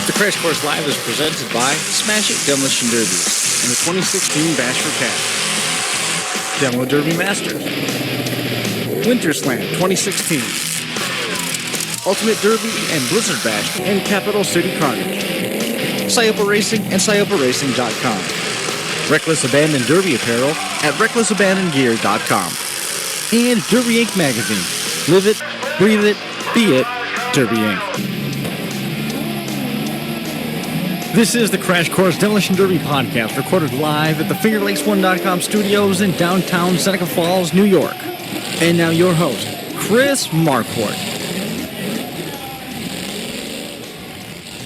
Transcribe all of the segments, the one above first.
The Crash Course Live is presented by Smash It Demolition Derby and the 2016 Bash for Cash. Demo Derby Masters. Winter Slam 2016. Ultimate Derby and Blizzard Bash and Capital City Carnage. Scioppa Racing and ScioppaRacing.com. Reckless Abandon Derby Apparel at RecklessAbandonGear.com. And Derby Inc. Magazine. Live it, breathe it, be it, Derby Inc. This is the Crash Course Demolition Derby podcast, recorded live at the FingerLakes1.com studios in downtown Seneca Falls, New York. And now your host, Chris Marquardt.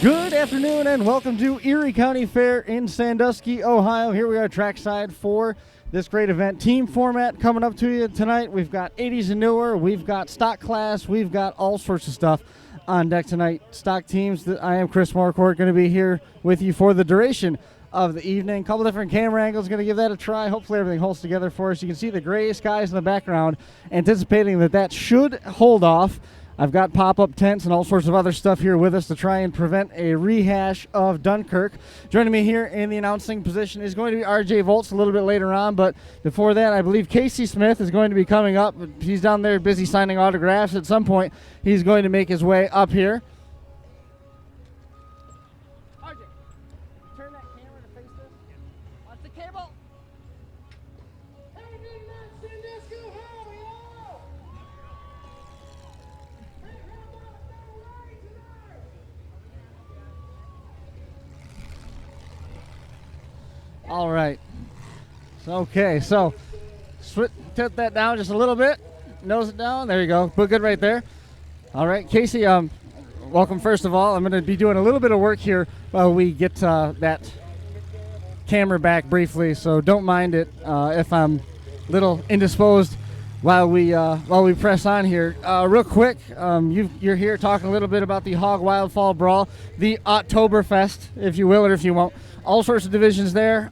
Good afternoon and welcome to Erie County Fair in Sandusky, Ohio. Here we are trackside for this great event. Team format coming up to you tonight. We've got 80s and newer, we've got stock class, we've got all sorts of stuff on deck tonight. Stock teams. I am Chris Marquardt, going to be here with you for the duration of the evening. A couple different camera angles, going to give that a try. Hopefully everything holds together for us. You can see the gray skies in the background, anticipating that should hold off. I've got pop-up tents and all sorts of other stuff here with us to try and prevent a rehash of Dunkirk. Joining me here in the announcing position is going to be RJ Volts a little bit later on, but before that, I believe Casey Smith is going to be coming up. He's down there busy signing autographs. At some point, he's going to make his way up here. RJ, turn that camera to face this. Watch the cable. All right. Okay, so tilt that down just a little bit. Nose it down. There you go. Put good right there. All right, Casey, welcome first of all. I'm going to be doing a little bit of work here while we get that camera back briefly, so don't mind it if I'm a little indisposed while we press on here. Real quick, you're here talking a little bit about the Hog Wild Fall Brawl, the Oktoberfest, if you will or if you won't. All sorts of divisions there.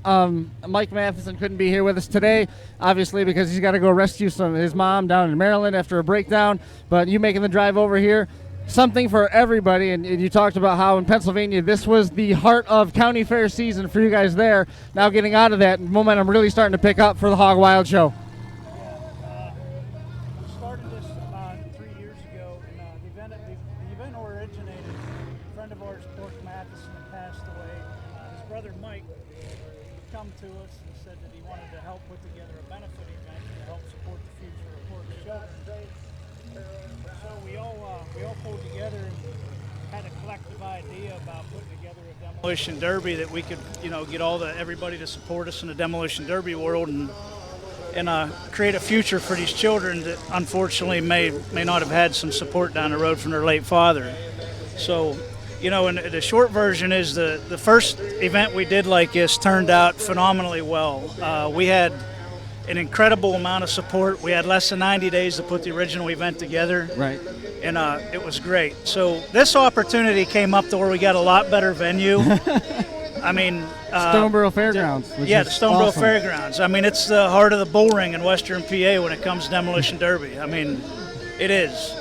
Mike Matheson couldn't be here with us today, obviously, because he's got to go rescue his mom down in Maryland after a breakdown. But you making the drive over here, something for everybody. And you talked about how in Pennsylvania this was the heart of county fair season for you guys there. Now getting out of that, momentum really starting to pick up for the Hog Wild show. We started this about 3 years ago, and the event originated. A friend of ours, Pork Matheson, had passed away. His brother Mike come to us and said that he wanted to help put together a benefit event to help support the future of Pork's children. So we all pulled together and had a collective idea about putting together a demolition derby that we could, get everybody to support us in the demolition derby world and create a future for these children that unfortunately may not have had some support down the road from their late father. So, and the short version is the first event we did like this turned out phenomenally well. We had an incredible amount of support. We had less than 90 days to put the original event together. Right. And it was great. So this opportunity came up to where we got a lot better venue. I mean, Stoneboro Fairgrounds. the Stoneboro awesome. Fairgrounds. I mean, it's the heart of the bull ring in Western PA when it comes to demolition derby. I mean, it is.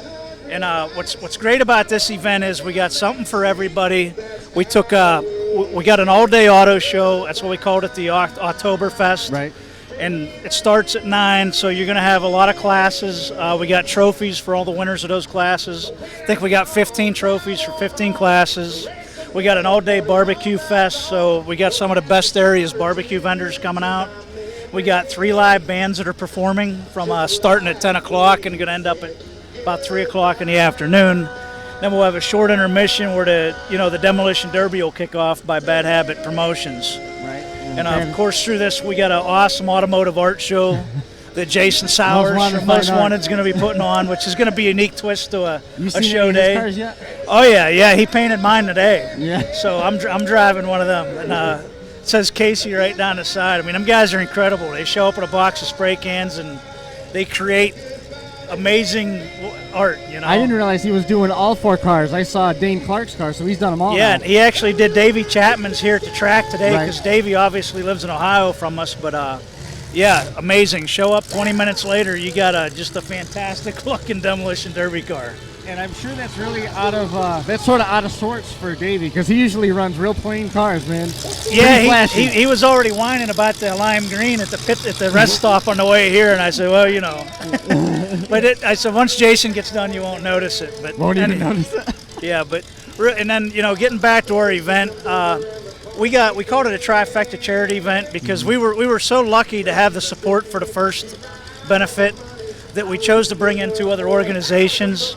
And what's great about this event is we got something for everybody. We got an all-day auto show. That's what we called it, the Oktoberfest. Right. And it starts at 9, so you're going to have a lot of classes. We got trophies for all the winners of those classes. I think we got 15 trophies for 15 classes. We got an all-day barbecue fest, so we got some of the best areas barbecue vendors coming out. We got 3 live bands that are performing from starting at 10 o'clock and going to end up at about 3 o'clock in the afternoon. Then we'll have a short intermission where the demolition derby will kick off by Bad Habit Promotions. Right. And of course, through this, we got an awesome automotive art show that Jason Sowers from Most Wanted is going to be putting on, which is going to be a unique twist to a show day. Cars yet? Oh yeah, he painted mine today. Yeah. So I'm driving one of them, and it says Casey right down the side. I mean, them guys are incredible. They show up with a box of spray cans and they create amazing art. I didn't realize he was doing all 4 cars. I saw Dane Clark's car, so he's done them all. Yeah, now. he actually did Davey Chapman's here at the track today because Right. Davey obviously lives in Ohio from us. But yeah, amazing. Show up 20 minutes later, you got just a fantastic looking demolition derby car. And I'm sure that's really that's sort of out of sorts for Davey, because he usually runs real plain cars, man. Yeah, he was already whining about the lime green at the rest stop on the way here, and I said, well, but I said once Jason gets done, you won't notice it. But won't even notice it. Yeah, and then getting back to our event, we called it a trifecta charity event because we were so lucky to have the support for the first benefit that we chose to bring in 2 other organizations.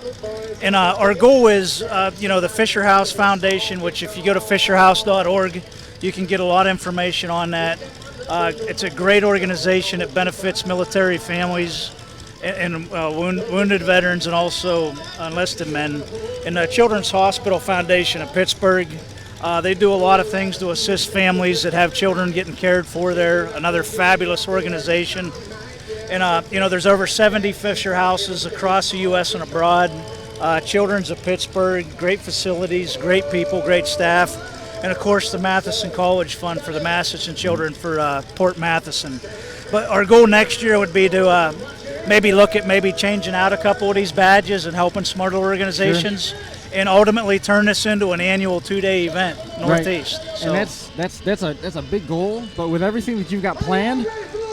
And our goal is, the Fisher House Foundation, which if you go to fisherhouse.org, you can get a lot of information on that. It's a great organization. It benefits military families and wounded veterans and also enlisted men. And the Children's Hospital Foundation of Pittsburgh, they do a lot of things to assist families that have children getting cared for there. Another fabulous organization. And, there's over 70 Fisher houses across the U.S. and abroad. Children's of Pittsburgh, great facilities, great people, great staff. And, of course, the Matheson College Fund for the Matheson children for Port Matheson. But our goal next year would be to maybe look at changing out a couple of these badges and helping some other organizations. Sure. And ultimately turn this into an annual 2-day event, Northeast. Right. So. And that's a big goal, but with everything that you've got planned,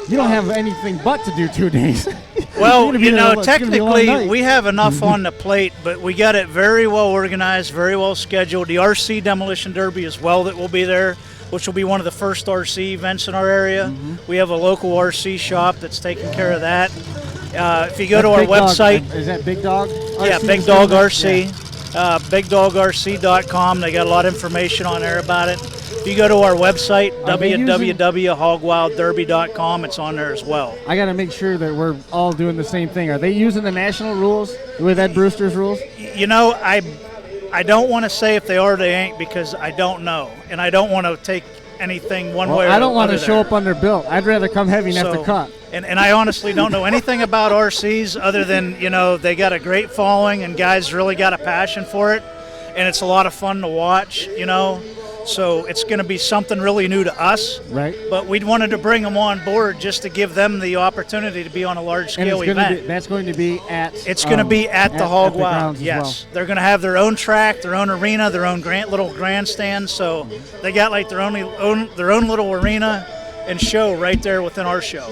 you don't have anything but to do 2 days. Well, technically we have enough on the plate, but we got it very well organized, very well scheduled. The RC Demolition Derby as well that will be there, which will be one of the first RC events in our area. Mm-hmm. We have a local RC shop that's taking care of that. If you go to our website. Is that Big Dog RC? Yeah, Big Dog RC. Yeah. BigDogRC.com. They got a lot of information on there about it. If you go to our website, www.hogwildderby.com, it's on there as well. I got to make sure that we're all doing the same thing. Are they using the national rules with Ed Brewster's rules? I don't want to say if they are or they ain't because I don't know. And I don't want to take anything one way or the other. I don't want to show up under built. I'd rather come heavy and have to cut. And I honestly don't know anything about RCs other than, they got a great following and guys really got a passion for it. And it's a lot of fun to watch, So it's going to be something really new to us. Right. But we wanted to bring them on board just to give them the opportunity to be on a large-scale event. That's going to be at... It's going to be at the Hog Wild, yes. Well. They're going to have their own track, their own arena, their own little grandstand. So they got their own little arena and show right there within our show.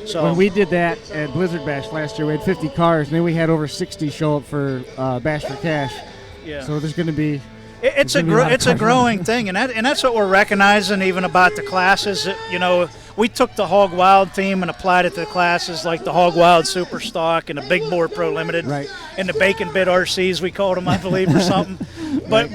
So when we did that at Blizzard Bash last year, we had 50 cars, and then we had over 60 show up for Bash for Cash. Yeah. So there's going to be... It's a growing thing, and that's what we're recognizing even about the classes. We took the Hog Wild theme and applied it to the classes like the Hog Wild Super Stock and the Big Bore Pro Limited, right. And the Bacon Bit RCs we called them, I believe, or something. But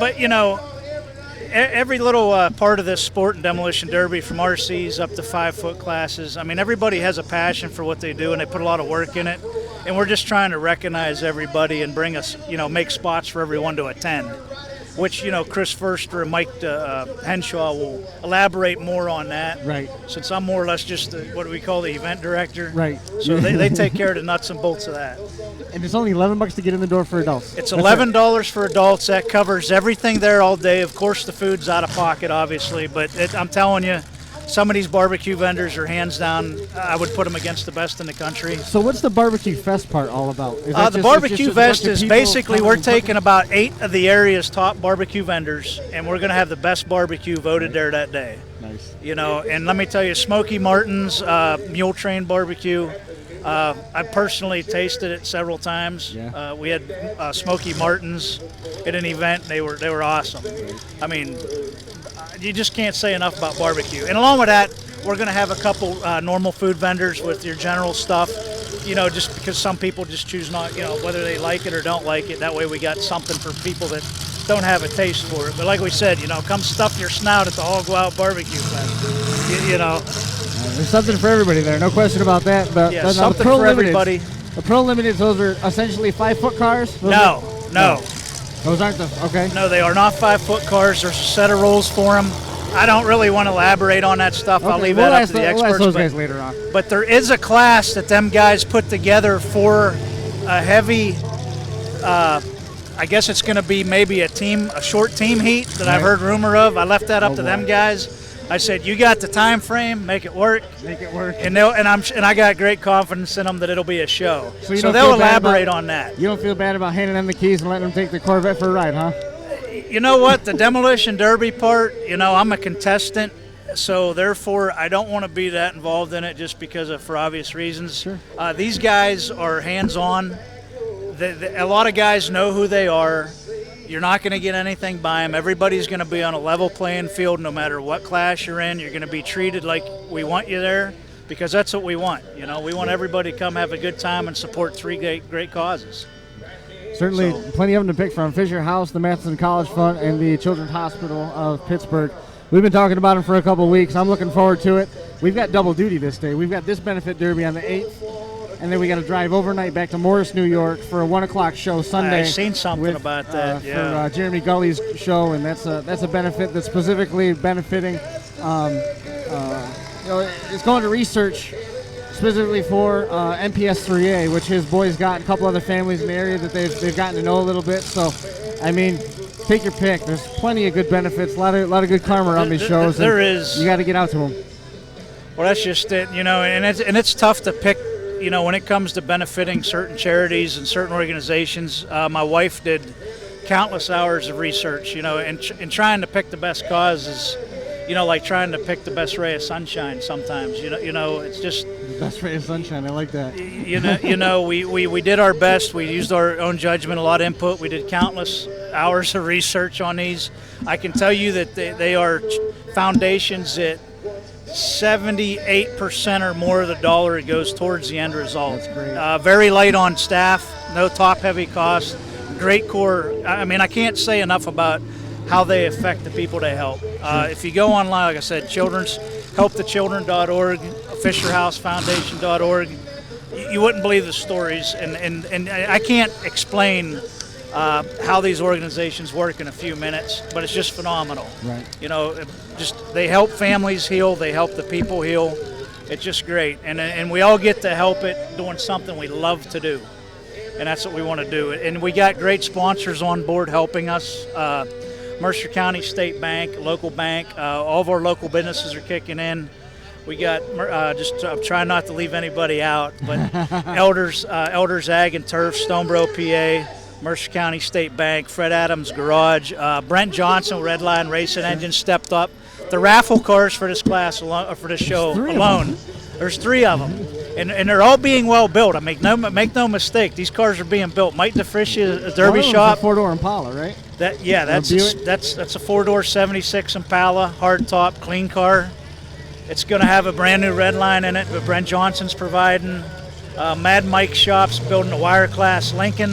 every little part of this sport and demolition derby, from RCs up to 5-foot classes. I mean, everybody has a passion for what they do, and they put a lot of work in it. And we're just trying to recognize everybody and bring us, make spots for everyone to attend. Which, Chris Forster and Mike Henshaw will elaborate more on that. Right. Since I'm more or less just what do we call the event director. Right. So they take care of the nuts and bolts of that. And it's only $11 to get in the door for adults. It's $11 for adults. That covers everything there all day. Of course, the food's out of pocket, obviously. But I'm telling you, some of these barbecue vendors are hands down, I would put them against the best in the country. So what's the Barbecue Fest part all about? The Barbecue Fest is basically we're taking about 8 of the area's top barbecue vendors, and we're going to have the best barbecue voted there that day. Nice. And let me tell you, Smoky Martin's Mule Train Barbecue, I personally tasted it several times. Yeah. We had Smoky Martin's at an event. They were awesome. I mean, you just can't say enough about barbecue. And along with that, we're going to have a couple normal food vendors with your general stuff, just because some people just choose not, whether they like it or don't like it. That way we got something for people that don't have a taste for it. But like we said, come stuff your snout at the Hog Wild Barbecue Fest. There's something for everybody there, no question about that. But something for everybody. The Pro Limiteds, those are essentially 5-foot cars? No. Those aren't okay. No, they are not 5-foot cars. There's a set of rules for them. I don't really want to elaborate on that stuff. Okay. I'll leave that up to the experts. We'll ask those guys later on. But there is a class that them guys put together for a heavy, I guess it's going to be maybe a short team heat that I've heard rumor of. I left that up to them guys. I said, you got the time frame, make it work. Make it work. And I got great confidence in them that it'll be a show. So they'll elaborate on that. You don't feel bad about handing them the keys and letting them take the Corvette for a ride, huh? You know what? The demolition derby part, I'm a contestant, so therefore I don't want to be that involved in it just because for obvious reasons. Sure. These guys are hands-on. A lot of guys know who they are. You're not going to get anything by them. Everybody's going to be on a level playing field no matter what class you're in. You're going to be treated like we want you there because that's what we want. We want everybody to come have a good time and support three great causes. Certainly plenty of them to pick from. Fisher House, the Matheson College Fund, and the Children's Hospital of Pittsburgh. We've been talking about them for a couple of weeks. I'm looking forward to it. We've got double duty this day. We've got this benefit derby on the 8th, and then we got to drive overnight back to Morris, New York for a 1 o'clock show Sunday. I've seen something about that. For Jeremy Gully's show, and that's a benefit that's specifically benefiting. It's going to research specifically for MPS 3A, which his boys got, and a couple other families in the area that they've gotten to know a little bit. So, I mean, take your pick. There's plenty of good benefits, a lot of good karma on these shows. There is. You got to get out to them. Well, that's just it, and it's tough to pick. When it comes to benefiting certain charities and certain organizations, my wife did countless hours of research, and trying to pick the best causes. Like trying to pick the best ray of sunshine sometimes. It's just the best ray of sunshine. I like that. We did our best. We used our own judgment, a lot of input. We did countless hours of research on these. I can tell you that they are foundations that 78% or more of the dollar it goes towards the end result. That's great. Very light on staff, no top-heavy cost, great core. I mean, I can't say enough about how they affect the people they help. If you go online, like I said, helpthechildren.org, FisherHouseFoundation.org, you wouldn't believe the stories, and I can't explain how these organizations work in a few minutes, but it's just phenomenal. Right. They help families heal, they help the people heal. It's just great, and we all get to help it doing something we love to do, and that's what we want to do. And we got great sponsors on board helping us. Mercer County State Bank, local bank, all of our local businesses are kicking in. We got, I'm trying not to leave anybody out, but Elders Ag and Turf, Stoneboro, PA, Mercer County State Bank, Fred Adams Garage, Brent Johnson, Redline Racing Engine stepped up. The raffle cars for this class alone, for this show alone, there's 3 of them, and they're all being well built. I make no mistake, these cars are being built. Mike DeFriscia, Derby Shop. A 4-door Impala, right? That's a 4-door 76 Impala, hard top, clean car. It's going to have a brand new red line in it, but Brent Johnson's providing. Mad Mike Shop's building a wire class Lincoln.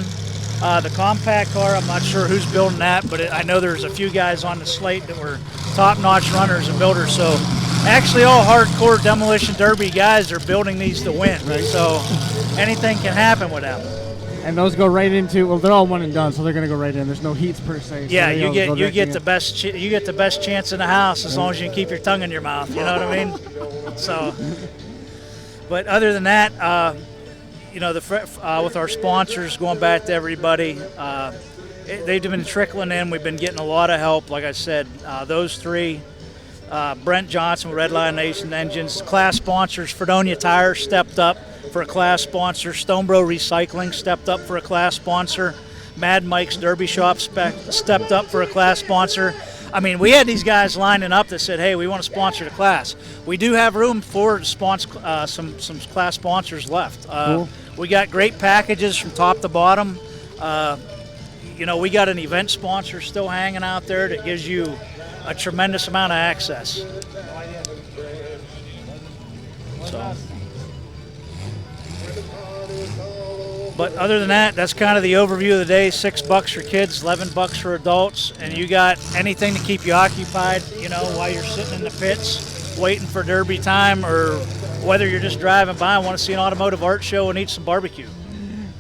The compact car, I'm not sure who's building that, but I know there's a few guys on the slate that were top-notch runners and builders. So actually all hardcore demolition derby guys are building these to win. Right. So anything can happen with them. And those go right into, well, they're all one and done, so they're going to go right in. There's no heats per se. So yeah, you get the best chance in the house as long as you can keep your tongue in your mouth. You know what I mean? So, but other than that, with our sponsors, going back to everybody, they've been trickling in. We've been getting a lot of help. Like I said, those 3, Brent Johnson with Redline Nation Engines, class sponsors, Fredonia Tire stepped up for a class sponsor, Stoneboro Recycling stepped up for a class sponsor, Mad Mike's Derby Shop stepped up for a class sponsor. I mean, we had these guys lining up that said, hey, we want to sponsor the class. We do have room for some class sponsors left. Cool. We got great packages from top to bottom. We got an event sponsor still hanging out there that gives you a tremendous amount of access. So. But other than that, that's kind of the overview of the day. $6 for kids, $11 for adults, and you got anything to keep you occupied, while you're sitting in the pits waiting for derby time, or whether you're just driving by and want to see an automotive art show and eat some barbecue.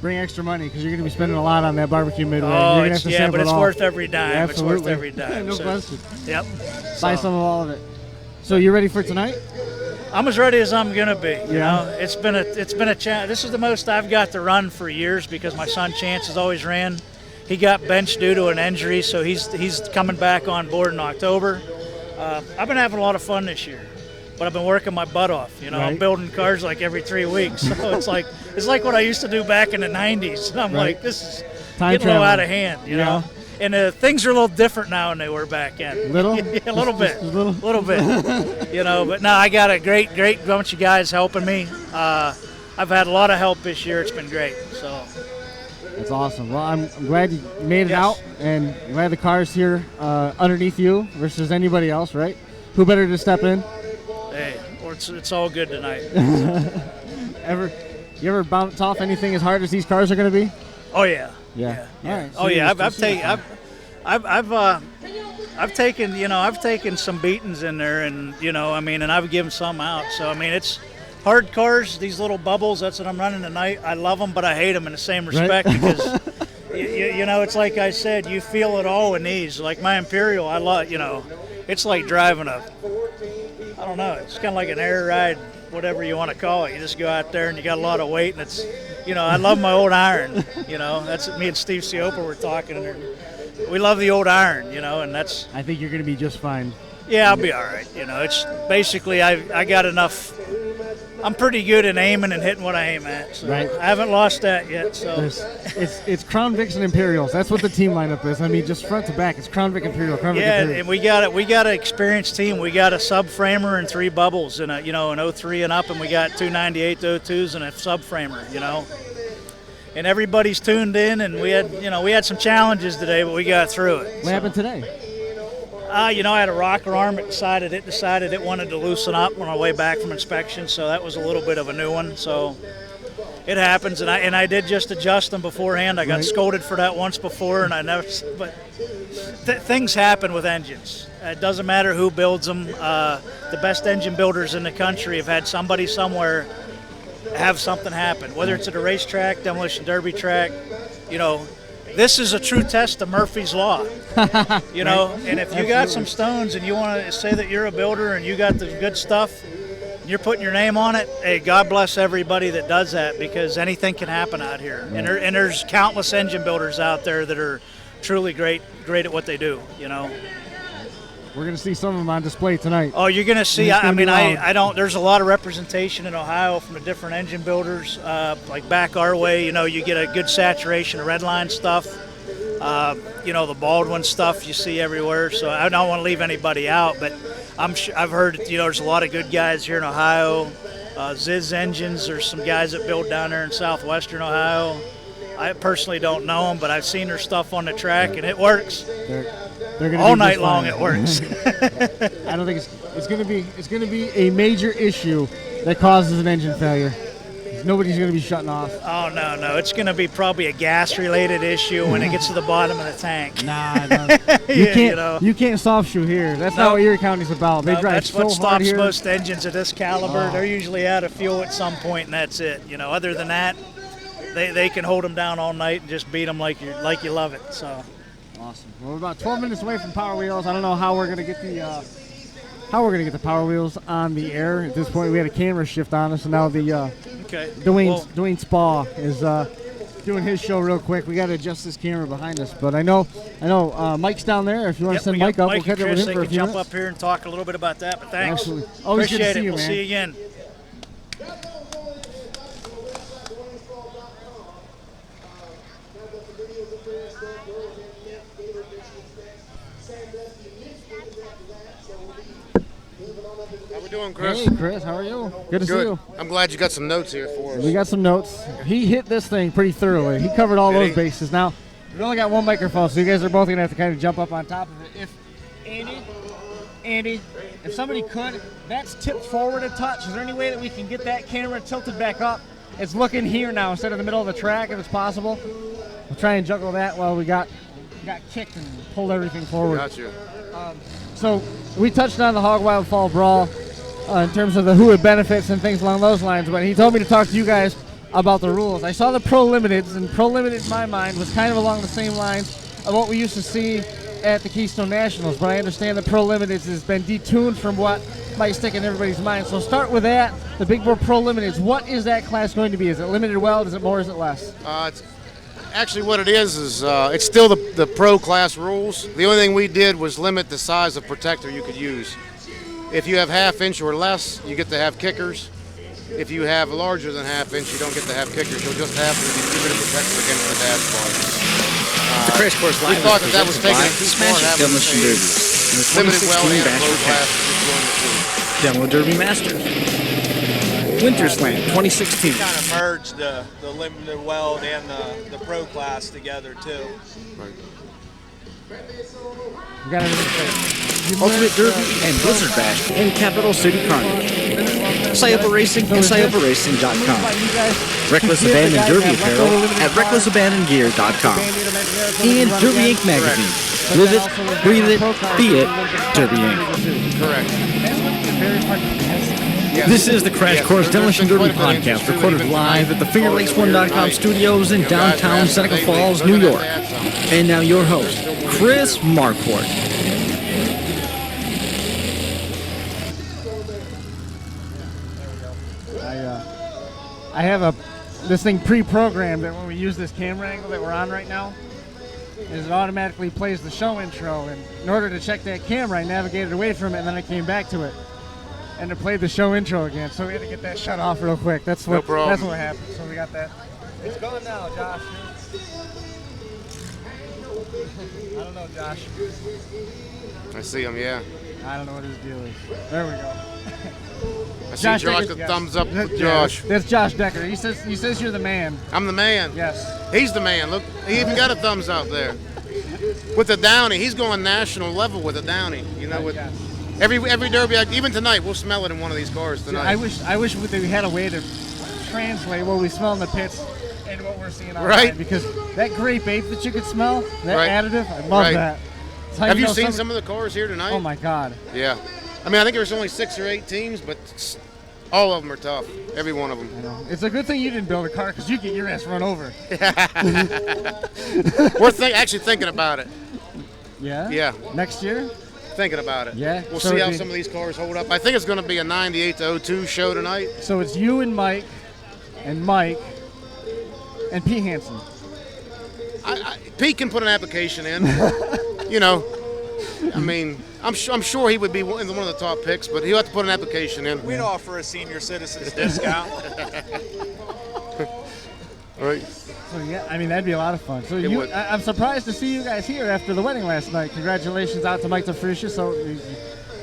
Bring extra money because you're going to be spending a lot on that barbecue midway. Oh, but it's worth every dime. Yeah, it's worth every dime. No question. Yep. Buy some of all of it. So you ready for tonight? I'm as ready as I'm gonna be. It's been a challenge. This is the most I've got to run for years because my son Chance has always ran. He got benched due to an injury, so he's coming back on board in October. I've been having a lot of fun this year, but I've been working my butt off. You know, I'm building cars like every 3 weeks. So it's like what I used to do back in the 90s. And I'm like, this is getting a little out of hand, you know. And things are a little different now than they were back then. Little? Yeah, a little bit. Little bit. You know, but no, I got a great bunch of guys helping me. I've had a lot of help this year. It's been great. So that's awesome. Well, I'm glad you made it out, and glad the car's here underneath you versus anybody else, right? Who better to step in? Hey, it's all good tonight. You ever bounce off anything as hard as these cars are going to be? Oh yeah. Yeah. All right. Oh yeah. I've taken some beatings in there, and and I've given some out. So I mean, it's hard cars. These little bubbles. That's what I'm running tonight. I love them, but I hate them in the same respect because it's like I said. You feel it all in these. Like my Imperial, I love. It's like driving I don't know. It's kind of like an air ride, whatever you want to call it. You just go out there and you got a lot of weight, and it's. I love my old iron, that's me and Steve Ciopa were talking, and we love the old iron, and that's. I think you're going to be just fine. Yeah, I'll be all right. It's basically I got enough. I'm pretty good at aiming and hitting what I aim at. So right. I haven't lost that yet. So it's Crown Vics and Imperials. That's what the team lineup is. I mean, just front to back, it's Crown Vic Imperial. Crown Vic Imperial. And we got an experienced team. We got a subframer and 3 bubbles, and an 03 and up, and we got 298 02s and a subframer. And everybody's tuned in, and we had some challenges today, but we got through it. What happened today? I had a rocker arm. It decided it wanted to loosen up on our way back from inspection, so that was a little bit of a new one. So it happens, and I did just adjust them beforehand. I got scolded for that once before, and I never. But things happen with engines. It doesn't matter who builds them. The best engine builders in the country have had somebody somewhere have something happen, whether it's at a racetrack, demolition derby track. This is a true test of Murphy's Law. And if you got some stones and you want to say that you're a builder and you got the good stuff, and you're putting your name on it, hey, God bless everybody that does that, because anything can happen out here. Right. And there's countless engine builders out there that are truly great at what they do. We're going to see some of them on display tonight. Oh, you're going to see. I don't. There's a lot of representation in Ohio from the different engine builders. Like back our way, you get a good saturation of Redline stuff. The Baldwin stuff you see everywhere. So I don't want to leave anybody out, but I've heard there's a lot of good guys here in Ohio. Ziz Engines. There's some guys that build down there in southwestern Ohio. I personally don't know them, but I've seen their stuff on the track, and it works. They're gonna all night long. It works. I don't think it's going to be a major issue that causes an engine failure. Nobody's going to be shutting off. Oh no! It's going to be probably a gas-related issue when it gets to the bottom of the tank. Nah, you can't soft shoe here. That's not what Erie County's about. They drive that's so what hard stops here. Most engines of this caliber. They're usually out of fuel at some point, and that's it. Other than that, they can hold them down all night and just beat them like you love it. So. Awesome. Well, we're about 12 minutes away from Power Wheels. I don't know how we're going to get the Power Wheels on the air at this point. We had a camera shift on us, and now the Dwayne Spa is doing his show real quick. We got to adjust this camera behind us, but I know Mike's down there. If you want to send Mike up, we'll catch up with him for a few minutes. Jump up here and talk a little bit about that. But thanks. Absolutely. Always appreciate good to see it. you, We'll man. see you again. How we doing, Chris? Hey, Chris, how are you? Good to see you. I'm glad you got some notes here for us. We got some notes. He hit this thing pretty thoroughly. He covered all those bases. Now, we've only got one microphone, so you guys are both going to have to kind of jump up on top of it. If Andy, if somebody could, that's tipped forward a touch. Is there any way that we can get that camera tilted back up? It's looking here now instead of the middle of the track, if it's possible. We'll try and juggle that while we got kicked and pulled everything forward. Got you. So we touched on the Hog Wild Fall Brawl in terms of the who it benefits and things along those lines, but he told me to talk to you guys about the rules. I saw the Pro Limiteds, and Pro Limited in my mind was kind of along the same lines of what we used to see at the Keystone Nationals, but I understand the Pro Limiteds has been detuned from what might stick in everybody's mind. So start with that, the Big Board Pro Limiteds. What is that class going to be? Is it limited weld? Is it more? Is it less? Actually, what it is it's still the pro class rules. The only thing we did was limit the size of protector you could use. If you have half-inch or less, you get to have kickers. If you have larger than half-inch, you don't get to have kickers. You'll just have the distributor protector against the dashboard. The Crash Course Live we thought that was taking it too far, Smash It having Demolition a Derby and the limited 2016 well and Bash pro for class. Cash. Demo Derby Masters. Winter Slam 2016. Kind of merged the limited weld and the pro class together too. Right. We got everything. Ultimate Derby and Blizzard Bash in Capital City Carnage. Sciapa Racing and SciapaRacing.com. Reckless Abandon Derby apparel at RecklessAbandonGear.com. And Derby Inc. magazine. Live it, breathe it, be it, Derby Inc. Correct. Yes. This is the Crash Yes, Course there's Demolition quite Derby a bit of podcast, interest recorded even live tonight. at the FingerLakes1.com studios in downtown Seneca Falls, New York. And now your host, Chris Marquardt. I have this thing pre-programmed that when we use this camera angle that we're on right now, is it automatically plays the show intro. And in order to check that camera, I navigated away from it and then I came back to it, and it played the show intro again. So we had to get that shut off real quick. That's what happened. So we got that. It's going now, Josh. I don't know, Josh. I see him, yeah. I don't know what his deal is. There we go. I see Josh Decker's- the yes. thumbs up with Yeah, Josh. That's Josh Decker. He says you're the man. I'm the man. Yes. He's the man. Look, he even got a thumbs up there. With the Downy, he's going national level with the Downy. You know, with Yes. every derby, even tonight, we'll smell it in one of these cars tonight. I wish we had a way to translate what we smell in the pits and what we're seeing online. Right. Because that grape ape that you could smell, that Right. additive, I love Right. that. It's how Have you know seen some of the cars here tonight? Oh my God. Yeah. I mean, I think there's only 6 or 8 teams, but all of them are tough. Every one of them. It's a good thing you didn't build a car because you get your ass run over. We're actually thinking about it. Yeah? Yeah. Next year? Thinking about it. Yeah. We'll So see how it'd be- some of these cars hold up. I think it's going to be a 98 to 02 show tonight. So it's you and Mike and P. Hansen. Pete can put an application in. You know, I mean, I'm sure he would be one of the top picks, but he'll have to put an application in. We'd offer a senior citizens discount. Right. So yeah, I mean that'd be a lot of fun. So It would. I'm surprised to see you guys here after the wedding last night. Congratulations out to Mike DeFricia. So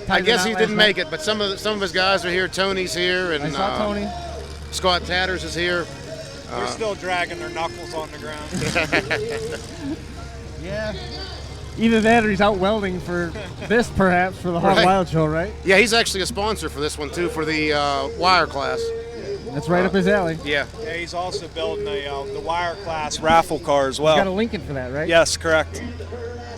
I guess he didn't make it, but some of his guys are here. Tony's here, and I saw Tony. Scott Tatters is here. They're still dragging their knuckles on the ground. Yeah. Either that or he's out welding for this, perhaps, for the Hog Right. Wild show, right? Yeah, he's actually a sponsor for this one too, for the wire class. That's right up his alley. Yeah. Yeah, he's also building the wire class raffle car as You got a well. Lincoln for that, right? Yes, correct.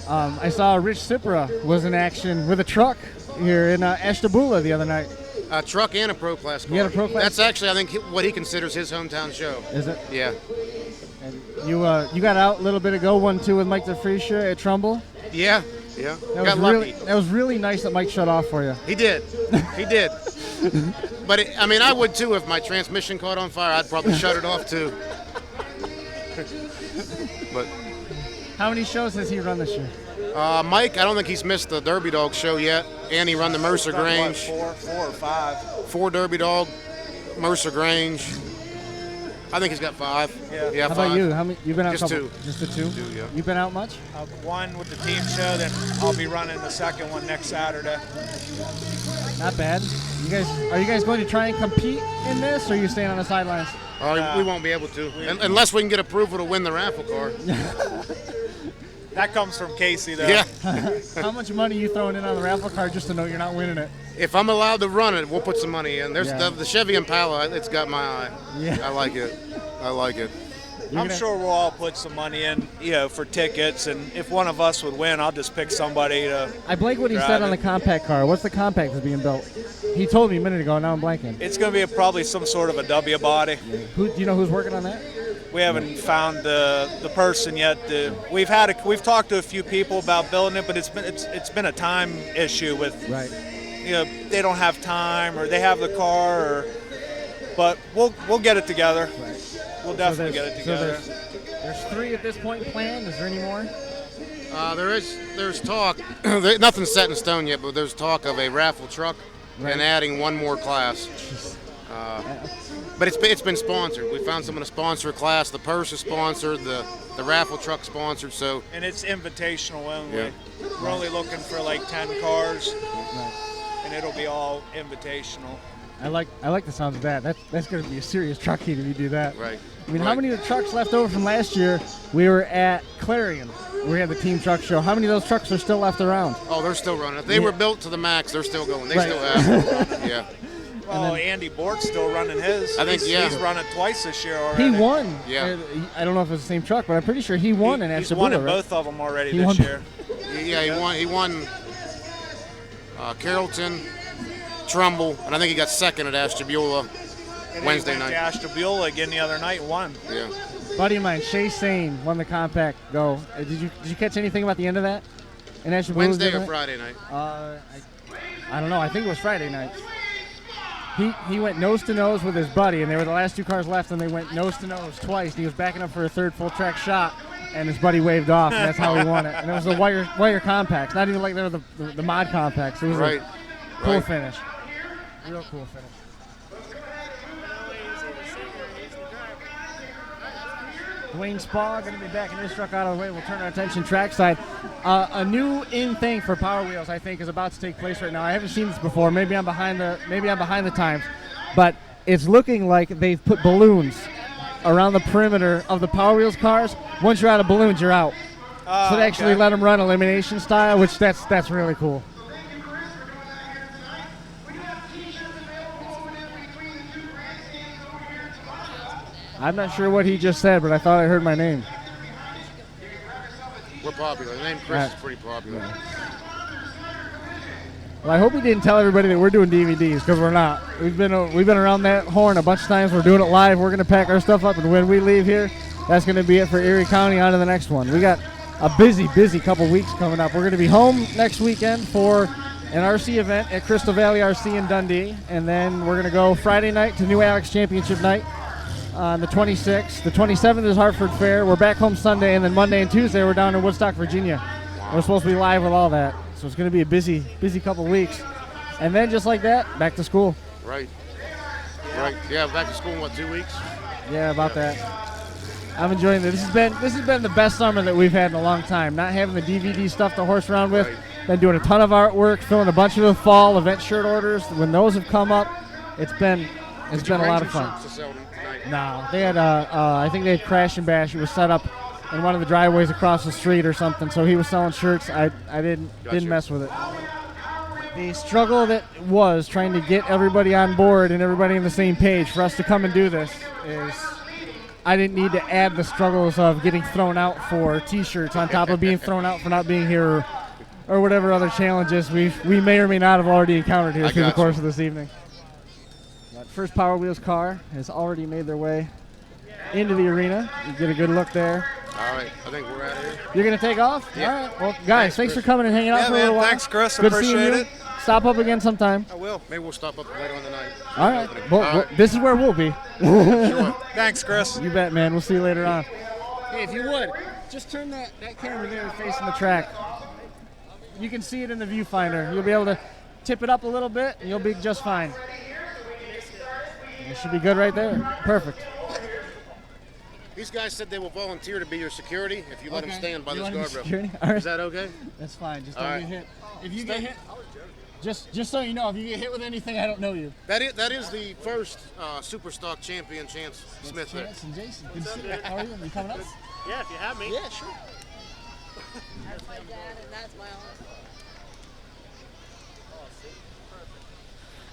I saw Rich Cipra was in action with a truck here in Ashtabula the other night. A truck and a pro class car. You had a pro class? That's actually, I think, what he considers his hometown show. Is it? Yeah. And you got out a little bit ago, 1-2 with Mike DeFricia at Trumbull. Yeah. Yeah. That Got was lucky. that was really nice that Mike shut off for you. He did. He did. But I mean, I would too if my transmission caught on fire. I'd probably shut it off too. But How many shows has he run this year? Mike, I don't think he's missed the Derby Dog show yet. And he run the Mercer Done, Grange. what, four or five. 4 Derby Dog, Mercer Grange. I think he's got 5. Yeah. How 5. about you? How many? You've been out Just a couple, 2. Just the 2. 2, yeah. You've been out much? One with the team show, then I'll be running the second one next Saturday. Not bad. Are you guys going to try and compete in this, or are you staying on the sidelines? We won't be able to, unless we can get approval to win the raffle car. That comes from Casey, though. Yeah. How much money are you throwing in on the raffle card just to know you're not winning it? If I'm allowed to run it, we'll put some money in. There's Yeah. the Chevy Impala. It's got my eye. Yeah. I like it. I like it. I'm sure we'll all put some money in, for tickets, and if one of us would win, I'll just pick somebody to. I blank what he Drive said on it. the compact car. What's the compact that's being built? He told me a minute ago. Now I'm blanking. It's going to be probably some sort of a W body. Who do you know who's working on that? We haven't found the person yet. We've talked to a few people about building it, but it's been a time issue with Right. They don't have time or they have the car but we'll get it together. We'll definitely get it together. There's 3 at this point planned. Is there any more? There's talk. Nothing's set in stone yet, but there's talk of a raffle truck and adding one more class. But it's been sponsored. We found someone to sponsor a class. The purse is sponsored. The raffle truck sponsored. So. And it's invitational only. Yeah. We're only looking for like 10 cars, and it'll be all invitational. I like the sounds of that. That's going to be a serious truck heat if you do that. Right. I mean, how many of the trucks left over from last year? We were at Clarion. We had the team truck show. How many of those trucks are still left around? Oh, they're still running. If they were built to the max, they're still going. They still have them. Yeah. Well, Andy Bort's still running his. I think, he's run it twice this year already. He won. Yeah. I don't know if it's the same truck, but I'm pretty sure he won in He's Ashtabula, won in right? both of them already He this won- year. Yeah, he won Carrollton, Trumbull, and I think he got second at Ashtabula Wednesday He went night. to Ashtabula again the other night and won. Yeah. Buddy of mine, Shay Sane, won the compact go. Did you catch anything about the end of that? In Ashtabula Wednesday the or other Friday night? night? I don't know. I think it was Friday night. He went nose to nose with his buddy, and they were the last 2 cars left, and they went nose to nose twice. And he was backing up for a third full track shot, and his buddy waved off, and that's how he won it. And it was the wire compacts, not even like they were the mod compacts. It was Right. a cool Right. finish, real cool finish. Dwayne Spaw going to be backing his truck out of the way. We'll turn our attention trackside. A new in thing for Power Wheels, I think, is about to take place right now. I haven't seen this before. Maybe I'm behind the times, but it's looking like they've put balloons around the perimeter of the Power Wheels cars. Once you're out of balloons, you're out. So they actually let them run elimination style, which that's really cool. I'm not sure what he just said, but I thought I heard my name. We're popular. The name Chris is pretty popular. Well, I hope he didn't tell everybody that we're doing DVDs, because we're not. We've been around that horn a bunch of times. We're doing it live. We're going to pack our stuff up, and when we leave here, that's going to be it for Erie County. On to the next one. We got a busy couple weeks coming up. We're going to be home next weekend for an RC event at Crystal Valley RC in Dundee, and then we're going to go Friday night to New Alex Championship night on the 26th. The 27th is Hartford Fair. We're back home Sunday, and then Monday and Tuesday we're down in Woodstock, Virginia. We're supposed to be live with all that, so it's going to be a busy couple weeks. And then just like that, back to school. Right. Right. Yeah, back to school in 2 weeks? Yeah, about that. I'm enjoying it. This has been the best summer that we've had in a long time. Not having the DVD stuff to horse around with. Right. Been doing a ton of artwork, filling a bunch of the fall event shirt orders. When those have come up, it's been a lot of fun. No, they had I think they had Crash and Bash. It was set up in one of the driveways across the street or something. So he was selling shirts. I didn't mess with it. The struggle that was trying to get everybody on board and everybody on the same page for us to come and do this is I didn't need to add the struggles of getting thrown out for T-shirts on top of being thrown out for not being here or whatever other challenges we may or may not have already encountered here through the course of this evening. That first Power Wheels car has already made their way into the arena. You get a good look there. All right, I think we're out of here. You're going to take off? Yeah. All right. Well, guys, thanks for coming and hanging out for a little while. Thanks, Chris. Good Appreciate seeing you. it. Stop up again sometime. I will. Maybe we'll stop up later on the night. All right. Well, this is where we'll be. Sure. Thanks, Chris. You bet, man. We'll see you later on. Hey, if you would, just turn that camera there facing the track. You can see it in the viewfinder. You'll be able to tip it up a little bit, and you'll be just fine. It should be good right there. Perfect. These guys said they will volunteer to be your security if you let them stand by this guardrail. All right. Is that okay? That's fine. Just All don't right. get hit. If you get hit, just so you know, if you get hit with anything, I don't know you. That is the first Super Stock champion, Chance Smith. There. Chance and Jason. Good to see you. How are you? You coming up? Yeah, if you have me. Yeah, sure. That's my dad, and that's my uncle.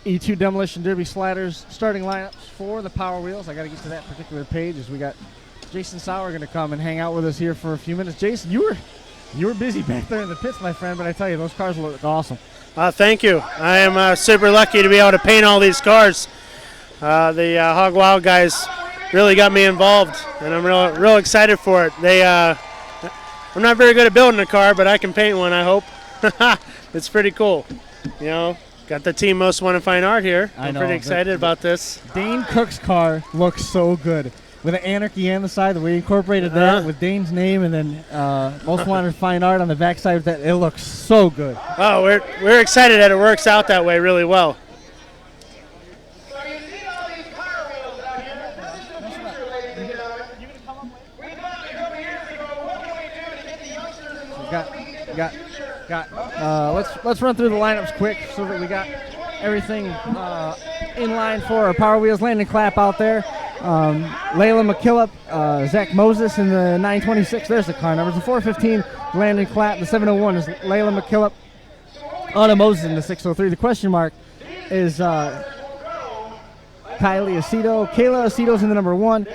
E2 Demolition Derby Sliders starting lineups for the Power Wheels. I got to get to that particular page as we got Jason Sauer going to come and hang out with us here for a few minutes. Jason, you were busy back there in the pits, my friend, but I tell you, those cars look awesome. Thank you. I am super lucky to be able to paint all these cars. The Hog Wild guys really got me involved, and I'm real excited for it. I'm not very good at building a car, but I can paint one, I hope. It's pretty cool. You know, got the team Most Wanted Fine Art here. I'm pretty excited about this. Dane Cook's car looks so good. with an anarchy on the side. We incorporated that with Dane's name, and then Most Wanted Fine Art on the backside of that. It looks so good. Oh, we're excited that it works out that way really well. Let's run through the lineups quick so that we got everything in line for our Power Wheels landing clap out there. Layla McKillop, Zach Moses in the 926. There's the car numbers. The 415 landing clap. The 701 is Layla McKillop. Anna Moses in the 603. The question mark is Kylie Aceto. Kayla Aceto's in the number 1.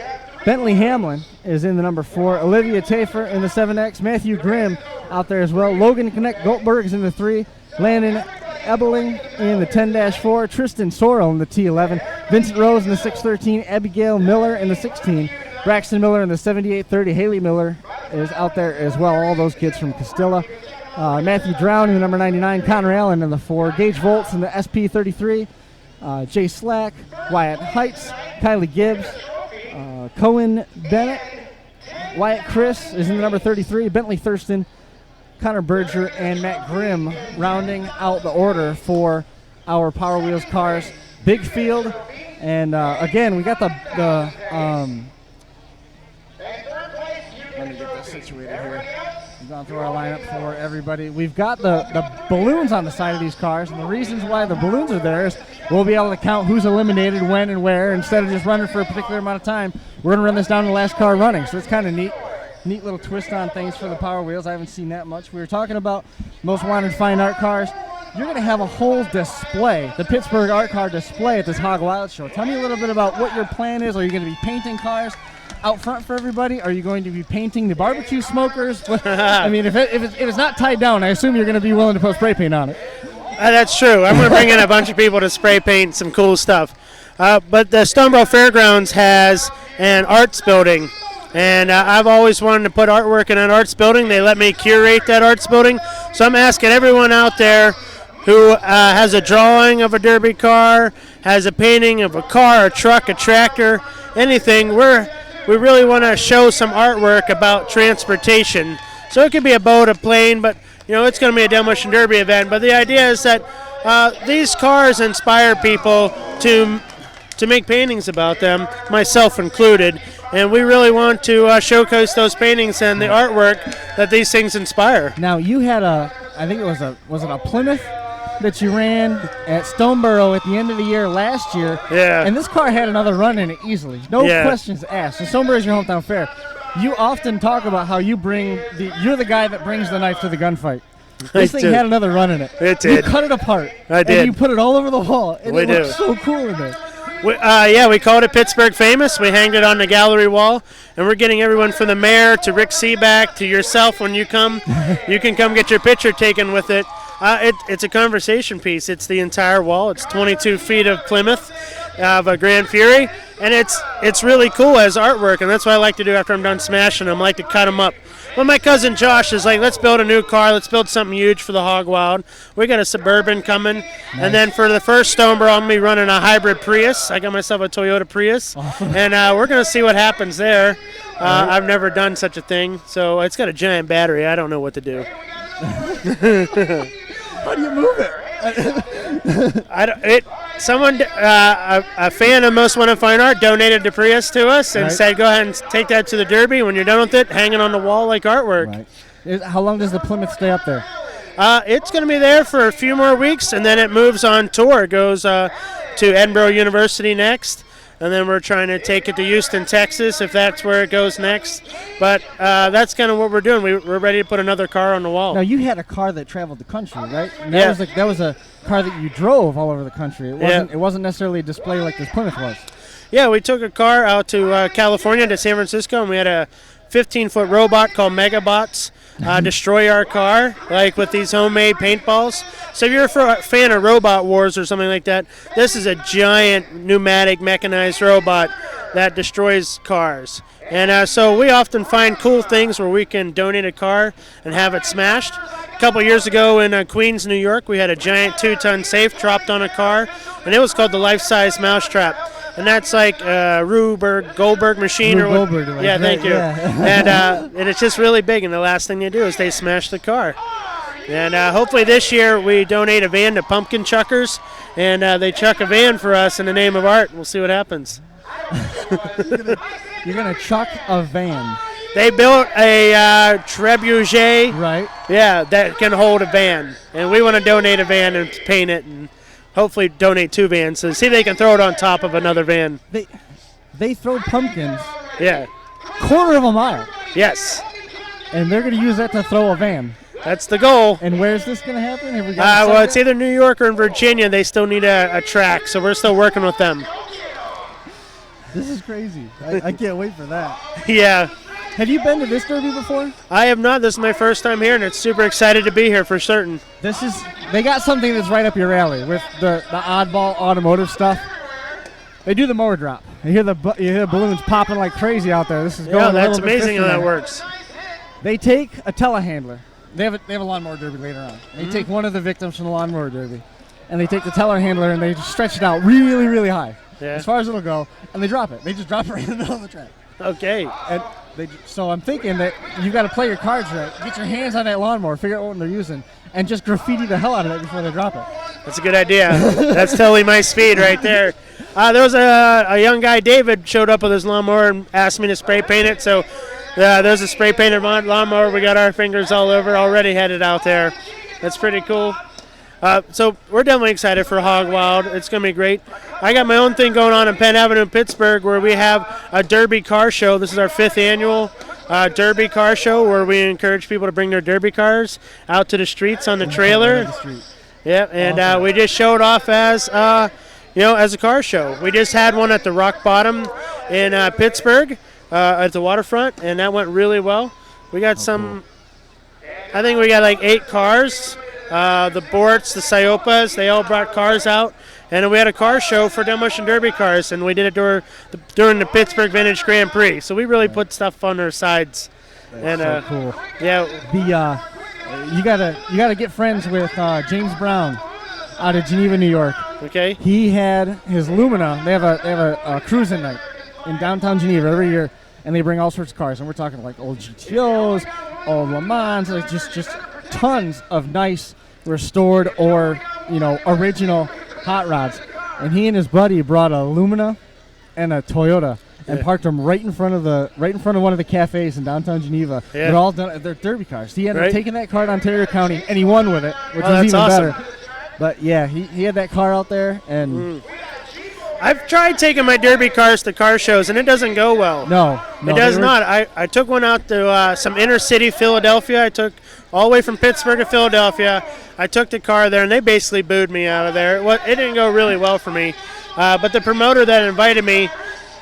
Bentley Hamlin is in the number 4. Olivia Tafer in the 7X. Matthew Grimm out there as well. Logan Connect Goldberg is in the 3. Landon Ebeling in the 10-4. Tristan Sorrell in the T11. Vincent Rose in the 613. Abigail Miller in the 16. Braxton Miller in the 7830. Haley Miller is out there as well. All those kids from Castilla. Matthew Drown in the number 99. Connor Allen in the 4. Gage Volts in the SP33. Jay Slack. Wyatt Heights. Kylie Gibbs. Cohen Bennett. Wyatt Chris is in the number 33. Bentley Thurston. Connor Berger and Matt Grimm rounding out the order for our Power Wheels cars. Big field, and again, we got the let me get this situated here. We've gone through our lineup for everybody. We've got the balloons on the side of these cars, and the reasons why the balloons are there is we'll be able to count who's eliminated, when, and where. Instead of just running for a particular amount of time, we're going to run this down to the last car running, so it's kind of neat. Neat little twist on things for the Power Wheels. I haven't seen that much. We were talking about Most Wanted Fine Art cars. You're going to have a whole display, the Pittsburgh Art Car display at this Hog Wild show. Tell me a little bit about what your plan is. Are you going to be painting cars out front for everybody? Are you going to be painting the barbecue smokers? I mean, if it's not tied down, I assume you're going to be willing to put spray paint on it. That's true. I'm going to bring in a bunch of people to spray paint some cool stuff. But the Stoneboro Fairgrounds has an arts building. And I've always wanted to put artwork in an arts building. They let me curate that arts building. So I'm asking everyone out there who has a drawing of a derby car, has a painting of a car, a truck, a tractor, anything. We really want to show some artwork about transportation. So it could be a boat, a plane, but it's going to be a demolition derby event. But the idea is that these cars inspire people to make paintings about them, myself included. And we really want to showcase those paintings and the artwork that these things inspire. Now, you had I think it was a Plymouth that you ran at Stoneboro at the end of the year last year. Yeah. And this car had another run in it easily. No questions asked. So Stoneboro is your hometown fair. You often talk about how you're the guy that brings the knife to the gunfight. This thing had another run in it. It did. You cut it apart. I did. And you put it all over the wall. And it looked so cool in there. We called it Pittsburgh Famous. We hanged it on the gallery wall, and we're getting everyone from the mayor to Rick Seaback to yourself when you come. You can come get your picture taken with it. It's a conversation piece. It's the entire wall. It's 22 feet of Plymouth of a Grand Fury, and it's really cool as artwork, and that's what I like to do after I'm done smashing them. I like to cut them up. Well, my cousin Josh is like, let's build a new car. Let's build something huge for the Hog Wild. We got a Suburban coming. Nice. And then for the first Stoneboro, I'm going to be running a hybrid Prius. I got myself a Toyota Prius. Awesome. And we're going to see what happens there. I've never done such a thing. So it's got a giant battery. I don't know what to do. How do you move it? A fan of Most Wanted Fine Art donated the Prius to us and said, go ahead and take that to the Derby. When you're done with it, hang it on the wall like artwork. Right. How long does the Plymouth stay up there? It's going to be there for a few more weeks, and then it moves on tour. It goes to Edinboro University next, and then we're trying to take it to Houston, Texas, if that's where it goes next. But that's kind of what we're doing. We're ready to put another car on the wall. Now, you had a car that traveled the country, right? And that was a car that you drove all over the country. It wasn't necessarily a display like this Plymouth was. Yeah, we took a car out to California, to San Francisco, and we had a 15-foot robot called Megabots destroy our car, like with these homemade paintballs. So if you're a fan of Robot Wars or something like that, this is a giant pneumatic mechanized robot that destroys cars. And so we often find cool things where we can donate a car and have it smashed. A couple years ago in Queens, New York, we had a giant 2-ton safe dropped on a car, and it was called the Life-Size Mousetrap. and that's like Goldberg machine or what? Goldberg, Yeah, thank you. Yeah. And it's just really big, and the last thing they do is they smash the car. And hopefully this year we donate a van to Pumpkin Chuckers, and they chuck a van for us in the name of art. We'll see what happens. You're gonna chuck a van. They built a trebuchet, Right. yeah, that can hold a van, and we want to donate a van and paint it, and hopefully donate 2 vans, so see if they can throw it on top of another van. They throw pumpkins Yeah. quarter of a mile, Yes. and they're gonna use that to throw a van. That's the goal. And where's this gonna happen? Have we got Well, it's either New York or in Virginia. They still need a track, so we're still working with them. This is crazy. I can't wait for that. Yeah. Have you been to this derby before? I have not. This is my first time here, and it's super excited to be here for certain. They got something that's right up your alley with the oddball automotive stuff. They do the mower drop. You hear the balloons popping like crazy out there. This is going. Yeah, a that's little bit amazing how fishy that there. works. They take a telehandler. They have a lawnmower derby later on. They take one of the victims from the lawnmower derby, and they take the telehandler and they just stretch it out really, really high, as far as it'll go, and they drop it. They just drop it right in the middle of the track. Okay. And so I'm thinking that you've got to play your cards right. Get your hands on that lawnmower, figure out what they're using, and just graffiti the hell out of it before they drop it. That's a good idea. That's totally my speed right there. There was a young guy, David, showed up with his lawnmower and asked me to spray paint it. So there's a spray painted lawnmower. We got our fingers all over, already headed out there. That's pretty cool. So we're definitely excited for Hog Wild. It's going to be great. I got my own thing going on in Penn Avenue in Pittsburgh where we have a Derby car show. This is our 5th annual Derby car show where we encourage people to bring their Derby cars out to the streets on the trailer. Yeah, and Awesome. we just showed off as as a car show. We just had one at the Rock Bottom in Pittsburgh at the waterfront, and that went really well. We got Cool. I think we got like 8 cars. The Borts, the Siopas, they all brought cars out. And we had a car show for Demolition Derby cars, and we did it during the Pittsburgh Vintage Grand Prix. So we really put stuff on our sides. That's so cool. Yeah. You gotta get friends with James Brown out of Geneva, New York. Okay. He had his Lumina. They have a cruising night in downtown Geneva every year, and they bring all sorts of cars. And we're talking like old GTOs, old Le Mans, like just tons of nice restored or original hot rods. And he and his buddy brought a Lumina and a Toyota and parked them right in front of one of the cafes in downtown Geneva. Yeah. They're all done. They're derby cars. He ended up Right. taking that car to Ontario County, and he won with it, which was that's even awesome. better. But yeah, he had that car out there, and I've tried taking my Derby cars to car shows, and it doesn't go well. no, It does not. I took one out to some inner city Philadelphia. I took all the way from Pittsburgh to Philadelphia. I took the car there, and they basically booed me out of there. It didn't go really well for me. But the promoter that invited me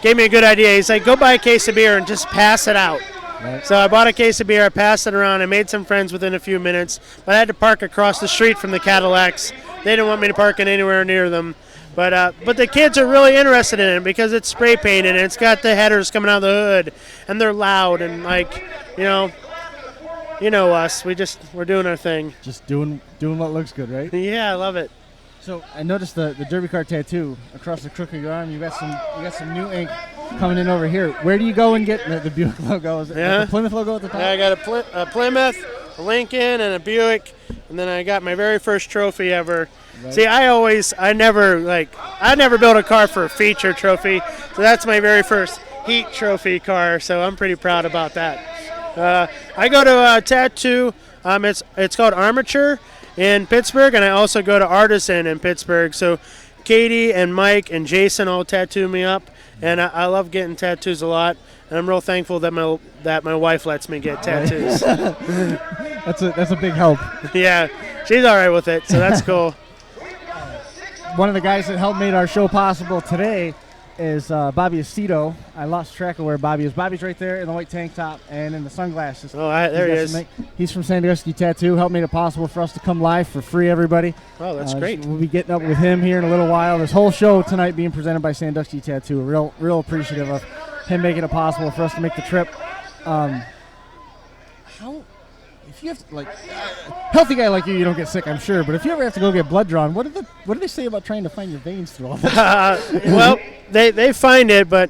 gave me a good idea. He's like, go buy a case of beer and just pass it out. Right. So I bought a case of beer. I passed it around. I made some friends within a few minutes. But I had to park across the street from the Cadillacs. They didn't want me to park it anywhere near them. But the kids are really interested in it because it's spray painted and it's got the headers coming out of the hood and they're loud and you know us. We're doing our thing. just doing what looks good, right? Yeah, I love it. So I noticed the Derby car tattoo across the crook of your arm. You got some new ink coming in over here. Where do you go and get the Buick logo? Is it the Plymouth logo at the top? Yeah, I got a Plymouth, a Lincoln, and a Buick, and then I got my very first trophy ever. Right. See, I never built a car for a feature trophy, so that's my very first heat trophy car. So I'm pretty proud about that. I go to tattoo. It's called Armature in Pittsburgh, and I also go to Artisan in Pittsburgh. So Katie and Mike and Jason all tattoo me up, and I love getting tattoos a lot. And I'm real thankful that my wife lets me get tattoos. That's a big help. Yeah, she's all right with it, so that's cool. One of the guys that helped make our show possible today is Bobby Aceto. I lost track of where Bobby is. Bobby's right there in the white tank top and in the sunglasses. Oh, there he is. He's from Sandusky Tattoo. Helped make it possible for us to come live for free, everybody. Oh, that's great. We'll be getting up with him here in a little while. This whole show tonight being presented by Sandusky Tattoo. Real appreciative of him making it possible for us to make the trip. if you have to, like, healthy guy like you don't get sick, I'm sure. But if you ever have to go get blood drawn, what do they say about trying to find your veins through all this? Well, they find it, but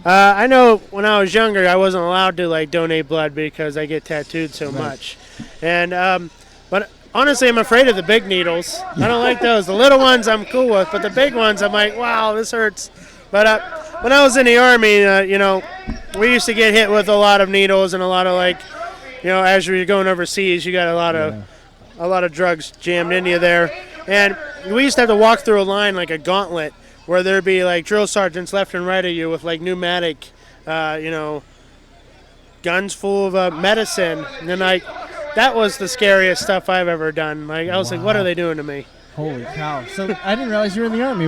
I know when I was younger, I wasn't allowed to like donate blood because I get tattooed so much. And but honestly, I'm afraid of the big needles. I don't like those. The little ones I'm cool with, but the big ones I'm like, wow, this hurts. But when I was in the Army, you know, we used to get hit with a lot of needles and a lot of like, you know, as you're going overseas, you got a lot of drugs jammed into you there. And we used to have to walk through a line like a gauntlet where there'd be like drill sergeants left and right of you with like pneumatic, you know, guns full of medicine. And then like, that was the scariest stuff I've ever done. Like, I was like, what are they doing to me? Holy cow. So I didn't realize you were in the Army.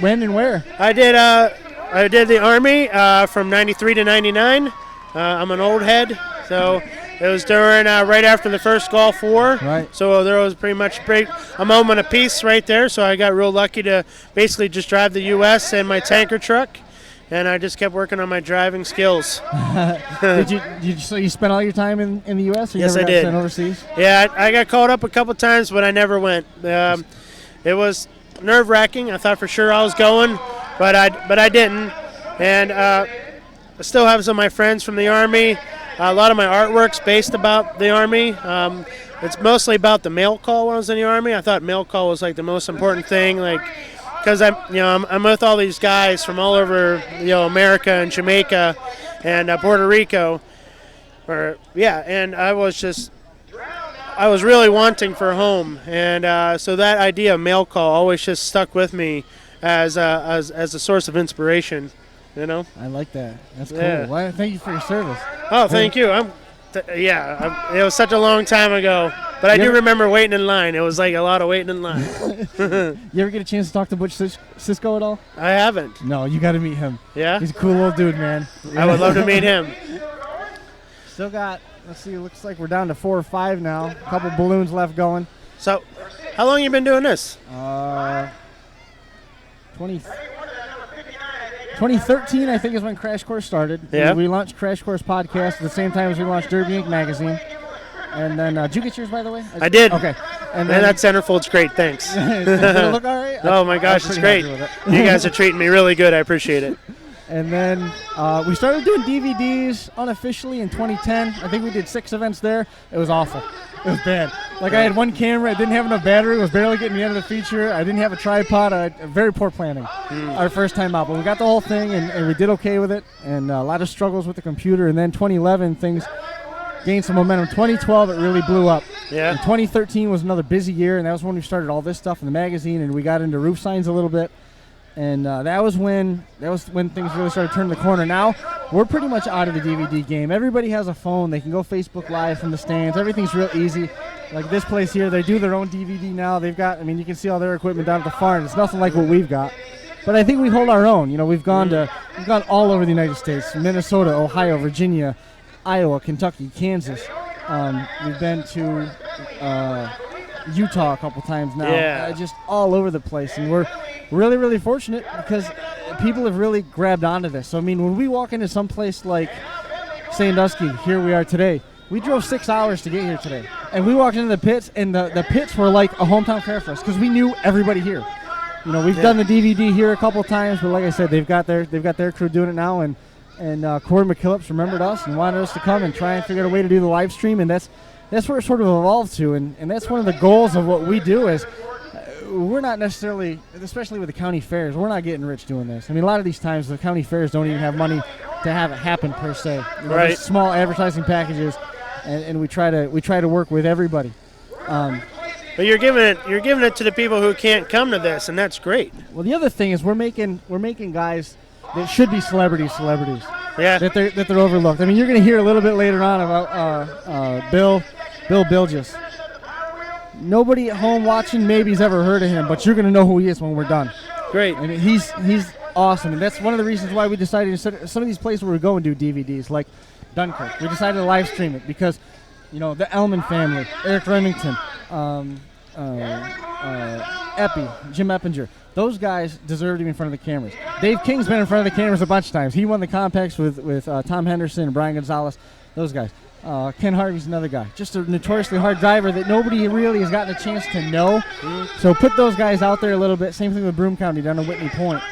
When and where? I did the Army from 93 to 99. I'm an old head, so it was during right after the first Gulf War. Right. So there was pretty much a moment of peace right there. So I got real lucky to basically just drive the U.S. in my tanker truck, and I just kept working on my driving skills. So you spent all your time in the U.S. Or you Yes, never I got did. Sent overseas? Yeah, I got called up a couple times, but I never went. It was nerve-wracking. I thought for sure I was going, but I didn't. And I still have some of my friends from the Army. A lot of my artwork's based about the Army. It's mostly about the mail call when I was in the Army. I thought mail call was like the most important thing, like because I'm with all these guys from all over America and Jamaica and Puerto Rico, and I was really wanting for home, and so that idea of mail call always just stuck with me as a source of inspiration. You know. I like that. That's cool. Yeah. Well, thank you for your service. Oh, thank you. It was such a long time ago, but I do remember waiting in line. It was like a lot of waiting in line. You ever get a chance to talk to Butch Cisco at all? I haven't. No, you got to meet him. Yeah? He's a cool little dude, man. I would love to meet him. Still got, let's see, it looks like we're down to 4 or 5 now. A couple balloons left going. So, how long you been doing this? 2013, I think, is when Crash Course started. Yeah. We launched Crash Course Podcast at the same time as we launched Derby Inc. magazine. And then, did you get yours, by the way? I did. Okay. And that centerfold's great, thanks. Did it look all right? Oh my gosh, it's great. You guys are treating me really good. I appreciate it. And then we started doing DVDs unofficially in 2010. I think we did 6 events there. It was awful. It was bad. Like, I had one camera. I didn't have enough battery. Was barely getting the end of the feature. I didn't have a tripod. Very poor planning our first time out. But we got the whole thing, and we did okay with it. And a lot of struggles with the computer. And then 2011, things gained some momentum. 2012, it really blew up. Yeah. And 2013 was another busy year, and that was when we started all this stuff in the magazine, and we got into roof signs a little bit. And that was when things really started turning the corner. Now we're pretty much out of the DVD game. Everybody has a phone. They can go Facebook Live from the stands. Everything's real easy. Like this place here, they do their own DVD now. They've got, you can see all their equipment down at the far end. It's nothing like what we've got. But I think we hold our own. We've gone all over the United States: Minnesota, Ohio, Virginia, Iowa, Kentucky, Kansas. We've been to Utah a couple times now. Yeah. Just all over the place, and we're really, really fortunate because people have really grabbed onto this. So, when we walk into some place like Sandusky, here we are today. We drove 6 hours to get here today, and we walked into the pits, and the pits were like a hometown fair for us because we knew everybody here. We've done the DVD here a couple times, but like I said, they've got their crew doing it now, and Corey McKillips remembered us and wanted us to come and try and figure out a way to do the live stream, and that's where it sort of evolved to, and that's one of the goals of what we do is we're not necessarily, especially with the county fairs, we're not getting rich doing this. A lot of these times the county fairs don't even have money to have it happen per se. Right. Just small advertising packages, and we try to work with everybody. But you're giving it to the people who can't come to this, and that's great. Well, the other thing is we're making guys that should be celebrities. Yeah. That they're overlooked. You're going to hear a little bit later on about Bill Bilges. Nobody at home watching maybe's ever heard of him, but you're going to know who he is when we're done. Great. He's awesome, and that's one of the reasons why we decided to set some of these places where we go and do DVDs, like Dunkirk. We decided to live stream it because, the Ellman family, Eric Remington, Epi, Jim Eppinger, those guys deserve to be in front of the cameras. Dave King's been in front of the cameras a bunch of times. He won the compacts with Tom Henderson and Brian Gonzalez, those guys. Ken Harvey's another guy. Just a notoriously hard driver that nobody really has gotten a chance to know. So put those guys out there a little bit. Same thing with Broome County down at Whitney Point.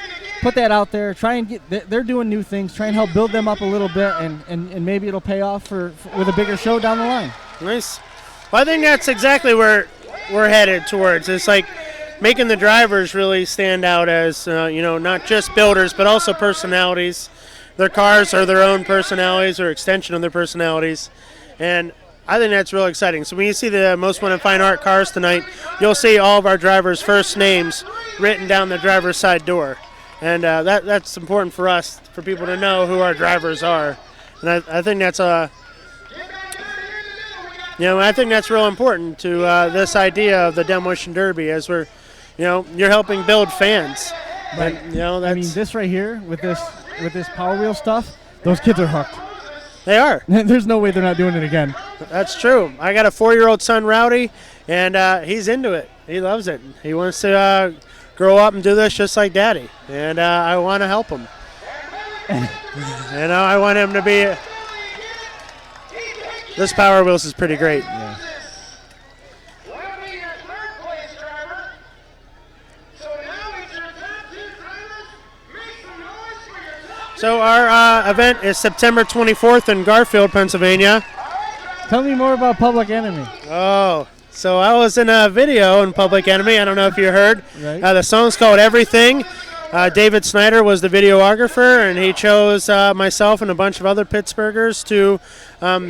Put that out there. Try and get. They're doing new things. Try and help build them up a little bit, and maybe it'll pay off for with a bigger show down the line. Nice. Well, I think that's exactly where we're headed towards. It's like making the drivers really stand out as not just builders but also personalities. Their cars are their own personalities or extension of their personalities, and I think that's real exciting. So when you see the Most Wanted Fine Art cars tonight, you'll see all of our drivers' first names written down the driver's side door, and that's important for us, for people to know who our drivers are, and I think that's I think that's real important to this idea of the Demolition Derby, as we're, you're helping build fans. Right. And, that's, I mean, this right here with this Power Wheel stuff, those kids are hooked. They are. There's no way they're not doing it again. That's true. I got a 4-year-old son, Rowdy, and he's into it. He loves it. He wants to grow up and do this just like Daddy, and I want to help him. I want him to be. This Power Wheels is pretty great. Yeah. So our event is September 24th in Garfield, Pennsylvania. Tell me more about Public Enemy. Oh, so I was in a video in Public Enemy. I don't know if you heard. Right. The song's called Everything. David Snyder was the videographer, and he chose myself and a bunch of other Pittsburghers to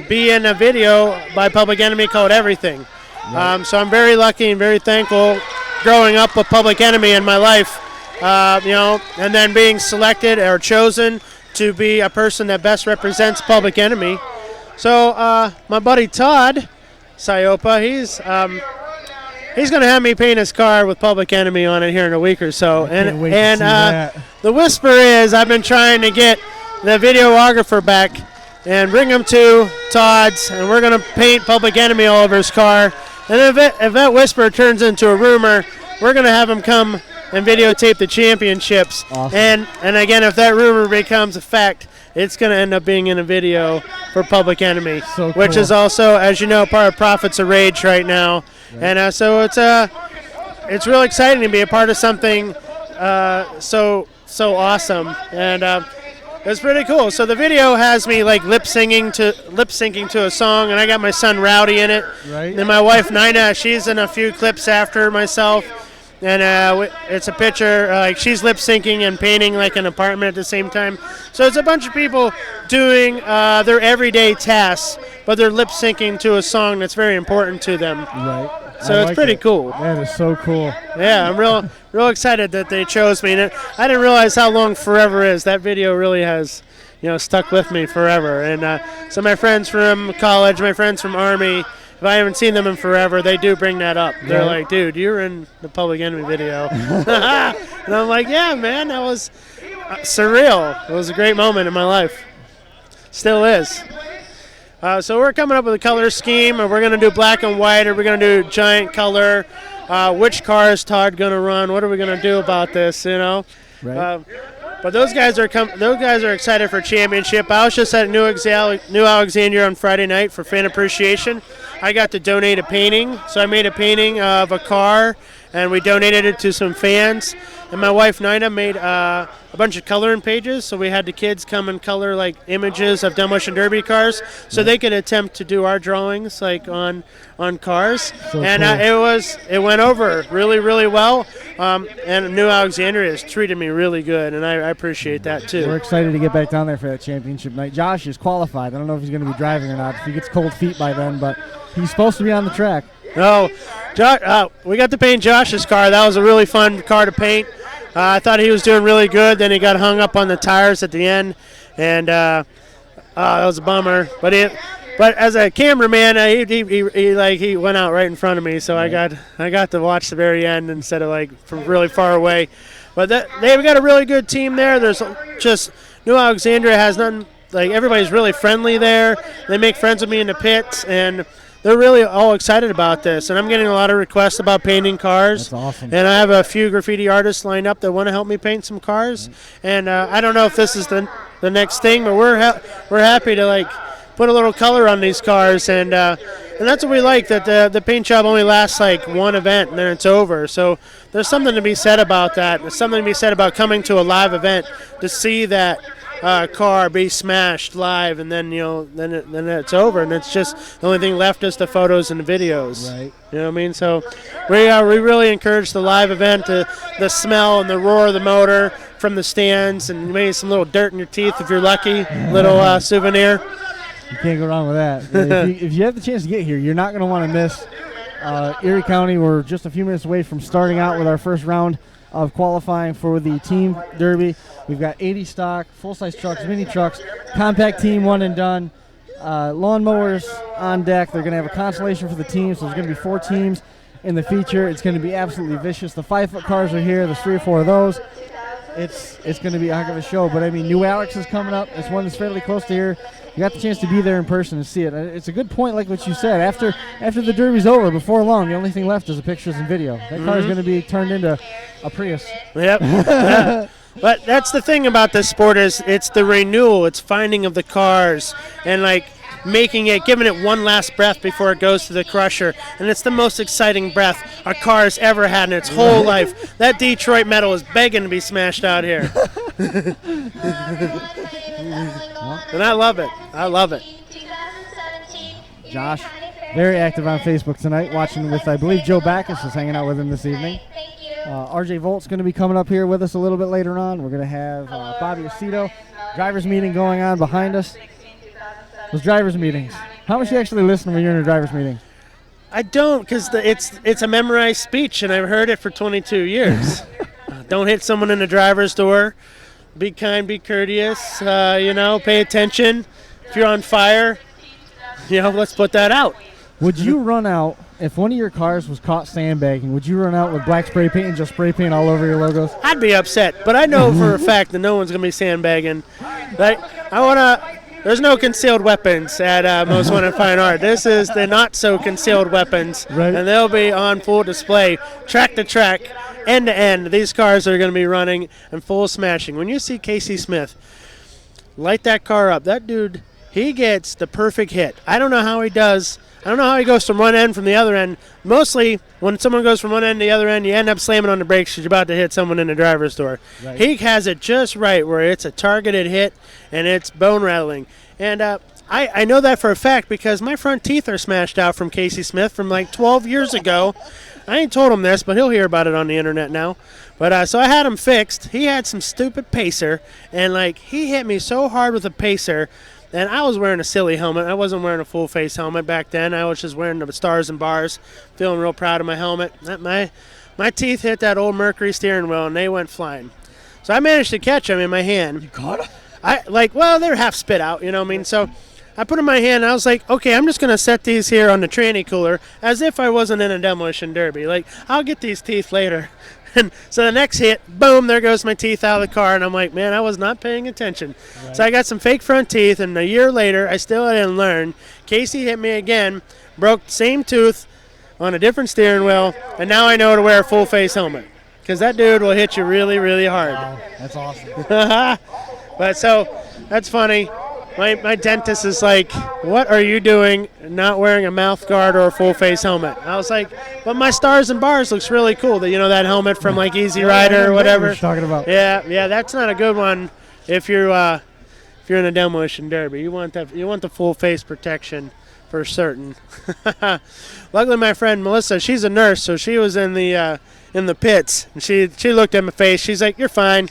be in a video by Public Enemy called Everything. Right. So I'm very lucky and very thankful growing up with Public Enemy in my life. And then being selected or chosen to be a person that best represents Public Enemy. So my buddy Todd Siopa, he's going to have me paint his car with Public Enemy on it here in a week or so. And the whisper is I've been trying to get the videographer back and bring him to Todd's, and we're going to paint Public Enemy all over his car. And if that whisper turns into a rumor, we're going to have him come and videotape the championships. Awesome. And again, if that rumor becomes a fact, it's going to end up being in a video for Public Enemy, so cool. Which is also, as you know, part of Prophets of Rage right now. Right. And so it's real exciting to be a part of something so awesome, and it's pretty cool. So the video has me like lip syncing to a song, and I got my son Rowdy in it. Right. And my wife Nina, she's in a few clips after myself. And it's a picture, like she's lip syncing and painting like an apartment at the same time. So it's a bunch of people doing their everyday tasks, but they're lip syncing to a song that's very important to them. Right. So it's pretty cool. That is so cool. Yeah, I'm real excited that they chose me. And I didn't realize how long forever is. That video really has, stuck with me forever. And so my friends from college, my friends from Army, if I haven't seen them in forever, they do bring that up. They're like, dude, you were in the Public Enemy video. And I'm like, yeah, man, that was surreal. It was a great moment in my life. Still is. So we're coming up with a color scheme. We're going to do black and white, or we're going to do giant color. Which car is Todd going to run? What are we going to do about this, Right. But those guys are excited for championship. I was just at New Alexandria on Friday night for fan appreciation. I got to donate a painting, so I made a painting of a car, and we donated it to some fans. And my wife Nina made a bunch of coloring pages, so we had the kids come and color like images of Demolition Derby cars, so they could attempt to do our drawings like on cars. So and cool. It went over really, really well. And New Alexandria has treated me really good, and I appreciate that too. We're excited to get back down there for that championship night. Josh is qualified. I don't know if he's going to be driving or not, if he gets cold feet by then, but he's supposed to be on the track. No, we got to paint Josh's car. That was a really fun car to paint. I thought he was doing really good. Then he got hung up on the tires at the end, and that was a bummer. But as a cameraman, he went out right in front of me, so I got to watch the very end instead of like from really far away. But they've got a really good team there. There's just New Alexandria has nothing. Like everybody's really friendly there. They make friends with me in the pits, and they're really all excited about this. And I'm getting a lot of requests about painting cars. That's awesome. And I have a few graffiti artists lined up that want to help me paint some cars. And I don't know if this is the next thing, but we're happy to like put a little color on these cars, and that's what we like, that the paint job only lasts like one event and then it's over. So there's something to be said about that. There's something to be said about coming to a live event to see that car be smashed live, and then then it's over, and it's just the only thing left is the photos and the videos. Right. You know what I mean? So we really encourage the live event, the smell and the roar of the motor from the stands, and maybe some little dirt in your teeth if you're lucky, little souvenir. You can't go wrong with that. If you have the chance to get here, you're not going to want to miss Erie County. We're just a few minutes away from starting out with our first round of qualifying for the team derby. We've got 80 stock, full-size trucks, mini trucks, compact team, one and done, lawnmowers on deck. They're going to have a consolation for the teams, so there's going to be 4 teams in the feature. It's going to be absolutely vicious. The 5-foot cars are here. There's 3 or 4 of those. It's going to be a heck of a show. But, I mean, New Alex is coming up. It's one that's fairly close to here. You got the chance to be there in person and see it. It's a good point, like what you said. After the derby's over, before long, the only thing left is the pictures and video. That car is going to be turned into a Prius. Yep. Yeah. But that's the thing about this sport, is it's the renewal. It's finding of the cars and, like, making it, giving it one last breath before it goes to the crusher. And it's the most exciting breath a car has ever had in its whole life. That Detroit metal is begging to be smashed out here. And I love it. I love it. Josh, very active on Facebook tonight, watching with, I believe, Joe Backus is hanging out with him this evening. RJ Volt's going to be coming up here with us a little bit later on. We're going to have Bobby Aceto, drivers meeting going on behind us. Those drivers meetings. How much do you actually listen when you're in a drivers meeting? I don't, because it's a memorized speech, and I've heard it for 22 years. Don't hit someone in the driver's door. Be kind, be courteous, pay attention. If you're on fire, let's put that out. Would you run out, if one of your cars was caught sandbagging, would you run out with black spray paint and just spray paint all over your logos? I'd be upset, but I know for a fact that no one's going to be sandbagging. There's no concealed weapons at Most Wanted Fine Art. This is the not-so-concealed weapons, right. And they'll be on full display, track to track, end to end. These cars are going to be running and full smashing. When you see Casey Smith light that car up, that dude, he gets the perfect hit. I don't know how he does. I don't know how he goes from one end from the other end. Mostly, when someone goes from one end to the other end, you end up slamming on the brakes because you're about to hit someone in the driver's door. Right. He has it just right where it's a targeted hit and it's bone rattling. And I know that for a fact because my front teeth are smashed out from Casey Smith from like 12 years ago. I ain't told him this, but he'll hear about it on the internet now. But so I had him fixed. He had some stupid pacer, and he hit me so hard with a pacer. And I was wearing a silly helmet. I wasn't wearing a full-face helmet back then. I was just wearing the stars and bars, feeling real proud of my helmet. My teeth hit that old Mercury steering wheel, and they went flying. So I managed to catch them in my hand. You caught them? They're half spit out, you know what I mean? So I put them in my hand, and I was like, okay, I'm just going to set these here on the tranny cooler as if I wasn't in a demolition derby. I'll get these teeth later. And so the next hit, boom, there goes my teeth out of the car. And I'm like, man, I was not paying attention. Right. So I got some fake front teeth, and a year later, I still didn't learn. Casey hit me again, broke the same tooth on a different steering wheel, and now I know to wear a full-face helmet because that dude will hit you really, really hard. Wow, that's awesome. But so that's funny. My dentist is like, what are you doing not wearing a mouth guard or a full-face helmet? I was like, but my stars and bars looks really cool. That that helmet from Easy Rider or whatever. What you're talking about. Yeah, that's not a good one if you're in a demolition derby. You want the full-face protection for certain. Luckily, my friend Melissa, she's a nurse, so she was in the pits, and she looked at my face. She's like, you're fine.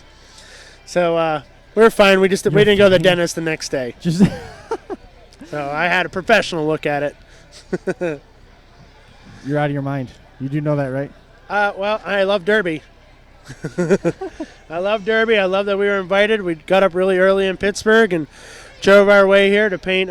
So we're fine. We didn't go to the dentist the next day. So I had a professional look at it. You're out of your mind. You do know that, right? Well, I love Derby. I love Derby. I love that we were invited. We got up really early in Pittsburgh and drove our way here to paint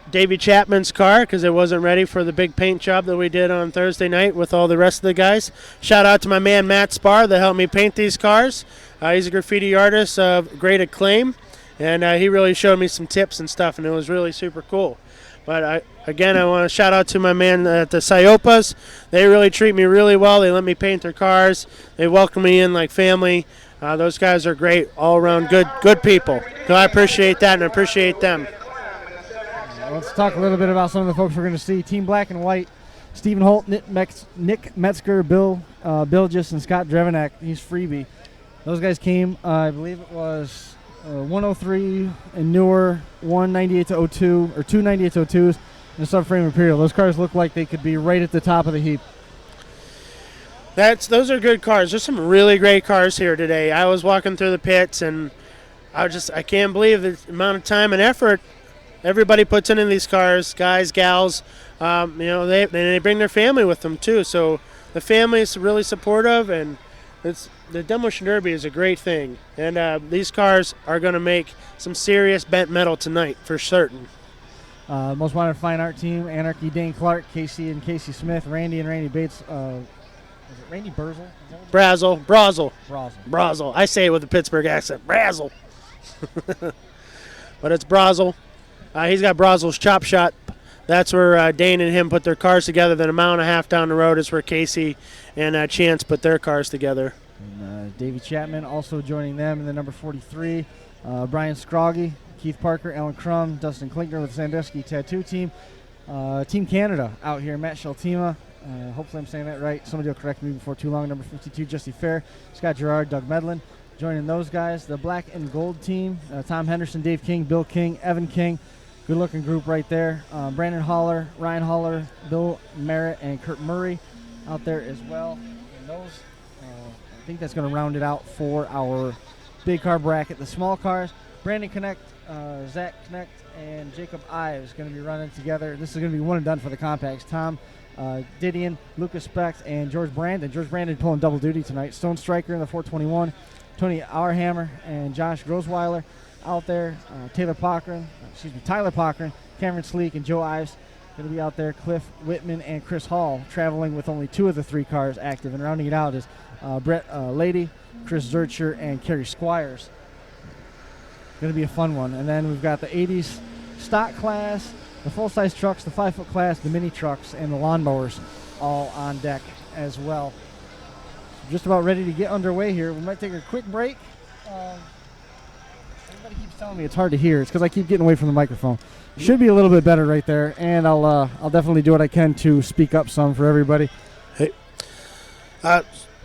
Davey Chapman's car because it wasn't ready for the big paint job that we did on Thursday night with all the rest of the guys. Shout out to my man Matt Spar that helped me paint these cars. He's a graffiti artist of great acclaim, and he really showed me some tips and stuff, and it was really super cool. But I want to shout out to my man at the Siopas. They really treat me really well. They let me paint their cars. They welcome me in like family. Those guys are great, all around good people. So I appreciate that and I appreciate them. let's talk a little bit about some of the folks we're going to see. Team Black and White, Stephen Holt, Nick Metzger, Bill Bilgis, and Scott Drevenak. He's freebie. Those guys came, I believe it was 103 and newer, 198 to 02, or 298 to 02s, and a subframe Imperial. Those cars look like they could be right at the top of the heap. Those are good cars. There's some really great cars here today. I was walking through the pits, and I can't believe the amount of time and effort everybody puts into these cars, guys, gals. They bring their family with them too. So the family is really supportive, and the Demolition Derby is a great thing. And these cars are going to make some serious bent metal tonight for certain. Most Wanted Fine Art Team, Anarchy, Dane Clark, Casey and Casey Smith, Randy and Randy Bates. Is it Randy Burzel? Brazel. I say it with a Pittsburgh accent. Brazel. But it's Brazel. He's got Brazel's Chop Shop. That's where Dane and him put their cars together. Then a mile and a half down the road is where Casey and Chance put their cars together. And Davey Chapman also joining them in the number 43. Brian Scroggy, Keith Parker, Alan Crum, Dustin Klinkner with the Sandusky Tattoo Team. Team Canada out here, Matt Sheltima. Hopefully I'm saying that right. Somebody will correct me before too long. Number 52, Jesse Fair, Scott Gerard, Doug Medlin. Joining those guys, the Black and Gold Team, Tom Henderson, Dave King, Bill King, Evan King. Good-looking group right there. Brandon Holler, Ryan Holler, Bill Merritt, and Kurt Murray out there as well. And those, I think that's going to round it out for our big car bracket. The small cars, Brandon Connect, Zach Connect, and Jacob Ives going to be running together. This is going to be one and done for the compacts. Tom Didion, Lucas Specht, and George Brandon. George Brandon pulling double duty tonight. Stone Striker in the 421. Tony Auerhammer and Josh Grosweiler out there. Tyler Pochran, Cameron Sleek, and Joe Ives going to be out there. Cliff Whitman and Chris Hall traveling with only 2 of the 3 cars active. And rounding it out is Brett Lady, Chris Zurcher, and Kerry Squires. Going to be a fun one. And then we've got the 80s stock class, the full-size trucks, the 5-foot class, the mini trucks, and the lawnmowers all on deck as well. Just about ready to get underway here. We might take a quick break. Everybody keeps telling me it's hard to hear. It's because I keep getting away from the microphone. Should be a little bit better right there, and I'll definitely do what I can to speak up some for everybody. Hey.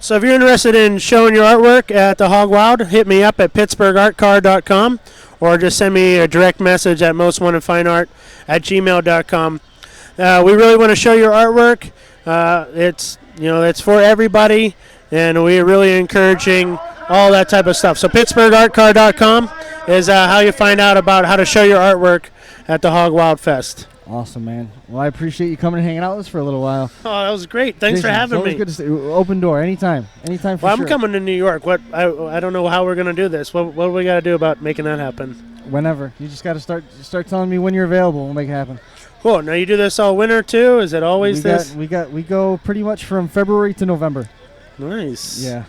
So if you're interested in showing your artwork at the Hog Wild, hit me up at pittsburghartcar.com or just send me a direct message at mostwantedfineart@gmail.com. We really want to show your artwork. It's for everybody, and we're really encouraging all that type of stuff. So pittsburghartcar.com is how you find out about how to show your artwork at the Hog Wild Fest. Awesome, man. Well, I appreciate you coming and hanging out with us for a little while. Oh, that was great. Thanks for having me. Good to see you. Open door anytime for sure. I'm coming to New York. I don't know how we're going to do this. What do we got to do about making that happen? Whenever. You just got to start telling me when you're available. We'll make it happen. Cool. Now you do this all winter too? Is it always this? We go pretty much from February to November. Nice. Yeah.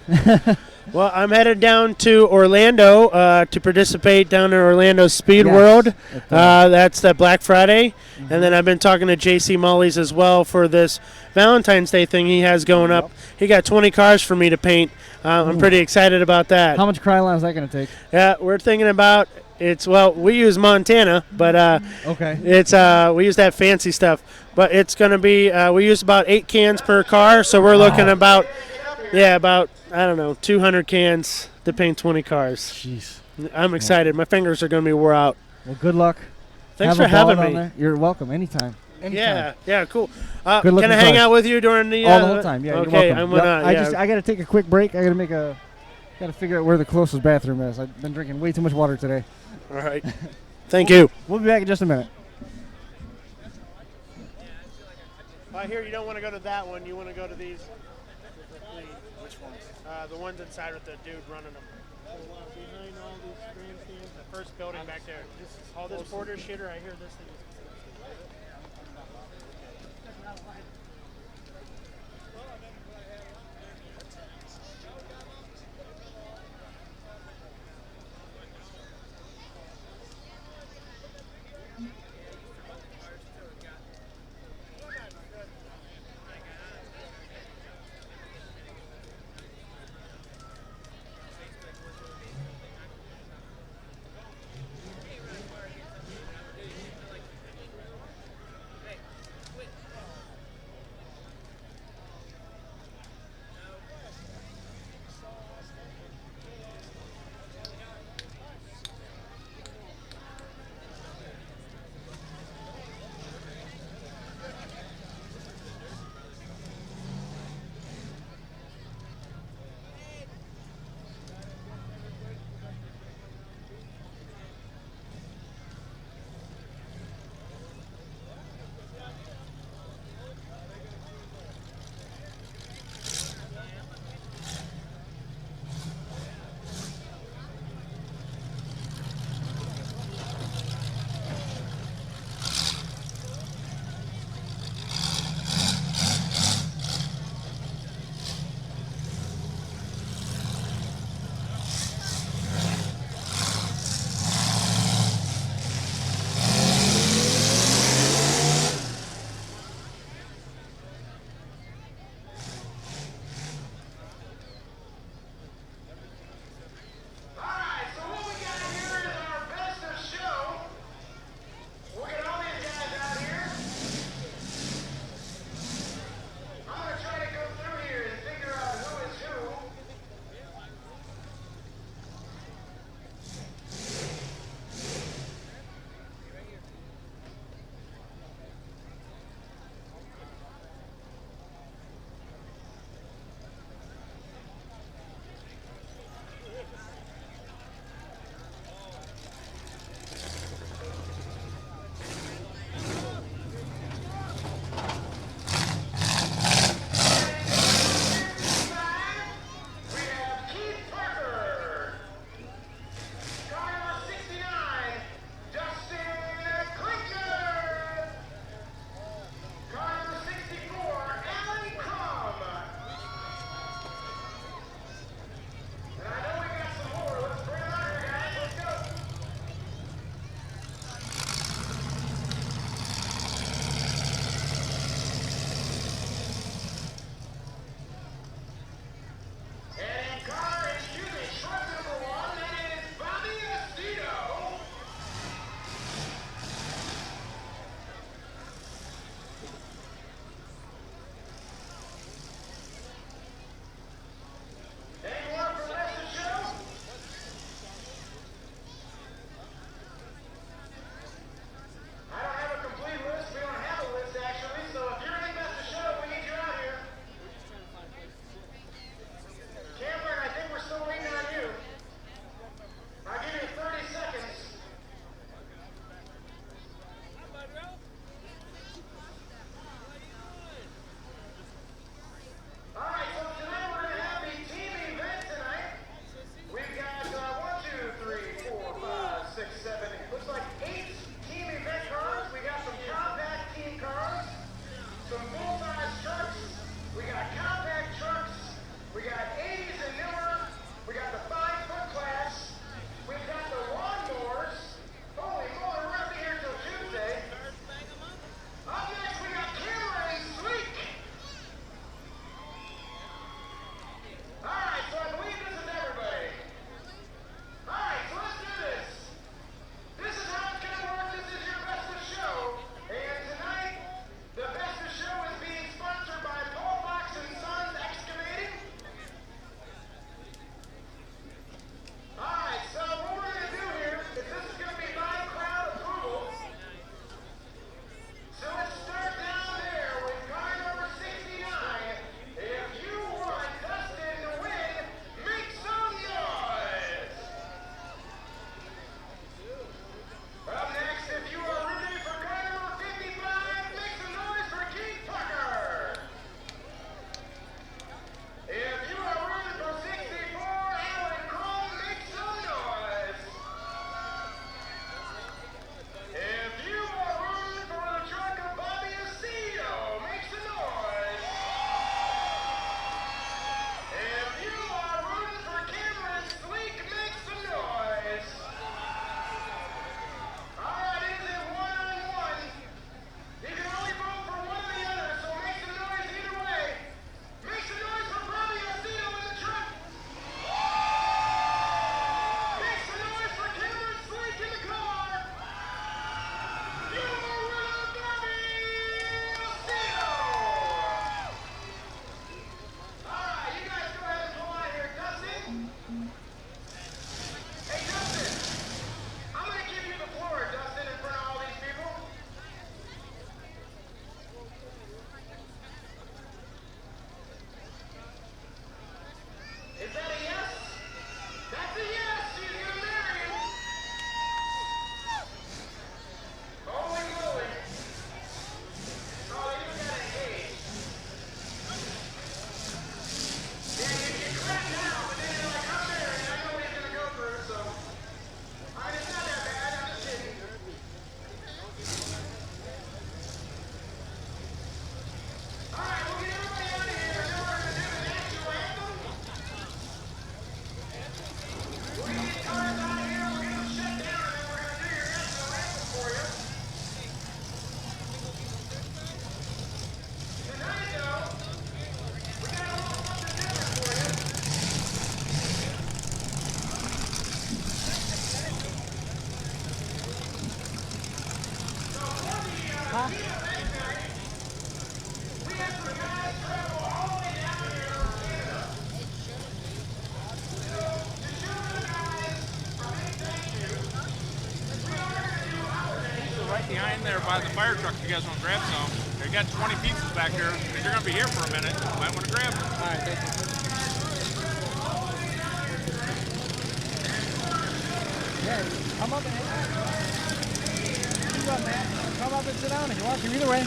Well, I'm headed down to Orlando to participate down in Orlando Speed World. That's that Black Friday. Mm-hmm. And then I've been talking to JC Mullies as well for this Valentine's Day thing he has going up. He got 20 cars for me to paint. I'm pretty excited about that. How much Krylon is that going to take? Yeah, we're thinking about we use Montana, but okay. We use that fancy stuff. But it's going to be we use about 8 cans per car, so we're looking about 200 cans to paint 20 cars. Jeez. I'm excited. My fingers are going to be wore out. Well, good luck. Thanks for having me. You're welcome. Anytime. Yeah, cool. Can I hang out with you during the all the whole time? Yeah, okay, you're welcome. I got to take a quick break. I got to figure out where the closest bathroom is. I've been drinking way too much water today. All right. Thank you. We'll be back in just a minute. I hear you don't want to go to that one. You want to go to these. Which ones? The ones inside with the dude running them. Behind all these grandstands, the first building back there. All this border shitter, I hear this thing is. Right behind there by the fire truck, if you guys want to grab some. They got 20 pizzas back there. They're going to be here for a minute. You might want to grab them. All right, thank you. Yeah, come up and you up, man. Come up and sit down if you want to. Either way.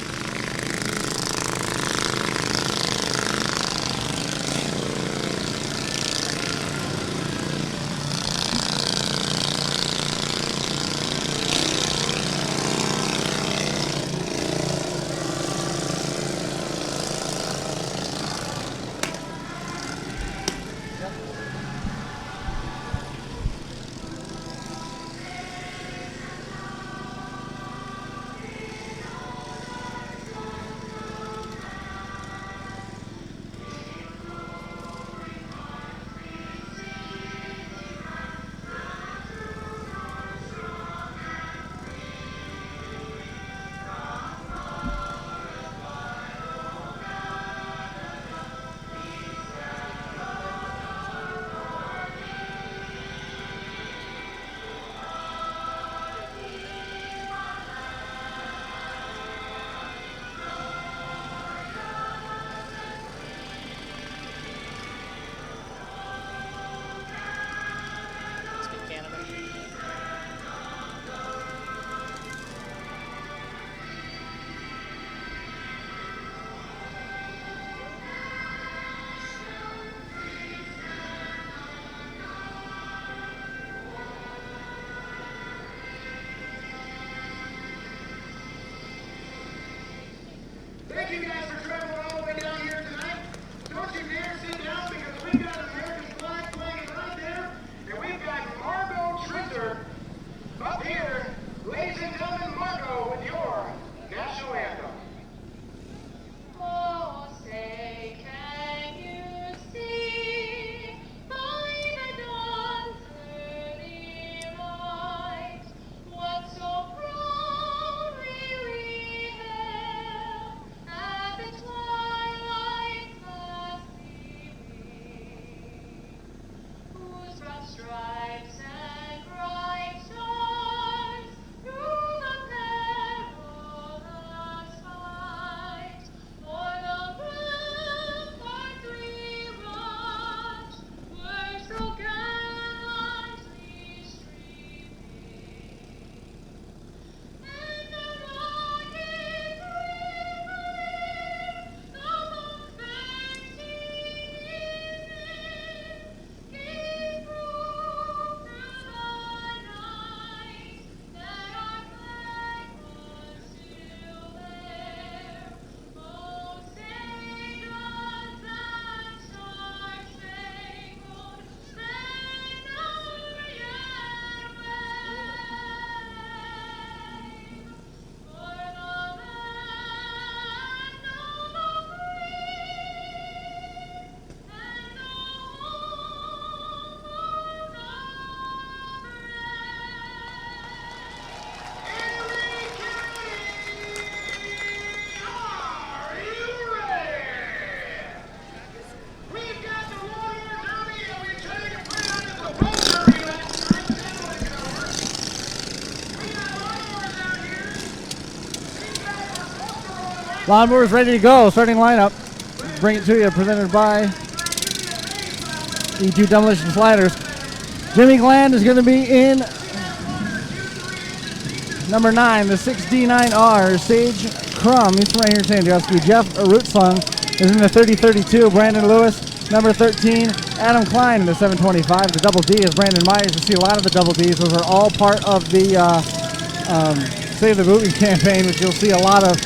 Thank you guys for traveling all the way down here tonight. Don't you dare sit down because we've got an American flag flying right there. And we've got Margot Trisser up here. Ladies and gentlemen, Margot with your national anthem. Oh, say, can you see by the dawn's early light what so proudly we hailed at the twilight's last gleaming, whose rough stripes and bright stars through the perilous fight for the ramparts we rushed were so gallantly streaming, and the rocket river, the most vexing evening, gave proof through the night that our flag was still there. Oh, say does that star-spangled banner yet wave for the land of the free and the home of the Erie County! Are you ready? We've got the Warriors Army and we're trying to put on the poster last night. That's what it's over. We got lawnmowers out here. These guys are supposed to roll away. Lawnmower's ready to go. Starting lineup. Bring it to you. Presented by E2 Demolition Sliders. Jimmy Gland is going to be in number 9, the 6D9R, Sage Crum. He's from right here in Sandusky. Jeff Rootsung is in the 3032. Brandon Lewis, number 13. Adam Klein in the 725. The double D is Brandon Myers. You see a lot of the double Ds. Those are all part of the Save the Bootleg campaign, which you'll see a lot of.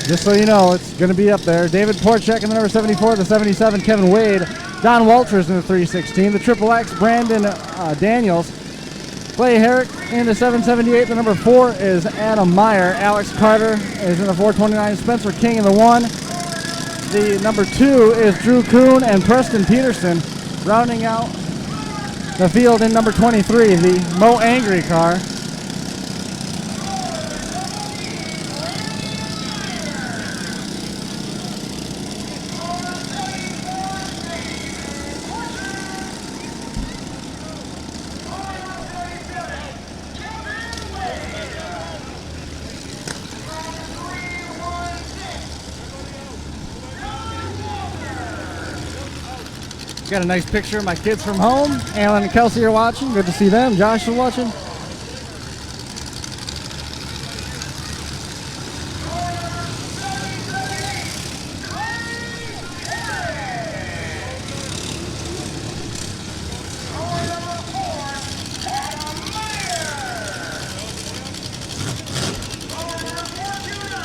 Just so you know, it's going to be up there. David Porchek in the number 74, the 77. Kevin Wade. Don Walters in the 316. The Triple X, Brandon Daniels. Clay Herrick in the 778. The number 4 is Adam Meyer. Alex Carter is in the 429. Spencer King in the 1. The number 2 is Drew Kuhn and Preston Peterson. Rounding out the field in number 23, the Mo Angry car. Got a nice picture of my kids from home. Alan and Kelsey are watching. Good to see them. Josh is watching.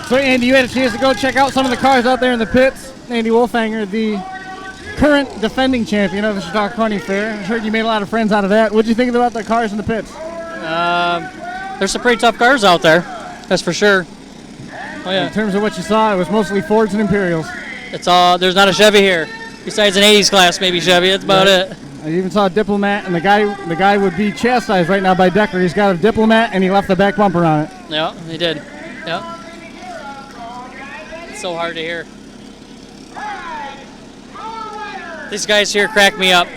So Andy, you had a chance to go check out some of the cars out there in the pits. Andy Wolfhanger, the current defending champion of the Chautauqua County Fair. I heard you made a lot of friends out of that. What did you think about the cars in the pits? There's some pretty tough cars out there, that's for sure. Oh yeah. In terms of what you saw, it was mostly Fords and Imperials. It's all. There's not a Chevy here, besides an '80s class, maybe Chevy. That's about it. I even saw a Diplomat, and the guy would be chastised right now by Decker. He's got a Diplomat, and he left the back bumper on it. Yeah, he did. Yeah. It's so hard to hear. These guys here crack me up.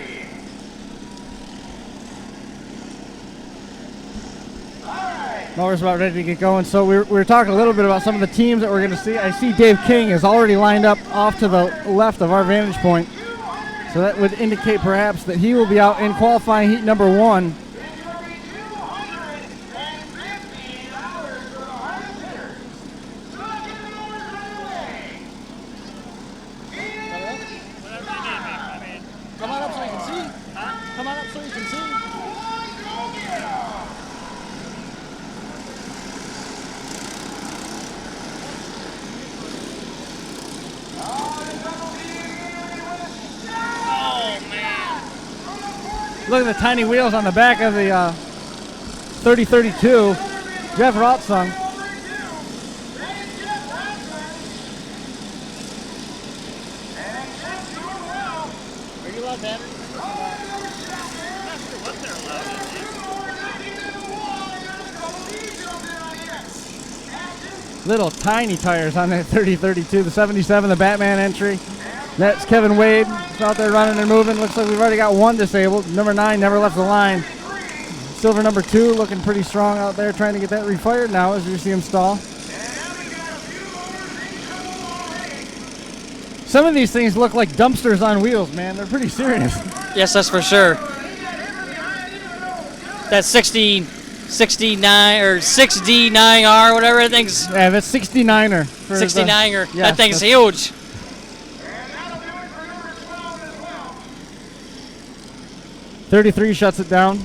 Mower's about ready to get going. So we were talking a little bit about some of the teams that we're going to see. I see Dave King is already lined up off to the left of our vantage point. So that would indicate perhaps that he will be out in qualifying heat number 1. Come on up so you can see. Come on up so you can see. Look at the tiny wheels on the back of the 3032. Jeff Rotsung. Are you allowed batteries? Little tiny tires on that 3032. The 77, the Batman entry. That's Kevin Wade. He's out there running and moving. Looks like we've already got one disabled. Number 9 never left the line. Silver number 2 looking pretty strong out there, trying to get that refired now as you see him stall. Some of these things look like dumpsters on wheels, man. They're pretty serious. Yes, that's for sure. That 69 or 6D9R, whatever that thing's. Yeah, that's 69er. 69er. Yeah, that thing's huge. .33 shuts it down.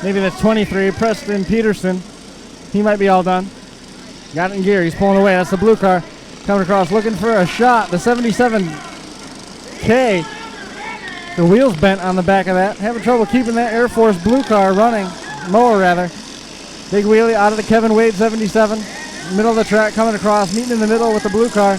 Maybe that's 23. Preston Peterson. He might be all done. Got it in gear. He's pulling away. That's the blue car coming across, looking for a shot. The 77K. The wheels bent on the back of that. Having trouble keeping that Air Force blue car running. Mower, rather. Big wheelie out of the Kevin Wade 77. Middle of the track coming across, meeting in the middle with the blue car.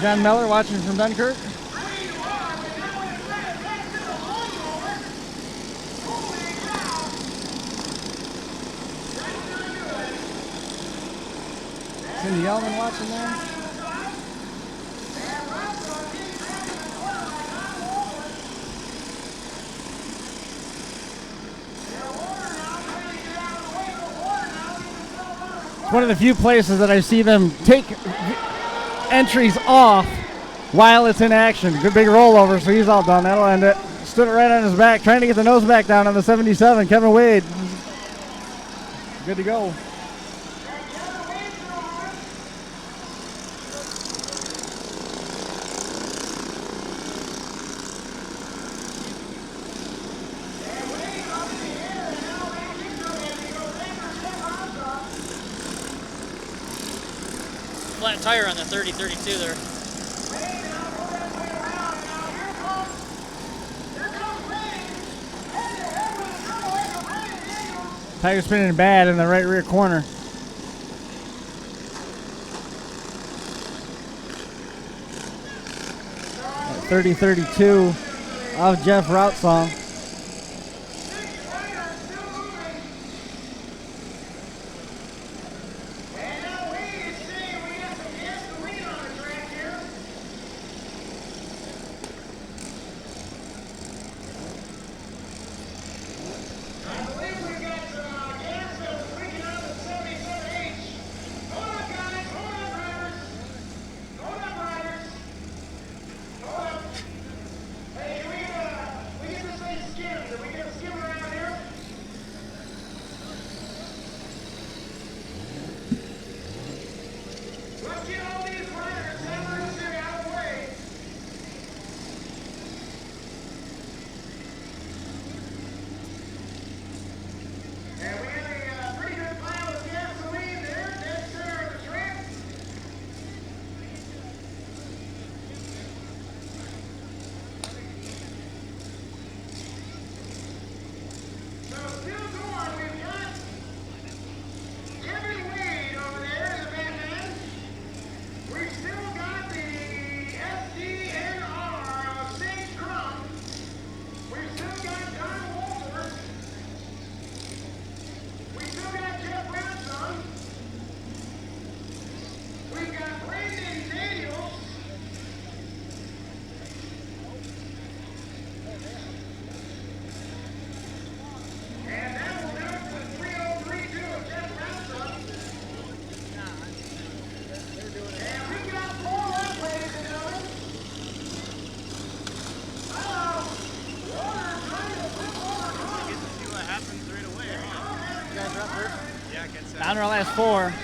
John Meller watching from Dunkirk. Cindy Yellman watching there. It's one of the few places that I see them take entries off while it's in action. Good big rollover, so he's all done. That'll end it. Stood it right on his back, trying to get the nose back down on the 77. Kevin Wade. Good to go. flat tire on the 30-32 there. Tire spinning bad in the right rear corner. At 30-32 of Jeff Route song. Down to our last four.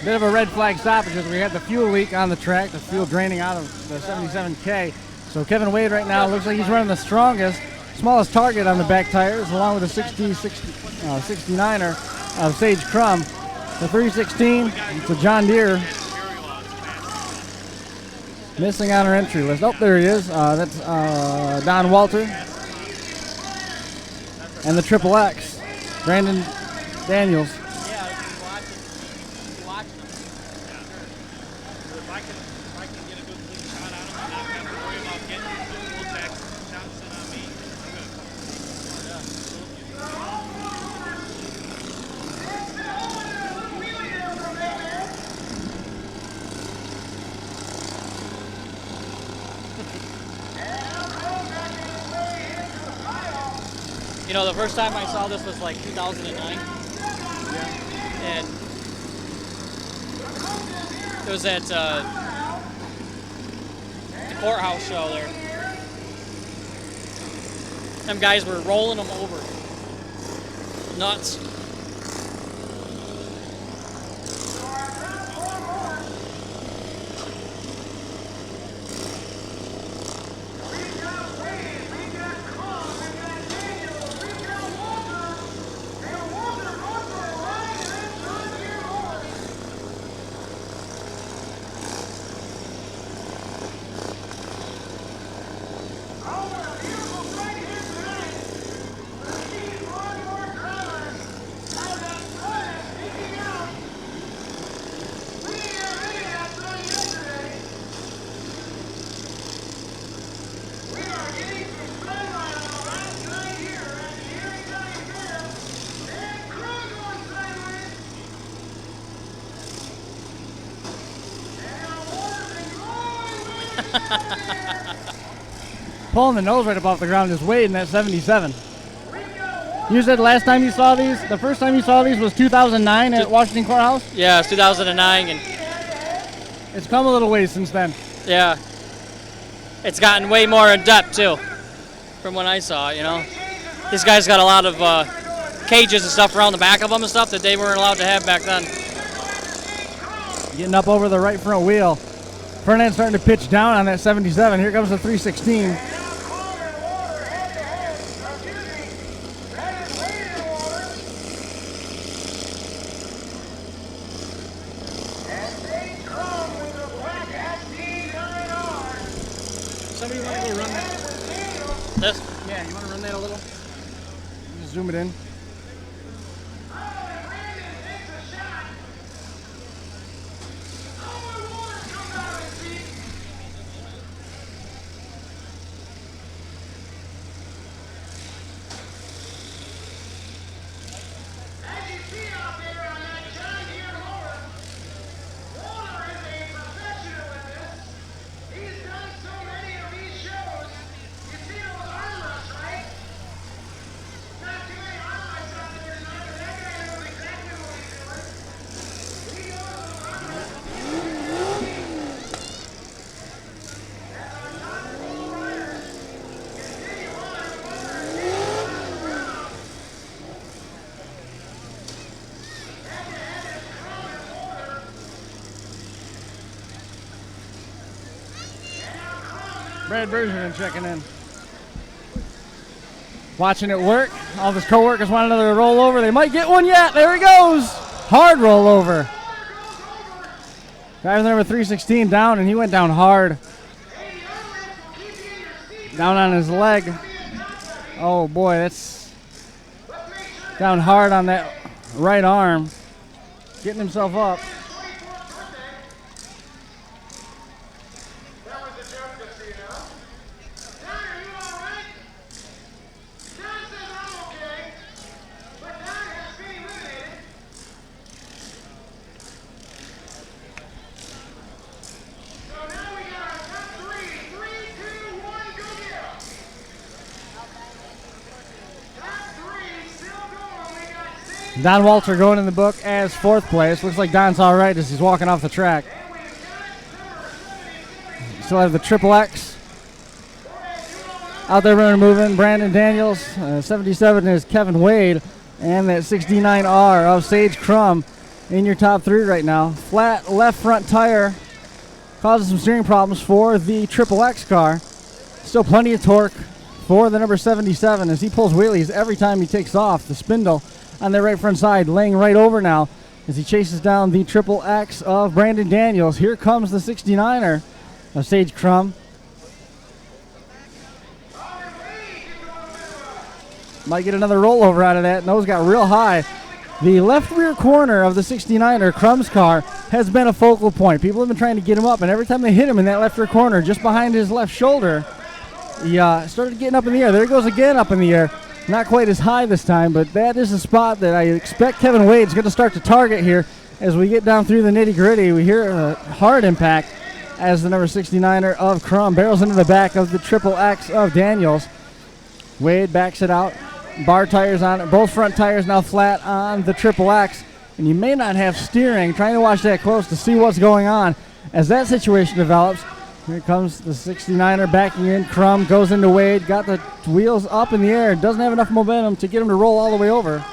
Bit of a red flag stoppage because we had the fuel leak on the track, the fuel draining out of the 77K. So Kevin Wade right now looks like he's running the smallest target on the back tires, along with the 69er of Sage Crum. The 316, it's a John Deere. Missing on our entry list. Oh, there he is. That's Don Walter. And the Triple X, Brandon Daniels. You know, the first time I saw this was like 2009. And it was at the courthouse show there. Them guys were rolling them over. Nuts. Pulling the nose right above the ground is Wade in that 77. You said last time you saw these, the first time you saw these was 2009 at Washington Courthouse? Yeah, it's 2009, and it's come a little ways since then. Yeah, it's gotten way more in depth too, from when I saw it. You know, these guys got a lot of cages and stuff around the back of them and stuff that they weren't allowed to have back then. Getting up over the right front wheel. Fernand's starting to pitch down on that 77. Here comes the 316. This? Yeah, you want to run that a little? Just zoom it in. Brad Bergman checking in. Watching it work. All of his co-workers want another rollover. They might get one yet. There he goes. Hard rollover. Driver number 316 down, and he went down hard. Down on his leg. Oh boy, that's down hard on that right arm. Getting himself up. Don Walter going in the book as 4th place. Looks like Don's all right as he's walking off the track. Still have the Triple X out there running, moving. Brandon Daniels, 77 is Kevin Wade, and that 69R of Sage Crum in your top 3 right now. Flat left front tire causes some steering problems for the Triple X car. Still plenty of torque for the number 77 as he pulls wheelies every time he takes off. The spindle on their right front side, laying right over now as he chases down the Triple X of Brandon Daniels. Here comes the 69er of Sage Crum. Might get another rollover out of that. Nose got real high. The left rear corner of the 69er, Crum's car, has been a focal point. People have been trying to get him up, and every time they hit him in that left rear corner, just behind his left shoulder, he started getting up in the air. There he goes again, up in the air. Not quite as high this time, but that is a spot that I expect Kevin Wade's going to start to target here as we get down through the nitty-gritty. We hear a hard impact as the number 69er of Crum barrels into the back of the Triple X of Daniels. Wade backs it out. Bar tires on it. Both front tires now flat on the Triple X, and you may not have steering. Trying to watch that close to see what's going on as that situation develops. Here comes the 69er backing in. Crum goes into Wade, got the wheels up in the air, doesn't have enough momentum to get him to roll all the way over.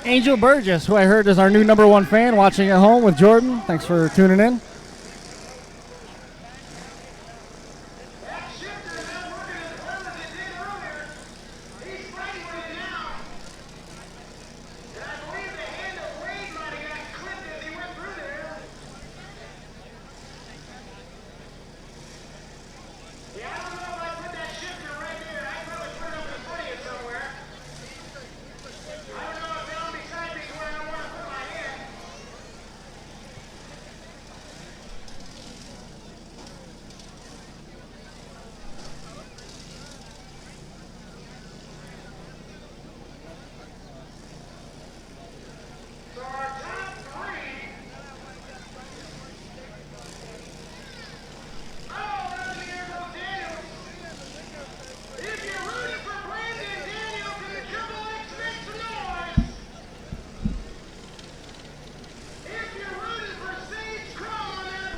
Angel Burgess, who I heard is our new number 1 fan, watching at home with Jordan. Thanks for tuning in.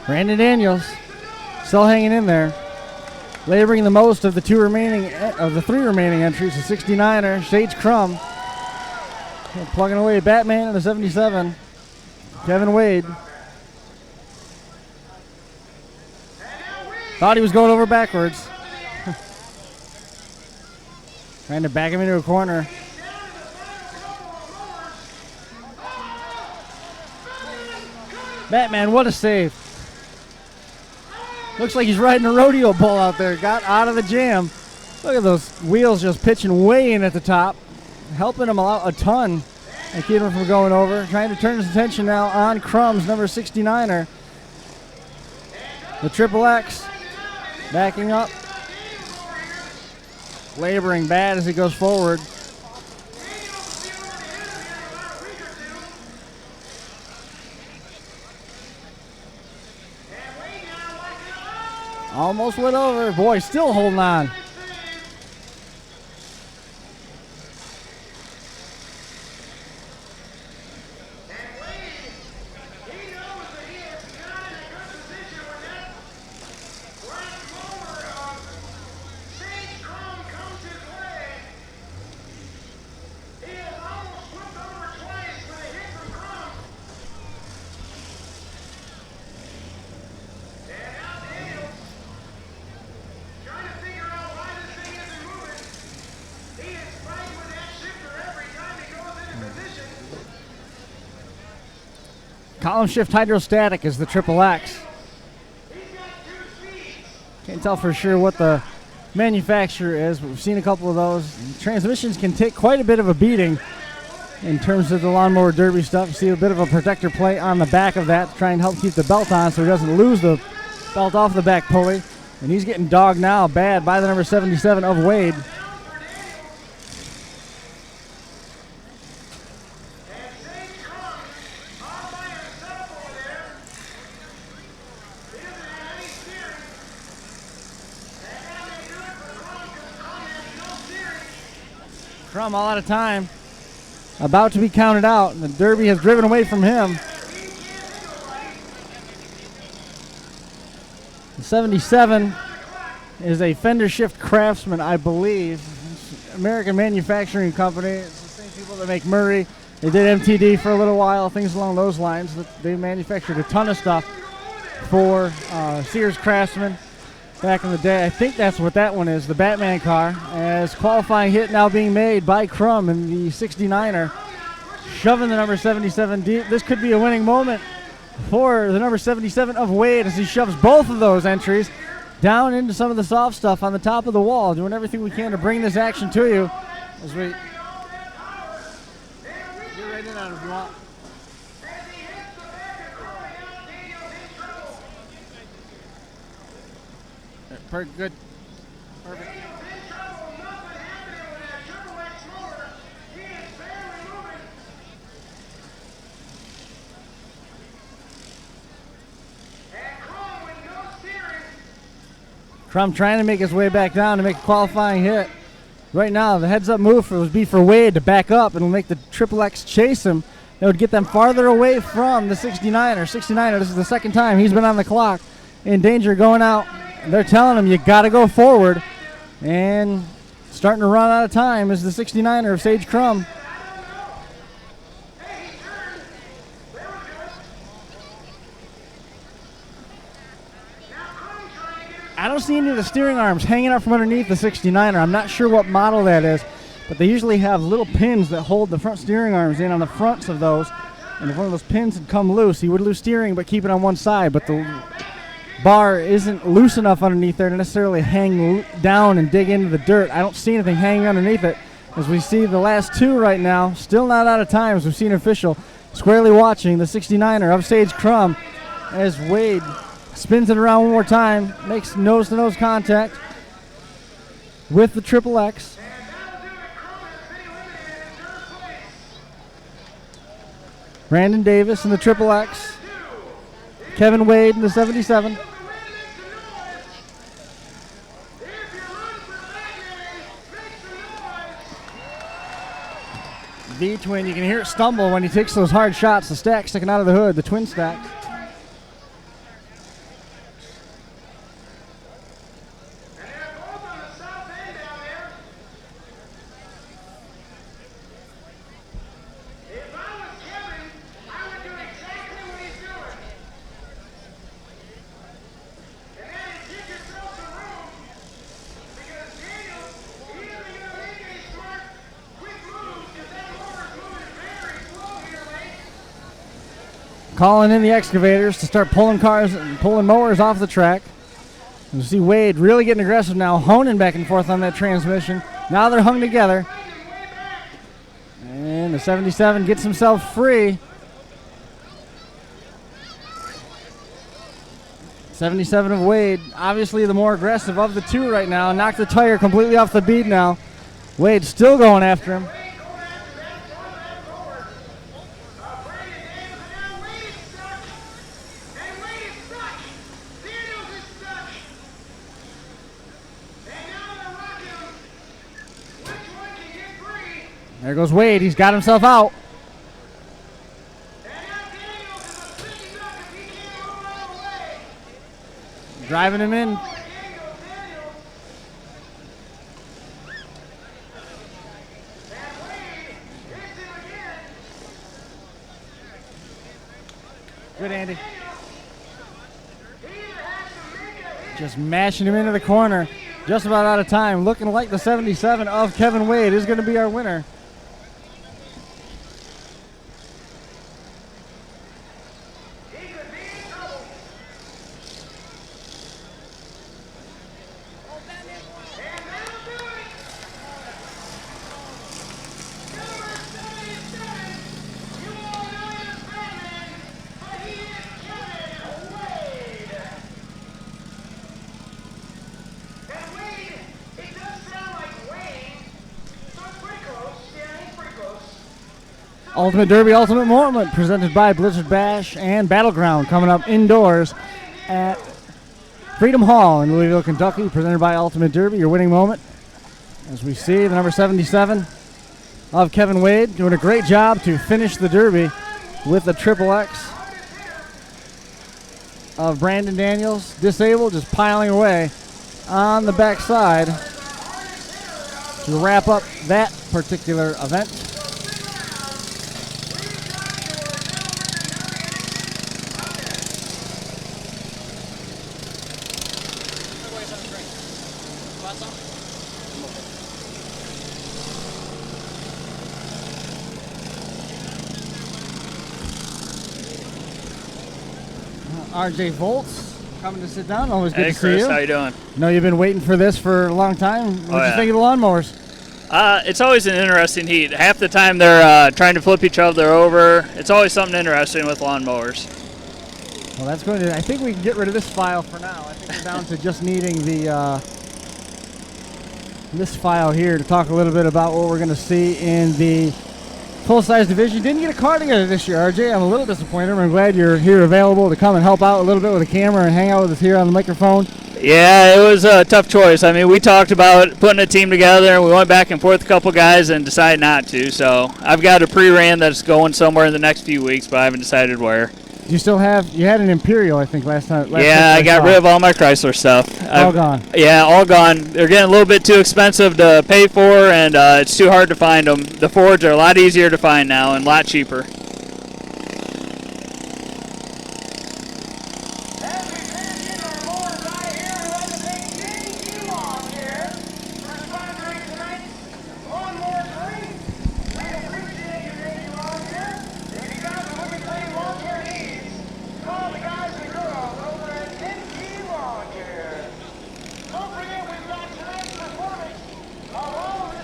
Brandon Daniels still hanging in there, laboring the most of the 3 remaining entries. The 69er, Sage Crum, plugging away Batman and the 77, Kevin Wade. Thought he was going over backwards. Trying to back him into a corner. Batman, what a save. Looks like he's riding a rodeo bull out there. Got out of the jam. Look at those wheels just pitching way in at the top. Helping him out a ton and keeping him from going over. Trying to turn his attention now on Crumb's number 69er. The Triple X backing up. Laboring bad as he goes forward. Almost went over. Boy, still holding on. Column shift hydrostatic is the Triple X. Can't tell for sure what the manufacturer is, but we've seen a couple of those. Transmissions can take quite a bit of a beating in terms of the lawnmower derby stuff. You see a bit of a protector plate on the back of that to try and help keep the belt on so he doesn't lose the belt off the back pulley. And he's getting dogged now bad by the number 77 of Wade. Crum all out of time. About to be counted out. The derby has driven away from him. The 77 is a fender shift Craftsman, I believe. It's an American manufacturing company. It's the same people that make Murray. They did MTD for a little while, things along those lines. They manufactured a ton of stuff for Sears Craftsman back in the day. I think that's what that one is, the Batman car. As qualifying hit now being made by Crum in the 69er, shoving the number 77 deep. This could be a winning moment for the number 77 of Wade as he shoves both of those entries down into some of the soft stuff on the top of the wall, doing everything we can to bring this action to you as we get right in on it if you want. Pretty good. Perfect. Crum trying to make his way back down to make a qualifying hit. Right now, the heads-up move would be for Wade to back up and make the Triple X chase him. That would get them farther away from the 69er. 69er, this is the second time he's been on the clock. In danger going out. They're telling him you got to go forward. And starting to run out of time is the 69er of Sage Crum. I don't see any of the steering arms hanging out from underneath the 69er. I'm not sure what model that is, but they usually have little pins that hold the front steering arms in on the fronts of those. And if one of those pins had come loose, he would lose steering but keep it on one side. But the bar isn't loose enough underneath there to necessarily hang down and dig into the dirt. I don't see anything hanging underneath it. As we see the last two right now, still not out of time as we've seen an official squarely watching the 69er of Sage Crum as Wade spins it around one more time, makes nose-to-nose contact with the Triple X. Brandon Davis in the Triple X. Kevin Wade in the 77. V-twin, you can hear it stumble when he takes those hard shots. The stack sticking out of the hood, the twin stack. calling in the excavators to start pulling cars and pulling mowers off the track. You see Wade really getting aggressive now, honing back and forth on that transmission. Now they're hung together. And the 77 gets himself free. 77 of Wade, obviously the more aggressive of the two right now. Knocked the tire completely off the bead now. Wade still going after him. There goes Wade. He's got himself out. Driving him in. Good, Andy. Just mashing him into the corner. Just about out of time. Looking like the 77 of Kevin Wade is going to be our winner. Ultimate Derby, Ultimate Moment, presented by Blizzard Bash and Battleground, coming up indoors at Freedom Hall in Louisville, Kentucky, presented by Ultimate Derby, your winning moment. As we see, the number 77 of Kevin Wade doing a great job to finish the Derby with the Triple X of Brandon Daniels, disabled, just piling away on the backside to wrap up that particular event. RJ Volts coming to sit down. Always good to see Chris, you. how you doing? Know you've been waiting for this for a long time. What do you think of the lawnmowers? It's always an interesting heat. Half the time they're trying to flip each other over. It's always something interesting with lawnmowers. Well, that's going to. I think we can get rid of this file for now. I think we're down to just needing the this file here to talk a little bit about what we're going to see in the full-size division. Didn't get a car together this year, RJ. I'm a little disappointed. I'm glad you're here available to come and help out a little bit with the camera and hang out with us here on the microphone. Yeah, it was a tough choice. I mean, we talked about putting a team together, and we went back and forth a couple guys and decided not to. So I've got a pre-ran that's going somewhere in the next few weeks, but I haven't decided where. You still have, you had an Imperial, I think, last time. Yeah, I got rid of all my Chrysler stuff. All gone. Yeah, all gone. They're getting a little bit too expensive to pay for, and it's too hard to find them. The Fords are a lot easier to find now and a lot cheaper.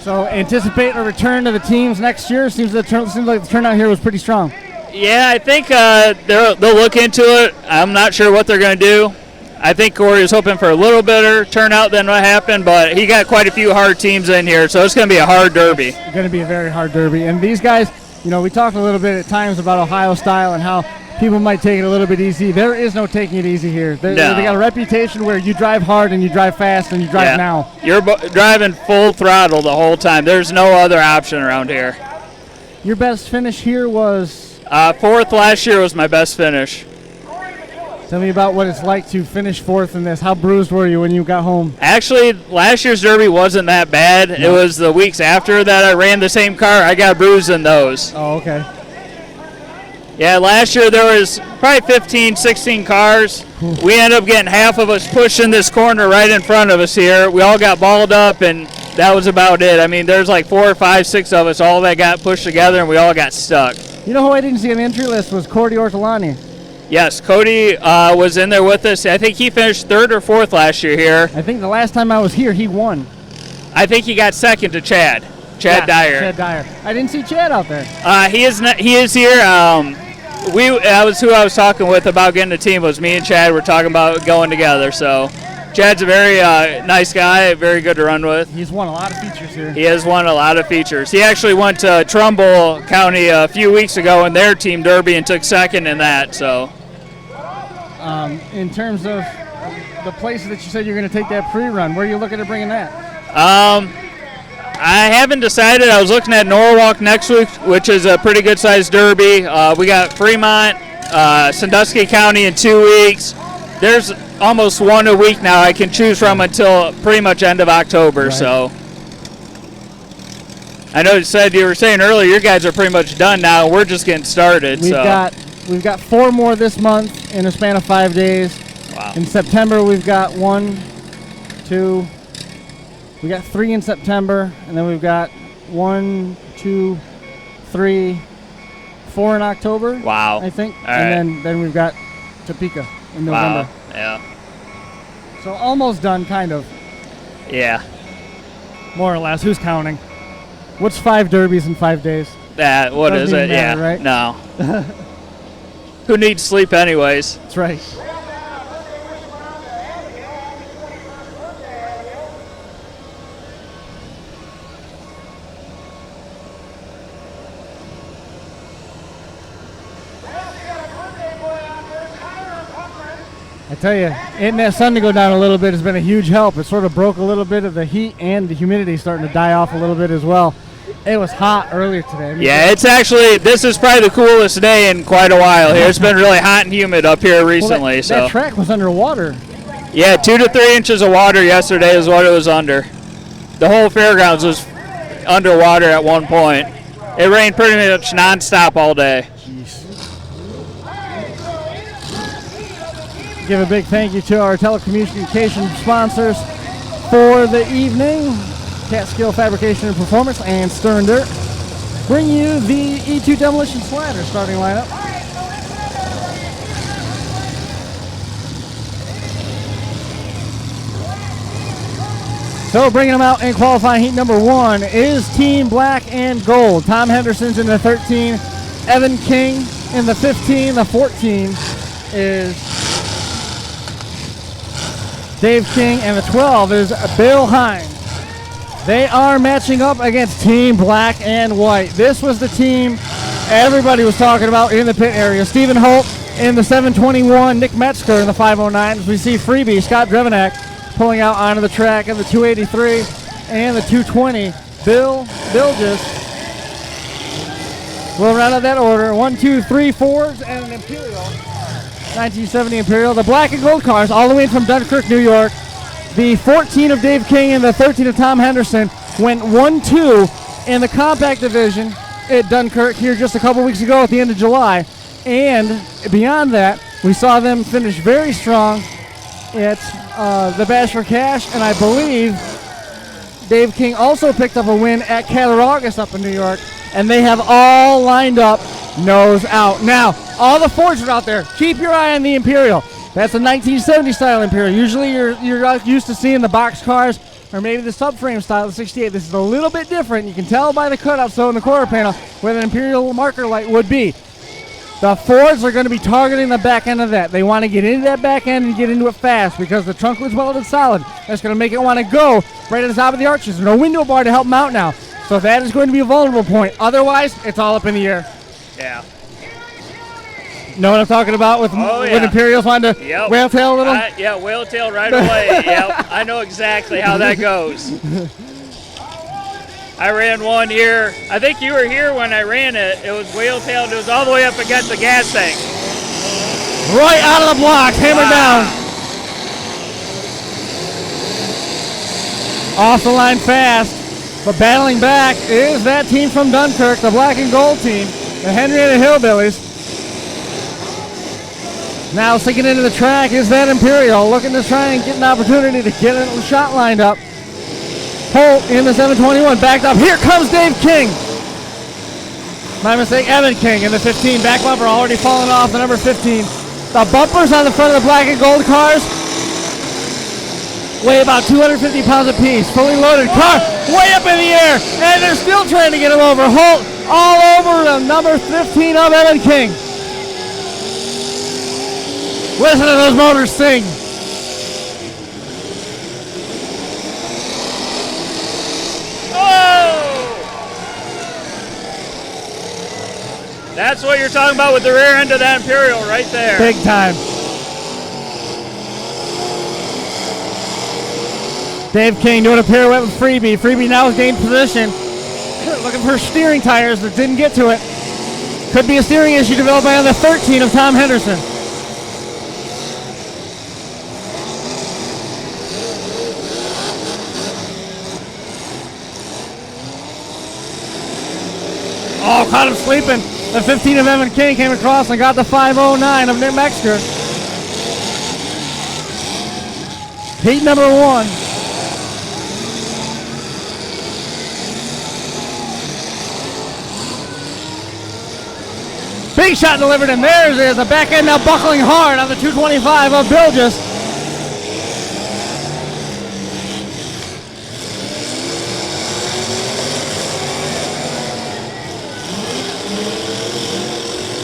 So anticipate a return to the teams next year. Seems like the turnout here was pretty strong. Yeah, I think they'll look into it. I'm not sure what they're going to do. I think Corey was hoping for a little better turnout than what happened, but he got quite a few hard teams in here, so it's going to be a hard derby. It's going to be a very hard derby. And these guys, you know, we talked a little bit at times about Ohio style and how people might take it a little bit easy. There is no taking it easy here. They got a reputation where you drive hard and you drive fast and you drive now. You're driving full throttle the whole time. There's no other option around here. Your best finish here was? Fourth last year was my best finish. Tell me about what it's like to finish fourth in this. How bruised were you when you got home? Actually, last year's derby wasn't that bad. No. It was the weeks after that I ran the same car. I got bruised in those. Oh, okay. Yeah, last year there was probably 15, 16 cars. We ended up getting half of us pushed in this corner right in front of us here. We all got balled up, and that was about it. I mean, there's like 4 or 5, 6 of us all that got pushed together, and we all got stuck. You know who I didn't see on the entry list was Cordy Ortolani. Yes, Cody was in there with us. I think he finished 3rd or 4th last year here. I think the last time I was here, he won. I think he got 2nd to Chad Dyer. Chad Dyer. I didn't see Chad out there. He is here. That was who I was talking with about getting a team. Was me and Chad were talking about going together. So Chad's a very nice guy, very good to run with. He's won a lot of features here. He has won a lot of features. He actually went to Trumbull County a few weeks ago in their team derby and took 2nd in that. So, in terms of the places that you said you're going to take that pre-run, where are you looking at bringing that? I haven't decided. I was looking at Norwalk next week, which is a pretty good-sized derby. We got Fremont, Sandusky County in 2 weeks. There's almost one a week now I can choose from until pretty much end of October. Right. So I know you were saying earlier your guys are pretty much done now. We're just getting started. We've got 4 more this month in a span of 5 days. Wow. In September we've got 1, 2. We got 3 in September, and then we've got 1, 2, 3, 4 in October. Wow. I think. All right. And then we've got Topeka in November. Wow. Yeah. So almost done, kind of. Yeah. More or less. Who's counting? What's 5 derbies in 5 days? What Doesn't is it? matter, Yeah. right? No. Who needs sleep anyways? That's right. I tell you, getting that sun to go down a little bit has been a huge help. It sort of broke a little bit of the heat, and the humidity starting to die off a little bit as well. It was hot earlier today. I mean, yeah, this is probably the coolest day in quite a while here. It's been really hot and humid up here recently. Well, that track was underwater. Yeah, 2 to 3 inches of water yesterday is what it was under. The whole fairgrounds was underwater at one point. It rained pretty much nonstop all day. Give a big thank you to our telecommunication sponsors for the evening. Catskill Fabrication and Performance and Stern Dirt. Bring you the E2 Demolition Slider starting lineup. So bringing them out in qualifying heat number 1 is Team Black and Gold. Tom Henderson's in the 13, Evan King in the 15. The 14 is Dave King, and the 12 is Bill Hines. They are matching up against Team Black and White. This was the team everybody was talking about in the pit area. Stephen Holt in the 721, Nick Metzger in the 509. As we see Freebie, Scott Drevenak pulling out onto the track in the 283 and the 220. Bill just will round out that order. 1, 2, 3 Fords and an Imperial. 1970 Imperial. The black and gold cars all the way in from Dunkirk, New York. The 14 of Dave King and the 13 of Tom Henderson went 1-2 in the compact division at Dunkirk here just a couple weeks ago at the end of July. And beyond that, we saw them finish very strong at the Bash for Cash, and I believe Dave King also picked up a win at Cattaraugus up in New York, and they have all lined up nose out. Now, all the Fords are out there. Keep your eye on the Imperial. That's a 1970 style Imperial. Usually you're used to seeing the box cars or maybe the subframe style of 68. This is a little bit different. You can tell by the cutouts though in the quarter panel where the Imperial marker light would be. The Fords are going to be targeting the back end of that. They want to get into that back end and get into it fast because the trunk was welded solid. That's going to make it want to go right at the top of the arches. There's no window bar to help them out now. So that is going to be a vulnerable point. Otherwise, it's all up in the air. Yeah. Know what I'm talking about with when Imperials wanted to whale tail a little? Yeah, whale tail right away. Yep, I know exactly how that goes. I ran one here. I think you were here when I ran it. It was whale tailed. It was all the way up against the gas tank. Right out of the blocks, hammered down. Off the line fast, but battling back is that team from Dunkirk, the black and gold team, the Henrietta Hillbillies. Now sinking into the track is that Imperial, looking to try and get an opportunity to get a shot lined up. Holt in the 721, backed up. Here comes Dave King. My mistake. Evan King in the 15. Back bumper already falling off the number 15. The bumpers on the front of the black and gold cars weigh about 250 pounds apiece. Fully loaded car way up in the air, and they're still trying to get him over. Holt all over the number 15 of Evan King. Listen to those motors sing. That's what you're talking about with the rear end of that Imperial right there. Big time. Dave King doing a pirouette with Freebie. Freebie now has gained position. Looking for steering tires that didn't get to it. Could be a steering issue developed by the 13 of Tom Henderson. Oh, caught him sleeping. The 15 of Evan King came across and got the 509 of Nick Metzger. Heat number 1. Big shot delivered, and there's it. The back end now buckling hard on the 225 of Bilges.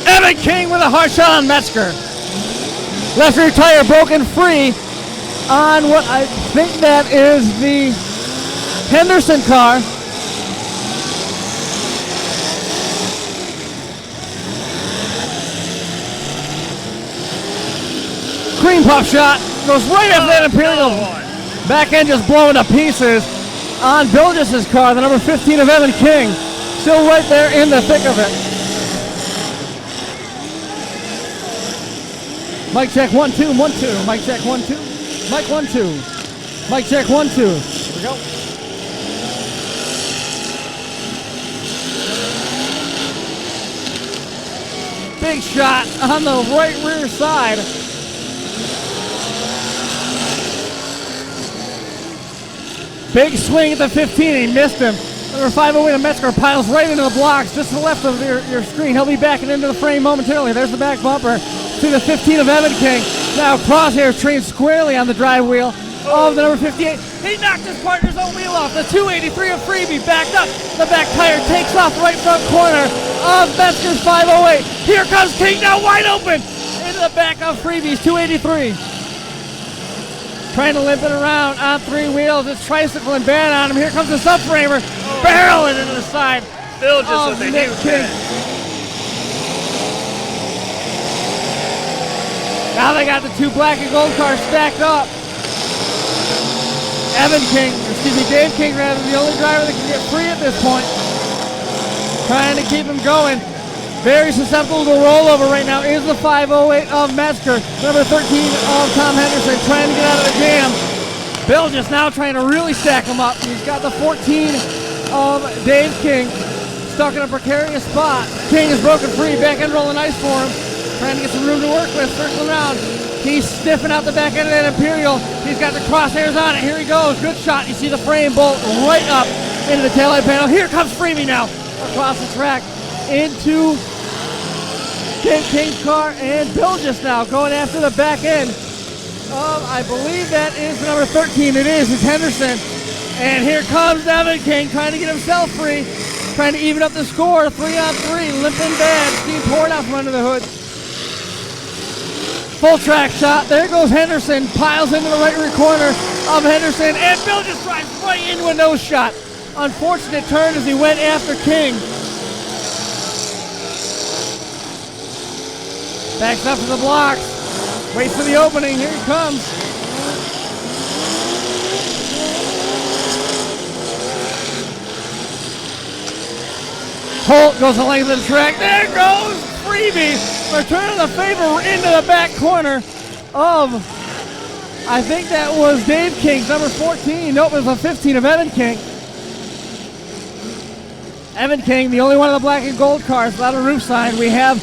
Evan King with a hard shot on Metzger. Left rear tire broken free on what I think that is the Henderson car. Cream puff shot goes right after that Imperial. Back end just blowing to pieces on Bilges' car, the number 15 of Evan King. Still right there in the thick of it. Mic check 1 2 1 2. Mic check 1 2. Mic 1 2. Mic check 1 2. Here we go. Big shot on the right rear side. Big swing at the 15, and he missed him. Number 508 of Metzger piles right into the blocks just to the left of your screen. He'll be backing into the frame momentarily. There's the back bumper to the 15 of Evan King. Now Crosshairs trained squarely on the drive wheel of the number 58. He knocked his partner's own wheel off. The 283 of Freebie backed up. The back tire takes off right front corner of Metzger's 508. Here comes King now wide open into the back of Freebie's 283. Trying to limp it around on 3 wheels. It's tricycle and bad on him. Here comes the subframer, barreling into the side. Bill just with a Nick huge King. hit. Now they got the 2 black and gold cars stacked up. Dave King rather, the only driver that can get free at this point. Trying to keep him going. Very susceptible to rollover right now is the 508 of Metzger. Number 13 of Tom Henderson trying to get out of the jam. Bill just now trying to really stack him up. He's got the 14 of Dave King stuck in a precarious spot. King is broken free. Back end rolling nice for him. Trying to get some room to work with. Circling around. He's stiffing out the back end of that Imperial. He's got the crosshairs on it. Here he goes. Good shot. You see the frame bolt right up into the taillight panel. Here comes Freebie now across the track into Dave King's car, and Bill just now going after the back end of, I believe that is the number 13. It is. It's Henderson. And here comes Evan King trying to get himself free, trying to even up the score. 3 on 3, limping bad. Steam pouring out from under the hood. Full track shot. There goes Henderson. Piles into the right rear corner of Henderson, and Bill just drives right into a nose shot. Unfortunate turn as he went after King. Backs up to the blocks. Waits for the opening. Here he comes. Holt goes the length of the track. There goes Freebie. Returning the favor into the back corner of, I think that was Dave King's number 14. Nope, it was a 15 of Evan King. Evan King, the only one of the black and gold cars without a roof sign. We have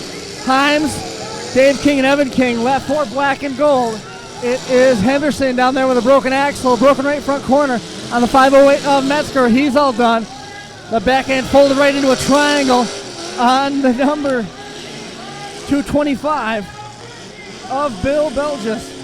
Himes, Dave King, and Evan King left for black and gold. It is Henderson down there with a broken axle, broken right front corner on the 508 of Metzger. He's all done. The back end folded right into a triangle on the number 225 of Bill Belgis.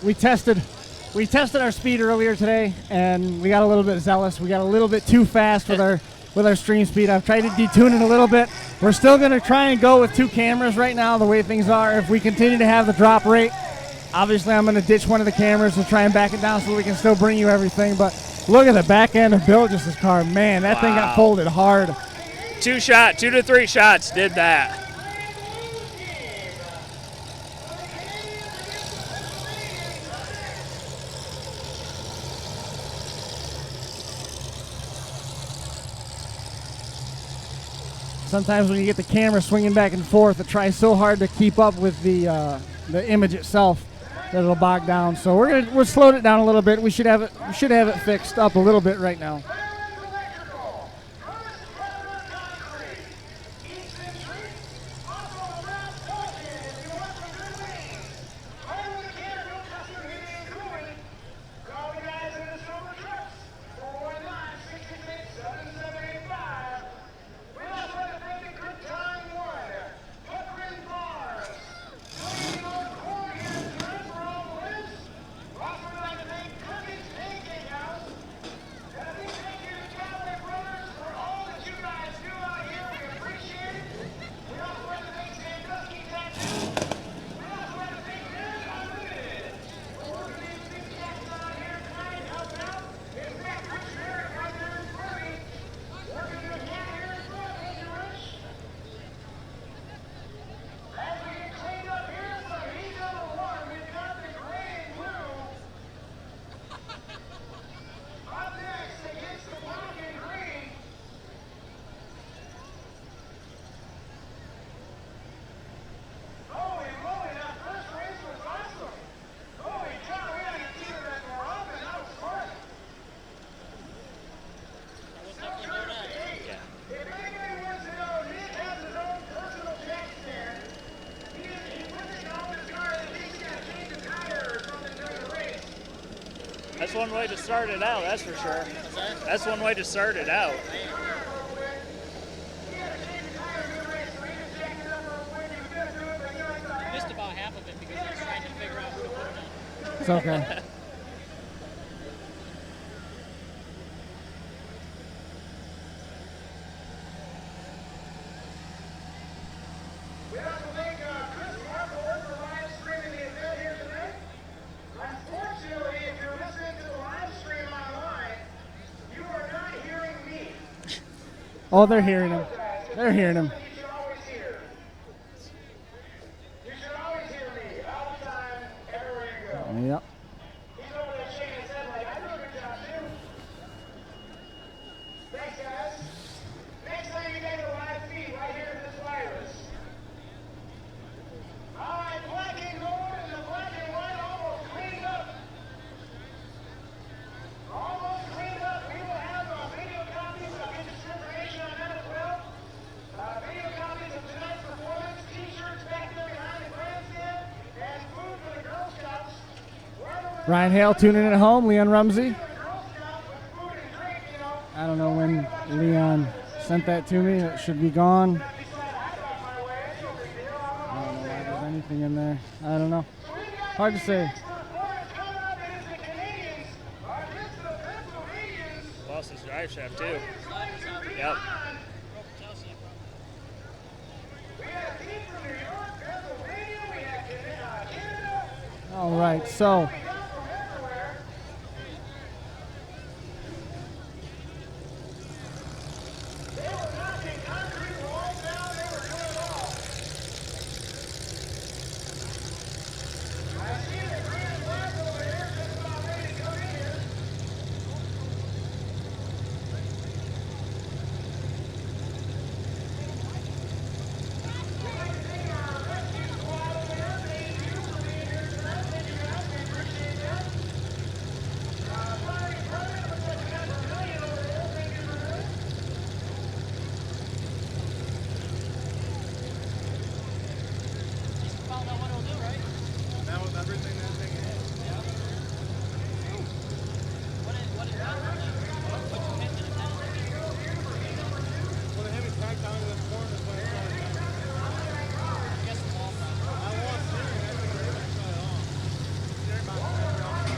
We tested our speed earlier today, and we got a little bit zealous. We got a little bit too fast with our stream speed. I've tried to detune it a little bit. We're still going to try and go with 2 cameras right now, the way things are. If we continue to have the drop rate, obviously I'm going to ditch one of the cameras and try and back it down so we can still bring you everything. But look at the back end of Bill Just' car. Man, that thing got folded hard. 2 to 3 shots did that. Sometimes when you get the camera swinging back and forth, it tries so hard to keep up with the image itself that it'll bog down. So we'll slow it down a little bit. We should have it fixed up a little bit right now. That's one way to start it out, that's for sure. That's one way to start it out. Missed about half of it because I was trying to figure out who to put it on. It's okay. We have to thank Chris Marble for live streaming the event here tonight. Unfortunately, if you're listening to the live stream online, you are not hearing me. Oh, they're hearing him. They're hearing him. You should always hear. You should always hear me all the time, everywhere you go. Yep. He's over there shaking his head like, I do a good job too. Thanks, guys. Next time you get a live feed right here in this virus. All right, black and gold and the black and white almost cleaned up. Almost cleaned up. We will have video copies. I'll get you some information on that as well. Video copies of tonight's performance, t-shirts back there behind the grandstand, and food for the Girl Scouts. Ryan Hale tuning in at home. Leon Rumsey. Girl Scouts with food and drink, you know. I don't know when Leon sent that to me. It should be gone. I don't know why there's anything in there. I don't know. Hard to say. Boston's Drive Shaft, too. Yep. All right, so Found out what it'll do, right? That was everything that thing had. What it got? What you hit in the Well, the heavy pack down to the corn is when it's going down. I guess the ball problem. I was seeing it. I think it was really long. They're about to come around.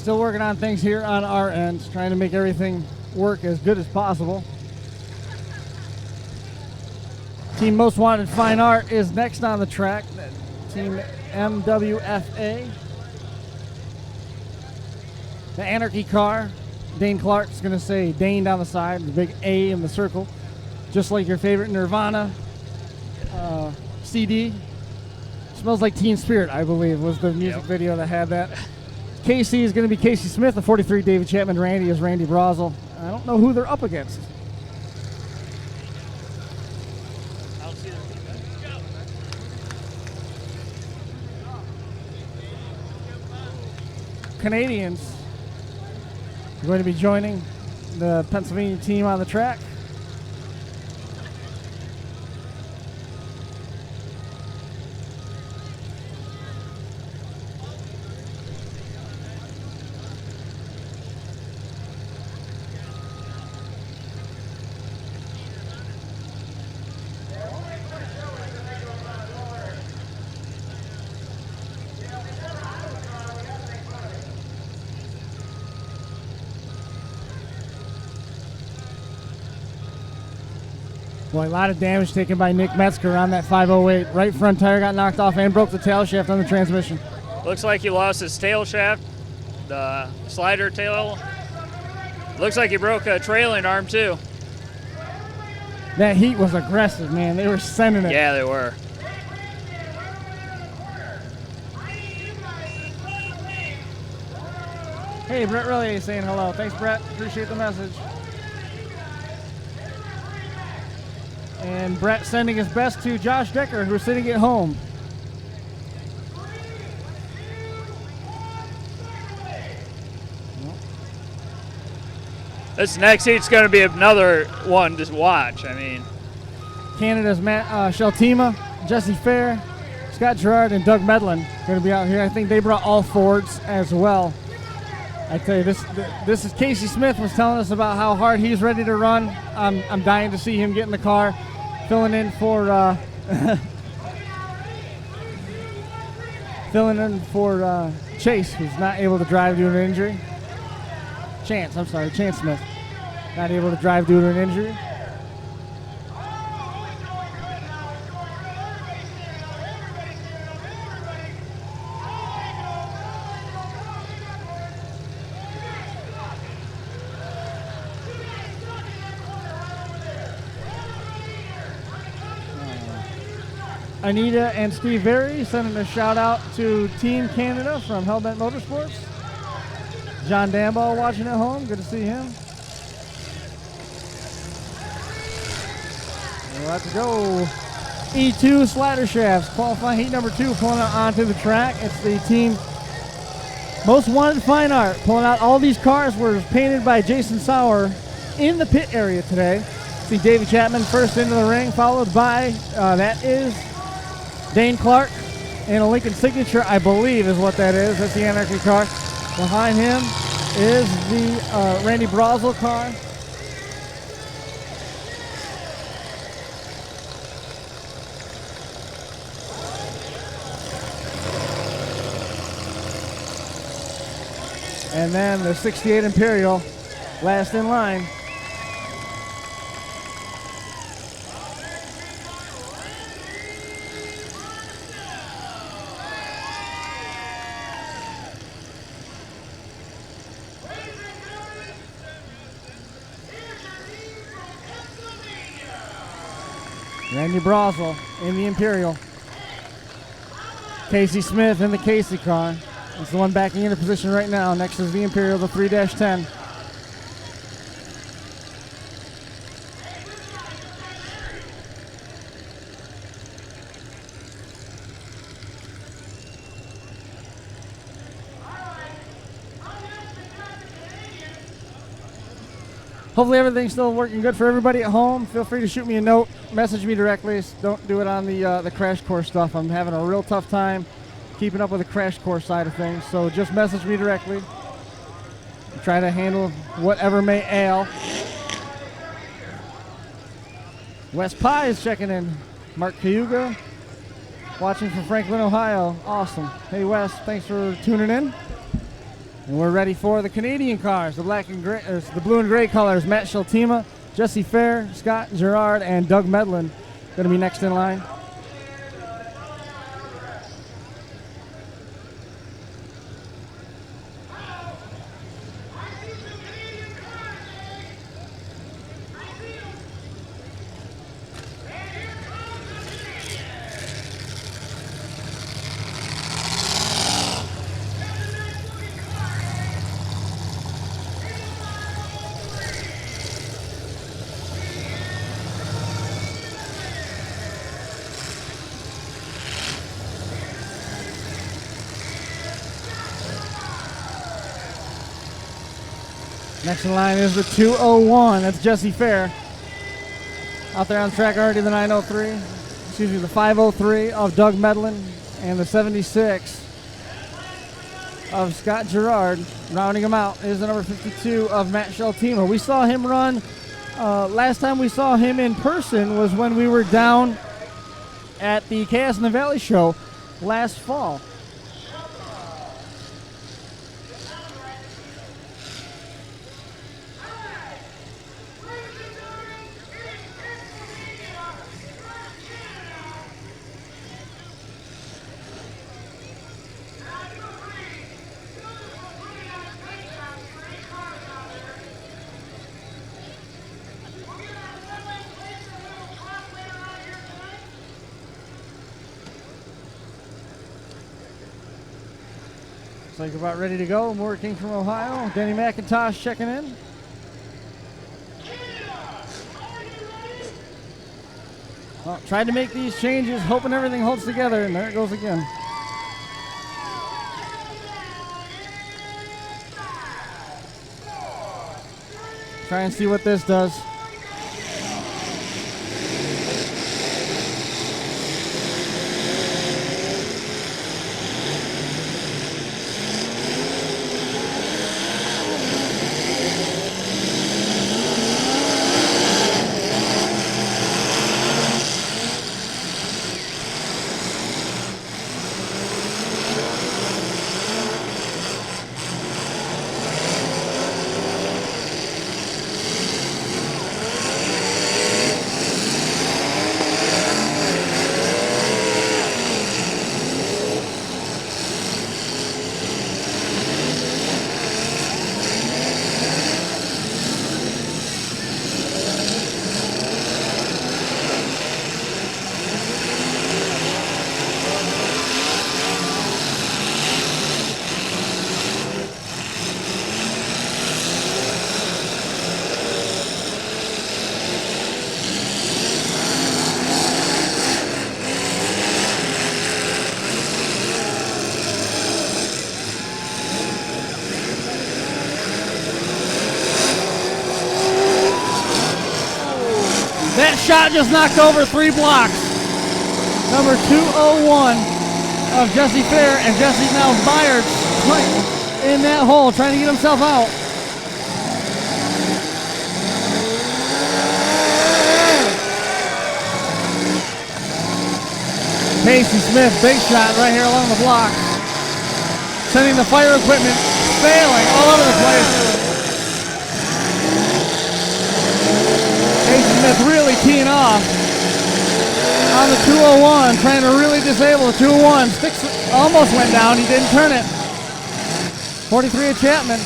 still working on things here on our end, trying to make everything work as good as possible. Team Most Wanted Fine Art is next on the track. Team MWFA. The Anarchy car. Dane Clark's going to say Dane down the side, the big A in the circle. Just like your favorite Nirvana CD. Smells like Teen Spirit, I believe, was the music video that had that. Casey is going to be Casey Smith. The 43 David Chapman. Randy is Randy Brazel. I don't know who they're up against. Canadians are going to be joining the Pennsylvania team on the track. Boy, a lot of damage taken by Nick Metzger on that 508. Right front tire got knocked off and broke the tail shaft on the transmission. Looks like he lost his tail shaft, the slider tail. Looks like he broke a trailing arm too. That heat was aggressive, man. They were sending it. Yeah, they were. Hey, Brett Relly saying hello. Thanks, Brett. Appreciate the message. And Brett sending his best to Josh Decker, who's sitting at home. This next heat's going to be another one to watch. I mean, Canada's Matt Sheltima, Jesse Fair, Scott Gerard, and Doug Medlin going to be out here. I think they brought all Fords as well. I tell you, this is Casey Smith was telling us about how hard he's ready to run. I'm dying to see him get in the car, filling in for Chase, who's not able to drive due to an injury. Chance Smith, not able to drive due to an injury. Anita and Steve Very sending a shout out to Team Canada from Hellbent Motorsports. John Damball watching at home. Good to see him. Let's go. E2 slider shafts. Qualifying heat number 2 pulling out onto the track. It's the team Most Wanted Fine Art. Pulling out all these cars were painted by Jason Sauer in the pit area today. See Davey Chapman first into the ring, followed by, that is Dane Clark and a Lincoln Signature, I believe is what that is. That's the Anarchy car. Behind him is the Randy Brazel car. And then the 68 Imperial, last in line. Randy Brazel in the Imperial. Casey Smith in the Casey car. It's the one backing into position right now. Next is the Imperial, the 3-10. Hopefully everything's still working good for everybody at home. Feel free to shoot me a note, message me directly. Don't do it on the crash course stuff. I'm having a real tough time keeping up with the crash course side of things. So just message me directly. Try to handle whatever may ail. Wes Pye is checking in. Mark Cayuga watching from Franklin, Ohio. Awesome. Hey Wes, thanks for tuning in. And we're ready for the Canadian cars, the black and gray, the blue and gray colors. Matt Sheltima, Jesse Fair, Scott Gerard, and Doug Medlin going to be next in line. Next in line is the 201. That's Jesse Fair. Out there on track already, the 903. Excuse me, the 503 of Doug Medlin and the 76 of Scott Gerard. Rounding him out is the number 52 of Matt Sheltima. We saw him run. Last time we saw him in person was when we were down at the Chaos in the Valley show last fall. Looks like about ready to go. More King from Ohio. Danny McIntosh checking in. Well, tried to make these changes, hoping everything holds together, and there it goes again. Try and see what this does. That shot just knocked over 3 blocks. Number 201 of Jesse Fair, and Jesse now mired in that hole, trying to get himself out. Casey Smith, big shot right here along the block. Sending the fire equipment failing all over the place. Casey Smith really teeing off on the 201, trying to really disable the 201. Sticks almost went down, he didn't turn it. 43 of Chapman.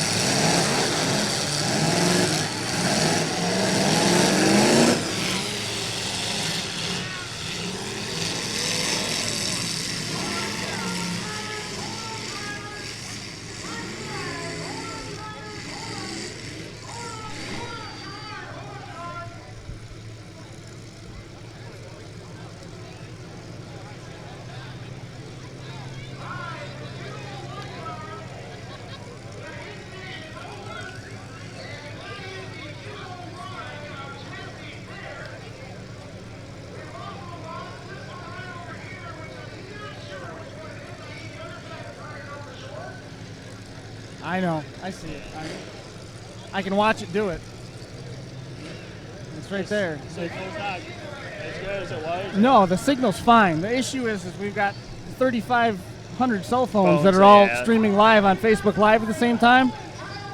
I know. I see it. I can watch it do it. It's right there. Signal's not as good as it was? No, the signal's fine. The issue is we've got 3,500 cell phones that are all streaming live on Facebook Live at the same time.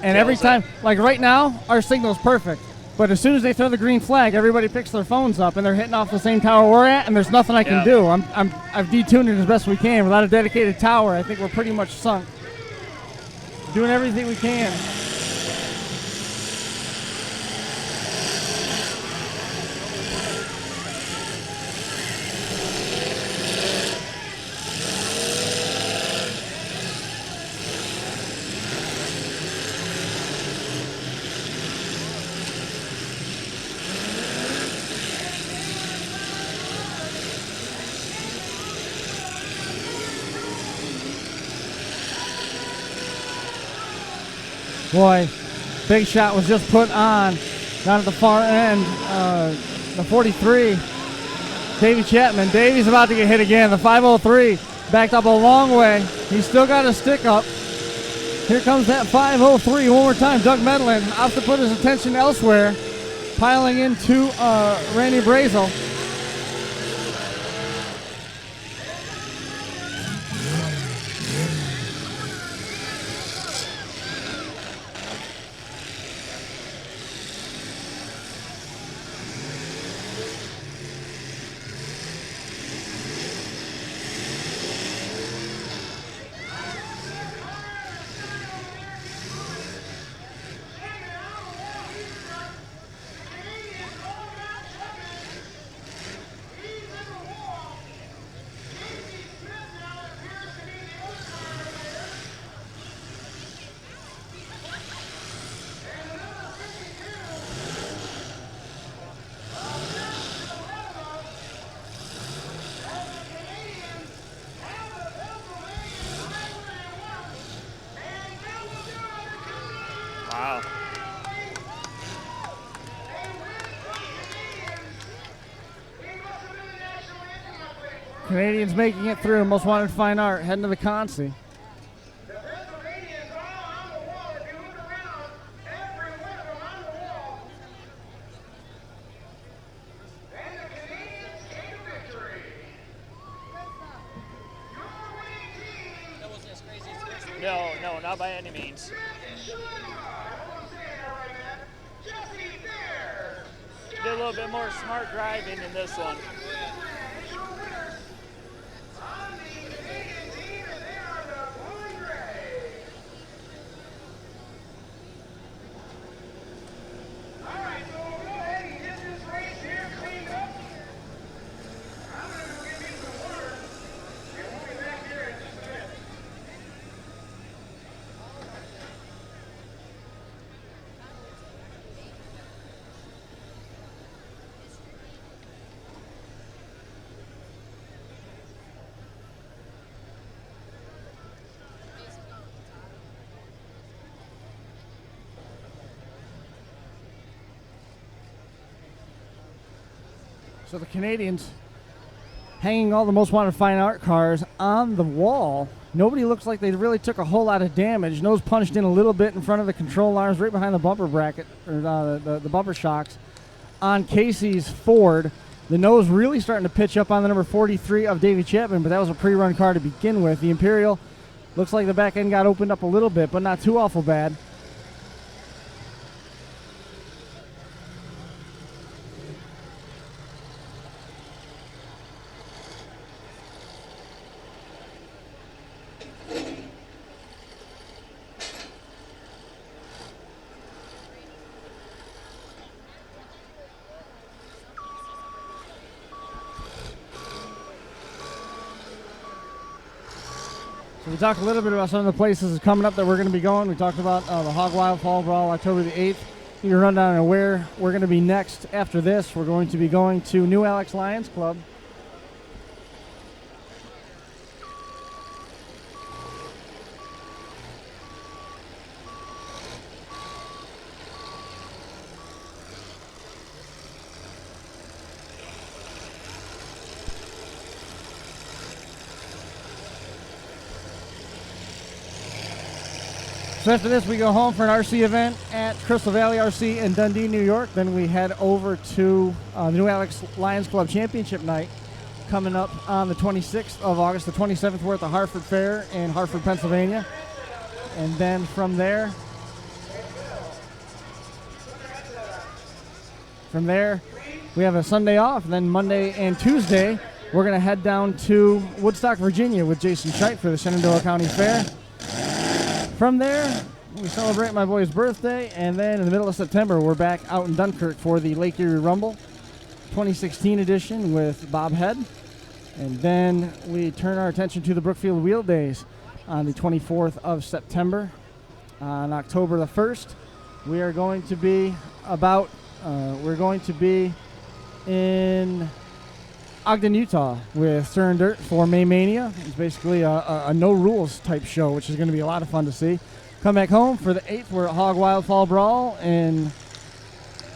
And every time, like right now, our signal's perfect. But as soon as they throw the green flag, everybody picks their phones up and they're hitting off the same tower we're at, and there's nothing I can do. I've detuned it as best we can. Without a dedicated tower, I think we're pretty much sunk. Doing everything we can. Boy, big shot was just put on down at the far end. The 43, Davey Chapman. Davey's about to get hit again. The 503 backed up a long way. He's still got a stick up. Here comes that 503 one more time. Doug Medlin off to put his attention elsewhere, piling into Randy Brazel. Canadians making it through. Most Wanted Fine Art heading to the Consi. The Pennsylvanians all on the wall. If you look around, every one of them on the wall. And the Canadians take a victory. Your winning team. That wasn't as crazy as this one. No, not by any means. Did a little bit more smart driving in this one. So the Canadians hanging all the Most Wanted Fine Art cars on the wall. Nobody looks like they really took a whole lot of damage. Nose punched in a little bit in front of the control arms, right behind the bumper bracket, or the bumper shocks. On Casey's Ford, the nose really starting to pitch up on the number 43 of Davey Chapman, but that was a pre-run car to begin with. The Imperial looks like the back end got opened up a little bit, but not too awful bad. So we talked a little bit about some of the places coming up that we're going to be going. We talked about the Hog Wild Fall Brawl, October the 8th. You can run down on where we're going to be next after this. We're going to be going to New Alex Lions Club. So after this, we go home for an RC event at Crystal Valley RC in Dundee, New York. Then we head over to the New Alex Lions Club Championship Night coming up on the 26th of August. The 27th, we're at the Hartford Fair in Hartford, Pennsylvania. And then from there, we have a Sunday off. Then Monday and Tuesday, we're going to head down to Woodstock, Virginia with Jason Scheit for the Shenandoah County Fair. From there, we celebrate my boy's birthday, and then in the middle of September, we're back out in Dunkirk for the Lake Erie Rumble 2016 edition with Bob Head. And then we turn our attention to the Brookfield Wheel Days on the 24th of September. On October the 1st, we are going to be in Ogden, Utah with Stern Dirt for May Mania. It's basically a no rules type show, which is going to be a lot of fun to see. Come back home for the 8th. We're at Hog Wild Fall Brawl in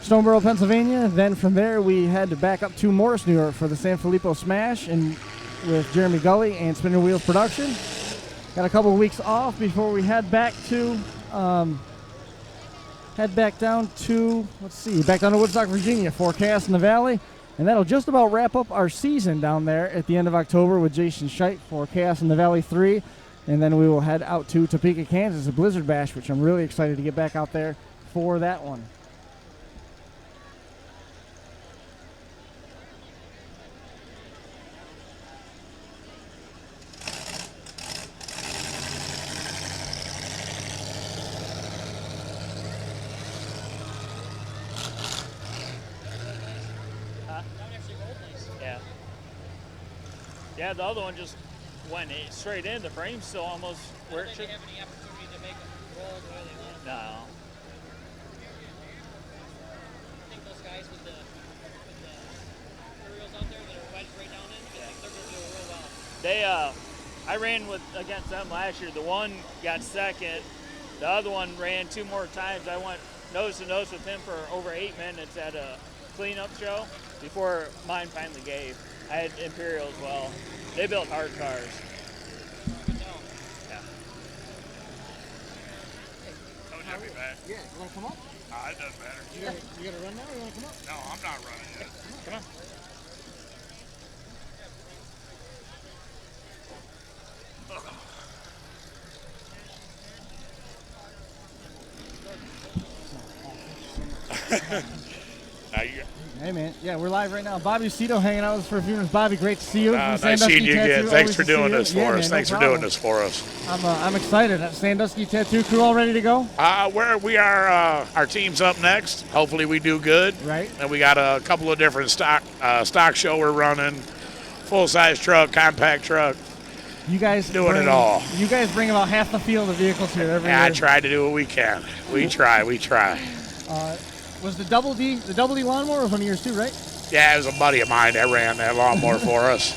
Stoneboro, Pennsylvania. Then from there we head back up to Morris, New York for the San Filippo Smash and with Jeremy Gully and Spinner Wheels Production. Got a couple of weeks off before we head back down to Woodstock, Virginia for Chaos in the Valley. And that'll just about wrap up our season down there at the end of October with Jason Scheit for Chaos in the Valley 3. And then we will head out to Topeka, Kansas, a Blizzard Bash, which I'm really excited to get back out there for that one. Yeah, the other one just went straight in. The frame's still almost where it should. Have any opportunity to make them roll the way they want? No. I think those guys with the aerials out there that are wedged right down in, I think they're going to do it real well. I ran against them last year. The one got second. The other one ran 2 more times. I went nose to nose with him for over 8 minutes at a cleanup show. before mine finally gave. I had Imperial as well. They built hard cars. Yeah. Told you I'd be back. Yeah, you want to come up? It doesn't matter. You got to run now or you want to come up? No, I'm not running yet. Come on. Hey man, yeah, we're live right now. Bobby Cito hanging out with us for a few minutes. Bobby, great to see you. Nice seeing you again. Thanks for doing this for us. Thanks for doing this for us. I'm excited. Sandusky Tattoo Crew all ready to go? We are. Our team's up next. Hopefully we do good. Right. And we got a couple of different stock show we're running. Full size truck, compact truck. You guys doing it all. You guys bring about half the field of vehicles here every year. I try to do what we can. We try. Was the Double D lawnmower was one of yours too, right? Yeah, it was a buddy of mine that ran that lawnmower for us.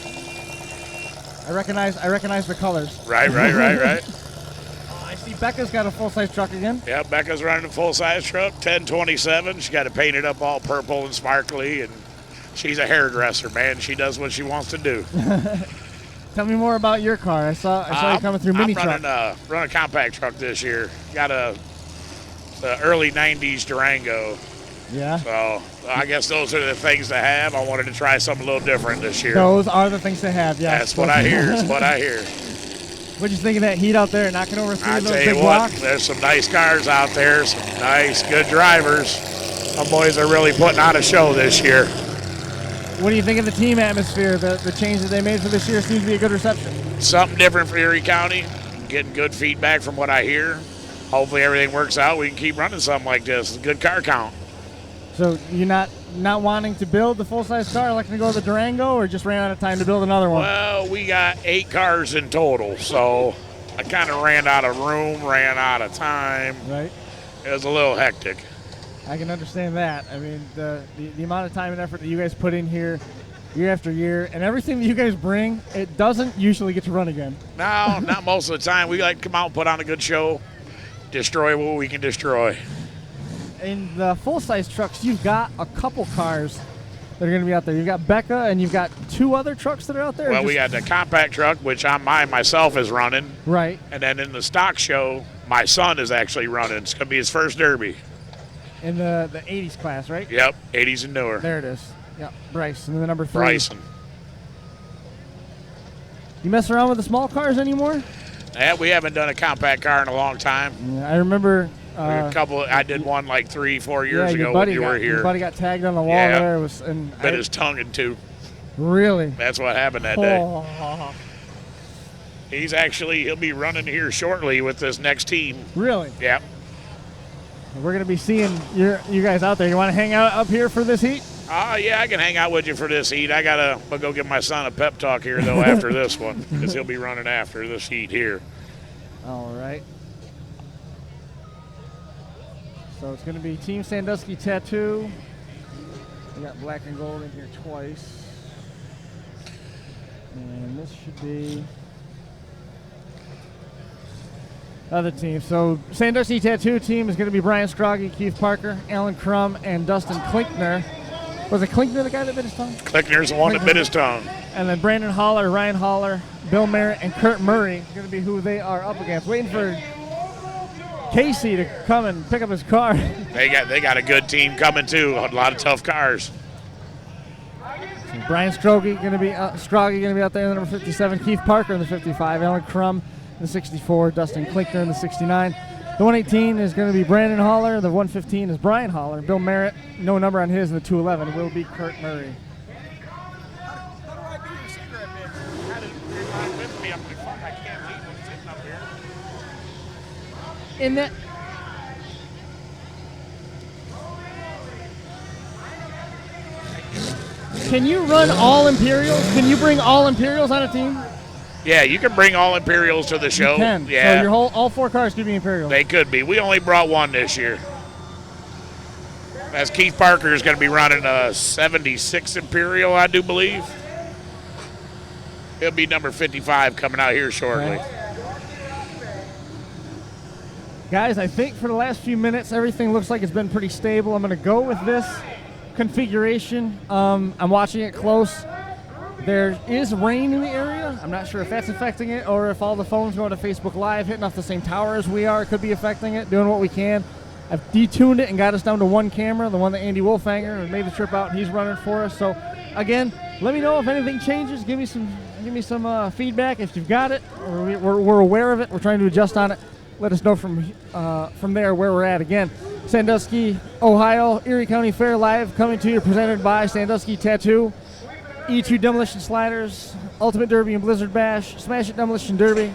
I recognize the colors. Right. I see Becca's got a full-size truck again. Yeah, Becca's running a full-size truck, 1027. She got it painted up all purple and sparkly, and she's a hairdresser, man. She does what she wants to do. Tell me more about your car. I saw you coming through mini truck. I'm running a compact truck this year. Got the early 90s Durango. Yeah. So I guess those are the things to have. I wanted to try something a little different this year. Those are the things to have, yeah. That's what I hear. What'd you think of that heat out there, knocking over three of those big blocks? There's some nice cars out there, some nice, good drivers. Some boys are really putting on a show this year. What do you think of the team atmosphere? The change that they made for this year seems to be a good reception. Something different for Erie County. Getting good feedback from what I hear. Hopefully everything works out. We can keep running something like this. It's a good car count. So you're not wanting to build the full-size car, like to go with the Durango, or just ran out of time to build another one? Well, we got 8 cars in total, so I kind of ran out of room, ran out of time. Right. It was a little hectic. I can understand that. I mean, the amount of time and effort that you guys put in here year after year, and everything that you guys bring, it doesn't usually get to run again. No, not most of the time. We like to come out and put on a good show, destroy what we can destroy. In the full-size trucks, you've got a couple cars that are going to be out there. You've got Becca, and you've got 2 other trucks that are out there? Well, we got the compact truck, which myself is running. Right. And then in the stock show, my son is actually running. It's going to be his first Derby. In the 80s class, right? Yep, 80s and newer. There it is. Yep, Bryce. And then the number 3. Bryson. You mess around with the small cars anymore? Yeah, we haven't done a compact car in a long time. Yeah, I remember I did one like 3-4 years ago when you were here. Your buddy got tagged on the wall there. Bit his tongue in 2. Really? That's what happened that day. He'll be running here shortly with this next team. Really? Yep. We're going to be seeing you guys out there. You want to hang out up here for this heat? Yeah, I can hang out with you for this heat. I'll go give my son a pep talk here, though, after this one, because he'll be running after this heat here. All right. So it's going to be Team Sandusky Tattoo. We got black and gold in here twice. And this should be other team. So Sandusky Tattoo team is going to be Brian Scroggy, Keith Parker, Alan Crum, and Dustin Klinkner. Was it Klinkner the guy that bit his tongue? Klinkner's the one that bit his tongue. And then Brandon Holler, Ryan Holler, Bill Merritt, and Kurt Murray is going to be who they are up against. Waiting for Casey to come and pick up his car. They got a good team coming too. A lot of tough cars. So Brian Scroggy going to be out there in the number 57. Keith Parker in the 55. Alan Crum in the 64. Dustin Klinkner in the 69. The 118 is going to be Brandon Holler. The 115 is Brian Holler. Bill Merritt, no number on his, and the 211 will be Kurt Murray. In that, can you run all Imperials? Can you bring all Imperials on a team? Yeah, you can bring all Imperials to the show. You can. Yeah. So all 4 cars could be Imperials. They could be. We only brought one this year. As Keith Parker is going to be running a 76 Imperial, I do believe. He'll be number 55 coming out here shortly. Right. Guys, I think for the last few minutes, everything looks like it's been pretty stable. I'm going to go with this configuration. I'm watching it close. There is rain in the area. I'm not sure if that's affecting it or if all the phones going to Facebook Live hitting off the same tower as we are could be affecting it, doing what we can. I've detuned it and got us down to one camera, the one that Andy Wolfhanger made the trip out and he's running for us. So again, let me know if anything changes. Give me some feedback if you've got it, or we're aware of it. We're trying to adjust on it. Let us know from there where we're at. Again, Sandusky, Ohio, Erie County Fair live coming to you, presented by Sandusky Tattoo, E2 Demolition Sliders, Ultimate Derby and Blizzard Bash, Smash It Demolition Derby,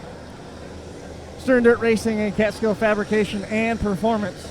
Stern Dirt Racing, and Catskill Fabrication and Performance.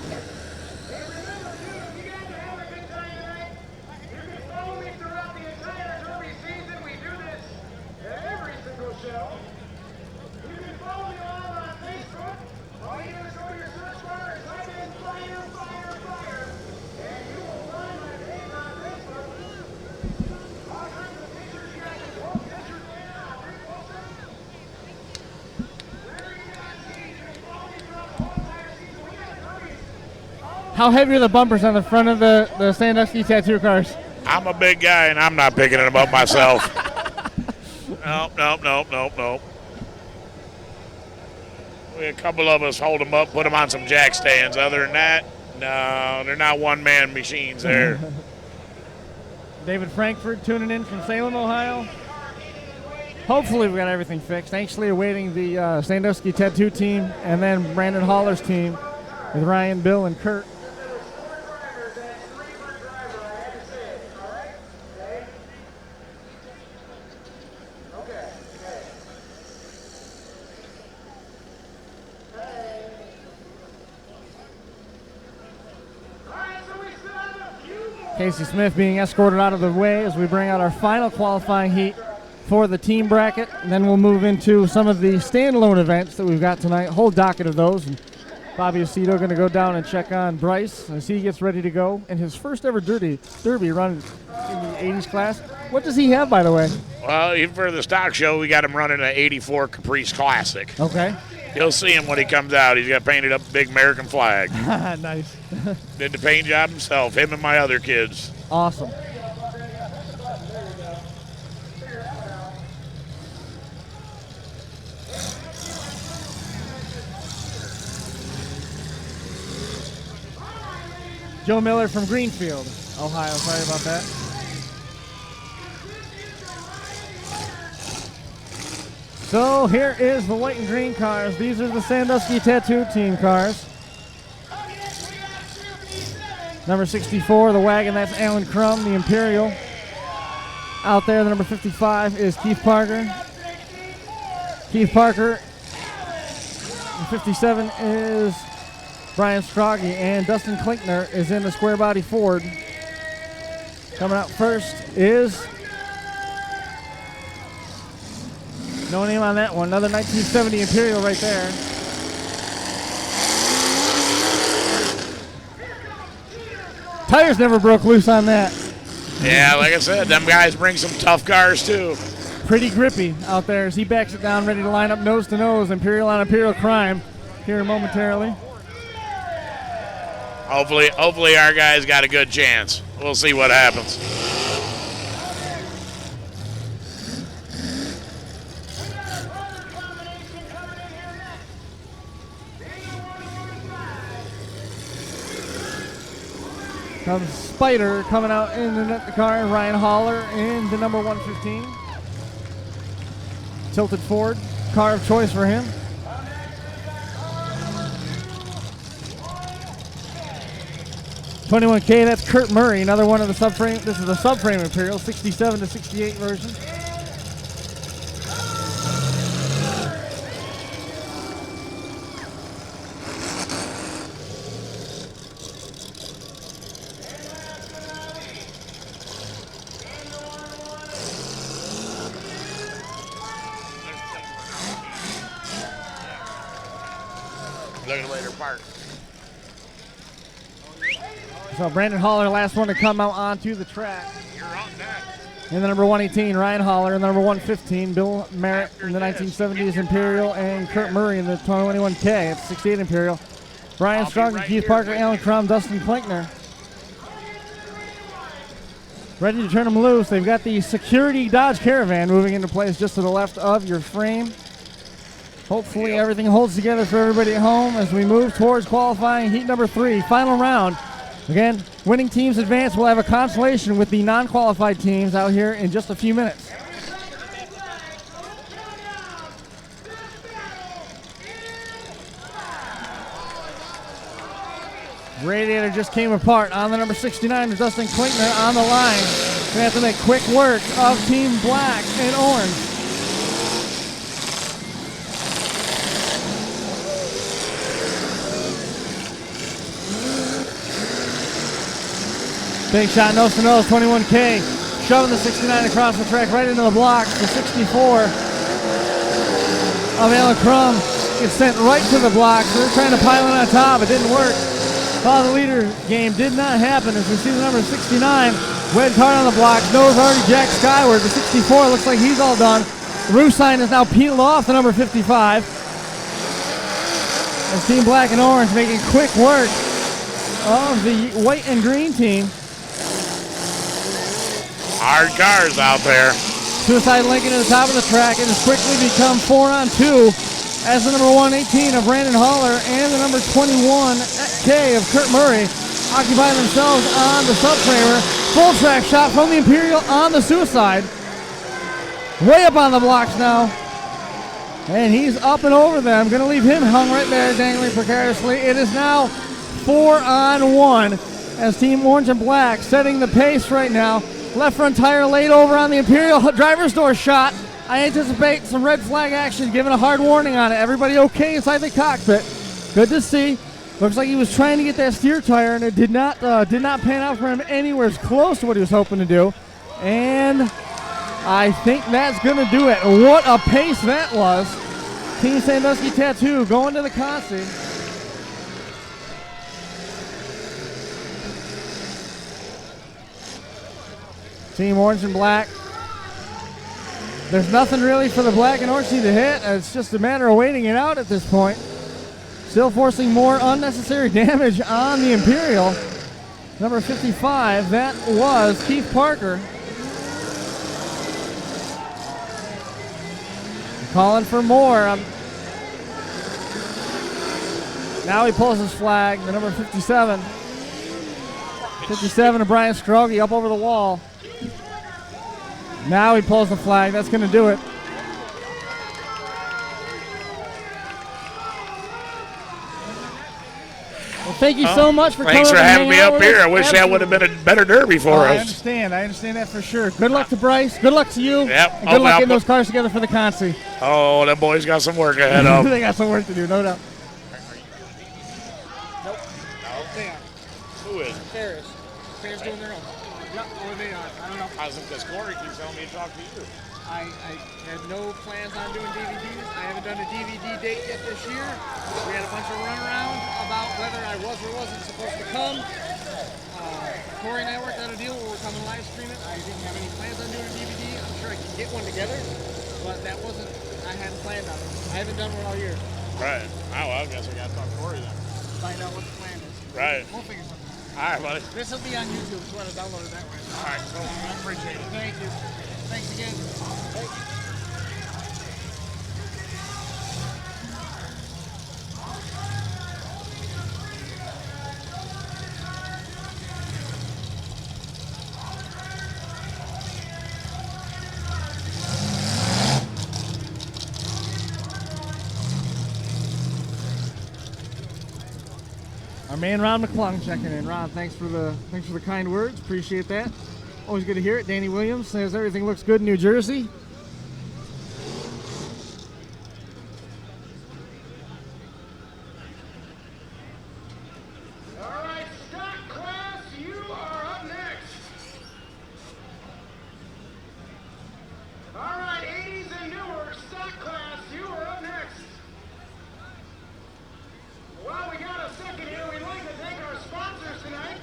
How heavy are the bumpers on the front of the Sandusky Tattoo cars? I'm a big guy, and I'm not picking them up myself. Nope. A couple of us hold them up, put them on some jack stands. Other than that, no, they're not one-man machines there. David Frankfurt tuning in from Salem, Ohio. Hopefully we got everything fixed. Anxiously awaiting the Sandusky Tattoo team and then Brandon Haller's team with Ryan, Bill, and Kurt. Casey Smith being escorted out of the way as we bring out our final qualifying heat for the team bracket. And then we'll move into some of the standalone events that we've got tonight, whole docket of those. And Bobby Aceto going to go down and check on Bryce as he gets ready to go in his first ever derby run in the 80s class. What does he have, by the way? Well, even for the stock show, we got him running an 84 Caprice Classic. Okay. You'll see him when he comes out. He's got painted up a big American flag. Nice. Did the paint job himself, him and my other kids. Awesome. Joe Miller from Greenfield, Ohio. Sorry about that. So here is the white and green cars. These are the Sandusky Tattoo team cars. Number 64, the wagon, that's Alan Crum, the Imperial. Out there, the number 55 is Keith Parker. Keith Parker. The 57 is Brian Stroggy, and Dustin Klinkner is in the square body Ford. Coming out first is, no name on that one, another 1970 Imperial right there. Tires never broke loose on that. Yeah, like I said, them guys bring some tough cars too. Pretty grippy out there as he backs it down, ready to line up nose to nose. Imperial on Imperial crime here momentarily. Hopefully our guys got a good chance. We'll see what happens. Comes Spider coming out in the car, Ryan Haller in the number 115. Tilted Ford, car of choice for him. $21K, that's Kurt Murray, another one of the subframe. This is a subframe Imperial, 67 to 68 version. Looking later park. So Brandon Haller, last one to come out onto the track. You're on that. In the number 118, Ryan Haller. In the number 115, Bill Merritt in the 1970s Imperial, and Kurt Murray in the 21K. It's 68 Imperial. Brian Strong, Keith Parker, Alan Crum, Dustin Klinkner. ready to turn them loose. They've got the security Dodge Caravan moving into place just to the left of your frame. Hopefully everything holds together for everybody at home as we move towards qualifying heat number 3, final round. Again, winning teams advance. We'll have a consolation with the non-qualified teams out here in just a few minutes. Radiator just came apart on the number 69 of Dustin Klinkner on the line. Gonna have to make quick work of Team Black and Orange. Big shot, nose to nose, 21K. Shoving the 69 across the track right into the blocks. The 64 of Alan Crum gets sent right to the blocks. They're trying to pile it on top. It didn't work. Follow the leader game did not happen as we see the number 69. Red card on the blocks. Nose already jacked skyward. The 64 looks like he's all done. The roof sign is now peeled off the number 55. As Team Black and Orange making quick work of the white and green team. Hard cars out there. Suicide Lincoln at the top of the track. It has quickly become 4-on-2 as the number 118 of Brandon Haller and the number 21K of Kurt Murray occupy themselves on the subframer. Full track shot from the Imperial on the Suicide. Way up on the blocks now. And he's up and over them. Going to leave him hung right there, dangling precariously. It is now 4-on-1 as Team Orange and Black setting the pace right now. Left front tire laid over on the Imperial. Driver's door shot. I anticipate some red flag action, giving a hard warning on it. Everybody okay inside the cockpit. Good to see. Looks like he was trying to get that steer tire, and it did not pan out for him anywhere close to what he was hoping to do. And I think that's going to do it. What a pace that was. Team Sandusky Tattoo going to the consi. Team Orange and Black. There's nothing really for the Black and Orange team to hit. It's just a matter of waiting it out at this point. Still forcing more unnecessary damage on the Imperial. Number 55, that was Keith Parker. Calling for more. Now he pulls his flag, the number 57. 57 of Brian Scroggy up over the wall. Now he pulls the flag. That's going to do it. Well, thank you so much for coming. Thanks for having me up here. I wish that would have been a better derby for us. I understand. I understand that for sure. Good luck to Bryce. Good luck to you. Yep. And good luck getting those cars together for the consi. Oh, them boys got some work ahead of them. They got some work to do, no doubt. Nope. Who is? Ferris. Ferris doing their own. Yep, or they are. I don't know. I was because Corey keeps telling me to talk to you. I had no plans on doing DVDs. I haven't done a DVD date yet this year. We had a bunch of runaround about whether I was or wasn't supposed to come. Corey and I worked out a deal where we're coming live stream it. I didn't have any plans on doing a DVD. I'm sure I can get one together, but that wasn't, I hadn't planned on it. I haven't done one all year. Right. Oh, well, I guess I got to talk to Corey then. Find out what the plan is. Right. We'll figure something out. All right, buddy. This will be on YouTube, so I want to download it that way. All right, cool. I appreciate it. Thank you. Thanks again. Our man Ron McClung checking in. Ron, thanks for the kind words. Appreciate that. Always good to hear it. Danny Williams says everything looks good in New Jersey. All right, stock class, you are up next. All right, 80s and newer, stock class, you are up next. While we got a second here, we'd like to thank our sponsors tonight.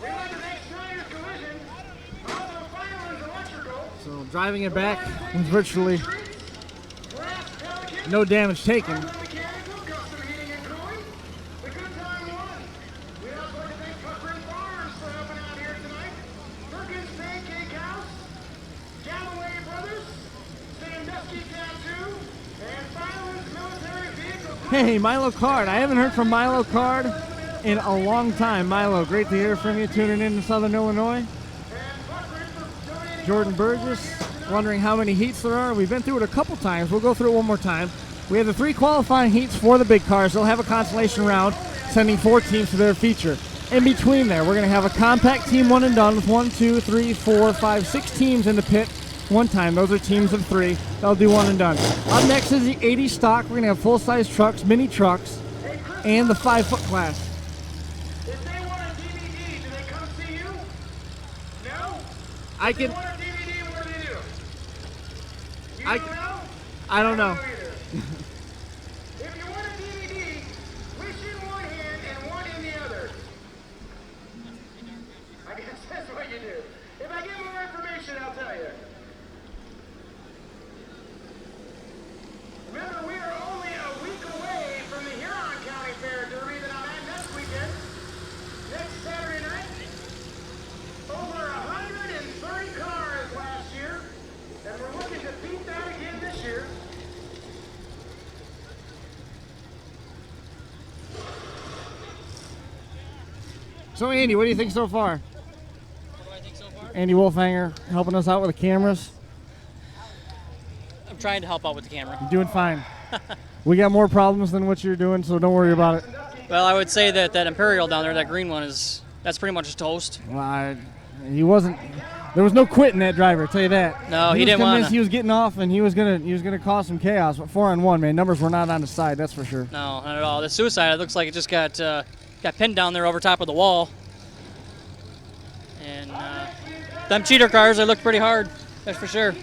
We'd like to thank Snyder's Collision, also Fireman's Electrical. So driving it back was virtually no damage taken. Hey, Milo Card. I haven't heard from Milo Card in a long time. Milo, great to hear from you tuning in to Southern Illinois. Jordan Burgess, wondering how many heats there are. We've been through it a couple times. We'll go through it one more time. We have the 3 qualifying heats for the big cars. They'll have a consolation round, sending 4 teams to their feature. In between there, we're going to have a compact team one and done with 1, 2, 3, 4, 5, 6 teams in the pit one time. Those are teams of 3. They'll do one and done. Up next is the 80 stock. We're going to have full-size trucks, mini trucks, and the 5-foot class. If they want a DVD, do they come see you? No? I If they can. want a DVD, what do they do? You I- don't know? I don't know. If you want a DVD, wish in one hand and one in the other. I guess that's what you do. If I get more information, I'll tell you. Remember, we are only a week away from the Huron County Fair Derby that I'm at next weekend. Next Saturday night. Over 130 cars last year, and we're looking to beat that again this year. So, Andy, what do you think so far? Andy Wolfhanger helping us out with the cameras. I'm trying to help out with the camera. You're doing fine. We got more problems than what you're doing, so don't worry about it. Well, I would say that that Imperial down there, that green one, that's pretty much toast. Well, he wasn't. There was no quitting that driver. I'll tell you that. No, he was didn't convinced wanna. He was getting off, and he was gonna cause some chaos. But 4-on-1, man, numbers were not on his side. That's for sure. No, not at all. The suicide, it looks like it just got pinned down there over top of the wall. And them cheater cars, they look pretty hard. That's for sure.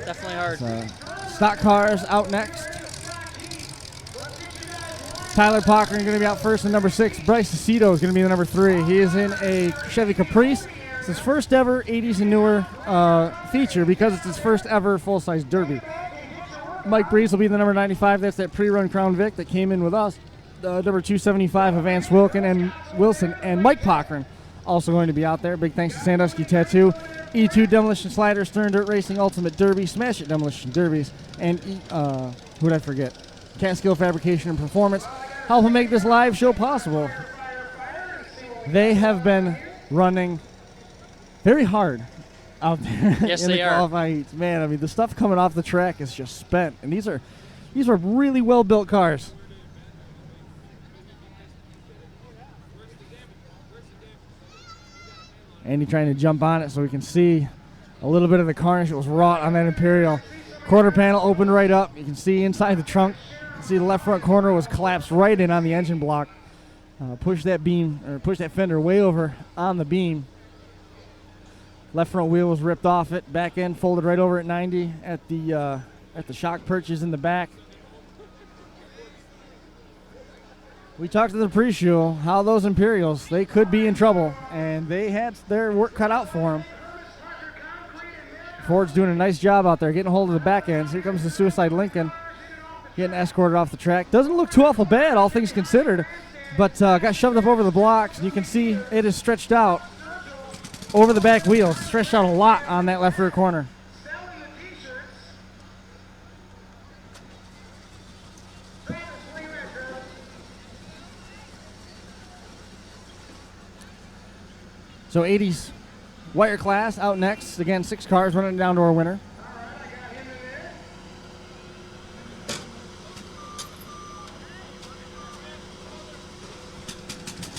Definitely hard. Stock cars out next. Tyler Pockering going to be out first in number 6. Bryce Aceto is going to be the number 3. He is in a Chevy Caprice. It's his first ever 80s and newer feature because it's his first ever full-size Derby. Mike Breeze will be the number 95. That's that pre-run Crown Vic that came in with us. Number 275 of Vance Wilson and Mike Pockering also going to be out there. Big thanks to Sandusky Tattoo, E2 Demolition Slider, Stern Dirt Racing Ultimate Derby, Smash It Demolition Derbies, and who'd I forget? Catskill Fabrication and Performance, helping make this live show possible. They have been running very hard out there Yes, in the they are. qualifying heats. Man, I mean, the stuff coming off the track is just spent, and these are really well-built cars. Andy trying to jump on it so we can see a little bit of the carnage that was wrought on that Imperial. Quarter panel opened right up. You can see inside the trunk. You can see the left front corner was collapsed right in on the engine block. Push that fender way over on the beam. Left front wheel was ripped off it. Back end folded right over at 90 at the shock perches in the back. We talked to the pre-show how those Imperials, they could be in trouble, and they had their work cut out for them. Ford's doing a nice job out there getting a hold of the back ends. Here comes the Suicide Lincoln getting escorted off the track. Doesn't look too awful bad, all things considered, but got shoved up over the blocks, and you can see it is stretched out over the back wheels, stretched out a lot on that left rear corner. So 80s wire class out next. Again, 6 cars running down to our winner.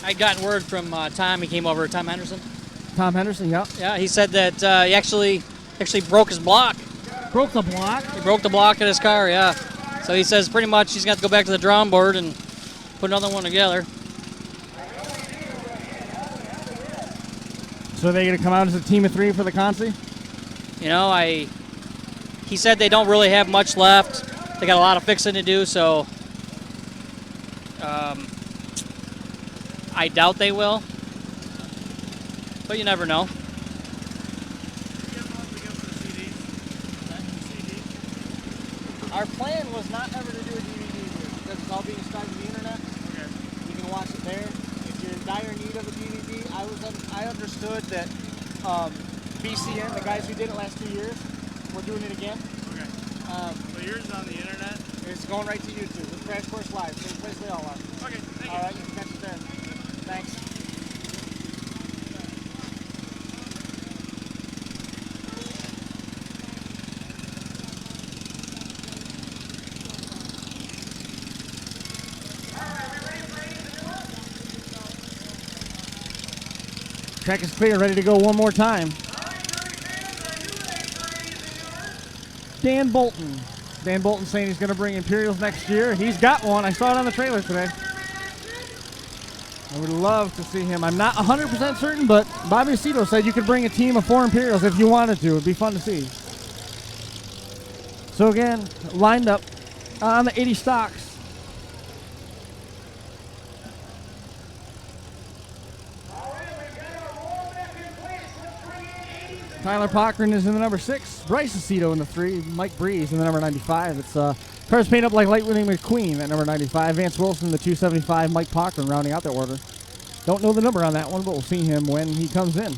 I'd gotten word from Tom. He came over, Tom Henderson. Tom Henderson, yep. Yeah, he said that he actually broke his block. Broke the block? He broke the block in his car, yeah. So he says pretty much he's got to go back to the drawing board and put another one together. So are they going to come out as a team of 3 for the Consi? You know, he said they don't really have much left. They got a lot of fixing to do, so I doubt they will. But you never know. Our plan was not ever to do a DVD here because it's all being streamed to the internet. Okay. You can watch it there. If you're in dire need of a DVD, I understood that BCN, the guys who did it last 2 years, were doing it again. Okay. So yours is on the internet? It's going right to YouTube. It's Crash Course Live, same place they all are. Okay, thank All right, you can catch it there. Thanks. Track is clear, ready to go one more time. Dan Bolton. Dan Bolton saying he's going to bring Imperials next year. He's got one. I saw it on the trailer today. I would love to see him. I'm not 100% certain, but Bobby Aceto said you could bring a team of 4 Imperials if you wanted to. It'd be fun to see. So again, lined up on the 80 stocks. Tyler Cochran is in the number 6. Bryce Aceto in the 3. Mike Breeze in the number 95. It's cars paint up like Lightning McQueen at number 95. Vance Wilson, the 275. Mike Cochran rounding out that order. Don't know the number on that one, but we'll see him when he comes in.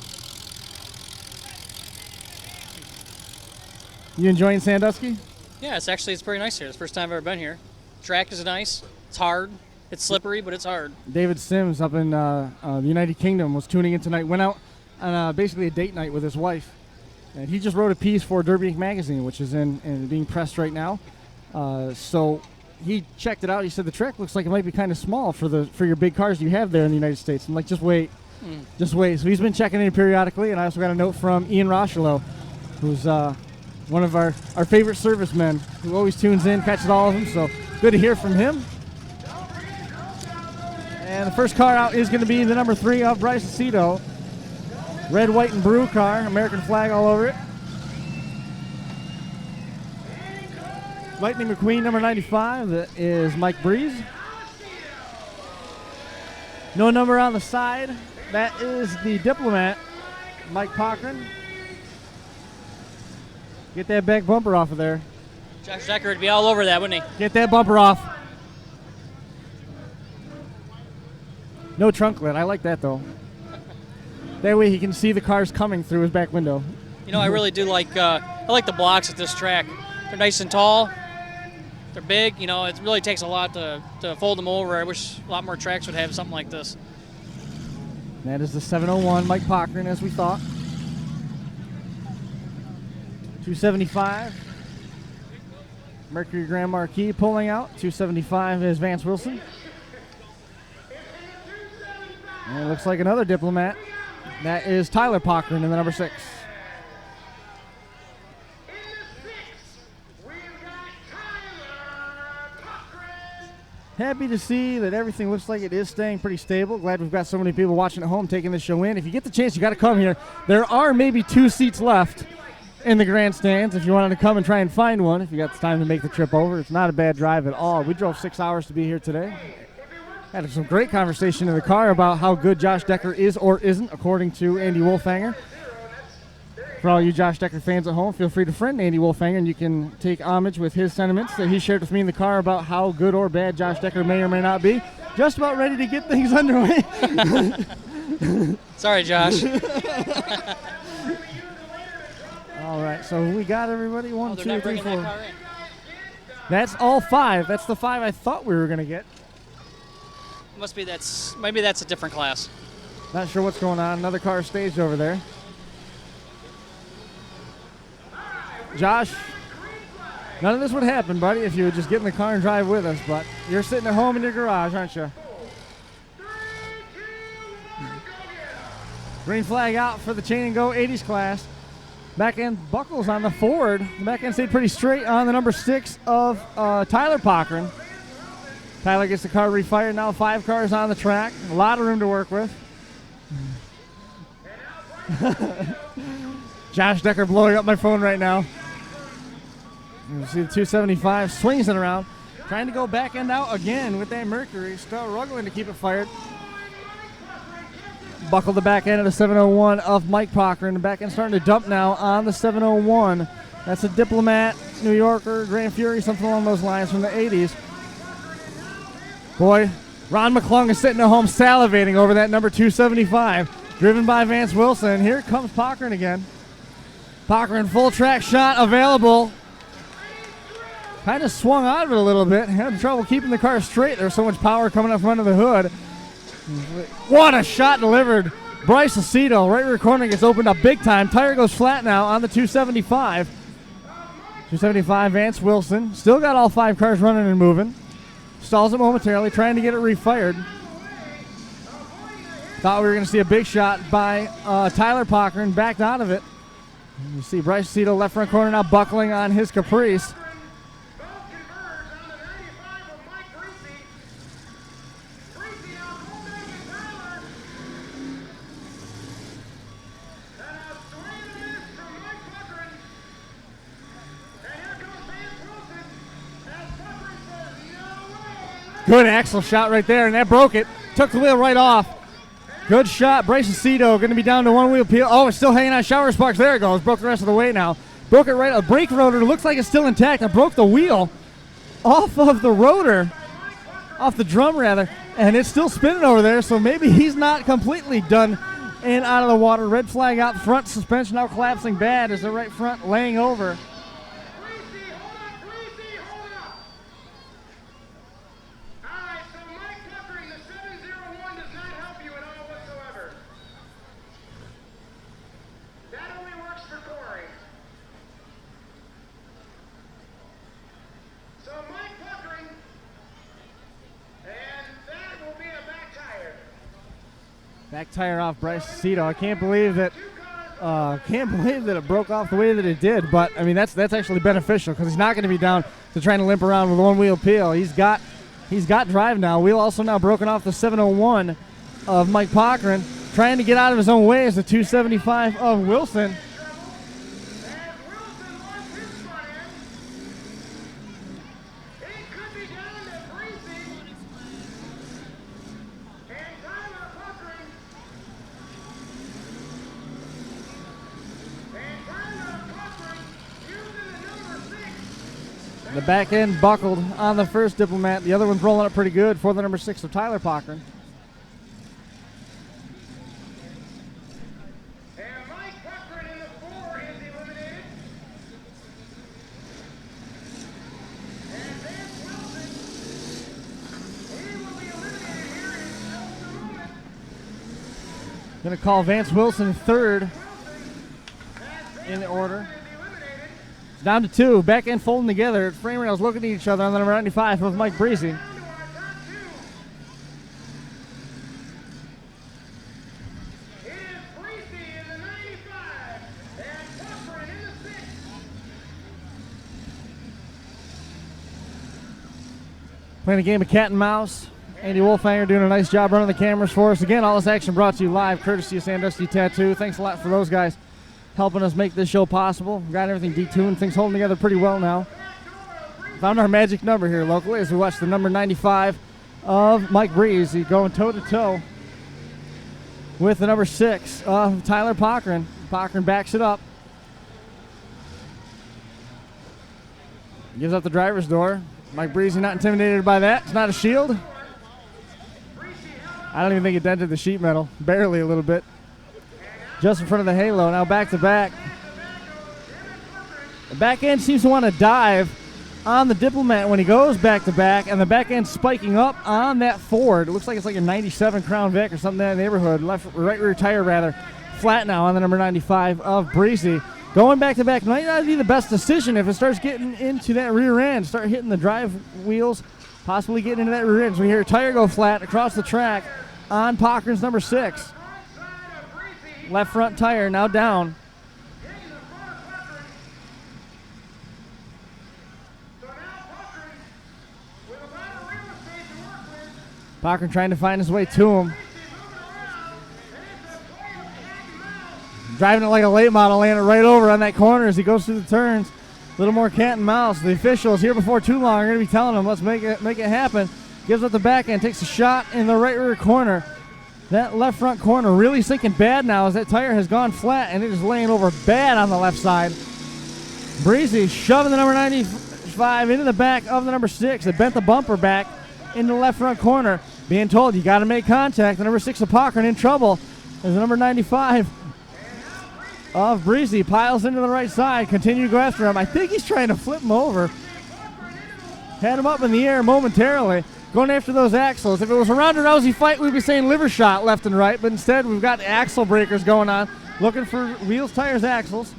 You enjoying Sandusky? Yeah, it's pretty nice here. It's the first time I've ever been here. Track is nice. It's hard. It's slippery, but it's hard. David Sims up in the United Kingdom was tuning in tonight. Went out on basically a date night with his wife. And he just wrote a piece for Derby Inc. magazine, which is in being pressed right now. So he checked it out. He said the track looks like it might be kind of small for your big cars you have there in the United States. I'm like, just wait. Just wait. So he's been checking in periodically, and I also got a note from Ian Rochelow, who's one of our favorite servicemen who always tunes in, catches all of them. So good to hear from him. And the first car out is going to be the number 3 of Bryce Aceto. Red, white, and blue car, American flag all over it. Lightning McQueen, number 95, that is Mike Breeze. No number on the side. That is the Diplomat, Mike Cochran. Get that back bumper off of there. Josh Decker would be all over that, wouldn't he? Get that bumper off. No trunk lid. I like that, though. That way he can see the cars coming through his back window. You know, I really do like I like the blocks at this track. They're nice and tall. They're big. You know, it really takes a lot to fold them over. I wish a lot more tracks would have something like this. That is the 701 Mike Cochran, as we thought. 275. Mercury Grand Marquis pulling out. 275 is Vance Wilson. And it looks like another Diplomat. That is Tyler Cochran in the number 6. Happy to see that everything looks like it is staying pretty stable. Glad we've got so many people watching at home taking the show in. If you get the chance, you got to come here. There are maybe 2 seats left in the grandstands if you wanted to come and try and find one. If you got the time to make the trip over, it's not a bad drive at all. We drove 6 hours to be here today. Had some great conversation in the car about how good Josh Decker is or isn't, according to Andy Wolfhanger. For all you Josh Decker fans at home, feel free to friend Andy Wolfhanger, and you can take homage with his sentiments that he shared with me in the car about how good or bad Josh Decker may or may not be. Just about ready to get things underway. Sorry, Josh. All right, so we got everybody. 1, they're 2, not 3, bringing that 4. car in. That's all 5. That's the 5 I thought we were going to get. Maybe that's a different class. Not sure what's going on. Another car staged over there. Josh, none of this would happen, buddy, if you would just get in the car and drive with us, but you're sitting at home in your garage, aren't you? Green flag out for the chain and go 80s class. Back end buckles on the Ford. The back end stayed pretty straight on the number 6 of Tyler Cochran. Tyler gets the car refired. Now 5 cars on the track. A lot of room to work with. Josh Decker blowing up my phone right now. You see the 275 swings it around. Trying to go back end out again with that Mercury. Struggling to keep it fired. Buckle the back end of the 701 of Mike Cochran. The back end starting to dump now on the 701. That's a Diplomat, New Yorker, Grand Fury, something along those lines from the 80s. Boy, Ron McClung is sitting at home salivating over that number 275. Driven by Vance Wilson. Here comes Cochran again. Cochran full track shot available. kind of swung out of it a little bit. Had trouble keeping the car straight. There's so much power coming up from under the hood. What a shot delivered. Bryce Aceto, right rear corner, gets opened up big time. Tire goes flat now on the 275. 275, Vance Wilson. Still got all 5 cars running and moving. Stalls it momentarily, trying to get it refired. Thought we were going to see a big shot by Tyler Pochern, backed out of it. You see Bryce Aceto, left front corner, now buckling on his Caprice. Good axle shot right there, and that broke it. Took the wheel right off. Good shot. Bryce Aceto going to be down to 1 wheel peel. Oh, it's still hanging on shower sparks. There it goes. Broke the rest of the way now. Broke it right. A brake rotor looks like it's still intact. I broke the wheel off of the rotor, off the drum rather, and it's still spinning over there, so maybe he's not completely done and out of the water. Red flag out front. Suspension now collapsing bad as the right front laying over. Back tire off Bryce Aceto. I can't believe that it broke off the way that it did. But I mean, that's actually beneficial because he's not going to be down to trying to limp around with 1 wheel peel. He's got drive now. Wheel also now broken off the 701 of Mike Pochern, trying to get out of his own way as the 275 of Wilson. The back end buckled on the first Diplomat. The other one's rolling up pretty good for the number 6 of Tyler Pochern. And Mike Pochern in the 4 is eliminated. And Vance Wilson, he will be eliminated here in just a moment. Going to call Vance Wilson third in the order. It's down to 2. Back end folding together. Frame rails looking at each other on the number 95 with Mike Breezy. It is Breezy in the 95 and Pochern in the 6. Playing a game of cat and mouse. Andy Wolfhanger doing a nice job running the cameras for us. Again, all this action brought to you live, courtesy of Sandusky Tattoo. Thanks a lot for those guys helping us make this show possible. Got everything detuned. Things holding together pretty well now. Found our magic number here locally as we watch the number 95 of Mike Breeze. He's going toe-to-toe with the number 6 of Tyler Pochern. Pochern backs it up. Gives up the driver's door. Mike Breezy not intimidated by that. It's not a shield. I don't even think it dented the sheet metal. Barely a little bit. Just in front of the halo. Now back to back. The back end seems to want to dive on the Diplomat when he goes back to back, and the back end spiking up on that Ford. It looks like it's like a 97 Crown Vic or something in that neighborhood. Right rear tire rather flat now on the number 95 of Breezy. Going back to back might not be the best decision if it starts getting into that rear end. Start hitting the drive wheels, possibly getting into that rear end. So we hear a tire go flat across the track on Pochern's number 6. Left front tire now down. Pochern trying to find his way to him. Driving it like a late model, laying it right over on that corner as he goes through the turns. A little more cat and mouse. The officials here before too long are going to be telling him, let's make it happen. Gives up the back end, takes a shot in the right rear corner. That left front corner really sinking bad now as that tire has gone flat and it is laying over bad on the left side. Breezy shoving the number 95 into the back of the number 6. It bent the bumper back into the left front corner. Being told you got to make contact. The number 6 of Pochern in trouble as the number 95 of Breezy piles into the right side. Continue to go after him. I think he's trying to flip him over. had him up in the air momentarily, going after those axles. If it was a Ronda Rousey fight, we'd be saying liver shot left and right, but instead we've got axle breakers going on, looking for wheels, tires, axles.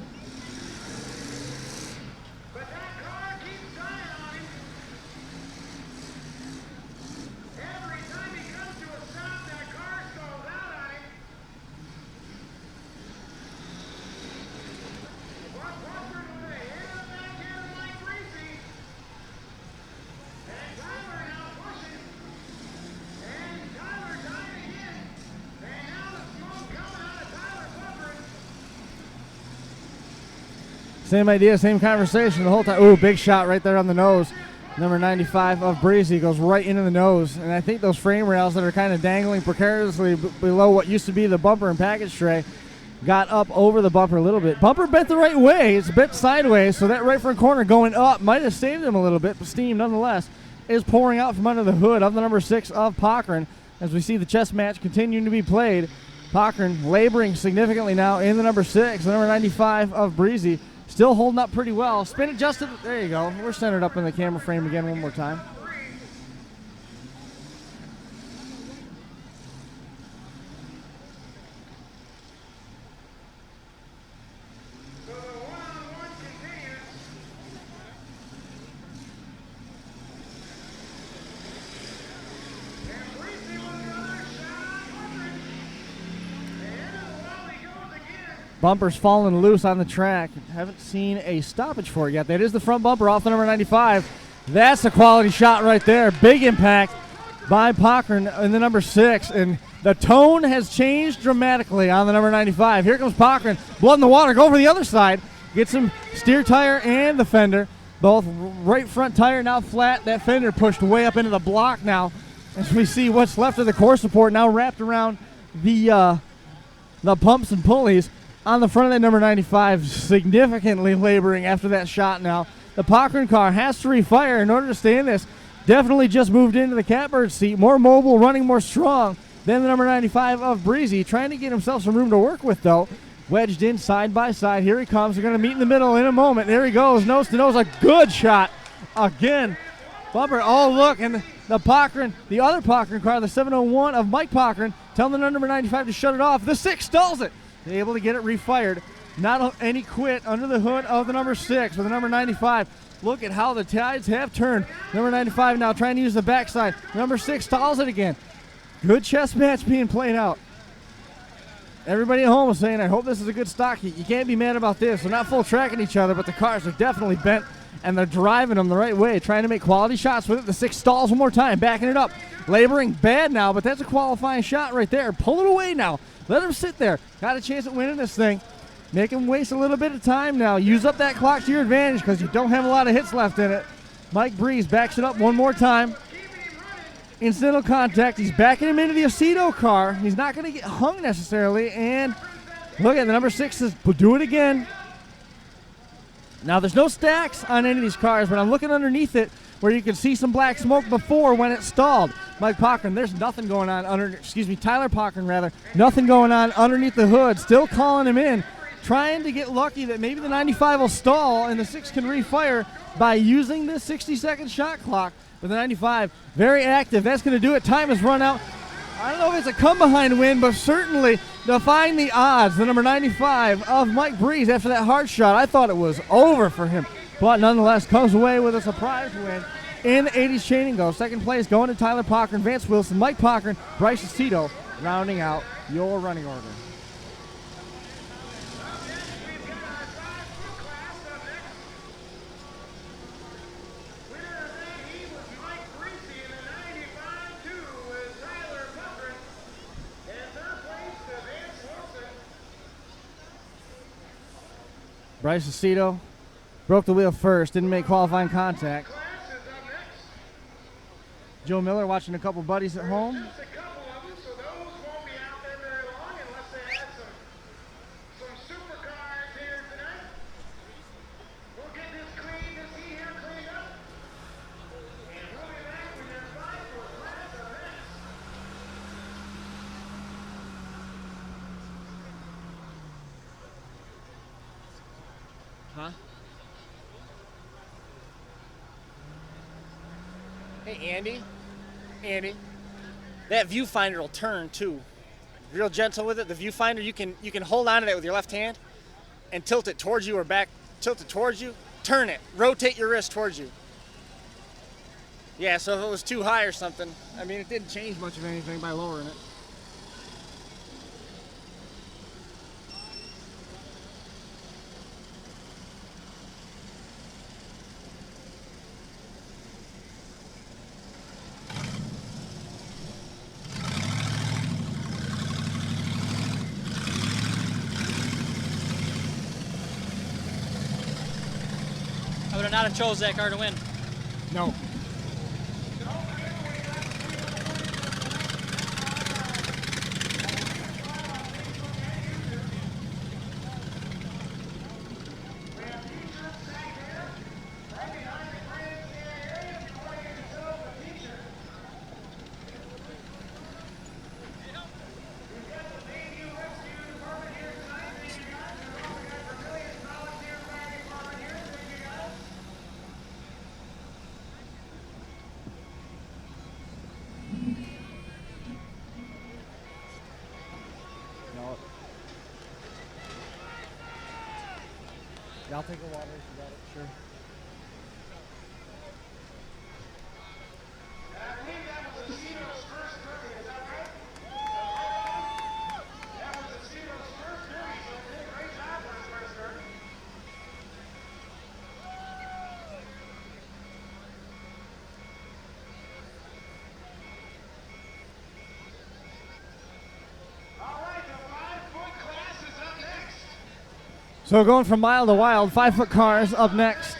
Same idea, same conversation the whole time. Ooh, big shot right there on the nose. Number 95 of Breezy goes right into the nose. And I think those frame rails that are kind of dangling precariously below what used to be the bumper and package tray got up over the bumper a little bit. Bumper bent the right way. It's bent sideways, so that right front corner going up might have saved him a little bit, but steam nonetheless is pouring out from under the hood of the number 6 of Cochran as we see the chess match continuing to be played. Cochran laboring significantly now in the number 6, the number 95 of Breezy. Still holding up pretty well. Spin adjusted. There you go. We're centered up in the camera frame again one more time. Bumper's falling loose on the track. Haven't seen a stoppage for it yet. That is the front bumper off the number 95. That's a quality shot right there. Big impact by Cochran in the number 6. And the tone has changed dramatically on the number 95. Here comes Cochran. Blood in the water. Go for the other side. Gets him steer tire and the fender. Both right front tire now flat. That fender pushed way up into the block now. As we see what's left of the core support now wrapped around the pumps and pulleys. On the front of that number 95, significantly laboring after that shot now. The Cochran car has to refire in order to stay in this. Definitely just moved into the catbird seat. More mobile, running more strong than the number 95 of Breezy. Trying to get himself some room to work with, though. Wedged in side by side. Here he comes. They're going to meet in the middle in a moment. There he goes. Nose to nose. A good shot. Again. Bumper. Oh, look. And the Cochran, the other Cochran car, the 701 of Mike Cochran, telling the number 95 to shut it off. The 6 stalls it. They're able to get it refired. Not any quit under the hood of the number 6 with the number 95. Look at how the tides have turned. Number 95 now trying to use the backside. Number 6 stalls it again. Good chess match being played out. Everybody at home is saying, I hope this is a good stock heat. You can't be mad about this. They're not full tracking each other, but the cars are definitely bent, and they're driving them the right way, trying to make quality shots with it. The 6 stalls one more time, backing it up. Laboring bad now, but that's a qualifying shot right there. Pull it away now. Let him sit there. Got a chance at winning this thing. Make him waste a little bit of time now. Use up that clock to your advantage because you don't have a lot of hits left in it. Mike Breeze backs it up one more time. Incidental contact. He's backing him into the Aceto car. He's not going to get hung necessarily. And look at the number 6 says, we'll do it again. Now, there's no stacks on any of these cars, but I'm looking underneath it where you can see some black smoke before when it stalled. Mike Cochran, there's nothing going on Tyler Cochran rather, nothing going on underneath the hood, still calling him in, trying to get lucky that maybe the 95 will stall and the 6 can refire by using this 60-second shot clock. But the 95, very active, that's going to do it. Time has run out. I don't know if it's a come-behind win, but certainly defying the odds, the number 95 of Mike Breeze after that hard shot. I thought it was over for him, but nonetheless comes away with a surprise win in the 80s chain and go. Second place going to Tyler Cochran, Vance Wilson, Mike Cochran, Bryce Aceto, rounding out your running order. Bryce Aceto broke the wheel first, didn't make qualifying contact. Joe Miller watching a couple buddies at home. Hey, Andy, that viewfinder will turn too. Real gentle with it. The viewfinder, you can hold on to that with your left hand and tilt it towards you or back, tilt it towards you, turn it, rotate your wrist towards you. Yeah, so if it was too high or something, I mean, it didn't change much of anything by lowering it. I would have not have chose that car to win. No. Yeah, I'll take a water if you got it, sure. So going from mild to wild, 5-foot cars up next.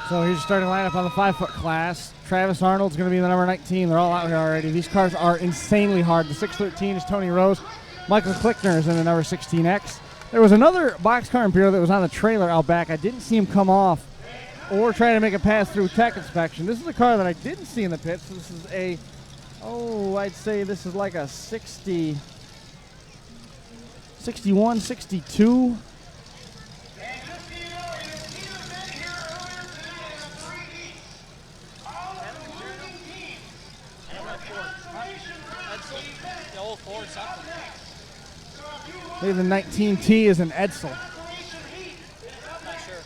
So here's your starting lineup on the 5-foot class. Travis Arnold's going to be the number 19. They're all out here already. These cars are insanely hard. The 613 is Tony Rose. Michael Klickner is in the number 16X. There was another boxcar Imperial that was on the trailer out back. I didn't see him come off or try to make a pass through tech inspection. This is a car that I didn't see in the pits. This is a, I'd say this is like a 60, 61, 62. Maybe the 19T is an Edsel. Not sure.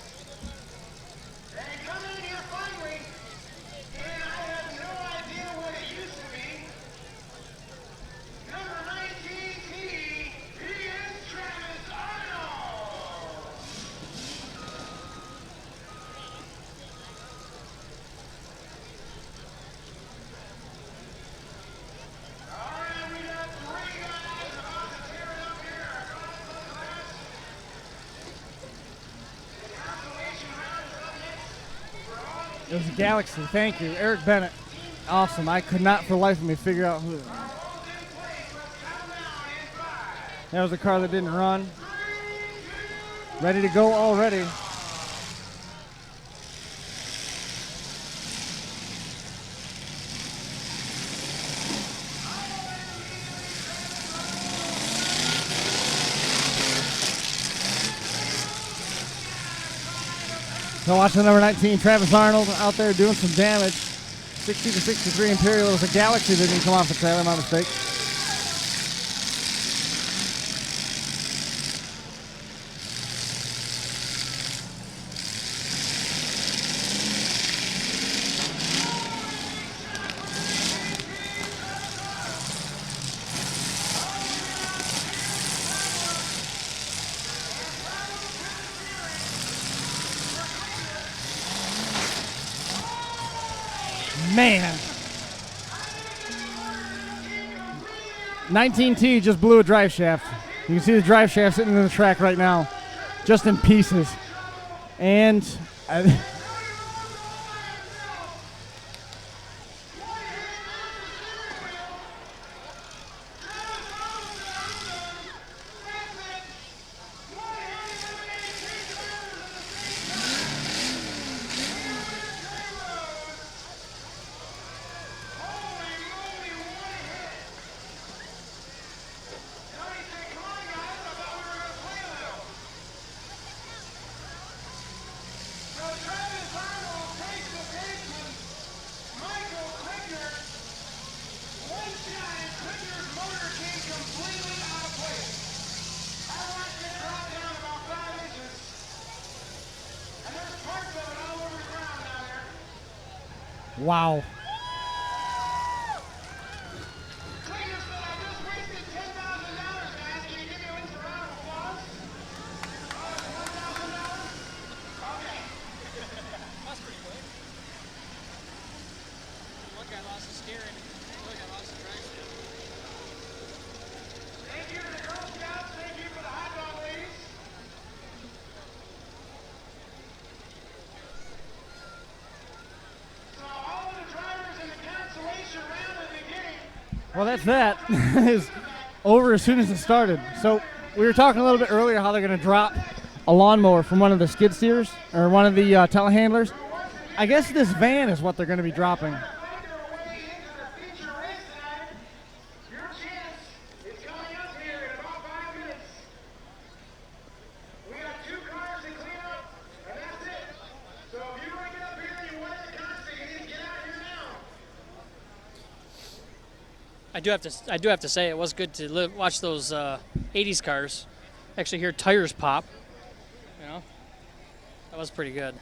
It was a Galaxy. Thank you, Eric Bennett. Awesome. I could not for the life of me figure out who. That was a car that didn't run. Ready to go already. So watch the number 19, Travis Arnold, out there doing some damage. 60 to 63 Imperial. It was a Galaxy that didn't come off the trailer, my mistake. Man. 19T just blew a drive shaft. You can see the drive shaft sitting in the track right now, just in pieces. And wow. Well, that's that. Is over as soon as it started. So we were talking a little bit earlier how they're going to drop a lawnmower from one of the skid steers or one of the telehandlers. I guess this van is what they're going to be dropping. I do have to say it was good to watch those 80s cars actually hear tires pop. You know, that was pretty good.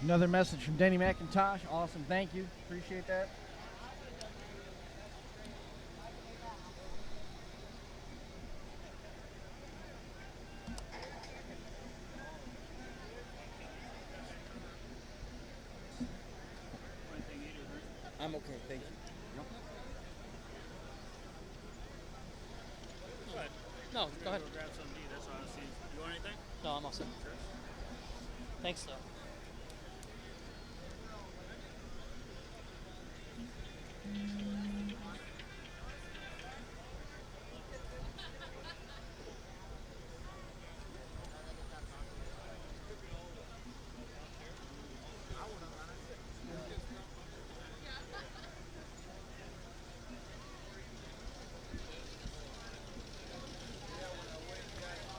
Another message from Denny McIntosh. Awesome. Thank you. Appreciate that. I'm okay, thank you. Go ahead. No, go ahead. Grab some meat. That's all I see. You want anything? No, I'm all set. Thanks, though.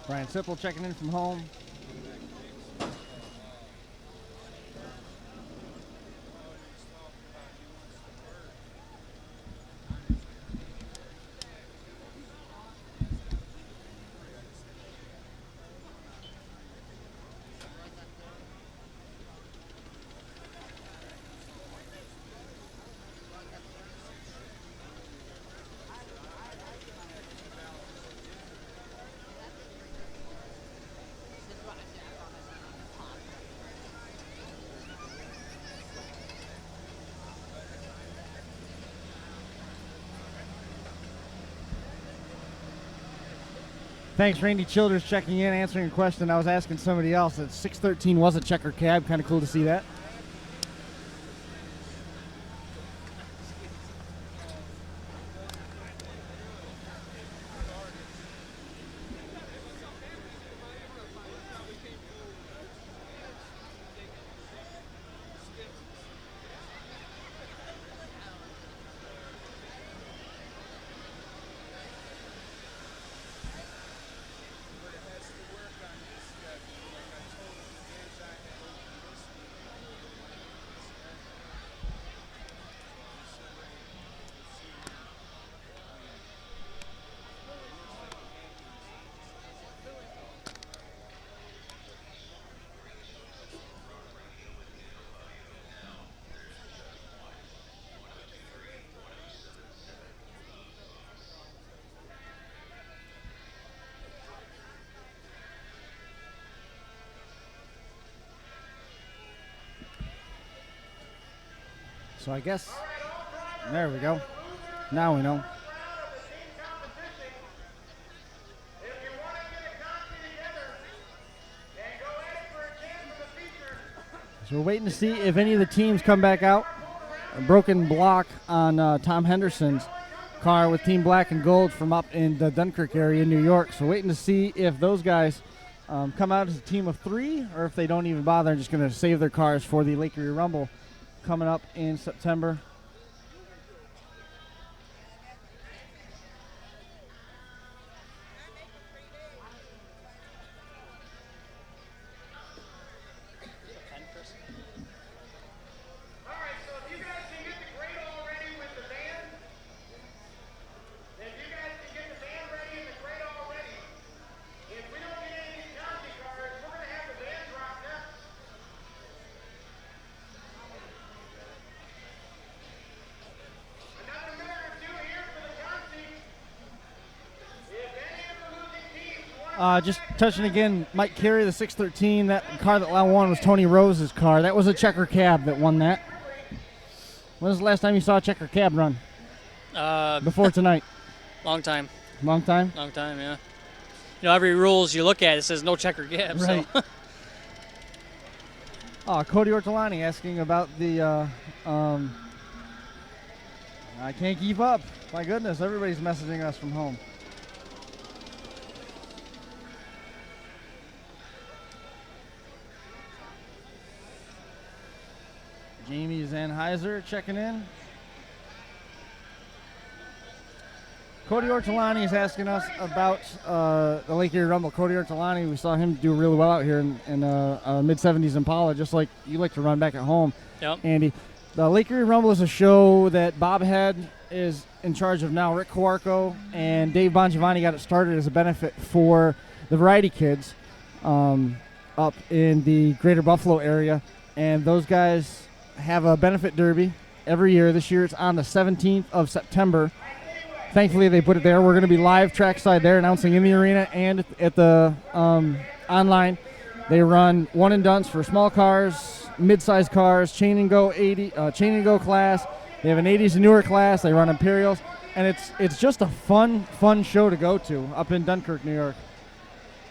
Brian Sipple checking in from home. Thanks, Randy Childers, checking in, answering a question. I was asking somebody else that 613 was a checker cab. Kind of cool to see that. So I guess, there we go. Now we know. So we're waiting to see if any of the teams come back out. A broken block on Tom Henderson's car with Team Black and Gold from up in the Dunkirk area in New York. So waiting to see if those guys come out as a team of 3 or if they don't even bother and just going to save their cars for the Lake Erie Rumble coming up in September. Just touching again, Mike Carey, the 613. That car that won was Tony Rose's car. That was a checker cab that won that. When was the last time you saw a checker cab run? Before tonight. Long time. Long time? Long time, yeah. You know, every rules you look at, it says no checker cab. Right. So. Cody Ortolani asking about the, I can't keep up. My goodness, everybody's messaging us from home. Jamie Zanheiser checking in. Cody Ortolani is asking us about the Lake Erie Rumble. Cody Ortolani, we saw him do really well out here in a mid-70s Impala, just like you like to run back at home, Yep. Andy. The Lake Erie Rumble is a show that Bob Head is in charge of now. Rick Coarco and Dave Bongiovanni got it started as a benefit for the Variety Kids up in the greater Buffalo area. And those guys have a benefit derby every year. This year it's on the 17th of September. Thankfully, they put it there. We're going to be live trackside there, announcing in the arena and at the online. They run one and dones for small cars, mid-sized cars, chain and go class. They have an 80s and newer class. They run Imperials, and it's just a fun show to go to up in Dunkirk, New York.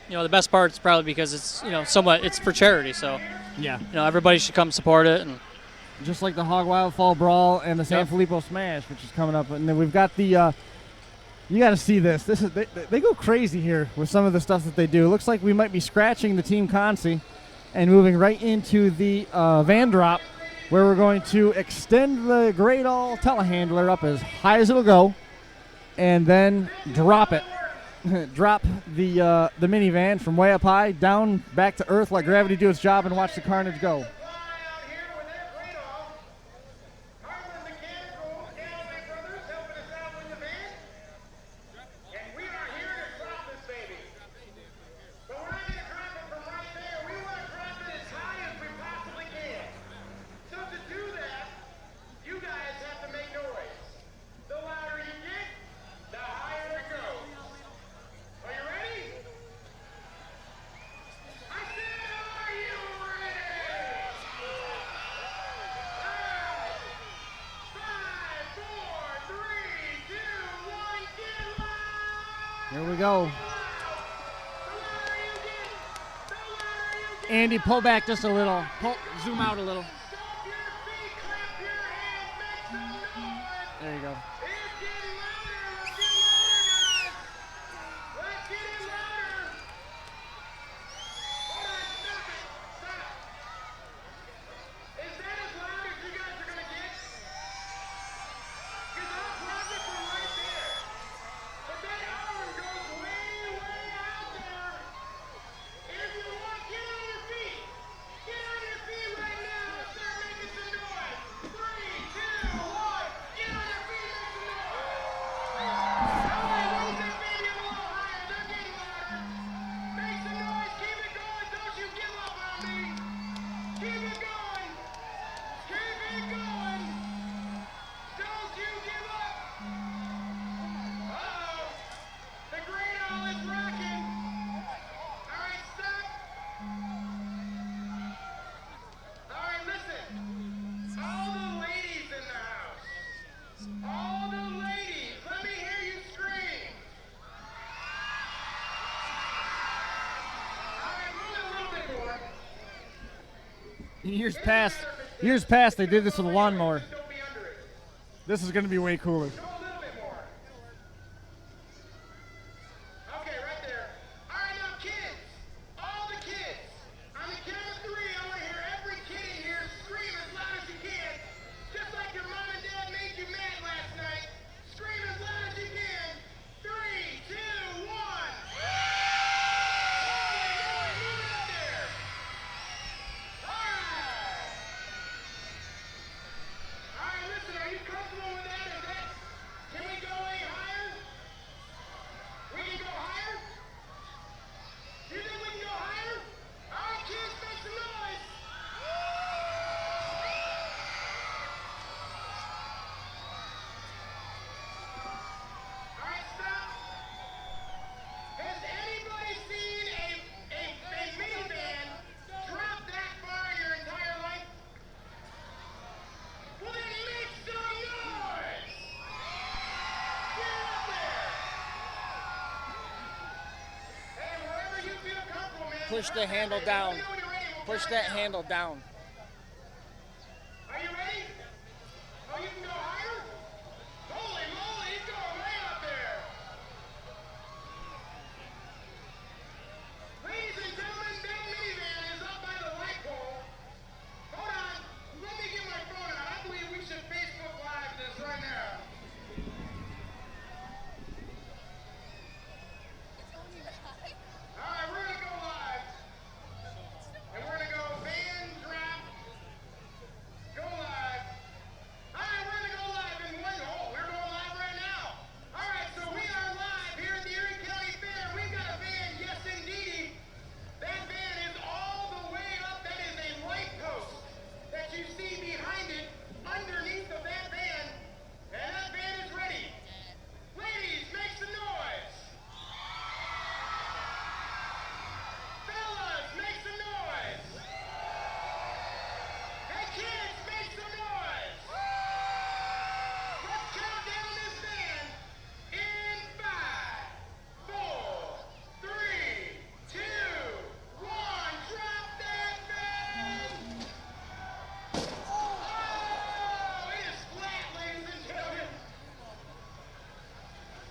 You know, the best part is probably because it's, you know, somewhat, it's for charity. So, yeah, you know, everybody should come support it. And just like the Hog Wild Fall Brawl and the San Filippo Smash, which is coming up. And then we've got the, you got to see this. This is they go crazy here with some of the stuff that they do. It looks like we might be scratching the Team Consi and moving right into the van drop, where we're going to extend the Great All telehandler up as high as it'll go, and then drop it. Drop the minivan from way up high down back to earth, let gravity do its job, and watch the carnage go. Here we go. Andy, pull back just a little. Zoom out a little. There you go. Years past, they did this with a lawnmower. This is going to be way cooler. Okay, right there. All right, now kids, all the kids, on the count of 3, I want to hear every kid in here scream as loud as you can, just like your mom and dad made you mad last night. Scream as loud as you can. 3, 2, 1. Alright, listen, are you comfortable with that? Can we go any higher? We can go higher? You think we can go higher? Alright, kids, make some noise! Alright, stop! Has anybody seen a minivan drop that far in your entire life? Well, then make some noise! Get up there! Hey, wherever you feel comfortable, man. Push the handle down. Push that handle down. Are you ready? Oh, you can go higher? Holy moly, he's going way up there! Ladies and gentlemen, that minivan is up by the light pole. Hold on, let me get my phone out. I believe we should Facebook Live this right now. Alright, we're gonna go live. And we're gonna go van drop. Go live. Alright, we're gonna go live in one. Oh, we're going live right now. Alright, so we are live here at the Erie County Fair. We've got a van, yes indeed. That van is all the way up. That is a light post that you see behind it, underneath of that van. And that van is ready. Ladies, make some noise. Fellas, make some noise. Hey kids, make some noise. Let's count down this van in 5, 4, 3, 2, 1. Drop that van. Oh, it is flat, ladies and gentlemen.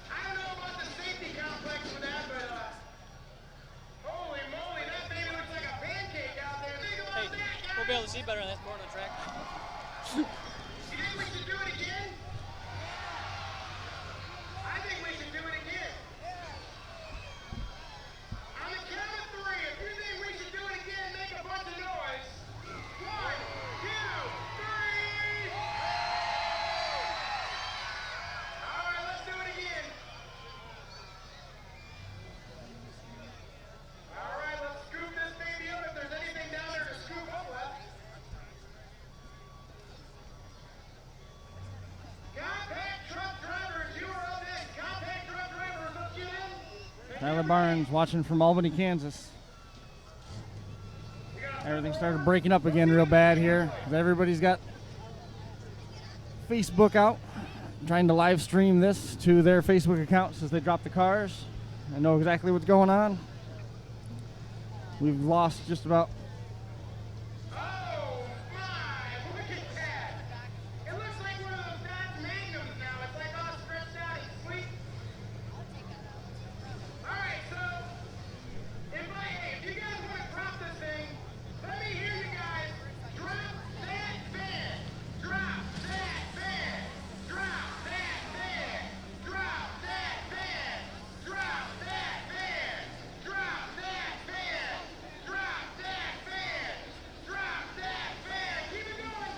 I don't know about the safety complex with that, but holy moly, that baby looks like a pancake out there. Think about that, guys. We'll be able to see better on this corner of the track. You think we should do it again? I think we should do it again. On the count of 3, if you think we should do it again, make a bunch of noise. 1, 2, 3. All right, let's do it again. All right, let's scoop this baby up if there's anything down there to scoop up left. Compact truck drivers, you are up next. Compact truck drivers, let's get in. Tyler Barnes watching from Albany, Kansas. Everything started breaking up again real bad here. Everybody's got Facebook out, trying to live stream this to their Facebook accounts as they drop the cars. I know exactly what's going on. We've lost just about. Oh my, look at that. It looks like one of those Dodge Magnums now. It's like all stretched out and sweet. All right, so if you guys want to drop this thing, let me hear you guys. Drop that van. Drop that van. Drop that van. Drop that van. Drop that van. Drop that van. Drop that van. Drop that van. Keep it going.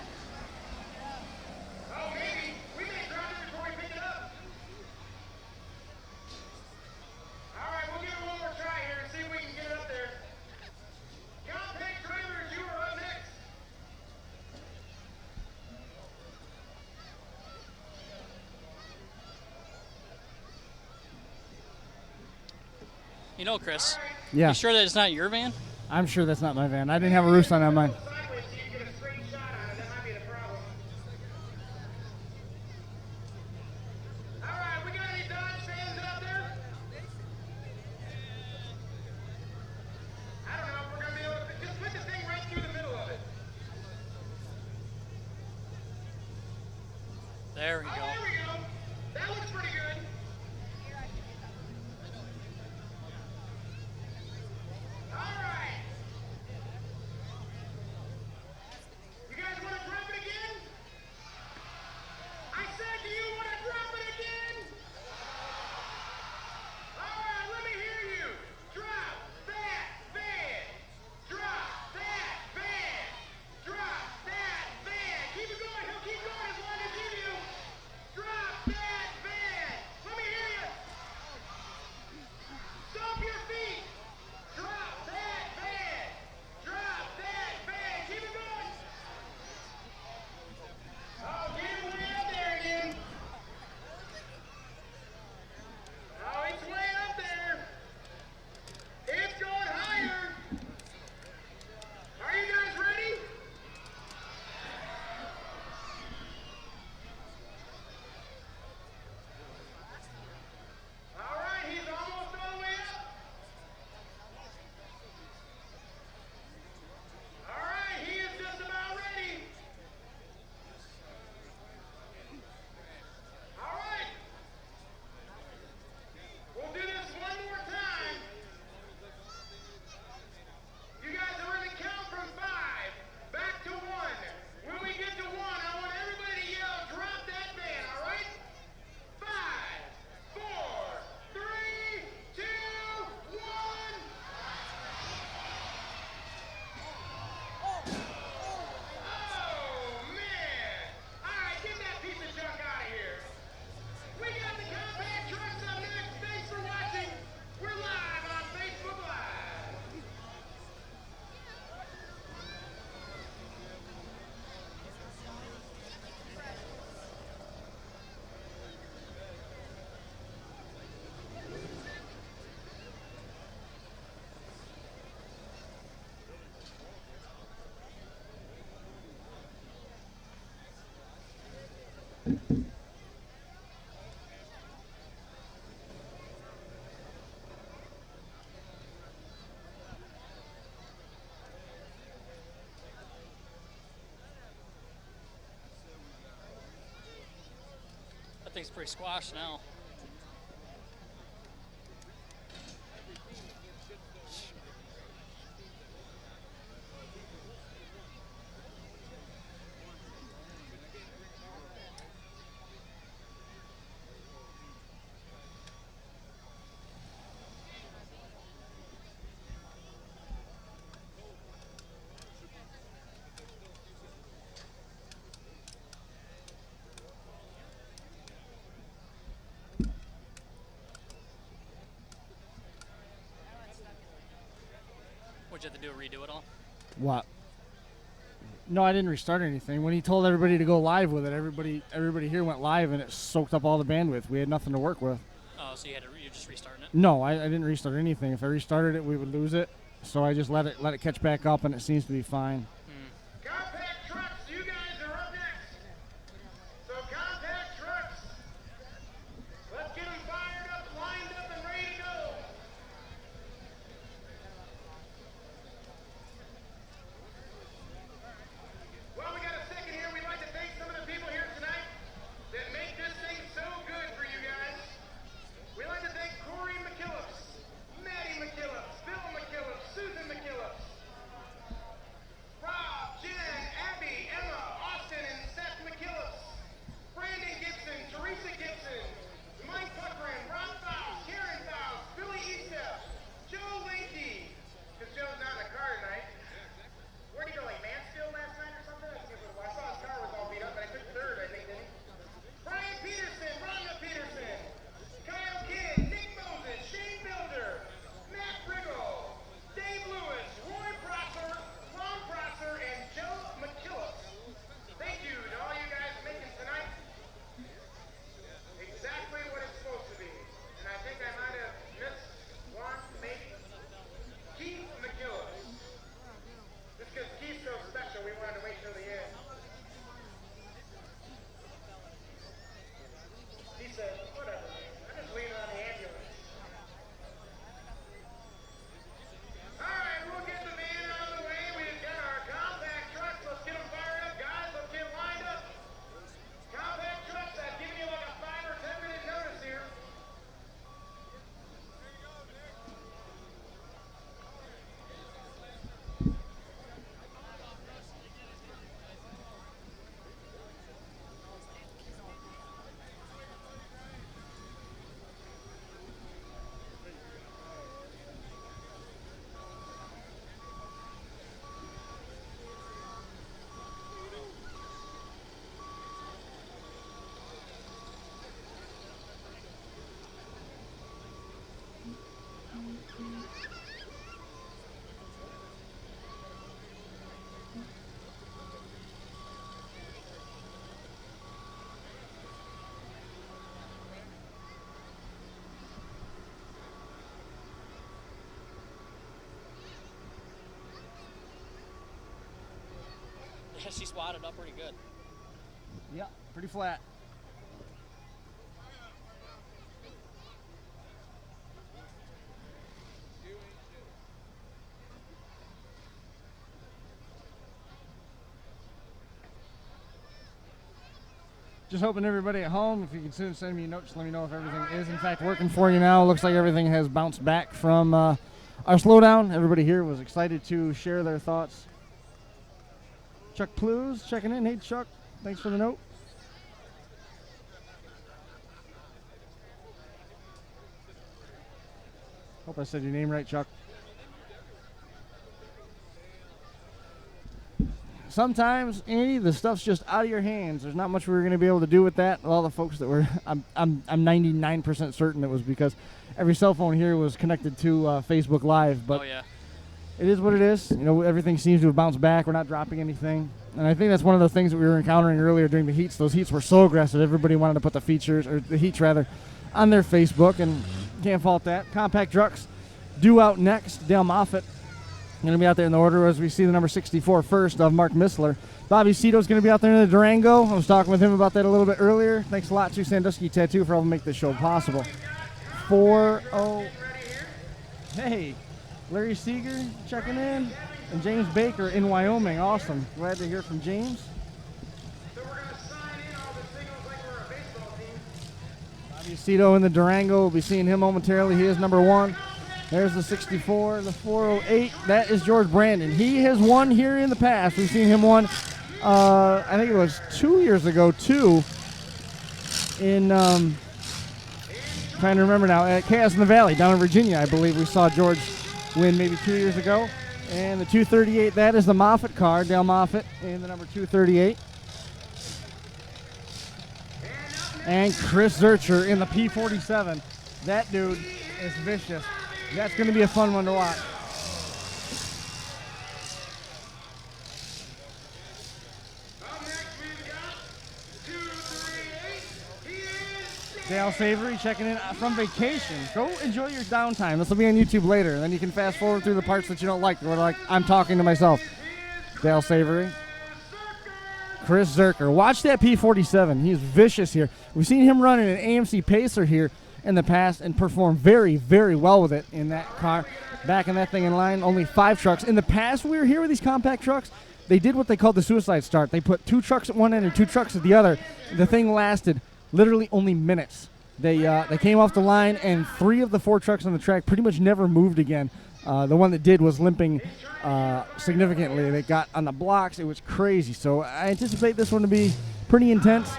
Oh, maybe. We may drop it before we pick it up. All right, we'll give it one more try here and see if we can get it up there. Compact drivers, you are up next. You know, Chris. Yeah. You sure that it's not your van? I'm sure that's not my van. I didn't have a roof sign on mine. Sideways so you can get a straight shot on it. That might be the problem. All right, we got any Dodge fans out there? I don't know if we're going to be able to. Just put the thing right through the middle of it. There we go. There we go. That looks pretty good. All right. You guys want to drop it again? I said, do you want to drop it again? All right, let me hear you. Drop that van. Drop that van. Drop that van. Keep it going. He'll keep going as long as you do. Drop that van. Let me hear you. Stomp your feet. Drop that van. Drop that van. Keep it going. Oh, get it way up there again. Oh, it's way up there. It's going higher. Are you guys ready? All right, he's almost all the way up. All right, he is just about ready. All right. We'll do this one more time. You guys are going to count from 5 back to 1. When we get to 1, I want everybody to yell, drop that van, all right? 5, 4, 3, 2, 1. Oh, man. All right, get that piece of junk out of here. We got the compact trucks up next. Thanks for watching. We're live on Facebook Live. That thing's pretty squashed now. What'd you have to do, redo it all? What? No, I didn't restart anything. When he told everybody to go live with it, everybody here went live, and it soaked up all the bandwidth. We had nothing to work with. Oh, so you're just restarting it? No, I didn't restart anything. If I restarted it, we would lose it. So I just let it catch back up, and it seems to be fine. Compact trucks, you guys are up next. So compact trucks, let's get them fired up, lined up, and ready to go. Well, we got a second here. We'd like to thank some of the people here tonight that make this thing so good for you guys. We'd like to thank Corey McKillips, Maddie McKillips, Bill McKillips, Susan McKillips, Rob, Jen, She swatted up pretty good. Yeah, pretty flat. Just hoping everybody at home, if you can soon send me a note, just let me know if everything is in fact working for you now. Looks like everything has bounced back from our slowdown. Everybody here was excited to share their thoughts. Chuck Plews checking in. Hey, Chuck, thanks for the note. Hope I said your name right, Chuck. Sometimes, Andy, the stuff's just out of your hands. There's not much we were going to be able to do with that. All the folks that were, I'm 99% certain it was because every cell phone here was connected to Facebook Live. But oh, yeah. It is what it is. You know, everything seems to have bounced back. We're not dropping anything. And I think that's one of the things that we were encountering earlier during the heats. Those heats were so aggressive. Everybody wanted to put the features, or the heats rather, on their Facebook, and can't fault that. Compact trucks due out next. Dale Moffitt going to be out there in the order as we see the number 64 first of Mark Missler. Bobby Cito's going to be out there in the Durango. I was talking with him about that a little bit earlier. Thanks a lot to Sandusky Tattoo for helping make this show possible. 4-0. Hey, Larry Seeger checking in. And James Baker in Wyoming. Awesome. Glad to hear from James. Bobby Cito in the Durango. We'll be seeing him momentarily. He is number 1. There's the 64, the 408. That is George Brandon. He has won here in the past. We've seen him won, I think it was 2 years ago, too. In, trying to remember now, at Chaos in the Valley down in Virginia, I believe we saw George win maybe 2 years ago. And the 238, that is the Moffitt car, Dale Moffitt in the number 238. And Chris Zurcher in the P47. That dude is vicious. That's going to be a fun one to watch. Dale Savory checking in from vacation. Go enjoy your downtime. This will be on YouTube later. Then you can fast forward through the parts that you don't like. Or like, I'm talking to myself. Dale Savory. Chris Zurcher. Watch that P47. He's vicious here. We've seen him run in an AMC Pacer here in the past and perform very, very well with it in that car. Backing that thing in line, only 5 trucks. In the past, we were here with these compact trucks. They did what they called the suicide start. They put 2 trucks at one end and 2 trucks at the other. The thing lasted literally only minutes. They came off the line, and 3 of the 4 trucks on the track pretty much never moved again. The one that did was limping significantly. They got on the blocks. It was crazy. So I anticipate this one to be pretty intense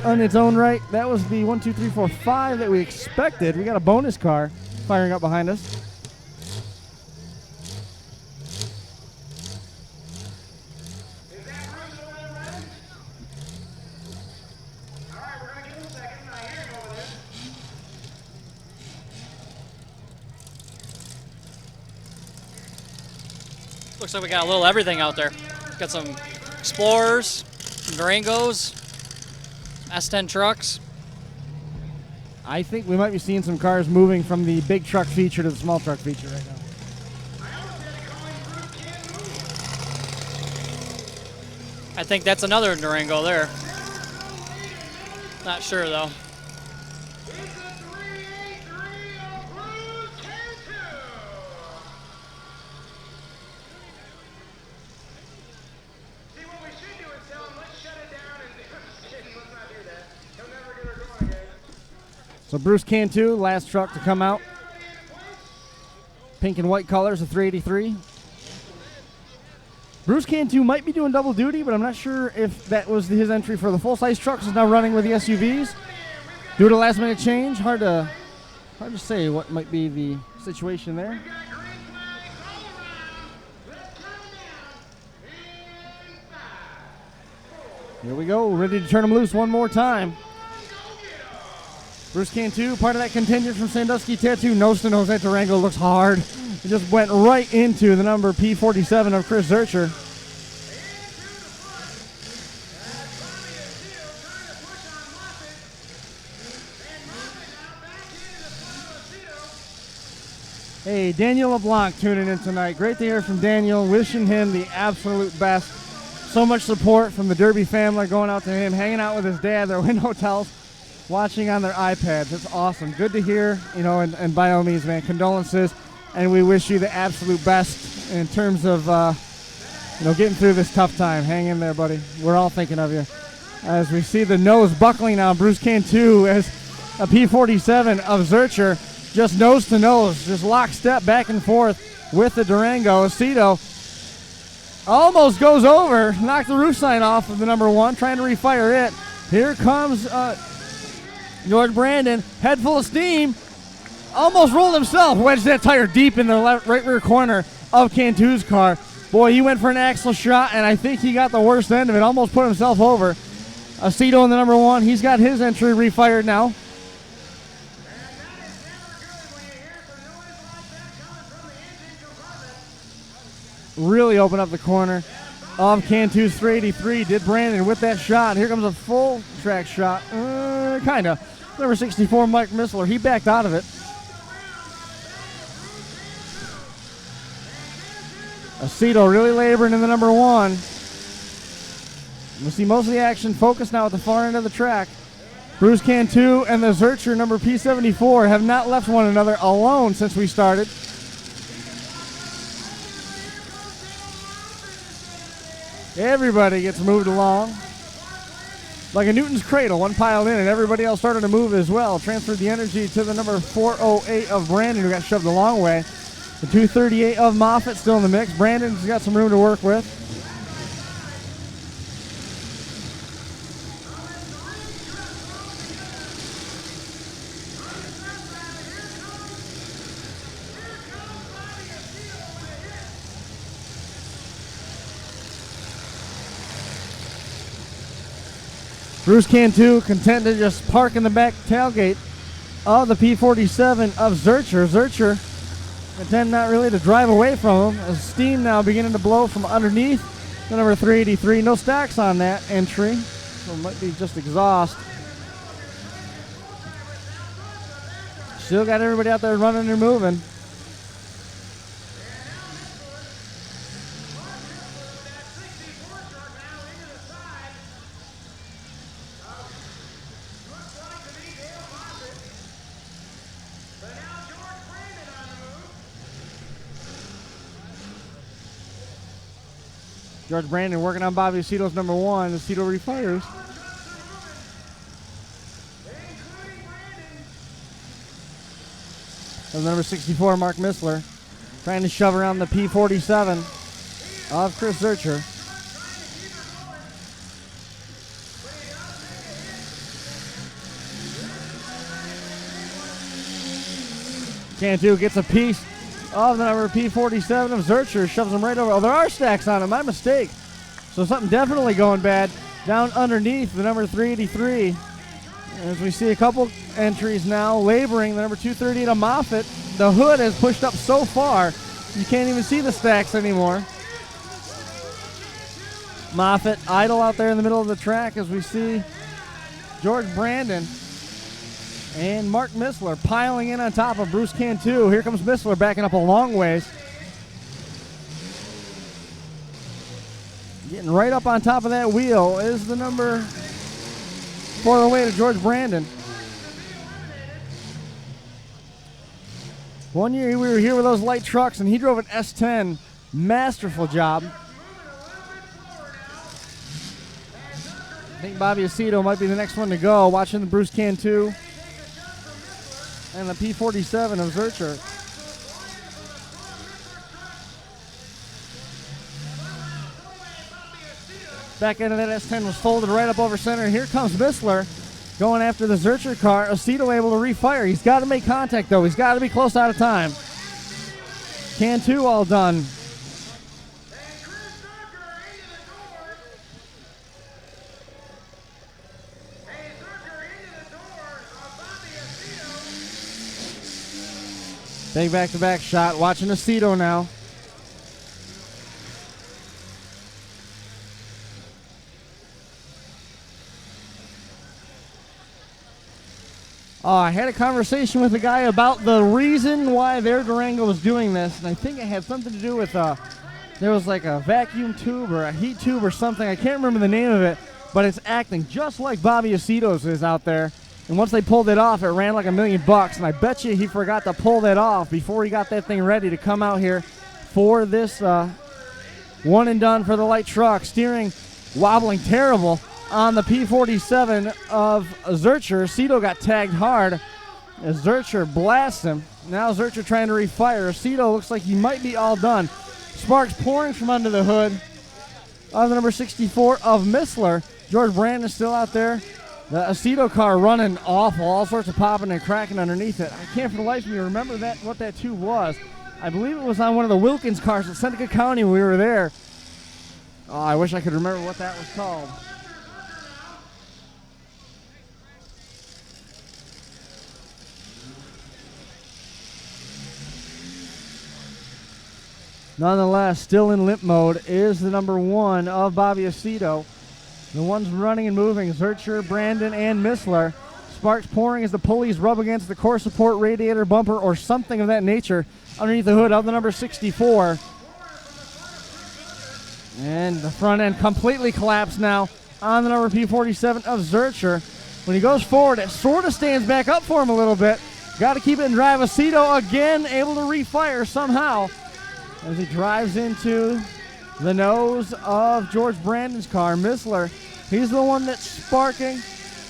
on its own right. That was the 1, 2, 3, 4, 5 that we expected. We got a bonus car firing up behind us. Looks like we got a little everything out there. Got some Explorers, some Durangos, S10 trucks. I think we might be seeing some cars moving from the big truck feature to the small truck feature right now. I think that's another Durango there. Not sure though. So Bruce Cantu, last truck to come out. Pink and white colors, a 383. Bruce Cantu might be doing double duty, but I'm not sure if that was his entry for the full-size trucks. Is now running with the SUVs. Due to last-minute change, hard to say what might be the situation there. Here we go, ready to turn them loose one more time. Bruce Cantu, part of that contingent from Sandusky Tattoo. Nose to nose, that Durango looks hard. It just went right into the number P47 of Chris Zurcher. Hey, Daniel LeBlanc tuning in tonight. Great to hear from Daniel. Wishing him the absolute best. So much support from the Derby family going out to him, hanging out with his dad, their window hotels, watching on their iPads. It's awesome. Good to hear, and by all means, man, condolences, and we wish you the absolute best in terms of, getting through this tough time. Hang in there, buddy. We're all thinking of you. As we see the nose buckling now, Bruce Cantu as a P47 of Zurcher, just nose to nose, just lockstep back and forth with the Durango. Aceto almost goes over, knocked the roof sign off of the number 1, trying to refire it. Here comes George Brandon, head full of steam, almost rolled himself, wedged that tire deep in the right rear corner of Cantu's car. Boy, he went for an axle shot, and I think he got the worst end of it, almost put himself over. Aceto in the number 1, he's got his entry refired now. Really open up the corner of Cantu's 383. Did Brandon with that shot. Here comes a full track shot. Kind of. Number 64, Mike Missler. He backed out of it. Aceto really laboring in the number 1. We'll see most of the action focused now at the far end of the track. Bruce Cantu and the Zurcher number P74 have not left one another alone since we started. Everybody gets moved along. Like a Newton's cradle, one piled in, and everybody else started to move as well. Transferred the energy to the number 408 of Brandon, who got shoved the long way. The 238 of Moffitt still in the mix. Brandon's got some room to work with. Bruce Cantu content to just park in the back tailgate of the P47 of Zurcher. Zurcher content not really to drive away from him, as steam now beginning to blow from underneath the number 383. No stacks on that entry, so it might be just exhaust. Still got everybody out there running and moving. George Brandon working on Bobby Aceto's number 1. Aceto refires. And number 64, Mark Missler, trying to shove around the P47 of Chris Zurcher. Cantu gets a piece of the number P47 of Zurcher, shoves him right over. Oh, there are stacks on him. My mistake. So something definitely going bad down underneath the number 383. As we see a couple entries now laboring the number 238 of Moffitt. The hood has pushed up so far you can't even see the stacks anymore. Moffitt idle out there in the middle of the track as we see George Brandon and Mark Missler piling in on top of Bruce Cantu. Here comes Missler backing up a long ways. Getting right up on top of that wheel is the number 408 of George Brandon. One year we were here with those light trucks and he drove an S10. Masterful job. I think Bobby Aceto might be the next one to go. Watching the Bruce Cantu and the P47 of Zurcher. Back end of that S10 was folded right up over center. Here comes Missler going after the Zurcher car. Aceto able to refire. He's got to make contact, though. He's got to be close out of time. Cantu all done. Big back-to-back shot. Watching Aceto now. I had a conversation with a guy about the reason why their Durango was doing this, and I think it had something to do with there was like a vacuum tube or a heat tube or something. I can't remember the name of it, but it's acting just like Bobby Aceto's is out there. And once they pulled it off, it ran like $1 million. And I bet you he forgot to pull that off before he got that thing ready to come out here for this one and done for the light truck. Steering wobbling terrible on the P47 of Zurcher. Aceto got tagged hard as Zurcher blasts him. Now Zurcher trying to refire. Aceto looks like he might be all done. Sparks pouring from under the hood of the number 64 of Missler. George Brandon still out there. The Aceto car running awful, all sorts of popping and cracking underneath it. I can't for the life of me remember what that tube was. I believe it was on one of the Wilkins cars at Sandusky County when we were there. Oh, I wish I could remember what that was called. Nonetheless, still in limp mode is the number 1 of Bobby Aceto. The ones running and moving, Zurcher, Brandon, and Missler. Sparks pouring as the pulleys rub against the core support radiator bumper or something of that nature underneath the hood of the number 64. And the front end completely collapsed now on the number P47 of Zurcher. When he goes forward, it sort of stands back up for him a little bit. Got to keep it in drive. Aceto again able to refire somehow as he drives into the nose of George Brandon's car. Missler, he's the one that's sparking.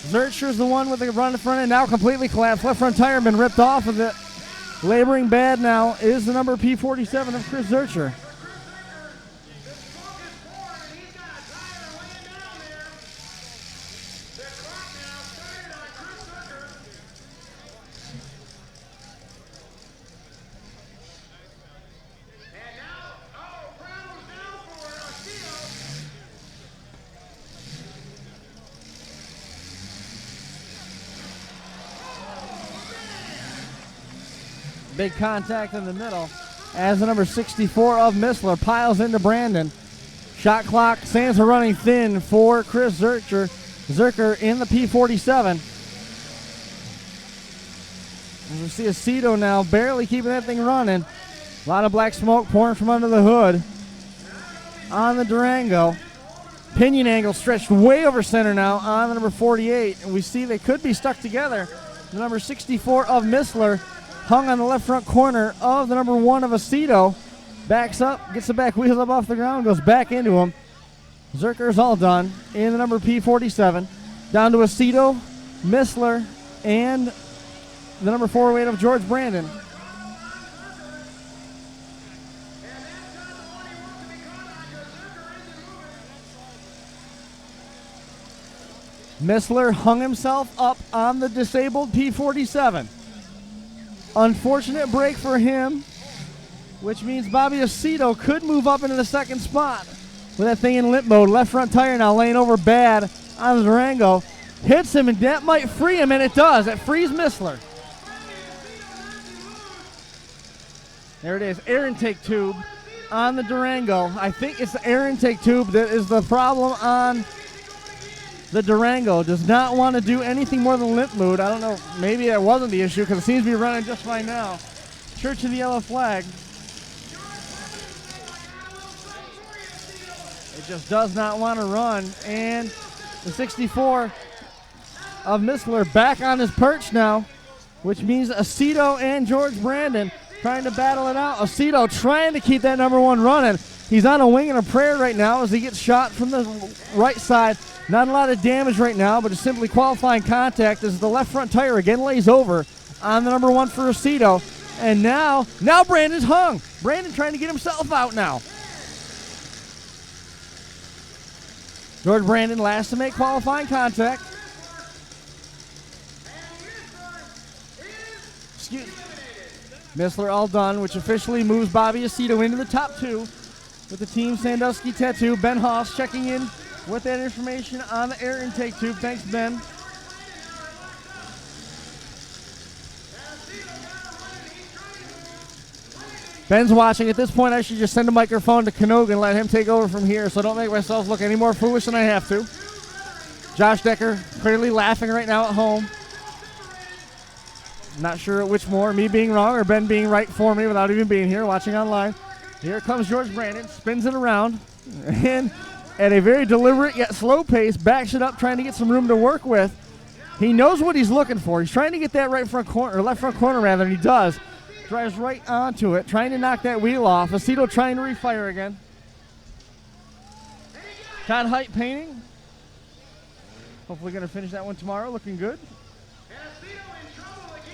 Zurcher's the one with the run in front end, now completely collapsed. Left front tire been ripped off of it. Laboring bad now is the number P47 of Chris Zurcher. Big contact in the middle as the number 64 of Missler piles into Brandon. Shot clock stands are running thin for Chris Zurcher. Zurcher in the P47. As we see Aceto now barely keeping that thing running. A lot of black smoke pouring from under the hood on the Durango. Pinion angle stretched way over center now on the number 48. And we see they could be stuck together. The number 64 of Missler hung on the left front corner of the number 1 of Aceto. Backs up, gets the back wheels up off the ground, goes back into him. Zurcher's all done in the number P47. Down to Aceto, Missler, and the number 408 of George Brandon. Missler hung himself up on the disabled P47. Unfortunate break for him, which means Bobby Aceto could move up into the second spot with that thing in limp mode. Left front tire now laying over bad on the Durango. Hits him, and that might free him, and it does. It frees Missler. There it is, air intake tube on the Durango. I think it's the air intake tube that is the problem on the Durango. Does not want to do anything more than limp mode. I don't know, maybe that wasn't the issue because it seems to be running just fine now. Church of the Yellow Flag. It just does not want to run. And the 64 of Missler back on his perch now, which means Aceto and George Brandon trying to battle it out. Aceto trying to keep that number 1 running. He's on a wing and a prayer right now as he gets shot from the right side. Not a lot of damage right now, but it's simply qualifying contact as the left front tire again lays over on the number 1 for Aceto. And now Brandon's hung. Brandon trying to get himself out now. George Brandon last to make qualifying contact. Missler all done, which officially moves Bobby Aceto into the top 2 with the Team Sandusky tattoo. Ben Hoss checking in with that information on the air intake tube. Thanks, Ben. Ben's watching. At this point, I should just send a microphone to Canoga and let him take over from here so I don't make myself look any more foolish than I have to. Josh Decker clearly laughing right now at home. Not sure which more, me being wrong or Ben being right for me without even being here, watching online. Here comes George Brandon, spins it around, and at a very deliberate yet slow pace, backs it up, trying to get some room to work with. He knows what he's looking for. He's trying to get that right front corner, or left front corner rather, and he does. Drives right onto it, trying to knock that wheel off. Aceto trying to refire again. Todd Height painting. Hopefully going to finish that one tomorrow, looking good.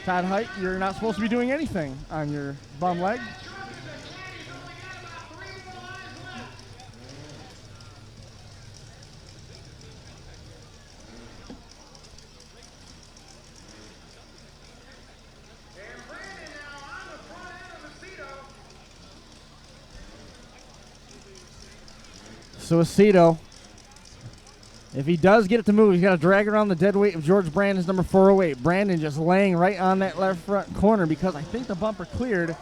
Todd Height, you're not supposed to be doing anything on your bum leg. So Aceto, if he does get it to move, he's got to drag around the dead weight of George Brandon's number 408. Brandon just laying right on that left front corner because I think the bumper cleared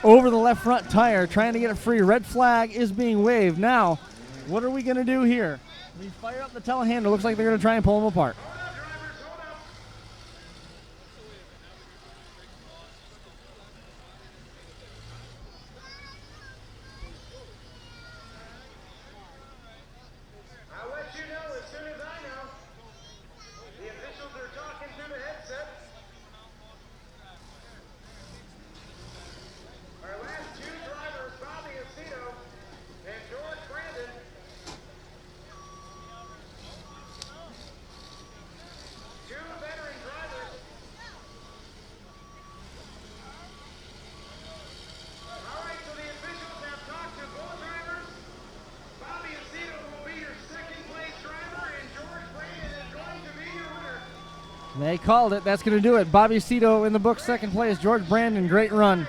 over the left front tire, trying to get it free. Red flag is being waved. Now, what are we going to do here? We fire up the telehandler. Looks like they're going to try and pull him apart. They called it. That's going to do it. Bobby Aceto in the book, second place. George Brandon, great run.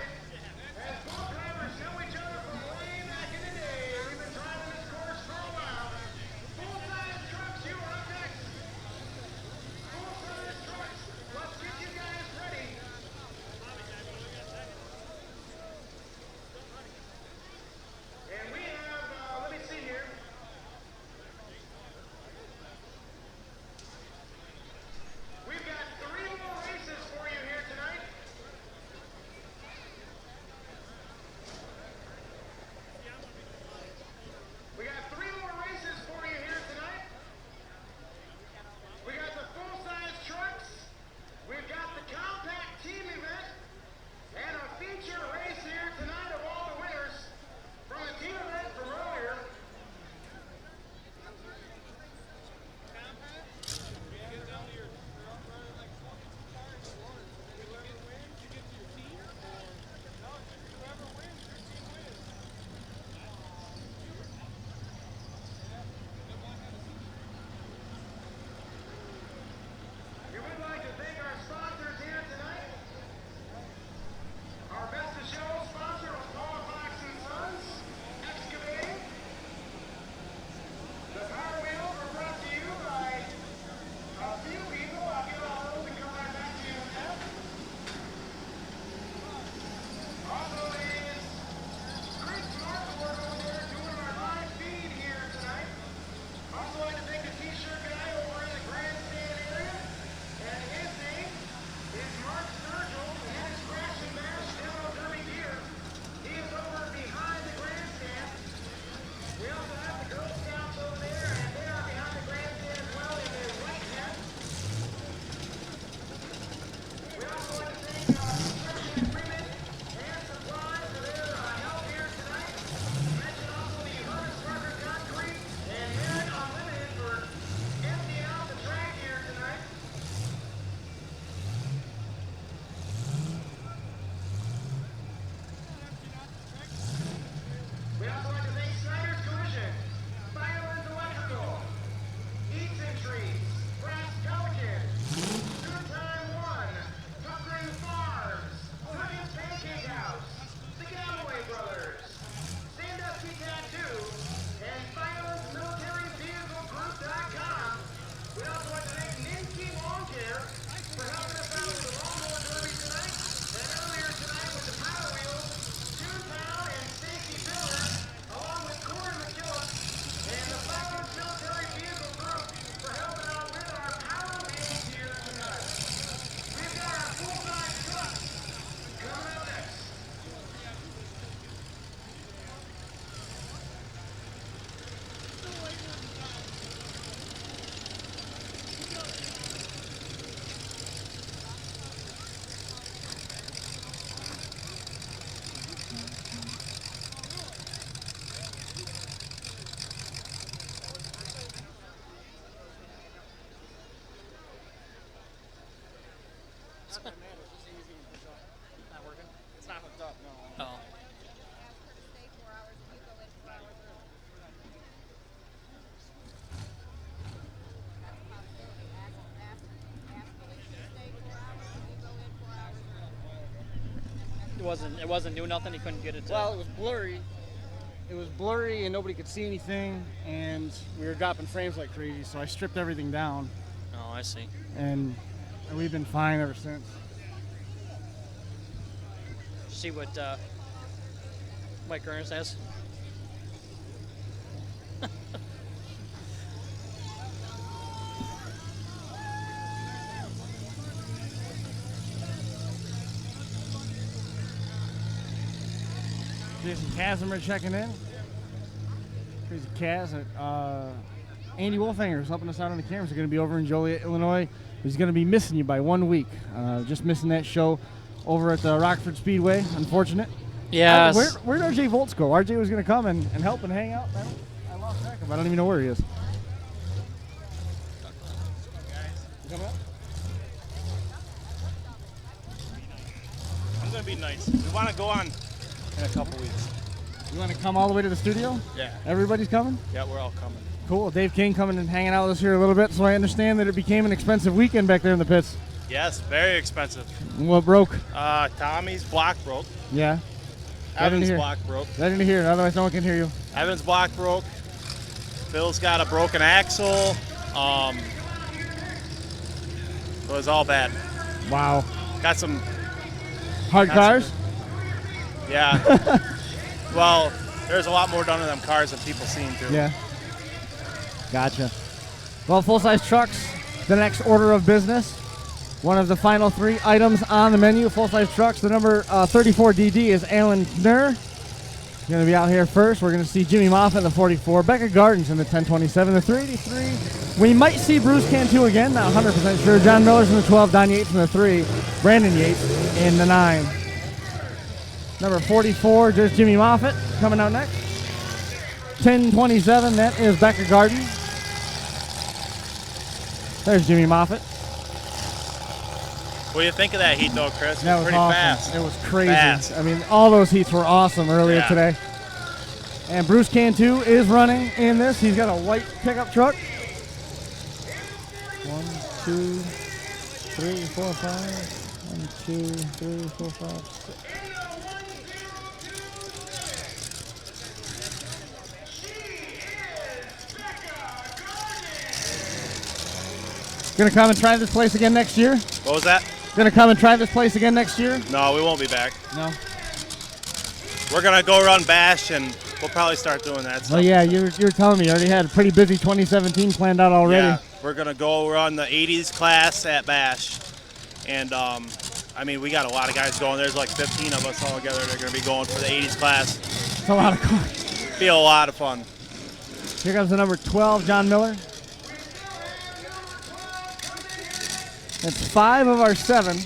It wasn't doing nothing. He couldn't get it. Well, it was blurry. It was blurry and nobody could see anything, and we were dropping frames like crazy. So I stripped everything down, Oh, I see. and we've been fine ever since. See what Mike Ernst has. Jason Kasimer checking in. Crazy Kaz. Andy Wolfinger is helping us out on the cameras. We're going to be over in Joliet, Illinois. He's going to be missing you by 1 week. Just missing that show over at the Rockford Speedway. Unfortunate. Yeah. Where'd RJ Volts go? RJ was going to come and help and hang out. I lost track of him. I don't even know where he is. You coming up? I'm going to be nice. We want to go on in a couple weeks. You want to come all the way to the studio? Yeah. Everybody's coming? Yeah, we're all coming. Cool. Dave King coming and hanging out with us here a little bit, so I understand that it became an expensive weekend back there in the pits. Yes, very expensive. What broke? Tommy's block broke. Yeah. Evan's block broke. I didn't hear it, otherwise no one can hear you. Evan's block broke. Phil's got a broken axle. It was all bad. Wow. Got some hard cars? Yeah. Well, there's a lot more done to them cars than people seem to. Yeah. Gotcha. Well, full-size trucks, the next order of business. One of the final 3 items on the menu, full-size trucks. The number 34 DD is Alan Knurr. He's going to be out here first. We're going to see Jimmy Moffitt in the 44, Becca Gardens in the 1027, the 383. We might see Bruce Cantu again, not 100% sure. John Miller's in the 12, Don Yates in the 3, Brandon Yates in the 9. Number 44, just Jimmy Moffitt coming out next. 1027, that is Becca Garden. There's Jimmy Moffitt. What do you think of that heat, though, Chris? That was pretty awesome. fast. It was crazy. Fast. I mean, all those heats were awesome earlier Yeah. today. And Bruce Cantu is running in this. He's got a white pickup truck. 1, 2, 3, 4, 5. 1, 2, 3, 4, 5, 6. Gonna come and try this place again next year? What was that? Gonna come and try this place again next year? No, we won't be back. No. We're going to go run Bash, and we'll probably start doing that. Well, yeah, you were telling me you already had a pretty busy 2017 planned out already. Yeah, we're going to go run the 80s class at Bash. And, I mean, we got a lot of guys going. There's like 15 of us all together that are going to be going for the 80s class. It's a lot of cars. Be a lot of fun. Here comes the number 12, John Miller. That's 5 of our 7.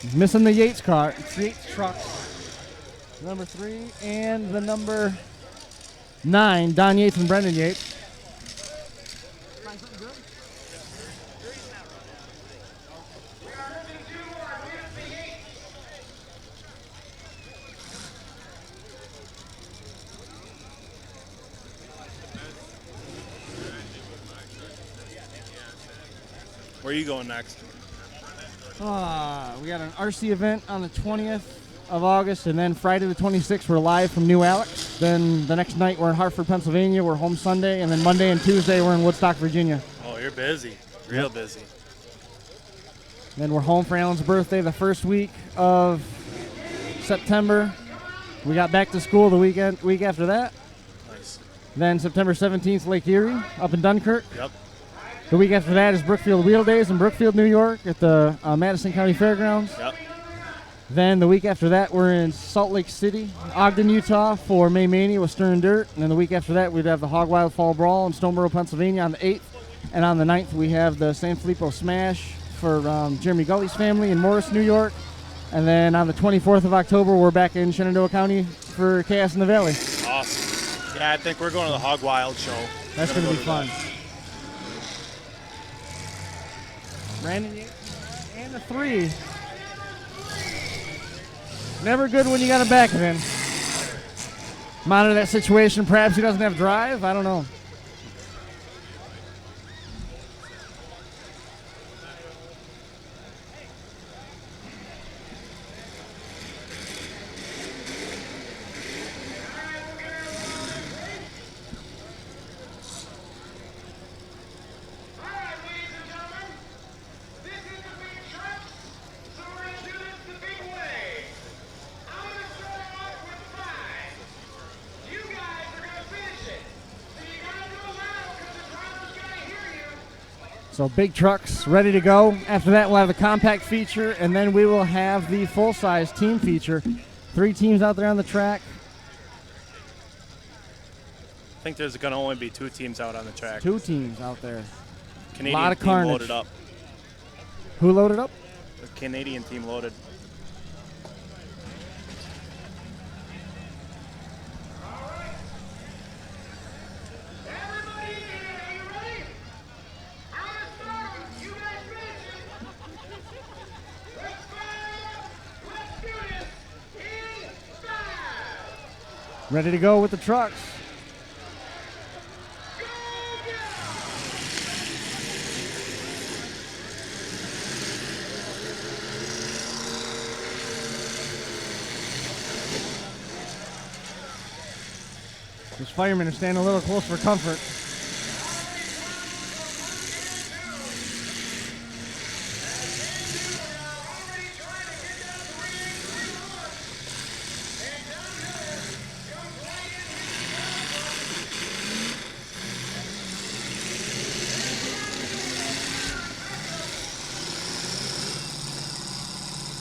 He's missing the Yates car. It's the Yates truck. Number 3 and the number 9, Don Yates and Brendan Yates. Where are you going next? We got an RC event on the 20th of August, and then Friday the 26th, we're live from New Alex. Then the next night, we're in Hartford, Pennsylvania. We're home Sunday, and then Monday and Tuesday, we're in Woodstock, Virginia. Oh, you're busy. Real busy. Then we're home for Alan's birthday the first week of September. We got back to school the week after that. Nice. Then September 17th, Lake Erie, up in Dunkirk. Yep. The week after that is Brookfield Wheel Days in Brookfield, New York at the Madison County Fairgrounds. Yep. Then the week after that, we're in Salt Lake City, Ogden, Utah for May Mania with Stern Dirt. And then the week after that, we'd have the Hog Wild Fall Brawl in Stoneboro, Pennsylvania on the 8th. And on the 9th, we have the San Filippo Smash for Jeremy Gully's family in Morris, New York. And then on the 24th of October, we're back in Shenandoah County for Chaos in the Valley. Awesome. Yeah, I think we're going to the Hog Wild show. That's going to be fun. Brandon Yates and the 3. Never good when you got a back then. Monitor that situation. Perhaps he doesn't have drive. I don't know. So big trucks ready to go. After that, we'll have the compact feature, and then we will have the full-size team feature. 3 teams out there on the track. I think there's going to only be 2 teams out on the track. 2 teams out there. Canadian lot of team carnage. loaded up. Who loaded up? The Canadian team loaded. Ready to go with the trucks. Those firemen are standing a little close for comfort.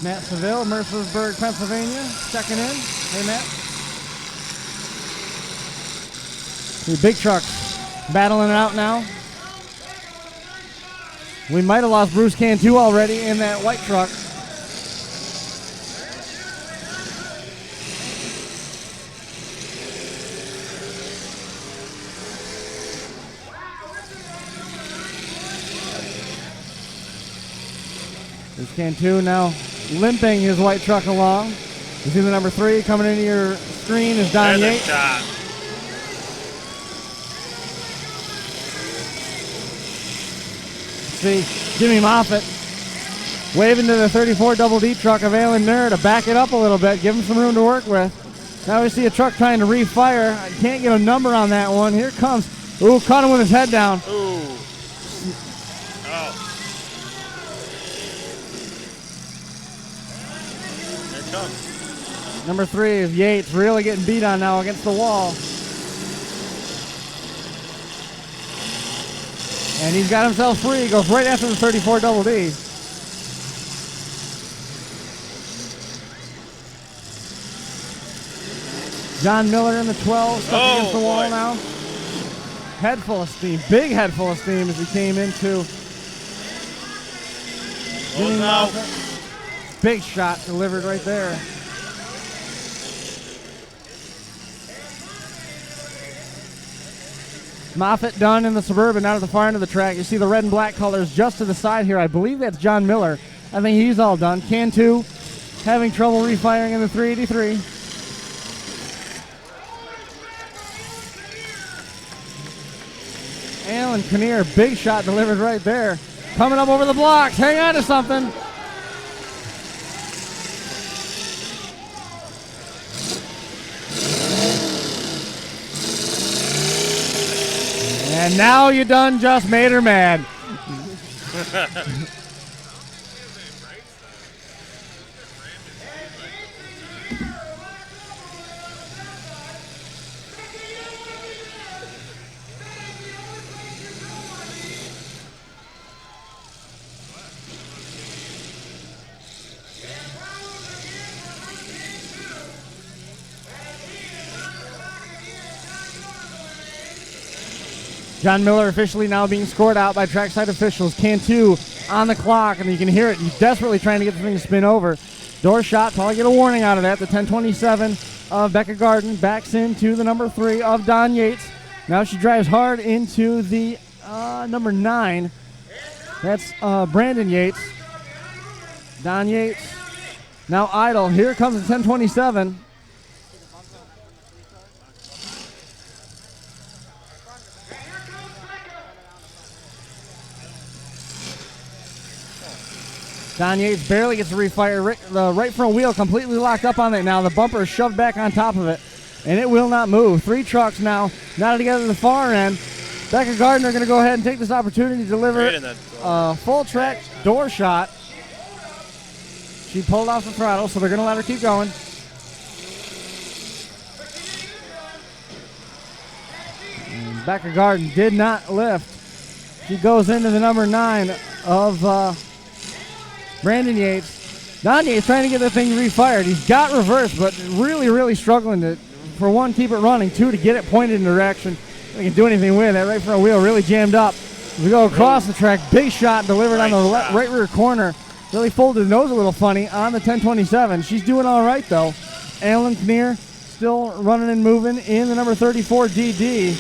Matt Seville, Mercersburg, Pennsylvania, checking in. Hey, Matt. The big trucks battling it out now. We might have lost Bruce Cantu already in that white truck. Bruce Cantu now limping his white truck along. You see the number 3 coming into your screen is Don There's Yates. a shot. See Jimmy Moffitt waving to the 34 Double D truck of Alan Nur to back it up a little bit, give him some room to work with. Now we see a truck trying to refire. I can't get a number on that one. Here it comes. Ooh, caught him with his head down. Ooh. Oh. Here it comes. Number 3 is Yates, really getting beat on now against the wall. And he's got himself free. Goes right after the 34 Double D. John Miller in the 12, stuck against the wall now. Head full of steam, big head full of steam as he came into. Jimmy Moffitt. Big shot delivered right there. Moffitt done in the Suburban out at the far end of the track. You see the red and black colors just to the side here. I believe that's John Miller. I think he's all done. Cantu having trouble refiring in the 383. Alan Kinnear, big shot delivered right there. Coming up over the blocks. Hang on to something. And now you done just made her mad. John Miller officially now being scored out by trackside officials. Cantu on the clock, and you can hear it. He's desperately trying to get the thing to spin over. Door shot, probably get a warning out of that. The 1027 of Becca Garden backs into the number 3 of Don Yates. Now she drives hard into the number 9. That's Brandon Yates. Don Yates now idle. Here comes the 1027. Don Yates barely gets to refire. The right front wheel completely locked up on it now. The bumper is shoved back on top of it, and it will not move. 3 trucks now knotted together at the far end. Becca Gardner going to go ahead and take this opportunity to deliver a full track door shot. She pulled off the throttle, so they're going to let her keep going. And Becca Garden did not lift. She goes into the number 9 of Brandon Yates. Don Yates trying to get the thing refired. He's got reverse, but really, really struggling to, for one, keep it running, 2, to get it pointed in direction. They can do anything with it. Right front wheel really jammed up. We go across the track. Big shot delivered on the right rear corner. Really folded the nose a little funny on the 1027. She's doing all right, though. Alan Kinnear still running and moving in the number 34 DD.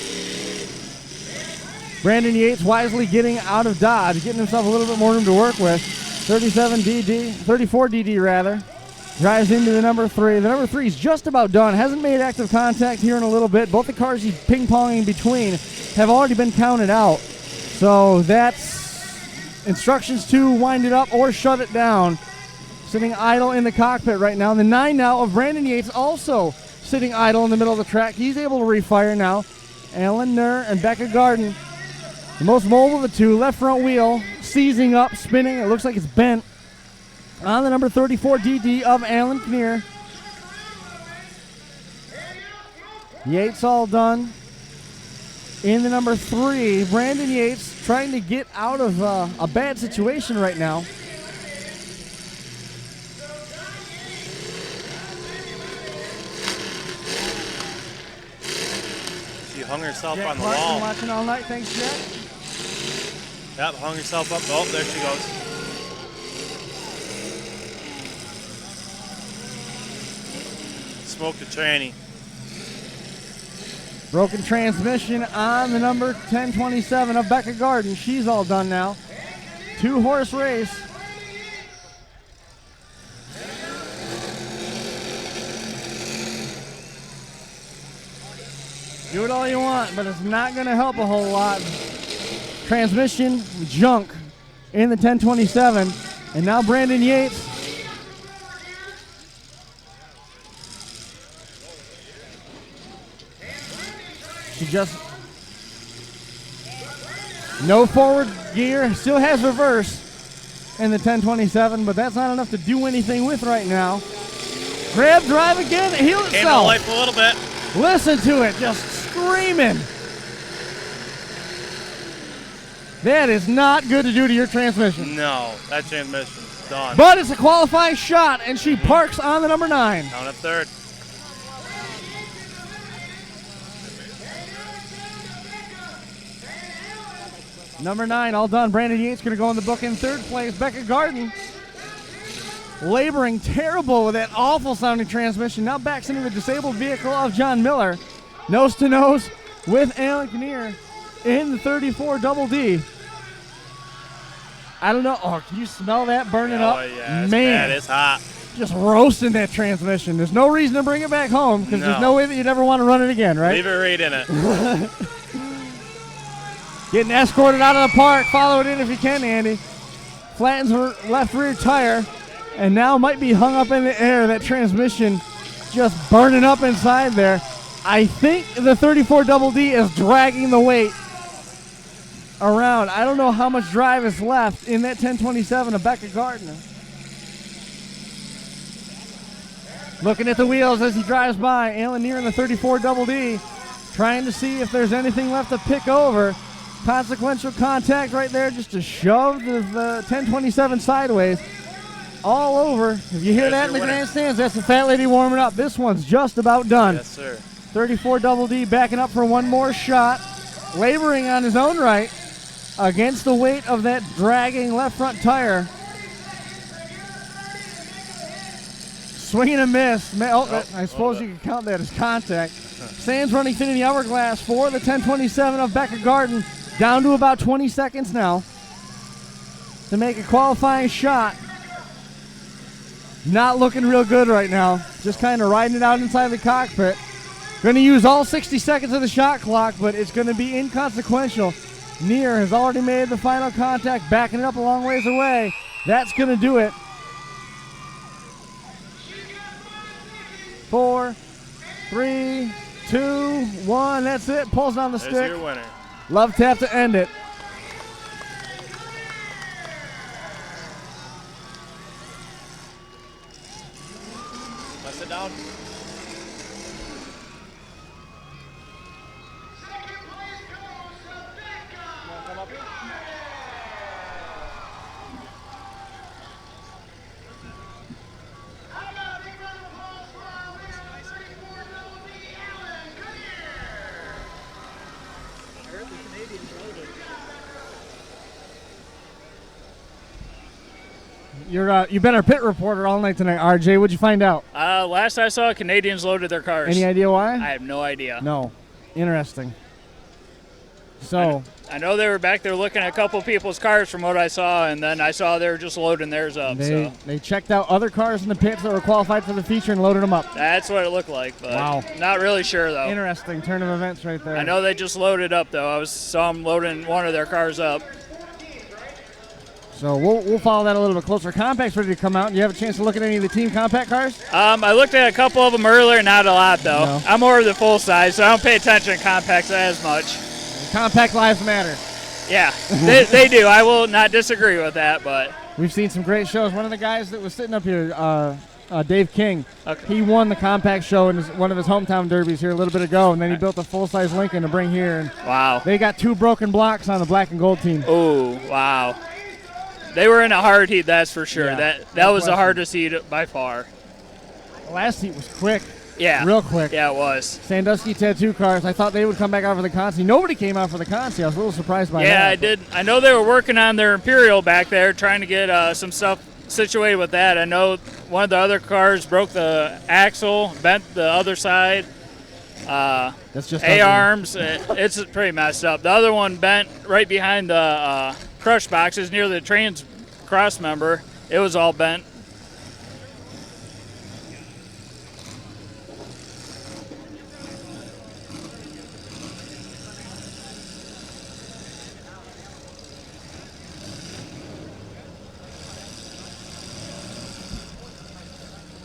Brandon Yates wisely getting out of Dodge, getting himself a little bit more room to work with. 34 DD rather. Drives into the number 3. The number 3 is just about done. Hasn't made active contact here in a little bit. Both the cars he's ping-ponging between have already been counted out. So that's instructions to wind it up or shut it down. Sitting idle in the cockpit right now. And the 9 now of Brandon Yates also sitting idle in the middle of the track. He's able to refire now. Alan Nur and Becca Garden, the most mobile of the two. Left front wheel seizing up, spinning. It looks like it's bent. On the number 34 DD of Alan Kinnear. Yates all done. In the number 3, Brandon Yates trying to get out of a bad situation right now. She hung herself Jack on the Clarkson wall. watching all night. Thanks, Jack. Yep, hung herself up. Oh, there she goes. Smoked a tranny. Broken transmission on the number 1027 of Becca Garden. She's all done now. 2-horse race. Do it all you want, but it's not going to help a whole lot. Transmission junk in the 1027. And now Brandon Yates. She just no forward gear, still has reverse in the 1027, but that's not enough to do anything with right now. Grab drive again, heal itself. Came to life a little bit. Listen to it, just screaming. That is not good to do to your transmission. No, that transmission's done. But it's a qualifying shot, and she parks on the number 9. Down at 3rd. Number 9, all done. Brandon Yates going to go in the book in 3rd place. Becca Garden laboring terrible with that awful sounding transmission. Now backs into the disabled vehicle of John Miller. Nose to nose with Alan Kinnear in the 34 Double D. I don't know. Oh, can you smell that burning up? Yeah, it's Man, bad. It's hot. just roasting that transmission. There's no reason to bring it back home because there's no way that you'd ever want to run it again, right? Leave it right in it. Getting escorted out of the park. Follow it in if you can, Andy. Flattens her left rear tire and now might be hung up in the air. That transmission just burning up inside there. I think the 34 Double D is dragging the weight around. I don't know how much drive is left in that 1027 of Becca Gardner. Looking at the wheels as he drives by. Alan near in the 34 Double D, trying to see if there's anything left to pick over. Consequential contact right there just to shove the 1027 sideways. All over. If you hear that in the grandstands, that's the fat lady warming up. This one's just about done. Yes, sir. 34 Double D backing up for one more shot. Laboring on his own right against the weight of that dragging left front tire. Swing and a miss. I suppose you can count that as contact. Sands running thin in the hourglass for the 1027 of Becca Garden. Down to about 20 seconds now to make a qualifying shot. Not looking real good right now. Just kind of riding it out inside the cockpit. Going to use all 60 seconds of the shot clock, but it's going to be inconsequential. Near has already made the final contact, backing it up a long ways away. That's going to do it. 4, 3, 2, 1. That's it. Pulls on the stick. There's your winner. Love tap to end it. Let's sit down. Second place goes to Becca. You've been our pit reporter all night tonight, RJ. What'd you find out? Last I saw, Canadians loaded their cars. Any idea why? I have no idea. No. Interesting. So I know they were back there looking at a couple people's cars from what I saw, and then I saw they were just loading theirs up. they checked out other cars in the pits that were qualified for the feature and loaded them up. That's what it looked like, but wow. Not really sure, though. Interesting turn of events right there. I know they just loaded up, though. I saw them loading one of their cars up. So we'll follow that a little bit closer. Compact's ready to come out. Do you have a chance to look at any of the team compact cars? I looked at a couple of them earlier, not a lot, though. No. I'm more of the full size, so I don't pay attention to compacts as much. Compact lives matter. Yeah, they do. I will not disagree with that, but we've seen some great shows. One of the guys that was sitting up here, Dave King, okay. He won the compact show in one of his hometown derbies here a little bit ago, and then he built a full-size Lincoln to bring here. And wow. They got 2 broken blocks on the black and gold team. Oh, wow. They were in a hard heat, that's for sure. Yeah, that was the hardest heat by far. The last heat was quick. Yeah. Real quick. Yeah, it was. Sandusky Tattoo Cars. I thought they would come back out for the Consi. Nobody came out for the Consi. I was a little surprised by that. Yeah, I did. I know they were working on their Imperial back there, trying to get some stuff situated with that. I know one of the other cars broke the axle, bent the other side. That's just A-arms. It's pretty messed up. The other one bent right behind the crush boxes near the trans cross member. It was all bent.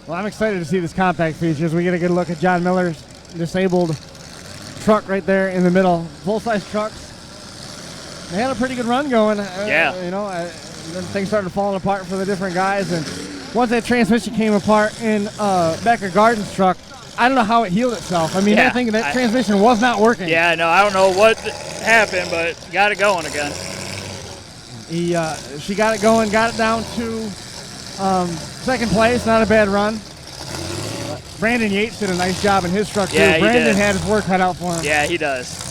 Well, I'm excited to see this compact features. We get a good look at John Miller's disabled truck right there in the middle. Full-size trucks. They had a pretty good run going. Yeah. Then things started falling apart for the different guys. And once that transmission came apart in Becker Garden's truck, I don't know how it healed itself. I mean, yeah, that transmission was not working. Yeah, no, I don't know what happened, but got it going again. She got it going, got it down to second place. Not a bad run. Brandon Yates did a nice job in his truck, too. Yeah, Brandon had his work cut out for him. Yeah, he does.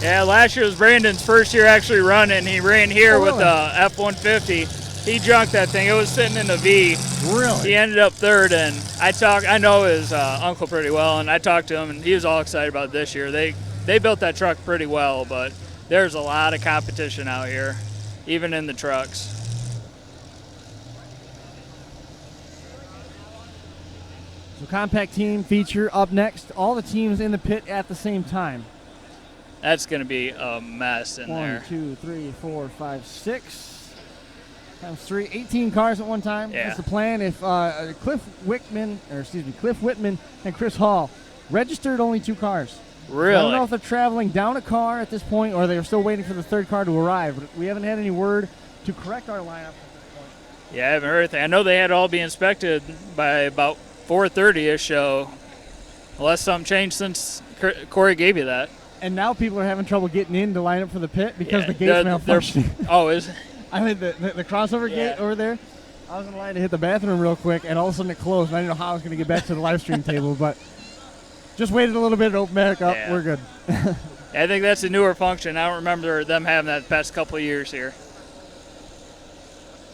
Yeah, last year was Brandon's first year actually running. He ran here with the F-150. He junked that thing. It was sitting in the V. Really? He ended up third, and I know his uncle pretty well, and I talked to him, and he was all excited about this year. They built that truck pretty well, but there's a lot of competition out here, even in the trucks. So compact team feature up next. All the teams in the pit at the same time. That's going to be a mess in there. 1, 2, 3, 4, 5, 6 times 3. 18 cars at one time. Yeah. That's the plan. If Cliff Whitman and Chris Hall registered only 2 cars. Really? I don't know if they're traveling down a car at this point or they're still waiting for the third car to arrive. But we haven't had any word to correct our lineup at this point. Yeah, I haven't heard anything. I know they had to all be inspected by about 4:30ish, so unless something changed since Corey gave you that. And now people are having trouble getting in to line up for the pit because the gate's they're malfunctioning. Oh, is it? I mean, the crossover gate over there, I was in line to hit the bathroom real quick, and all of a sudden it closed, and I didn't know how I was going to get back to the live stream table, but just waited a little bit to open back up. Yeah. We're good. I think that's a newer function. I don't remember them having that the past couple of years here.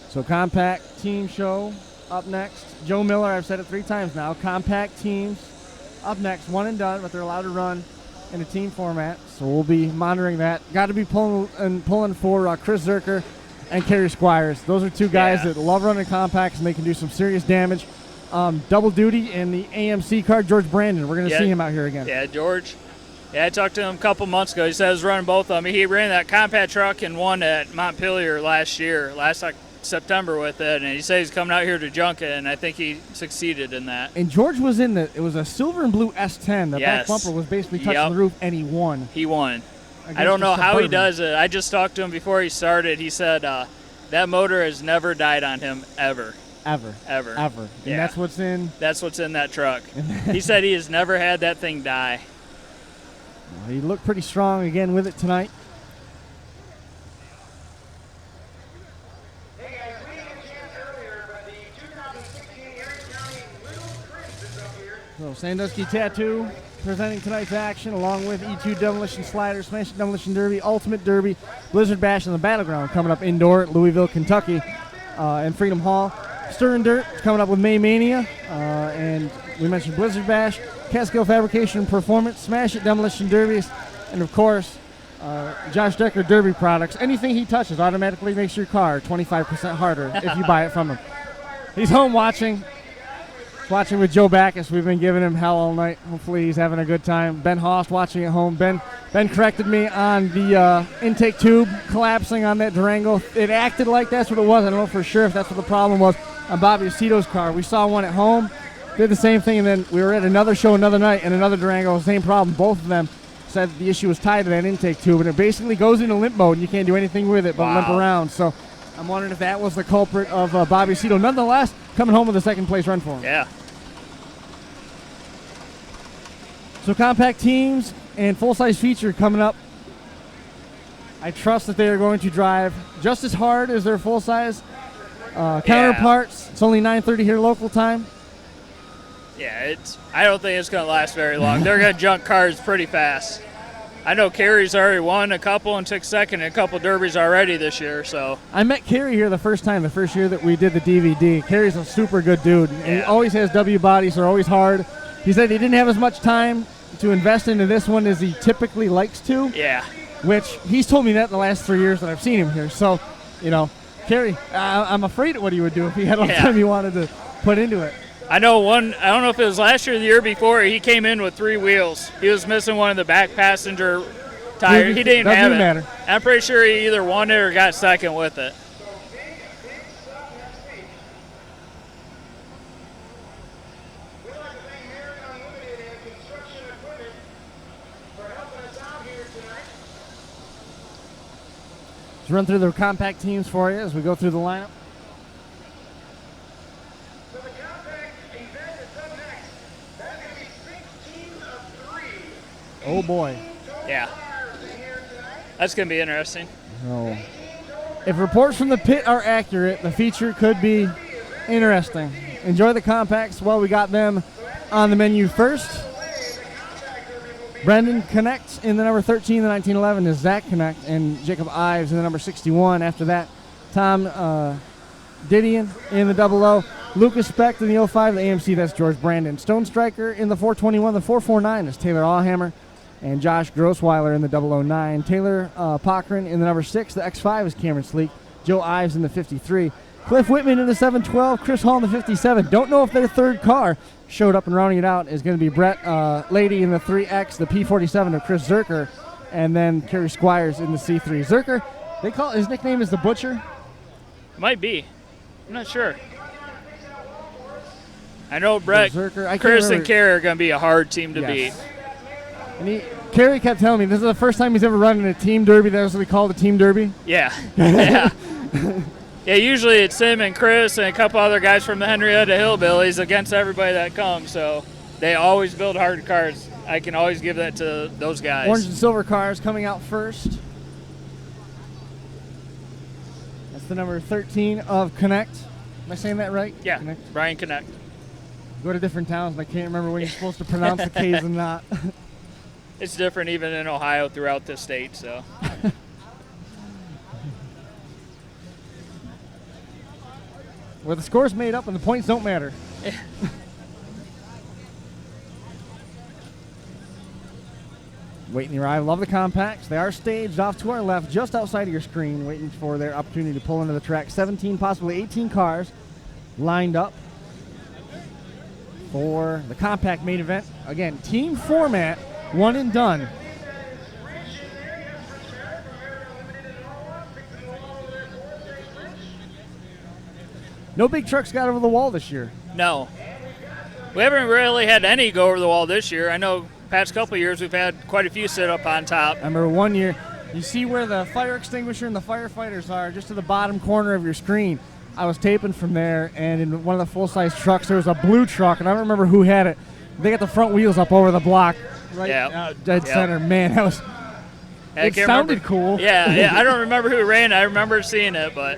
So compact team show up next. Joe Miller, I've said it 3 times now, compact teams up next, one and done, but they're allowed to run in a team format, so we'll be monitoring that. Got to be pulling for Chris Zerker and Kerry Squires. Those are 2 guys that love running compacts, and they can do some serious damage. Double duty in the AMC car, George Brandon. We're going to see him out here again. Yeah, George. Yeah, I talked to him a couple months ago. He said he was running both of them. He ran that compact truck and won at Montpelier last September with it, and he said he's coming out here to junk it, and I think he succeeded in that. And George was it was a silver and blue S10. The back bumper was basically touching the roof, and he won. He won. I don't know how he does it. I just talked to him before he started. He said that motor has never died on him ever. Ever. And that's what's in that truck. He said he has never had that thing die. Well, he looked pretty strong again with it tonight. Hey guys, we didn't get a chance earlier, but the 2016 Erie County Little Prince is up here. So Sandusky Tattoo presenting tonight's action, along with E2 Demolition Slider, Smash It Demolition Derby, Ultimate Derby, Blizzard Bash, and the Battleground coming up indoor at Louisville, Kentucky, and Freedom Hall. Stir and Dirt coming up with May Mania, and we mentioned Blizzard Bash, Catskill Fabrication and Performance, Smash It Demolition Derbies, and of course, Josh Decker Derby products. Anything he touches automatically makes your car 25% harder if you buy it from him. He's home watching with Joe Backus. We've been giving him hell all night. Hopefully he's having a good time. Ben Host watching at home. Ben corrected me on the intake tube collapsing on that Durango. It acted like that's what it was. I don't know for sure if that's what the problem was on Bobby Aceto's car. We saw one at home, did the same thing, and then we were at another show another night, and another Durango, same problem. Both of them said the issue was tied to that intake tube, and it basically goes into limp mode, and you can't do anything with it but limp around. So I'm wondering if that was the culprit of Bobby Aceto. Nonetheless, coming home with a second place run for him. Yeah. So compact teams and full-size feature coming up. I trust that they are going to drive just as hard as their full-size counterparts. It's only 9:30 here local time. Yeah, I don't think it's going to last very long. They're going to junk cars pretty fast. I know Kerry's already won a couple and took second in a couple derbies already this year. So I met Kerry here the first year that we did the DVD. Kerry's a super good dude. And he always has W bodies, they're always hard. He said he didn't have as much time to invest into this one as he typically likes to. Yeah. Which he's told me that the last 3 years that I've seen him here. So, Kerry, I'm afraid of what he would do if he had all the time he wanted to put into it. I know one, I don't know if it was last year or the year before, he came in with 3 wheels. He was missing one of the back passenger tires. He didn't even have it. Matter. I'm pretty sure he either won it or got second with it. Let's run through the compact teams for you as we go through the lineup. Oh boy. Yeah. That's going to be interesting. Oh. If reports from the pit are accurate, the feature could be interesting. Enjoy the compacts while we got them on the menu first. Brendan Connect in the number 13, the 1911 is Zach Connect, and Jacob Ives in the number 61. After that, Tom Didion in the 00. Lucas Specht in the 05, the AMC, that's George Brandon. Stone Striker in the 421, the 449 is Taylor Allhammer, and Josh Grossweiler in the 009. Taylor Pochran in the number 6, the X5 is Cameron Sleek. Joe Ives in the 53. Cliff Whitman in the 712, Chris Hall in the 57. Don't know if their third car showed up, and rounding it out is going to be Brett Lady in the 3X, the P47 of Chris Zerker, and then Kerry Squires in the C3. Zerker, his nickname is the Butcher? Might be. I'm not sure. I know Brett, Zerker, Chris, and Kerry are going to be a hard team to beat. And Kerry kept telling me this is the first time he's ever run in a team derby. That's what we call the team derby. Yeah. Yeah. Yeah, usually it's him and Chris and a couple other guys from the Henrietta Hillbillies against everybody that comes. So they always build hard cars. I can always give that to those guys. Orange and silver cars coming out first. That's the number 13 of Connect. Am I saying that right? Yeah, Connect. Brian Connect. Go to different towns, and I can't remember when you're supposed to pronounce the K's and not. It's different even in Ohio throughout the state, so. Where the score's made up and the points don't matter. Waiting to arrive. Love the compacts. They are staged off to our left, just outside of your screen, waiting for their opportunity to pull into the track. 17, possibly 18 cars lined up for the compact main event. Again, team format, one and done. No big trucks got over the wall this year. No. We haven't really had any go over the wall this year. I know past couple of years we've had quite a few sit up on top. I remember one year, you see where the fire extinguisher and the firefighters are, just to the bottom corner of your screen. I was taping from there, and in one of the full-size trucks, there was a blue truck, and I don't remember who had it. They got the front wheels up over the block, right dead center. Man, that was. It sounded cool. Yeah, I don't remember who ran it. I remember seeing it, but.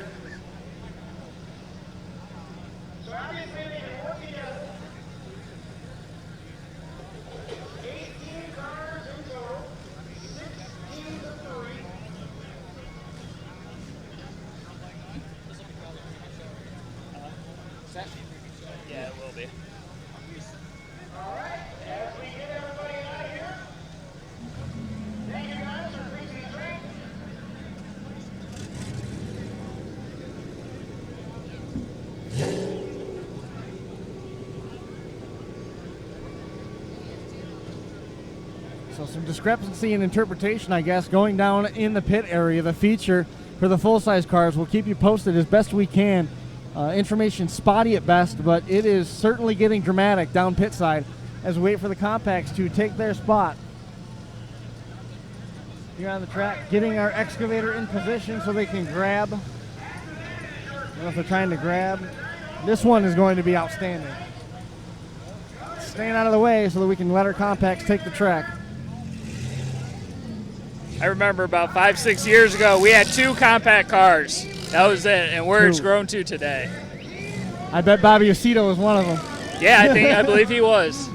set? Yeah, it will be. All right, as we get everybody out of here, thank you guys for greasing the train. So some discrepancy in interpretation, I guess, going down in the pit area. The feature for the full-size cars, we'll keep you posted as best we can. Information spotty at best, but it is certainly getting dramatic down pit side as we wait for the compacts to take their spot. Here on the track, getting our excavator in position so they can grab. I don't know if they're trying to grab. This one is going to be outstanding. Staying out of the way so that we can let our compacts take the track. I remember about 5-6 years ago, we had 2 compact cars. That was it, and where it's grown to today. I bet Bobby Aceto was one of them. Yeah, I believe he was.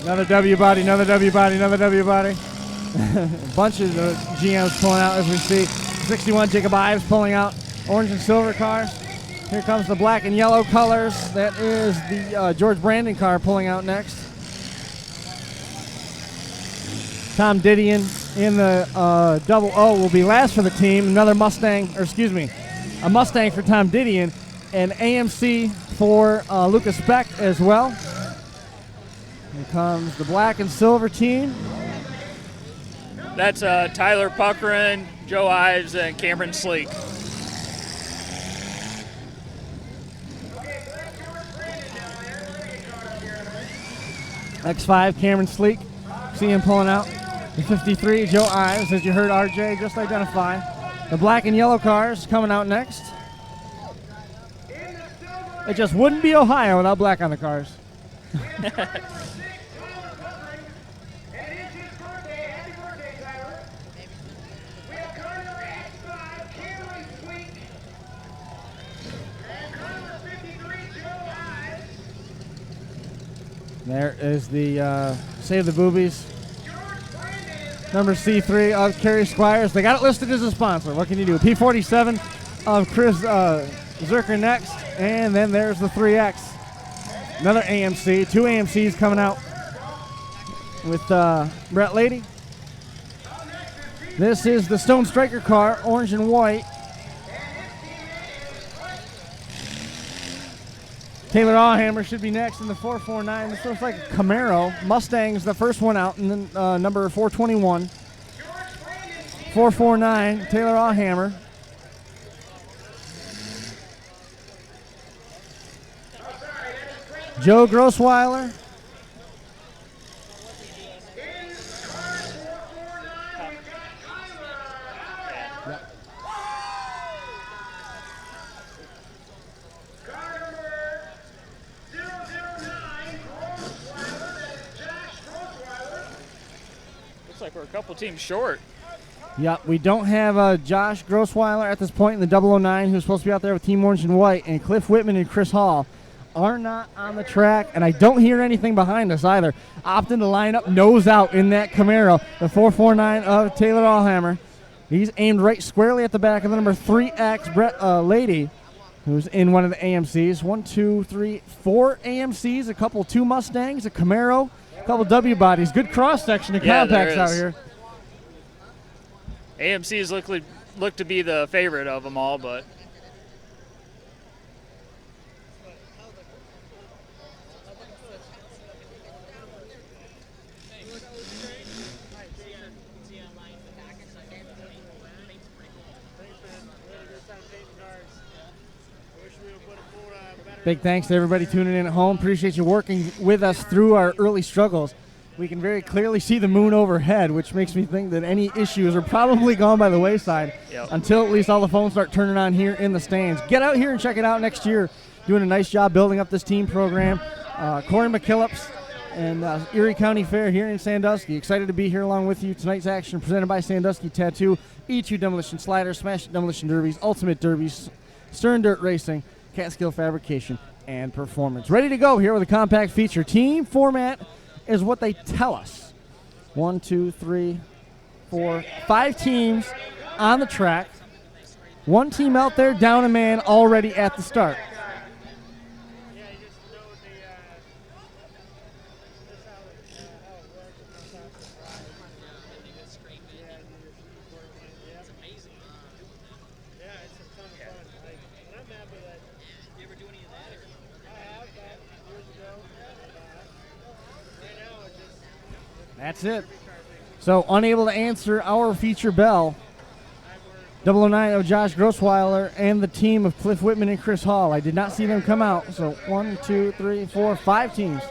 Another W body, another W body, another W body. Bunches of GMs pulling out as we see. 61 Jacob Ives pulling out orange and silver cars. Here comes the black and yellow colors. That is the George Brandon car pulling out next. Tom Didion in the double O will be last for the team. Another Mustang, or excuse me, a Mustang for Tom Didion, and AMC for Lucas Beck as well. Here comes the black and silver team. That's Tyler Puckrin, Joe Ives, and Cameron Sleek. X5, Cameron Sleek. See him pulling out. The 53, Joe Ives, as you heard RJ just identify. The black and yellow cars coming out next. It just wouldn't be Ohio without black on the cars. There is the Save the Boobies. Number C3 of Kerry Squires. They got it listed as a sponsor. What can you do? P47 of Chris Zerker next. And then there's the 3X. Another AMC. 2 AMCs coming out with Brett Lady. This is the Stone Striker car, orange and white. Taylor Allhammer should be next in the 449. This looks like a Camaro. Mustang's the first one out, and then number 421. 449, Taylor Allhammer. Joe Grossweiler. Looks like we're a couple teams short. Yep, we don't have Josh Grossweiler at this point in the 009, who's supposed to be out there with Team Orange and White, and Cliff Whitman and Chris Hall are not on the track, and I don't hear anything behind us either. Opting to line up nose out in that Camaro, the 449 of Taylor Allhammer. He's aimed right squarely at the back of the number 3X Brett Lady, who's in one of the AMCs. 1, 2, 3, 4 AMCs, a couple 2 Mustangs, a Camaro, a couple W bodies. Good cross section of compacts out here. AMC's look to be the favorite of them all, but big thanks to everybody tuning in at home. Appreciate you working with us through our early struggles. We can very clearly see the moon overhead, which makes me think that any issues are probably gone by the wayside until at least all the phones start turning on here in the stands. Get out here and check it out next year. Doing a nice job building up this team program. Corey McKillips and Erie County Fair here in Sandusky. Excited to be here along with you. Tonight's action presented by Sandusky Tattoo, E2 Demolition Sliders, Smash Demolition Derbies, Ultimate Derbies, Stern Dirt Racing, Catskill Fabrication, and Performance. Ready to go here with a compact feature. Team format is what they tell us. 1, 2, 3, 4, 5 teams on the track. One team out there, down a man already at the start. That's it. So unable to answer our feature bell. 009 of Josh Grossweiler and the team of Cliff Whitman and Chris Hall. I did not see them come out. So 1, 2, 3, 4, 5 teams.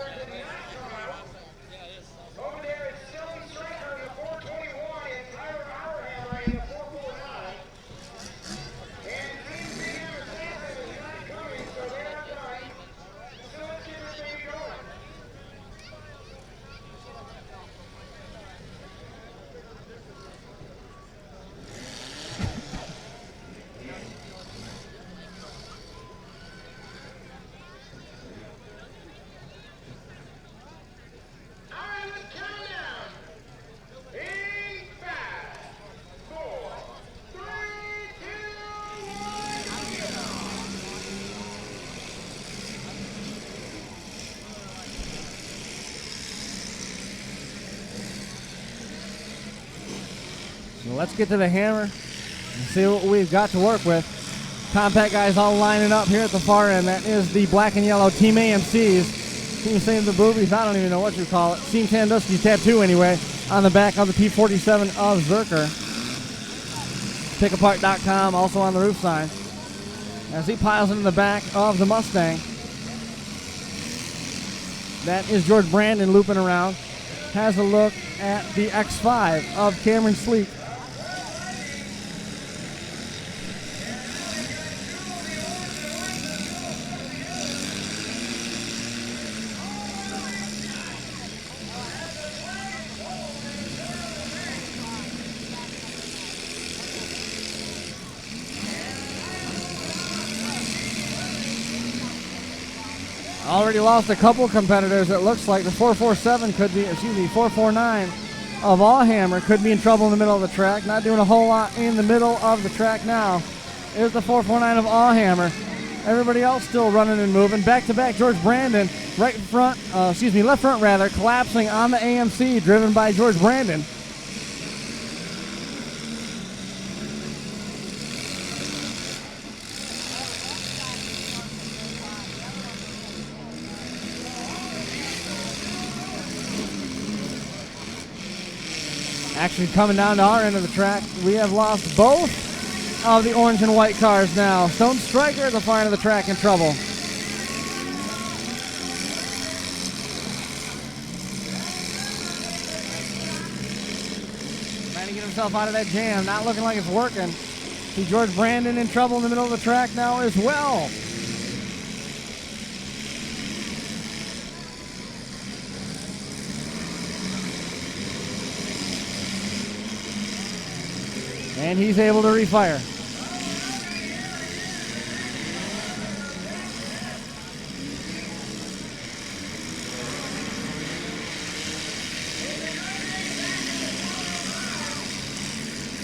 So let's get to the hammer and see what we've got to work with. Compact guys all lining up here at the far end. That is the black and yellow Team AMCs. Team Save the Boobies, I don't even know what you call it. Team Sandusky tattoo anyway on the back of the P47 of Zerker. Pickapart.com also on the roof sign. As he piles into the back of the Mustang. That is George Brandon looping around. Has a look at the X5 of Cameron Sleek. Already lost a couple competitors. It looks like the 447 could be, 449 of Allhammer could be in trouble in the middle of the track. Not doing a whole lot in the middle of the track now is the 449 of Allhammer. Everybody else still running and moving. Back to back, George Brandon, left front rather, collapsing on the AMC, driven by George Brandon. Actually coming down to our end of the track, we have lost both of the orange and white cars now. Stone Striker at the far end of the track in trouble. Trying to get himself out of that jam, not looking like it's working. See George Brandon in trouble in the middle of the track now as well. And he's able to refire.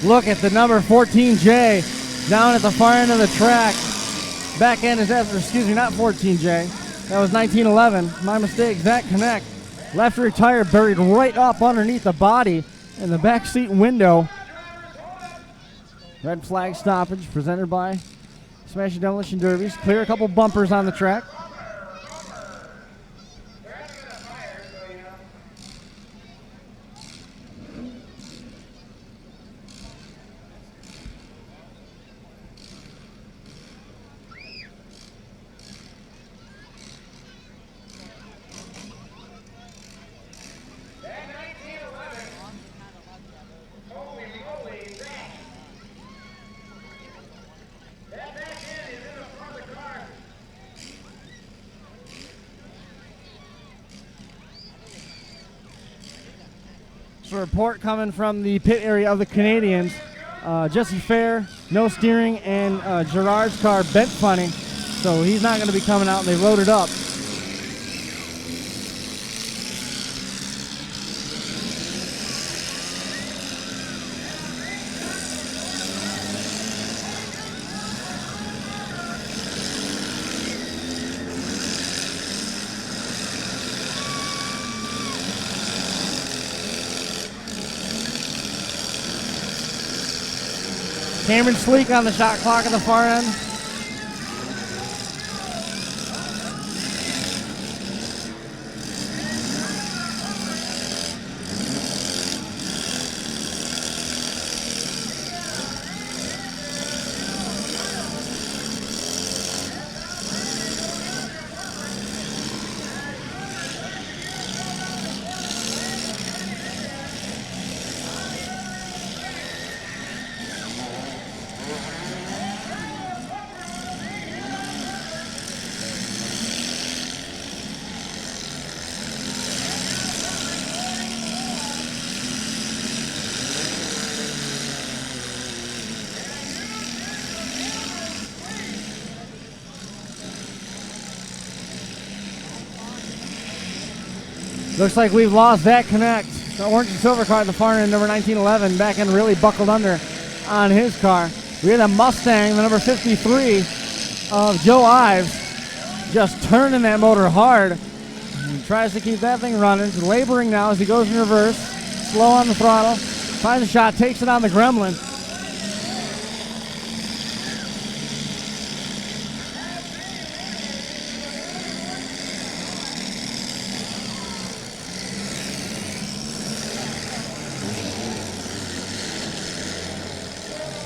Look at the number 14J down at the far end of the track. Back end is after, not 14J. That was 1911. My mistake. Zach Connect. Left rear tire buried right up underneath the body in the back seat window. Red flag stoppage presented by Smash and Demolition Derbies. Clear a couple bumpers on the track. So a report coming from the pit area of the Canadians. Jesse Fair, no steering, and Gerard's car bent funny. So he's not going to be coming out. They loaded up. Cameron Sleek on the shot clock at the far end. Looks like we've lost that connect. The orange and silver car at the far end, number 1911, back end really buckled under on his car. We had a Mustang, the number 53 of Joe Ives, just turning that motor hard. He tries to keep that thing running. He's laboring now as he goes in reverse. Slow on the throttle. Finds a shot, takes it on the Gremlin.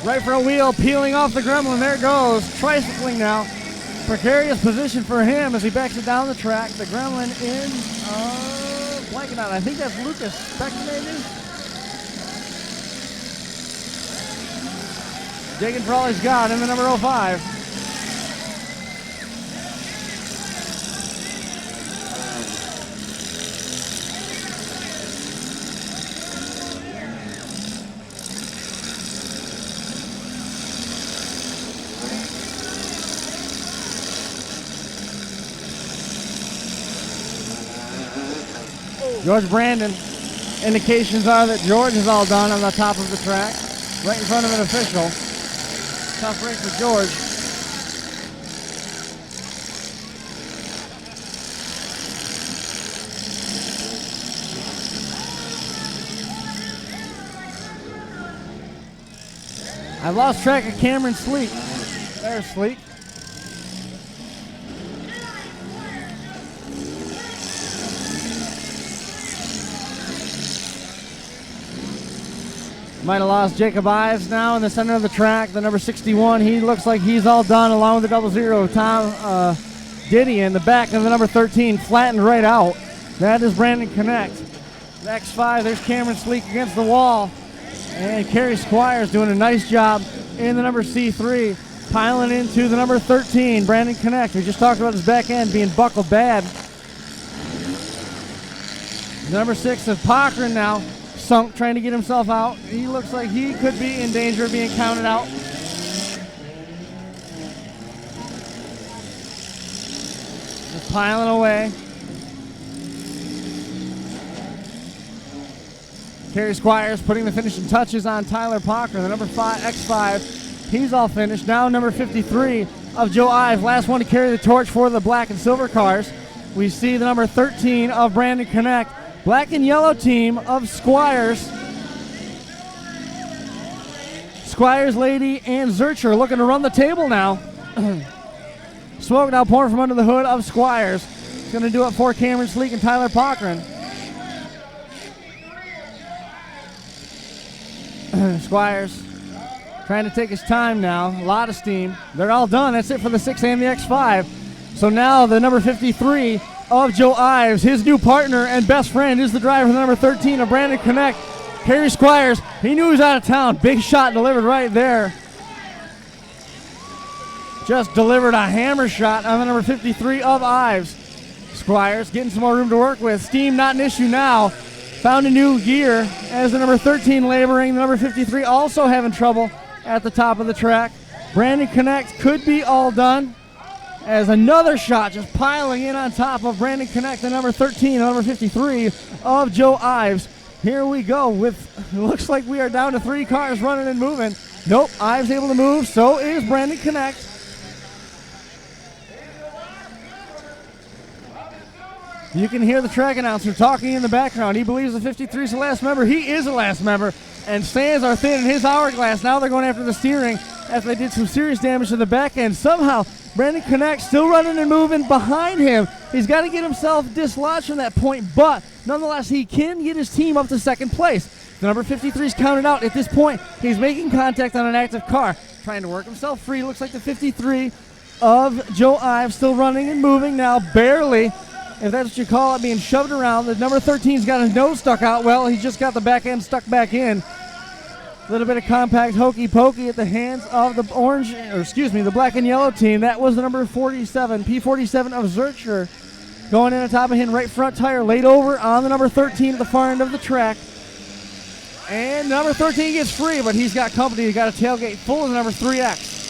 Right front wheel peeling off the Gremlin. There it goes. Tricycling now. Precarious position for him as he backs it down the track. The Gremlin in blanking out. I think that's Lucas Speck maybe. Digging for all he's got in the number 05. George Brandon. Indications are that George is all done on the top of the track. Right in front of an official. Tough break for George. I lost track of Cameron Sleek. There's Sleek. Might have lost Jacob Ives now in the center of the track. The number 61, he looks like he's all done along with the 00. Tom Diddy in the back of the number 13, flattened right out. That is Brandon Connect. The X5, there's Cameron Sleek against the wall. And Kerry Squires doing a nice job in the number C3, piling into the number 13, Brandon Connect. We just talked about his back end being buckled bad. The number 6 is Cochran now. Sunk, trying to get himself out. He looks like he could be in danger of being counted out. Just piling away. Kerry Squires putting the finishing touches on Tyler Cochran, the number 5 X5. He's all finished. Now number 53 of Joe Ives, last one to carry the torch for the black and silver cars. We see the number 13 of Brandon Connect. Black and yellow team of Squires. Squires, Lady, and Zurcher looking to run the table now. Smoke now pouring from under the hood of Squires. It's going to do it for Cameron Sleek and Tyler Cochran. Squires trying to take his time now. A lot of steam. They're all done. That's it for the 6 and the X5. So now the number 53 of Joe Ives, his new partner and best friend, is the driver, the number 13 of Brandon Connect. Kerry Squires, he knew he was out of town. Big shot delivered right there. Just delivered a hammer shot on the number 53 of Ives. Squires getting some more room to work with. Steam not an issue now. Found a new gear as the number 13 laboring. The number 53 also having trouble at the top of the track. Brandon Connect could be all done, as another shot just piling in on top of Brandon Connect, the number 13, the number 53 of Joe Ives. Here we go with, looks like we are down to 3 cars running and moving. Nope, Ives able to move, so is Brandon Connect. You can hear the track announcer talking in the background. He believes the 53 is the last member. He is the last member. and sands are thin in his hourglass. Now they're going after the steering after they did some serious damage to the back end. Somehow, Brandon Connect still running and moving behind him. He's got to get himself dislodged from that point, but nonetheless, he can get his team up to second place. The number 53 is counted out at this point. He's making contact on an active car, trying to work himself free. Looks like the 53 of Joe Ives still running and moving now, barely, if that's what you call it, being shoved around. The number 13's got his nose stuck out. Well, he's just got the back end stuck back in. A little bit of compact hokey pokey at the hands of the the black and yellow team. That was the number 47, P47 of Zurcher, going in on top of him, right front tire laid over on the number 13 at the far end of the track. And number 13 gets free, but he's got company. He's got a tailgate full of the number 3X.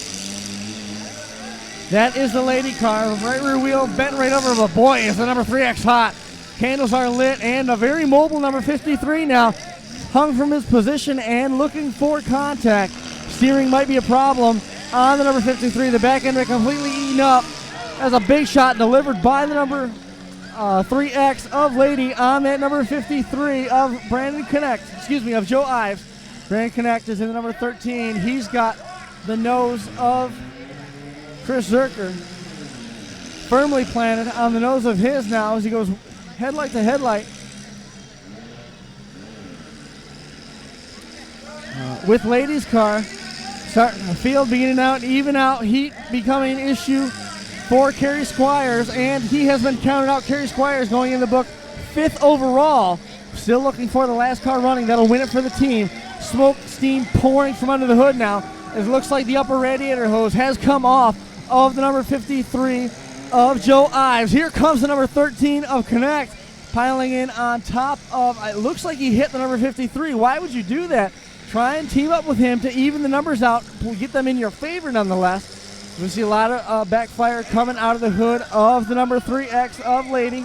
That is the lady car. Right rear wheel bent right over, but boy, is the number 3X hot. Candles are lit, and a very mobile number 53 now, hung from his position and looking for contact. Steering might be a problem on the number 53. The back end completely eaten up. That's a big shot delivered by the number 3X of Lady on that number 53 of Brandon Connect, of Joe Ives. Brandon Connect is in the number 13. He's got the nose of Chris Zurcher firmly planted on the nose of his now as he goes headlight to headlight. With Lady's car starting the field, beginning out, even out, heat becoming an issue for Kerry Squires, and he has been counted out. Kerry Squires going in the book 5th overall. Still looking for the last car running that'll win it for the team. Smoke, steam pouring from under the hood now. It looks like the upper radiator hose has come off of the number 53 of Joe Ives. Here comes the number 13 of Connect, piling in on top of, it looks like he hit the number 53. Why would you do that? Try and team up with him to even the numbers out. We'll get them in your favor nonetheless. We see a lot of backfire coming out of the hood of the number 3X of Lady.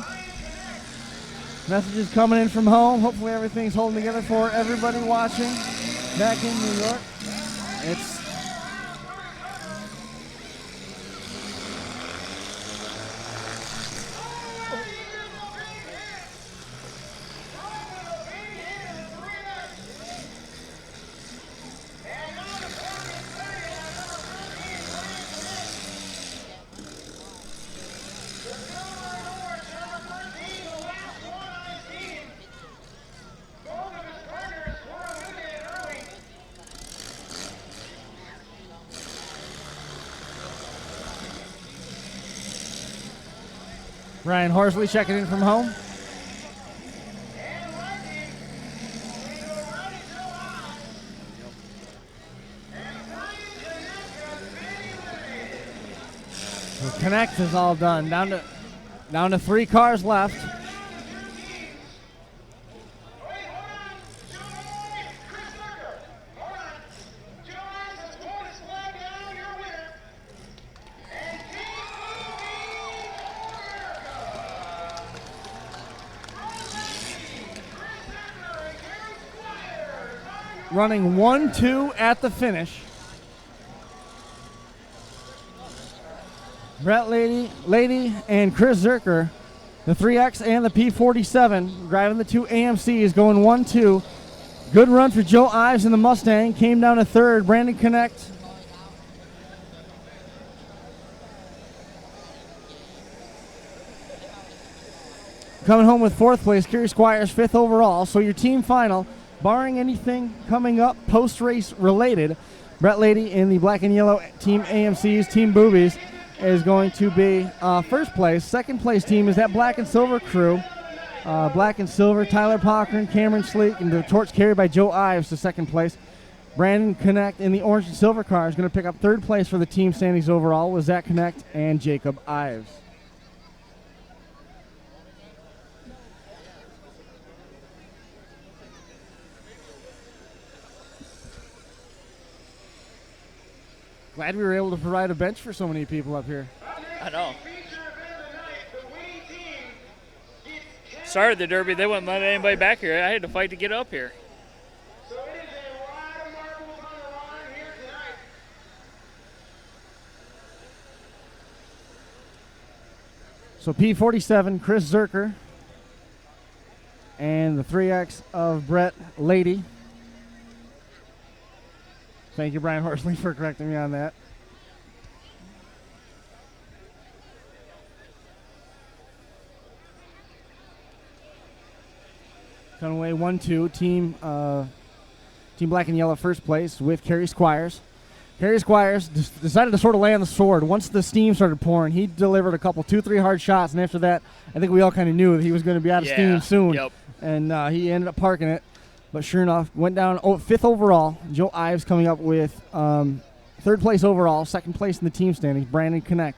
Messages coming in from home. Hopefully everything's holding together for everybody watching back in New York. It's Ryan Horsley checking in from home. So Connect is all done. Down to 3 cars left. Running 1-2 at the finish. Brett Lady and Chris Zurcher, the 3X and the P47, driving the 2 AMCs, going 1-2. Good run for Joe Ives in the Mustang. Came down to 3rd. Brandon Connect coming home with 4th place. Kerry Squires 5th overall. So your team final, barring anything coming up post-race related, Brett Lady in the black and yellow team AMCs, Team Boobies, is going to be 1st place. 2nd place team is that black and silver crew. Black and silver, Tyler Cochran, Cameron Sleek, and the torch carried by Joe Ives to 2nd place. Brandon Connect in the orange and silver car is going to pick up 3rd place for the team standings overall with Zach Connect and Jacob Ives. Glad we were able to provide a bench for so many people up here. I know. Started the Derby, they wouldn't let anybody back here. I had to fight to get up here. So P47, Chris Zurcher, and the 3X of Brett Lady Thank you, Brian Horsley, for correcting me on that. Coming away 1-2, team black and yellow first place with Kerry Squires. Kerry Squires decided to sort of lay on the sword. Once the steam started pouring, he delivered a couple, 2-3 hard shots, and after that, I think we all kind of knew that he was going to be out of steam soon. Yep. And he ended up parking it. But sure enough, went down 5th overall. Joe Ives coming up with 3rd place overall, 2nd place in the team standings. Brandon Connect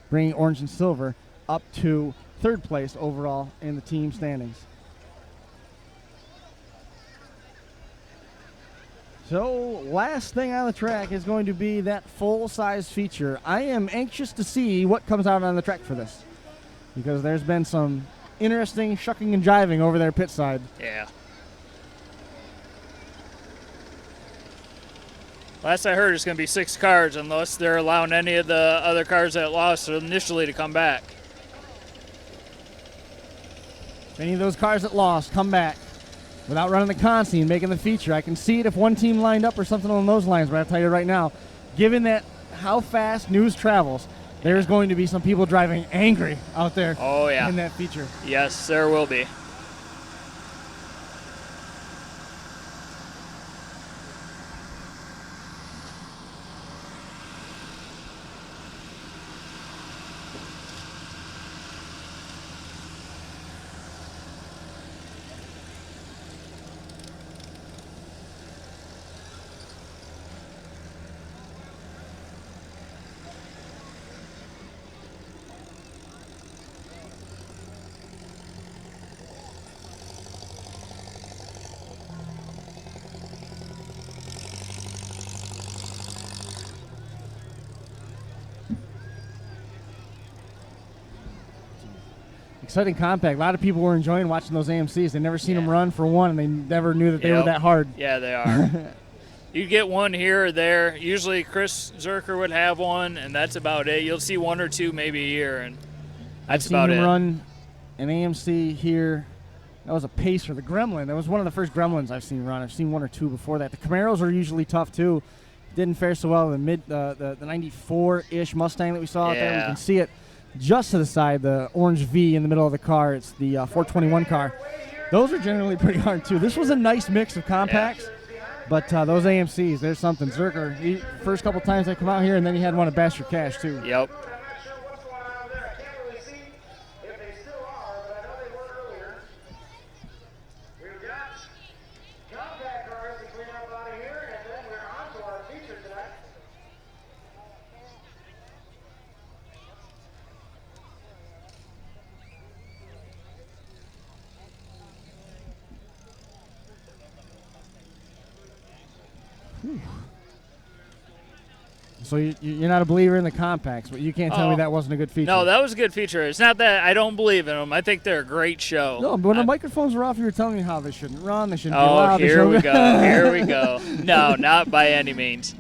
bringing orange and silver up to 3rd place overall in the team standings. So, last thing on the track is going to be that full-size feature. I am anxious to see what comes out on the track for this, because there's been some interesting shucking and jiving over there pit side. Yeah. Last I heard, it's going to be 6 cars unless they're allowing any of the other cars that lost initially to come back. If any of those cars that lost come back without running the consi and making the feature, I can see it if one team lined up or something along those lines, but I'll tell you right now, given that how fast news travels, there's going to be some people driving angry out there in that feature. Yes, there will be. Exciting compact. A lot of people were enjoying watching those AMCs. They never seen them run for one, and they never knew that they were that hard. Yeah, they are. You get one here or there. Usually Chris Zerker would have one, and that's about it. You'll see 1 or 2 maybe a year, and that's about it. I've seen him run an AMC here. That was a Pacer, the Gremlin. That was one of the first Gremlins I've seen run. I've seen 1 or 2 before that. The Camaros are usually tough, too. Didn't fare so well. The 94-ish Mustang that we saw out there. We can see it just to the side, the orange V in the middle of the car. It's the 421 car. Those are generally pretty hard, too. This was a nice mix of compacts, but those AMCs, there's something. Zerker, first couple times they come out here, and then he had one at Bash for Cash, too. Yep. So you're not a believer in the compacts, but you can't tell me that wasn't a good feature. No, that was a good feature. It's not that I don't believe in them. I think they're a great show. No, but when the microphones were off, you were telling me how they shouldn't run, they shouldn't be loud. Here we go. Here we go. No, not by any means.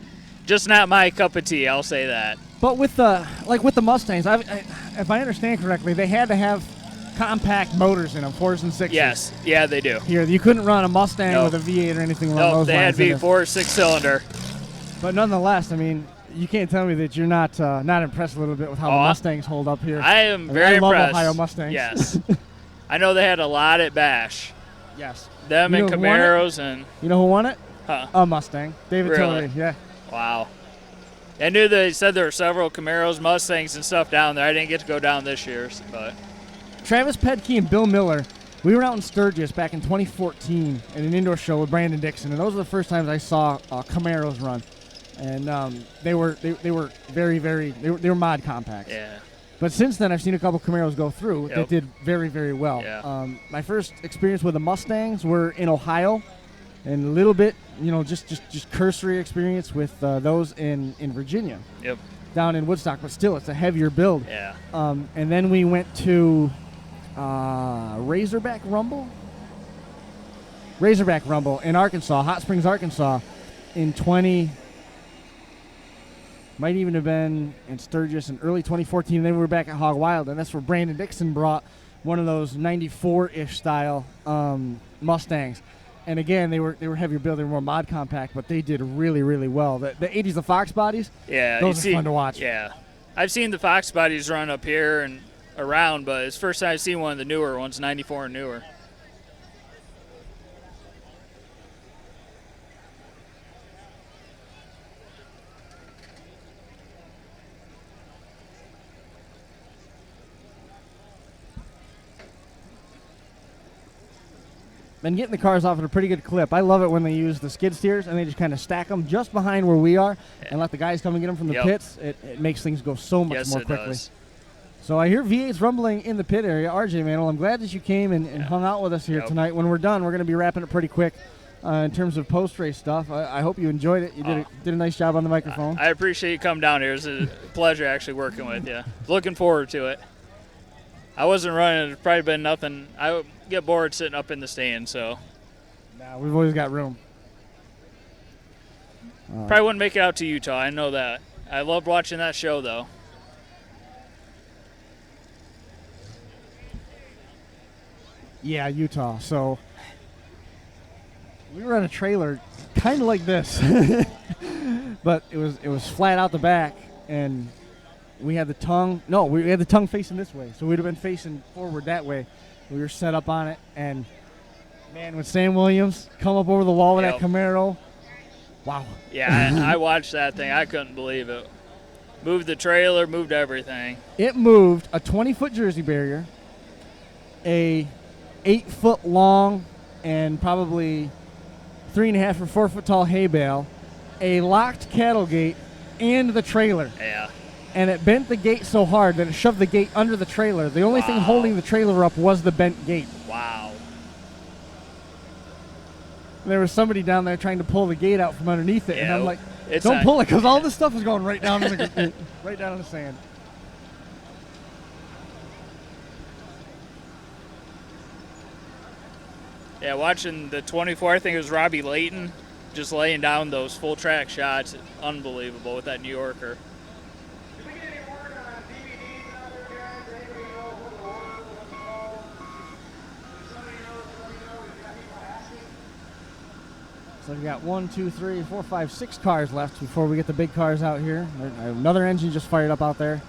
Just not my cup of tea, I'll say that. But with the Mustangs, if I understand correctly, they had to have compact motors in them, 4s and 6s. Yes, yeah, they do. Here, you couldn't run a Mustang with a V8 or anything along those lines. No, they had to be 4 or 6 cylinder. But nonetheless, I mean, you can't tell me that you're not impressed a little bit with how the Mustangs hold up here. I am very impressed. I love Ohio Mustangs. Yes. I know they had a lot at Bash. Yes. Them and Camaros and. You know who won it? Huh. A Mustang. David Tillery. Yeah. Wow. I knew they said there were several Camaros, Mustangs, and stuff down there. I didn't get to go down this year, but. Travis Pedke and Bill Miller. We were out in Sturgis back in 2014 at an indoor show with Brandon Dixon, and those were the first times I saw Camaros run. And they were very, very they were mod compacts. Yeah. But since then, I've seen a couple Camaros go through that did very, very well. Yeah. My first experience with the Mustangs were in Ohio, and a little bit, just cursory experience with those in Virginia. Yep. Down in Woodstock, but still, it's a heavier build. Yeah. And then we went to Razorback Rumble in Arkansas, Hot Springs, Arkansas, in might even have been in Sturgis in early 2014. Then we were back at Hog Wild, and that's where Brandon Dixon brought one of those 94-ish style Mustangs. And again, they were heavier build, they were more mod compact, but they did really, really well. The 80s, the Fox bodies, Yeah, those are fun to watch. Yeah, I've seen the Fox bodies run up here and around, but it's the first time I've seen one of the newer ones, 94 and newer. Been getting the cars off at a pretty good clip. I love it when they use the skid steers and they just kind of stack them just behind where we are and let the guys come and get them from the Yep. pits. It makes things go so much Yes, more it quickly. does. So I hear V8's rumbling in the pit area. RJ Mantle, I'm glad that you came and hung out with us here Yep. tonight. When we're done, we're going to be wrapping it pretty quick in terms of post-race stuff. I hope you enjoyed it. You did a nice job on the microphone. I appreciate you coming down here. It's a pleasure actually working with you. Looking forward to it. I wasn't running. It's probably been nothing. I would get bored sitting up in the stand, so. Nah, we've always got room. Probably wouldn't make it out to Utah. I know that. I loved watching that show, though. Yeah, Utah. So we were on a trailer kind of like this, but it was flat out the back, and we had the tongue. No, we had the tongue facing this way, so we'd have been facing forward that way. We were set up on it, and man, when Sam Williams come up over the wall with that Camaro, wow. Yeah, I watched that thing. I couldn't believe it. Moved the trailer, moved everything. It moved a 20-foot Jersey barrier, a 8-foot long and probably 3.5 or 4 foot tall hay bale, a locked cattle gate, and the trailer. Yeah. And it bent the gate so hard that it shoved the gate under the trailer. The only thing holding the trailer up was the bent gate. Wow. There was somebody down there trying to pull the gate out from underneath it, and I'm like, it's don't not- pull it, because all this stuff is going right down in the right down in the sand. Yeah, watching the 24, I think it was Robbie Layton, just laying down those full track shots. Unbelievable with that New Yorker. So we got 1, 2, 3, 4, 5, 6 cars left before we get the big cars out here. Another engine just fired up out there.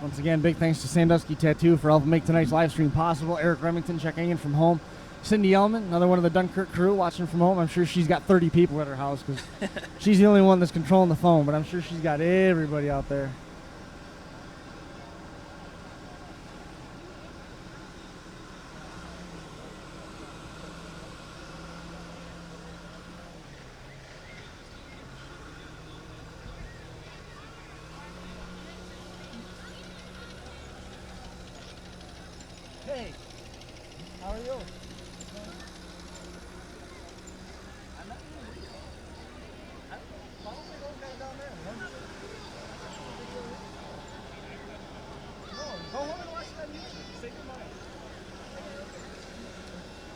Once again, big thanks to Sandusky Tattoo for helping make tonight's live stream possible. Eric Remington checking in from home. Cindy Ellman, another one of the Dunkirk crew, watching from home. I'm sure she's got 30 people at her house because she's the only one that's controlling the phone, but I'm sure she's got everybody out there. Hey, how are you?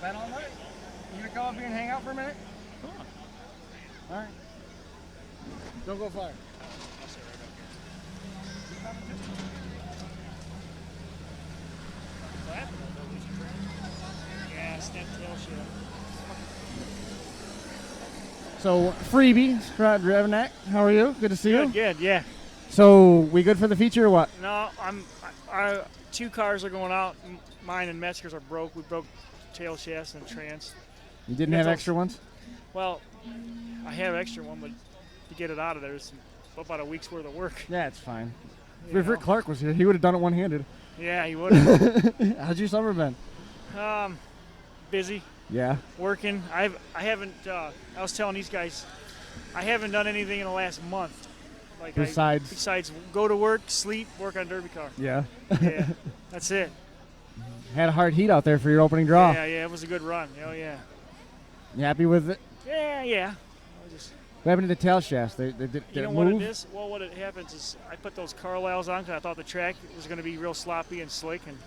That all night? You gonna come up here and hang out for a minute? Come on. All right. Don't go far. Yeah, step tail shift. So, Freebie, Rod Revenak, how are you? Good to see you. Good, yeah. So, we good for the feature or what? No, I 2 cars are going out. Mine and Metzger's are broke. We broke tail shafts and trans. You didn't have extra ones? Well, I have extra one, but to get it out of there is about a week's worth of work. Yeah, it's fine. You If Rick know? Clark was here, he would have done it one-handed. Yeah, he would have. How's your summer been? Busy. Yeah. Working. I haven't. I was telling these guys, I haven't done anything in the last month. Like besides go to work, sleep, work on derby car. Yeah. Yeah. That's it. Had a hard heat out there for your opening draw. Yeah, it was a good run. Oh yeah. You happy with it? Yeah. What happened to the tail shafts? They You know move? what it is? Well, what it happens is I put those Carlisles on because I thought the track was going to be real sloppy and slick, and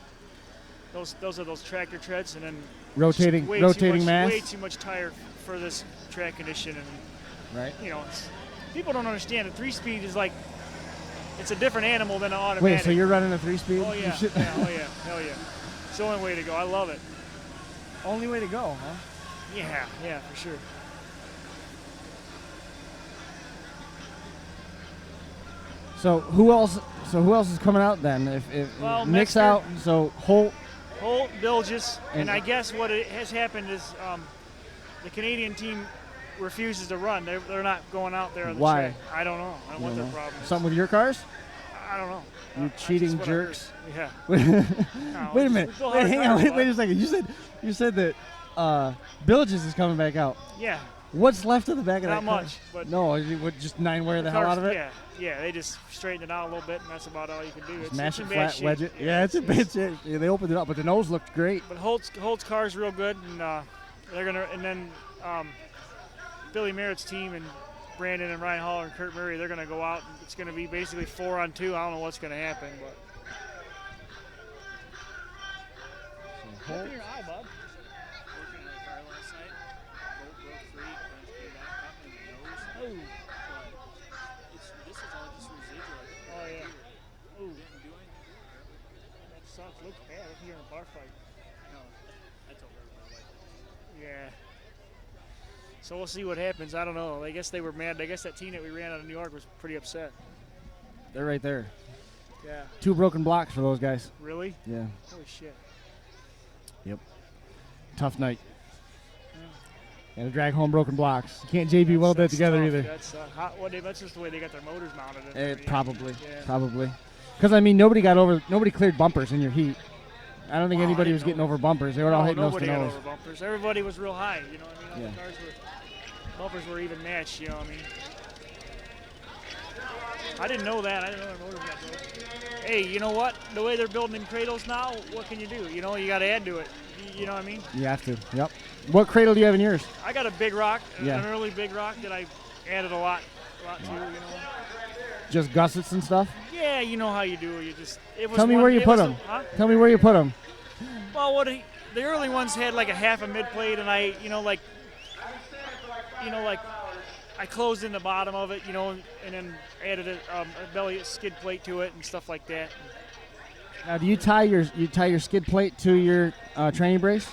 those are those tractor treads, and then Rotating- way rotating too much, mass? way too much tire for this track condition, and Right. you know, people don't understand a 3-speed is like it's a different animal than an automatic. Wait, so you're running a 3-speed? Oh You yeah, should- yeah, oh yeah, hell yeah. It's the only way to go. I love it. Only way to go, huh? Yeah, for sure. So who else? So who else is coming out then? If Well, Nick's Metzger- out, so Holt. Holt, Bilges, and And- I guess what it has happened is the Canadian team refuses to run. They're not going out there on the Why? track. I don't know. I don't know what You their know? problem is. Something with your cars? I don't know. You That's cheating just what I heard. jerks. Yeah. Wait No, a it's- minute. it's still Wait, hard hang cars, on. Wait, bud. wait a second. You said that Bilges is coming back out. Yeah. What's left of the back of Not that car? much, but no, just 9-wear the hell cars- out of it. Yeah. They just straighten it out a little bit, and that's about all you can do. It's Smash in it bad flat, shape. wedge it. Yeah, it's in bad shape. Yeah, they opened it up, but the nose looked great. But Holt's car's real good, and they're gonna. And then Billy Merritt's team and Brandon and Ryan Hall and Kurt Murray, they're gonna go out. And it's gonna be basically 4-on-2. I don't know what's gonna happen, but. Holt. Your eye, bud. Working on the car last night. Bolt broke free. Went to get back up in the nose. Oh. But this is all just residual. Oh yeah. Ooh. Didn't do anything to it. That sucks. Looks bad. If you're in a bar fight. No, I told everybody like that. Yeah. So we'll see what happens. I don't know. I guess they were mad. I guess that team that we ran out of New York was pretty upset. They're right there. Yeah. 2 broken blocks for those guys. Really? Yeah. Holy shit. Yep. Tough night. And to drag home broken blocks. You can't JB weld that together tough. either. That's just the way they got their motors mounted. in there, Probably. Yeah. Probably. Because, I mean, nobody cleared bumpers in your heat. I don't think Oh, I anybody didn't was know getting over bumpers. They were all No, hitting nose to nobody got nose. over bumpers. Everybody was real high. You know what I mean? All Yeah. the cars bumpers were even matched. You know what I mean? I didn't know that. I didn't know their motors got broken. Hey, you know what? The way they're building them cradles now, what can you do? You know, you got to add to it. You know what I mean? You have to. Yep. What cradle do you have in yours? I got a big rock, Yeah. an early big rock that I added a lot to. You know. Just gussets and stuff? Yeah, you know how you do. You just. It was Tell me one- where you it put was them. Huh? Tell me where you put them. Well, the early ones had like a half a mid plate, and I closed in the bottom of it, and then added a belly skid plate to it and stuff like that. Now, do you tie your skid plate to your training brace?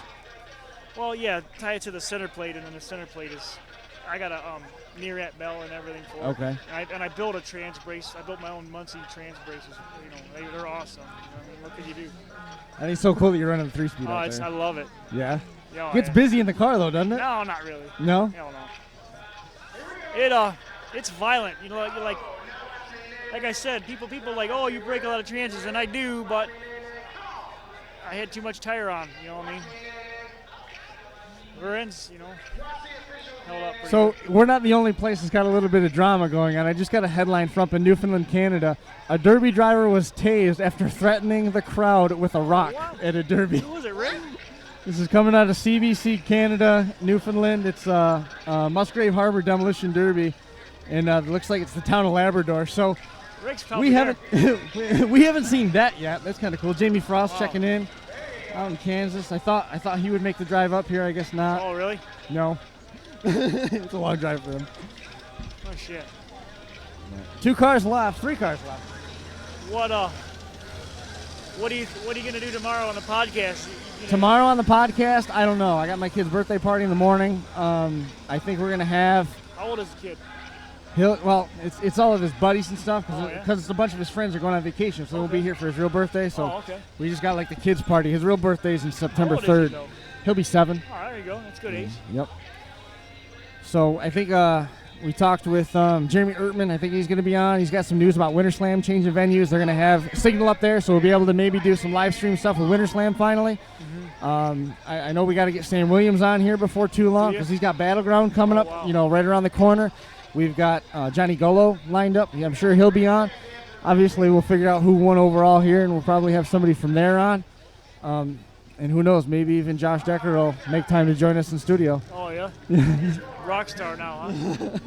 Well, yeah, tie it to the center plate, and then the center plate is, I got a near-at bell and everything for it. Okay. And I built a trans brace. I built my own Muncie trans braces. They're awesome. What could you do? I think it's so cool that you're running a 3-speed Oh, out there. I love it. Yeah? Yeah, Gets yeah. busy in the car, though, doesn't it? No, not really. No? Hell no. It's violent. You're like I said, people like, oh, you break a lot of transes, and I do, but I had too much tire on. You know what I mean? Rear ends, held up. pretty So good. we're not the only place that's got a little bit of drama going on. I just got a headline from up in Newfoundland, Canada. A Derby driver was tased after threatening the crowd with a rock at a Derby. Who was it, Rick? This is coming out of CBC, Canada, Newfoundland. It's Musgrave Harbor Demolition Derby, and it looks like it's the town of Labrador. So Rick's probably we there. haven't we haven't seen that yet. That's kind of cool. Jamie Frost Wow. checking in out in Kansas. I thought he would make the drive up here. I guess not. Oh, really? No. It's a long drive for him. Oh shit. 2 cars left. 3 cars left. What are you gonna do tomorrow on the podcast? Tomorrow on the podcast, I don't know. I got my kid's birthday party in the morning. I think we're gonna have. How old is the kid? It's all of his buddies and stuff Oh, yeah? because a bunch of his friends are going on vacation, so we'll be here for his real birthday. So Oh, okay. we just got like the kids' party. His real birthday's in September How old is he, 3rd. though? He'll be 7. Oh, there you go. That's good age. Yep. So I think we talked with Jeremy Ertman. I think he's going to be on. He's got some news about Winter Slam changing venues. They're going to have Signal up there, so we'll be able to maybe do some live stream stuff with Winter Slam finally. I know we got to get Sam Williams on here before too long because he's got Battleground coming up, right around the corner. We've got Johnny Golo lined up. I'm sure he'll be on. Obviously, we'll figure out who won overall here, and we'll probably have somebody from there on. And who knows, maybe even Josh Decker will make time to join us in studio. Oh yeah. Rock star now, huh?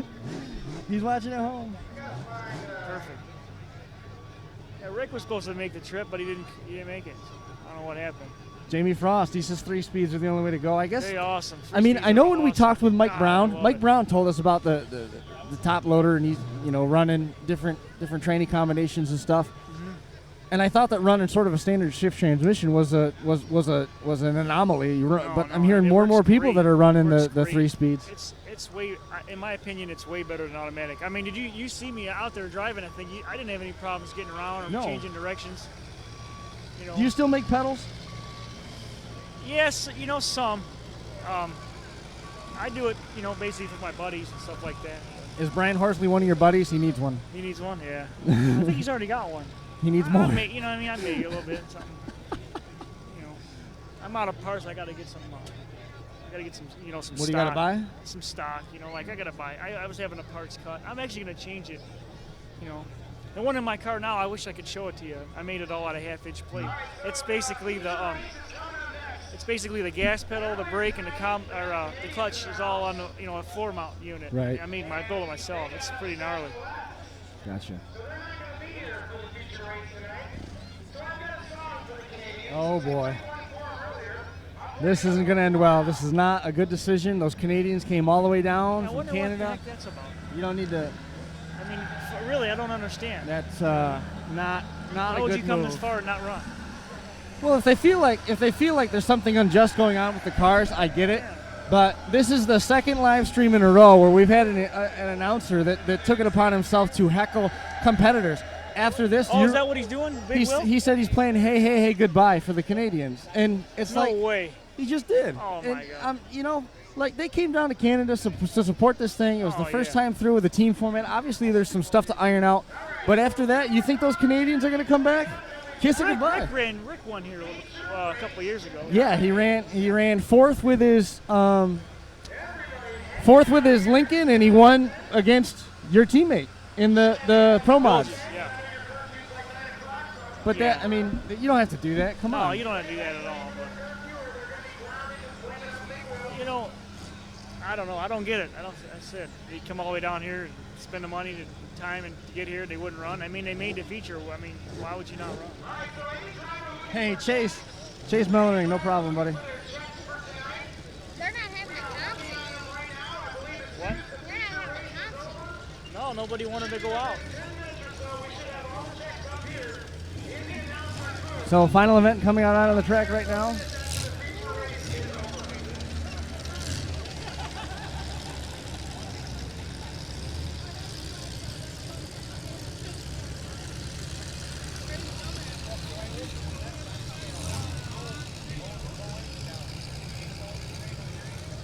He's watching at home. Perfect. Yeah, Rick was supposed to make the trip, but he didn't make it. I don't know what happened. Jamie Frost, he says 3 speeds are the only way to go. I guess. Very awesome. I mean, I know when we talked with Mike Brown, Mike Brown told us about the top loader, and he's running different training combinations and stuff. Mm-hmm. And I thought that running sort of a standard shift transmission was an anomaly. But I'm hearing more and more people that are running the 3 speeds. It's way, in my opinion, it's way better than automatic. I mean, did you see me out there driving? I didn't have any problems getting around or changing directions. Do you still make pedals? Yes, some. I do it, basically for my buddies and stuff like that. Is Brian Horsley one of your buddies? He needs one. He needs one, yeah. I think he's already got one. He needs more. I made a little bit, something. I'm out of parts. I gotta get some. I gotta get some, some stock. What do you gotta buy? Some stock. I gotta buy. I was having a parts cut. I'm actually gonna change it. The one in my car now, I wish I could show it to you. I made it all out of 1/2-inch plate. It's basically the gas pedal, the brake, and the clutch is all on a floor mount unit. Right. I built it myself. It's pretty gnarly. Gotcha. Oh boy. This isn't going to end well. This is not a good decision. Those Canadians came all the way down from Canada. What the heck that's about. You don't need to. I mean, really, I don't understand. That's not a good move. Why would you come this far and not run? Well, if they feel like there's something unjust going on with the cars, I get it. But this is the second live stream in a row where we've had an announcer that took it upon himself to heckle competitors. After this, is that what he's doing? He said he's playing "Hey Hey Hey Goodbye" for the Canadians, and it's no way. He just did. Oh my God! They came down to Canada to support this thing. It was the first time through with the team format. Obviously, there's some stuff to iron out, but after that, you think those Canadians are going to come back? Kiss it goodbye. Rick won here a couple of years ago. Yeah, he ran fourth with his Lincoln, and he won against your teammate in the Pro Mods. Yeah. But that, I mean, you don't have to do that. Come on. No, you don't have to do that at all. But, I don't know. I don't get it. I said they come all the way down here and spend the money, the time, and to get here, they wouldn't run. I mean, they made the feature. I mean, why would you not run? Hey, Chase Mellering, no problem, buddy. They're not having a concert. What? They're not having a concert. No, nobody wanted to go out. So, final event coming out on the track right now.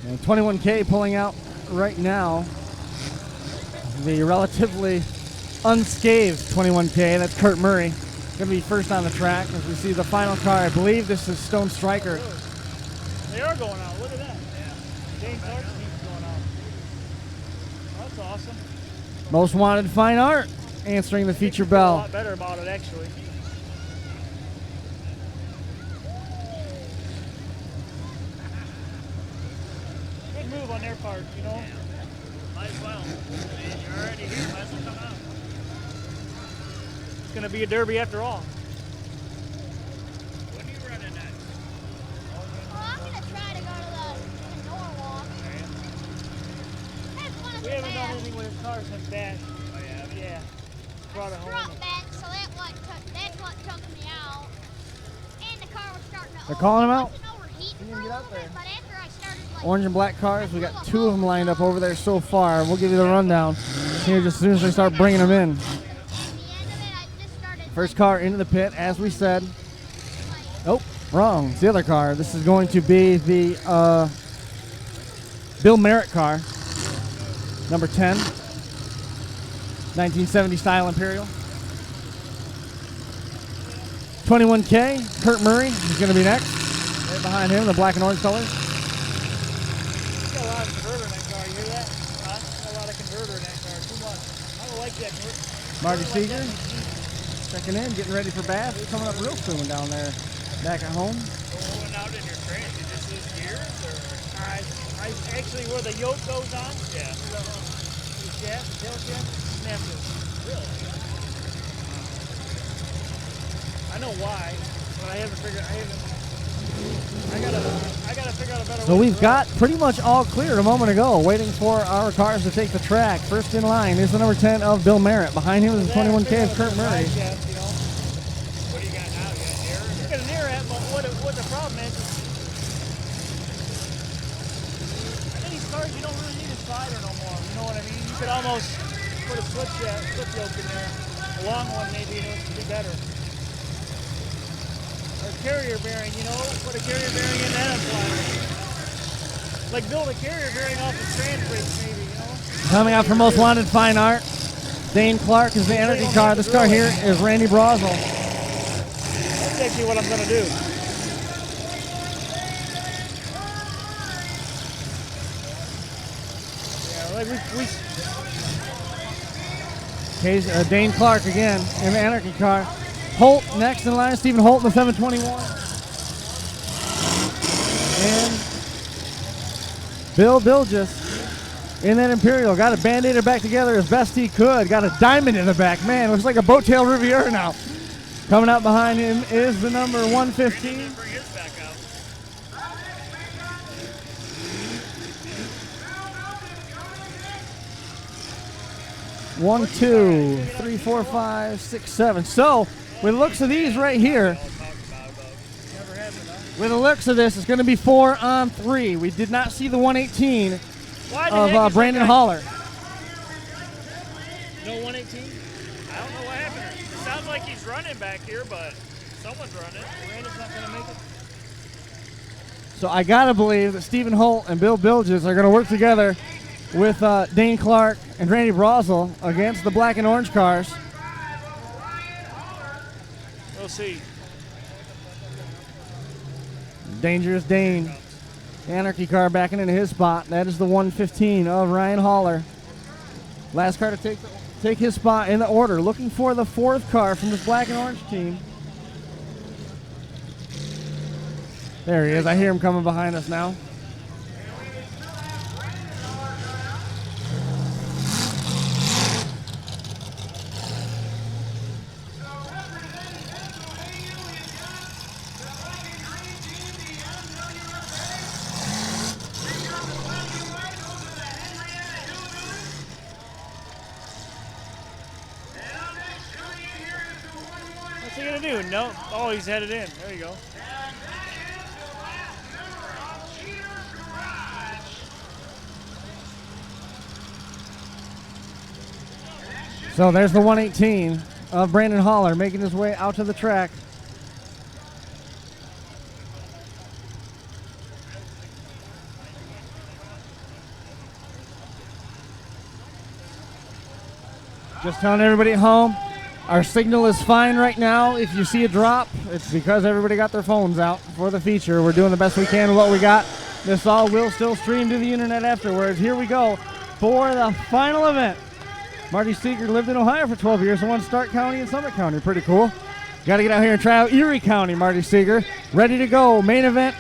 And 21K pulling out right now. The relatively unscathed 21K. That's Kurt Murray. Going to be first on the track as we see the final car. I believe this is Stone Striker. They are going out. Look at that. James Hart's going out. That's awesome. Most Wanted Fine Art answering the feature A bell. lot better about it, actually. Good move on their part, Might as well. You're already here. Might as well come out. It's going to be a derby after all. Well, I'm going to try to go to the Norwalk. That's one of We the haven't done best. anything with his cars since Bash. Oh, yeah? Yeah. Brought it home. Drop back, so that's what took me out. And the car was starting to They're calling him out? overheat for a little bit, but after I started Orange and black cars. We got 2 of them lined up over there so far. We'll give you the rundown here just as soon as they start bringing them in. First car into the pit, as we said. Oh, wrong. It's the other car. This is going to be the Bill Merritt car, number 10, 1970 style Imperial. 21K, Kurt Murray is going to be next. Right behind him, the black and orange colors. Got a lot of converter in that car. You hear that? Got a lot of converter in that car. Too much. I don't like that. Marty Seeger checking in, getting ready for Bath. It's coming up real soon down there, back at home. Going out in your train. Did this is gears or? I actually where the yoke goes on. Yeah. shaft, the tail shaft, snapped it. Really? I know why, but I gotta figure out a better way. So we've got pretty much all clear a moment ago, waiting for our cars to take the track. First in line is the number 10 of Bill Merritt. Behind him is the 21K of Kurt Murray. What do you got now? You got an air at, but what the problem is I think these cars, you don't really need a slider no more. You know what I mean? You could almost put a slip yoke in there. A long one maybe, it would be better. Or carrier bearing, put a carrier bearing in that slider. Like build a carrier bearing off the trans brakes maybe, Coming out for Most Wanted Fine Art, Dane Clark is the Energy car. This car here is Randy Brosel. That's actually what I'm going to do. Yeah, like Dane Clark again in the Anarchy car. Holt next in line, Stephen Holt in the 721. And Bill Bilges in that Imperial. Got a band-aider back together as best he could. Got a diamond in the back. Man, looks like a boat tail Riviera now. Coming out behind him is the number 115. 1, 2, 3, 4, 5, 6, 7. So, with the looks of these right here, with the looks of this, it's going to be 4 on 3. We did not see the 118 of Brandon Holler. No 118? I don't know what happened. It sounds like he's running back here, but someone's running. Brandon's not going to make it. So I got to believe that Stephen Holt and Bill Bilges are going to work together with Dane Clark and Randy Brosel against the black and orange cars. We'll see. Dangerous Dane. Anarchy car backing into his spot. That is the 115 of Ryan Holler. Last car to take his spot in the order. Looking for the 4th car from this black and orange team. There he is. I hear him coming behind us now. What's he going to do? No. Oh, he's headed in. There you go. So there's the 118 of Brandon Holler making his way out to the track. Just telling everybody at home, our signal is fine right now. If you see a drop, it's because everybody got their phones out for the feature. We're doing the best we can with what we got. This all will still stream to the internet afterwards. Here we go for the final event. Marty Seeger lived in Ohio for 12 years and won Stark County and Summit County. Pretty cool. Got to get out here and try out Erie County, Marty Seeger. Ready to go. Main event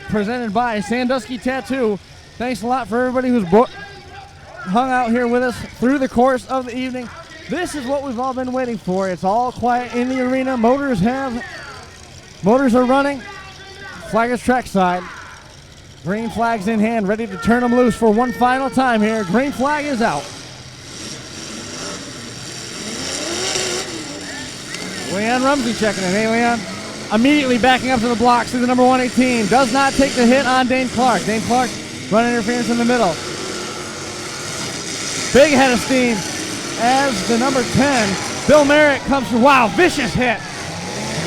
presented by Sandusky Tattoo. Thanks a lot for everybody who's hung out here with us through the course of the evening. This is what we've all been waiting for. It's all quiet in the arena. Motors are running. Flag is trackside. Green flag's in hand, ready to turn them loose for one final time here. Green flag is out. Leon Rumsey checking in. Hey, Leon. Immediately backing up to the blocks to the number 118. Does not take the hit on Dane Clark. Dane Clark running interference in the middle. Big head of steam as the number 10, Bill Merritt, comes through. Wow, vicious hit.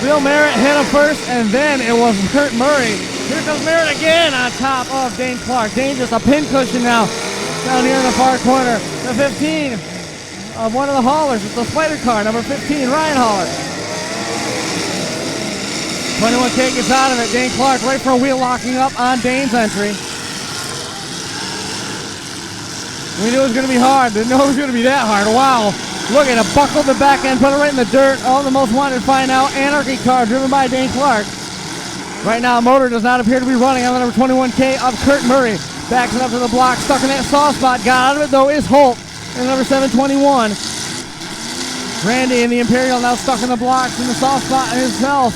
Bill Merritt hit him first, and then it was Kurt Murray. Here comes Merritt again on top of Dane Clark. Dane just a pincushion now down here in the far corner. The 15 of one of the haulers. It's the spider car, number 15, Ryan Holler. 21K gets out of it. Dane Clark right for a wheel locking up on Dane's entry. We knew it was going to be hard. Didn't know it was going to be that hard. Wow. Look at it. Buckled the back end, put it right in the dirt. Oh, the most wanted find out. Anarchy car driven by Dane Clark. Right now, motor does not appear to be running on the number 21K of Kurt Murray. Backs it up to the block, stuck in that soft spot. Got out of it, though, is Holt. and number 721. Randy in the Imperial now stuck in the blocks in the soft spot himself.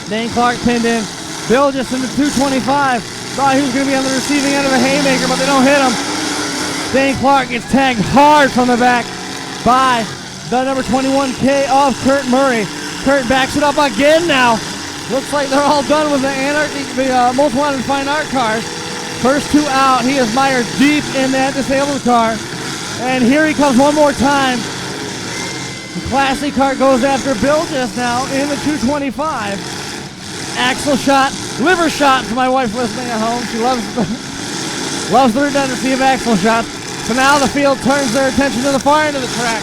Dane Clark pinned in. Bill just in the 225. Thought he was going to be on the receiving end of a haymaker, but they don't hit him. Dane Clark gets tagged hard from the back by the number 21K of Kurt Murray. Kurt backs it up again now. Looks like they're all done with the Most Wanted Fine Art cars. First two out. He is mired deep in that disabled car. And here he comes one more time. The classic car goes after Bill just now in the 225. Axle shot, liver shot for my wife listening at home. She loves the redundancy of axle shots. So now the field turns their attention to the far end of the track.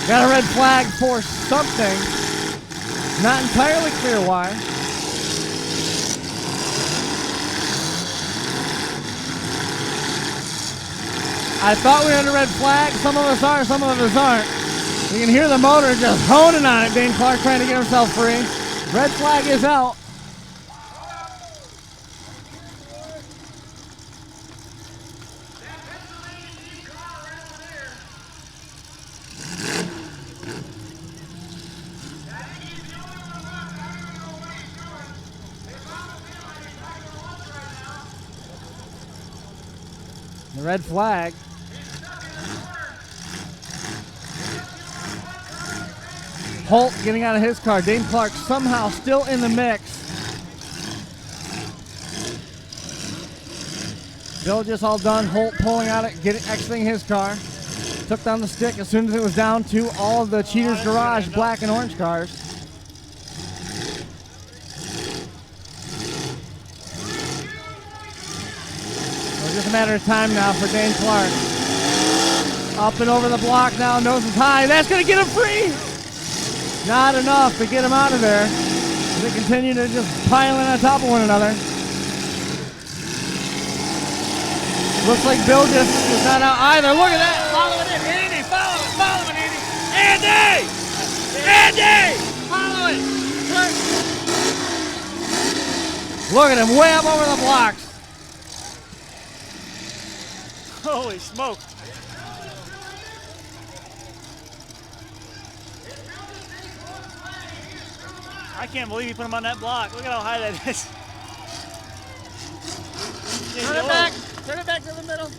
Got a red flag for something. Not entirely clear why. I thought we had a red flag. Some of us are, some of us aren't. You can hear the motor just honing on it. Dane Clark trying to get himself free. Red flag is out. The red flag. Holt getting out of his car. Dane Clark somehow still in the mix. Bill just all done. Holt pulling out it, exiting his car. Took down the stick as soon as it was down to all of the Cheaters Garage black and orange cars. So just a matter of time now for Dane Clark. Up and over the block now, nose is high. That's going to get him free. Not enough to get him out of there. They continue to just pile in on top of one another. Looks like Bill just is not out either. Look at that. Follow it in, Andy. Follow it, Andy. Andy! Andy! Follow it. Look at him, way up over the blocks. Holy smoke. I can't believe you put him on that block. Look at how high that is. Turn it back. Turn it back to the middle.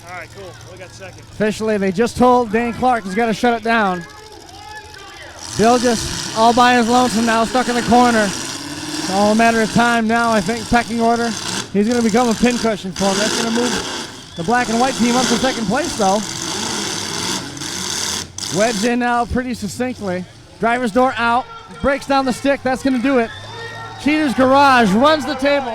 All right, cool. We got second. Officially, they just told Dane Clark he's got to shut it down. Bill just all by his lonesome now, stuck in the corner. It's all a matter of time now, I think, pecking order. He's going to become a pincushion for him. That's going to move the black and white team up to second place, though. Wedged in now pretty succinctly. Driver's door out. Breaks down the stick. That's going to do it. Cheaters Garage runs the table.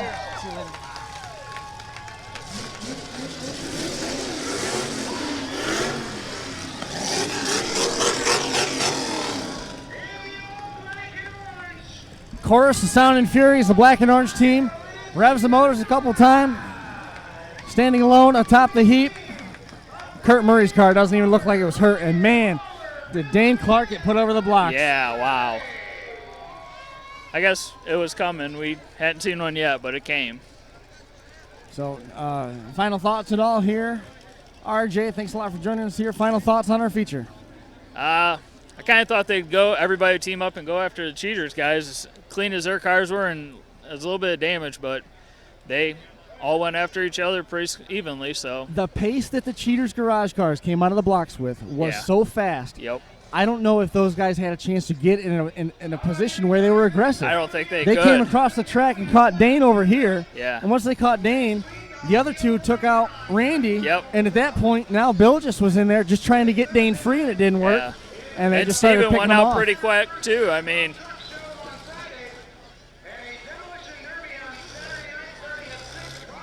Chorus, the Sound and Furies, the black and orange team. Revs the motors a couple times. Standing alone atop the heap. Kurt Murray's car doesn't even look like it was hurt. And man, did Dane Clark get put over the blocks. Yeah, wow. I guess it was coming. We hadn't seen one yet, but it came. So, final thoughts at all here? RJ, thanks a lot for joining us here. Final thoughts on our feature? I kind of thought they'd go, everybody would team up and go after the Cheaters guys, as clean as their cars were, and there's a little bit of damage, but they all went after each other pretty evenly. So the pace that the Cheaters Garage cars came out of the blocks with was so fast. Yep. I don't know if those guys had a chance to get in a position where they were aggressive. I don't think they could. They came across the track and caught Dane over here. Yeah. And once they caught Dane, the other two took out Randy. Yep. And at that point, now Bill just was in there just trying to get Dane free, and it didn't work. Yeah. And they just started Steven picking went them out off. pretty quick too. I mean,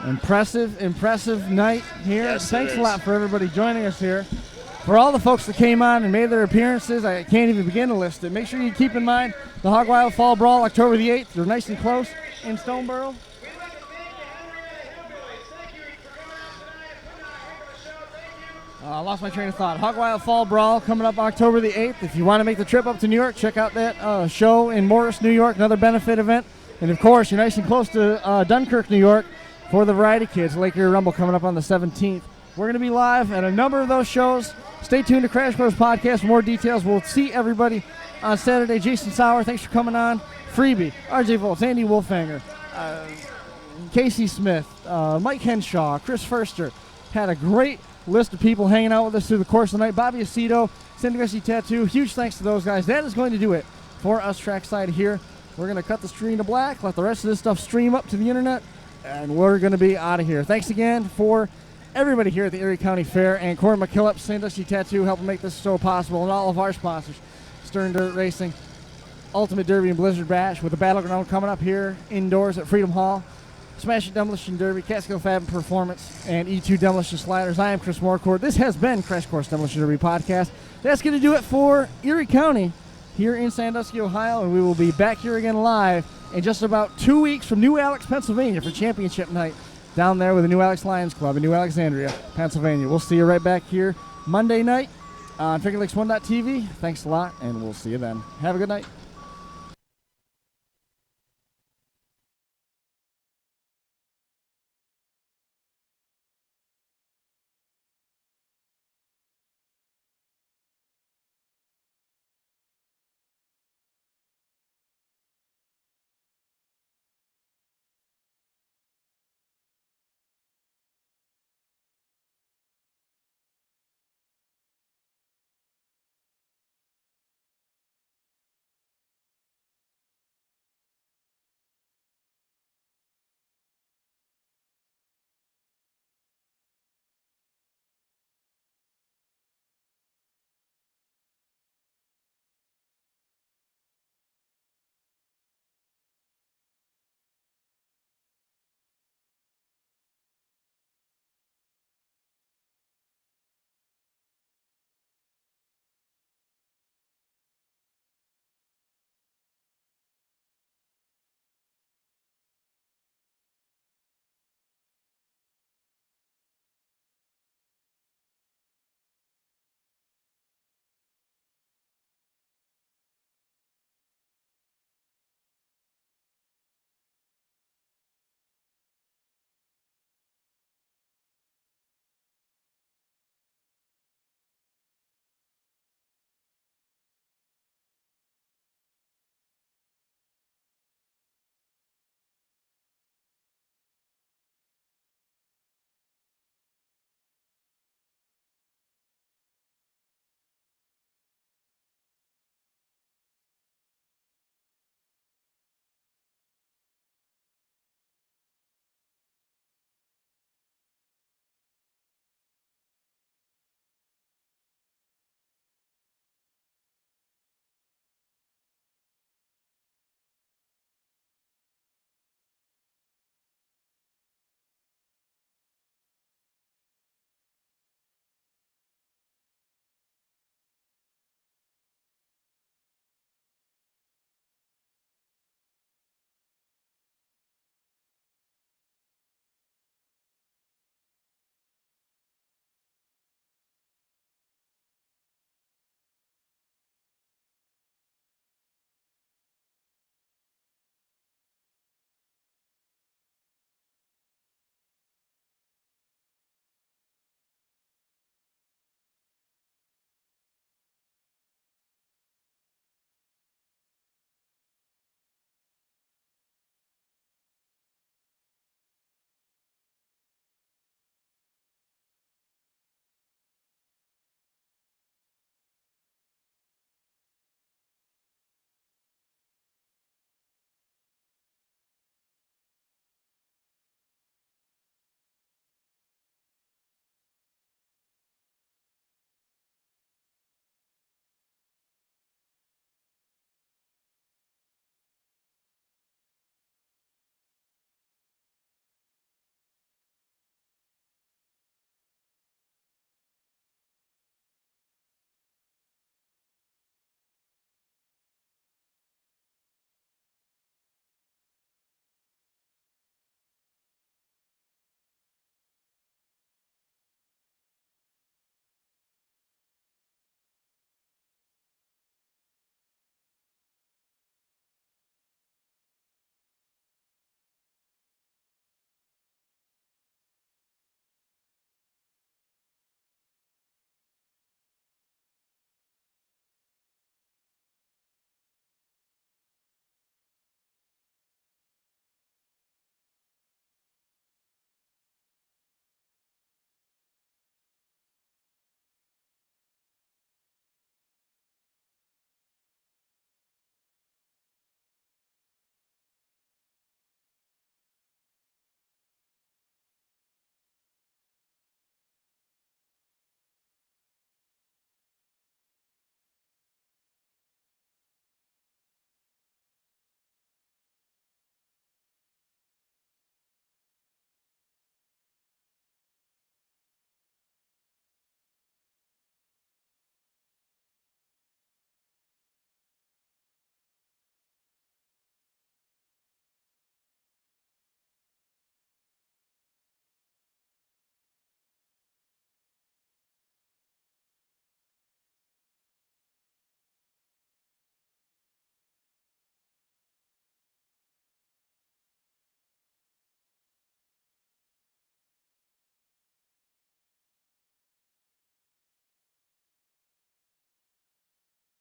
Impressive night here. Yes, Thanks a lot for everybody joining us here. For all the folks that came on and made their appearances, I can't even begin to list it. Make sure you keep in mind the Hog Wild Fall Brawl, October the 8th. They're nice and close in Stoneboro. I lost my train of thought. Hog Wild Fall Brawl coming up October the 8th. If you want to make the trip up to New York, check out that show in Morris, New York, another benefit event. And, of course, you're nice and close to Dunkirk, New York for the Variety Kids. Lake Erie Rumble coming up on the 17th. We're going to be live at a number of those shows. Stay tuned to Crash Course Podcast for more details. We'll see everybody on Saturday. Jason Sauer, thanks for coming on. Freebie, RJ Volts, Andy Wolfhanger, Casey Smith, Mike Henshaw, Chris Furster. Had a great list of people hanging out with us through the course of the night. Bobby Aceto, Sandusky Tattoo. Huge thanks to those guys. That is going to do it for us trackside here. We're going to cut the screen to black, let the rest of this stuff stream up to the internet, and we're going to be out of here. Thanks again for everybody here at the Erie County Fair, and Corey McKillop, Sandusky Tattoo, helping make this show possible, and all of our sponsors, Stern Dirt Racing, Ultimate Derby and Blizzard Bash, with the Battleground coming up here indoors at Freedom Hall, Smash It Demolition Derby, Catskill Fab and Performance, and E2 Demolition Sliders. I am Chris Morcourt. This has been Crash Course Demolition Derby Podcast. That's going to do it for Erie County here in Sandusky, Ohio, and we will be back here again live in just about 2 weeks from New Alex, Pennsylvania for championship night down there with the New Alex Lions Club in New Alexandria, Pennsylvania. We'll see you right back here Monday night on FingerLakes1.tv. Thanks a lot, and we'll see you then. Have a good night.